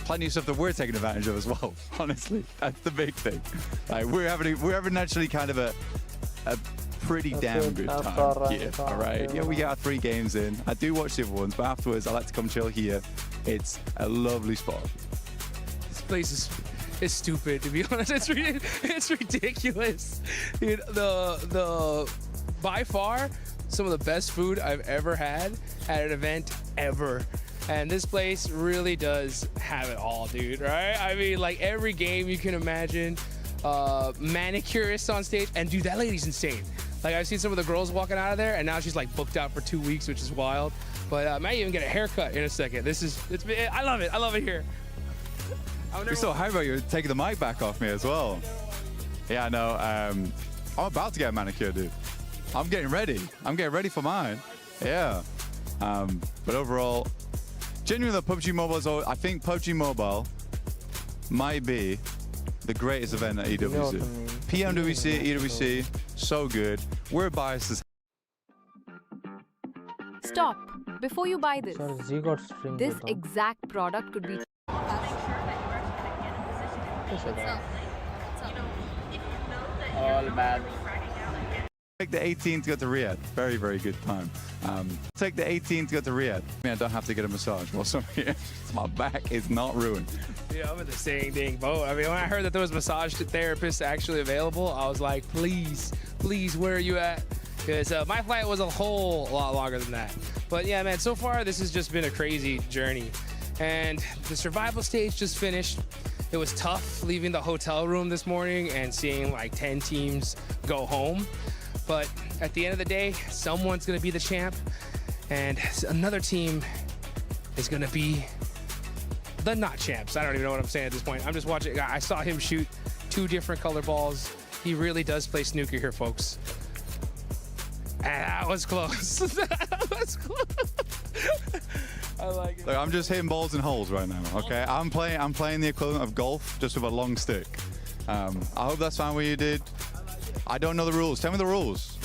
Plenty of stuff that we're taking advantage of as well. Honestly, that's the big thing. Like we're having actually kind of a pretty damn good time here. All right, yeah, we got our 3 games in. I do watch the other ones, but afterwards I like to come chill here. It's a lovely spot. This place is stupid, to be honest. It's ridiculous. Dude, by far some of the best food I've ever had at an event ever. And this place really does have it all, dude, right? I mean, like every game you can imagine, manicurists on stage, and dude, that lady's insane. Like I've seen some of the girls walking out of there, and now she's like booked out for 2 weeks, which is wild. But I might even get a haircut in a second. I love it. I love it here. We're so hyped about you taking the mic back off me as well. Yeah, no, I'm about to get a manicure, dude. I'm getting ready. I'm getting ready for mine. Yeah. But overall, genuinely, PUBG Mobile is I think PUBG Mobile might be the greatest event at EWC. PMWC, EWC, so good. We're biased as Stop. Before you buy this, this exact product could be... All bad. Take the 18 to go to Riyadh. Very, very good time. Take the 18 to go to Riyadh. I mean, I don't have to get a massage. Well, so my back is not ruined. Yeah, I'm in the same thing boat. I mean, when I heard that there was massage therapists actually available, I was like, please, where are you at? Because my flight was a whole lot longer than that. But yeah, man, so far this has just been a crazy journey. And the survival stage just finished. It was tough leaving the hotel room this morning and seeing like 10 teams go home. But at the end of the day, someone's gonna be the champ, and another team is gonna be the not champs. I don't even know what I'm saying at this point. I'm just watching. I saw him shoot 2 different color balls. He really does play snooker here, folks. And that was close. That was close. I like it. Look, I'm just hitting balls in holes right now, okay? I'm playing the equivalent of golf, just with a long stick. I hope that's fine what you did. I don't know the rules. Tell me the rules.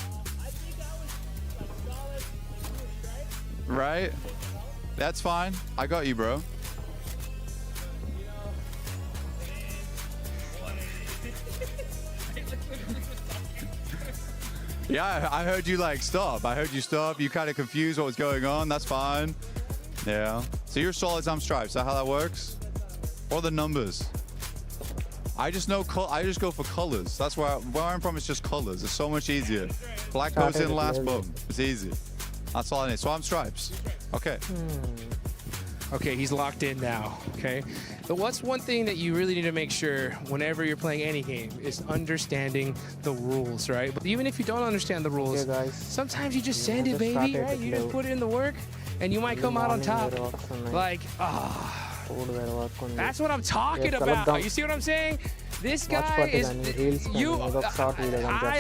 Right? That's fine. I got you, bro. Yeah, I heard you like stop. I heard you stop. You kind of confused what was going on. That's fine. Yeah. So you're solid on stripes. Is that how that works? Or the numbers? I just know. I just go for colors. That's where I'm from. It's just colors. It's so much easier. Black goes in last. Boom. It's easy. That's all I need. So I'm stripes. Okay. Okay, he's locked in now, okay? But what's one thing that you really need to make sure whenever you're playing any game is understanding the rules, right? But even if you don't understand the rules, sometimes you just send it, baby, right? You just put it in the work, and you might come out on top. Like, that's what I'm talking about. You see what I'm saying? This guy is, I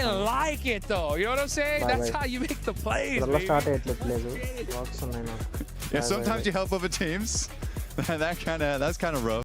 like it though. You know what I'm saying? That's how you make the plays, baby. Yeah, sometimes you help other teams. That's kind of rough.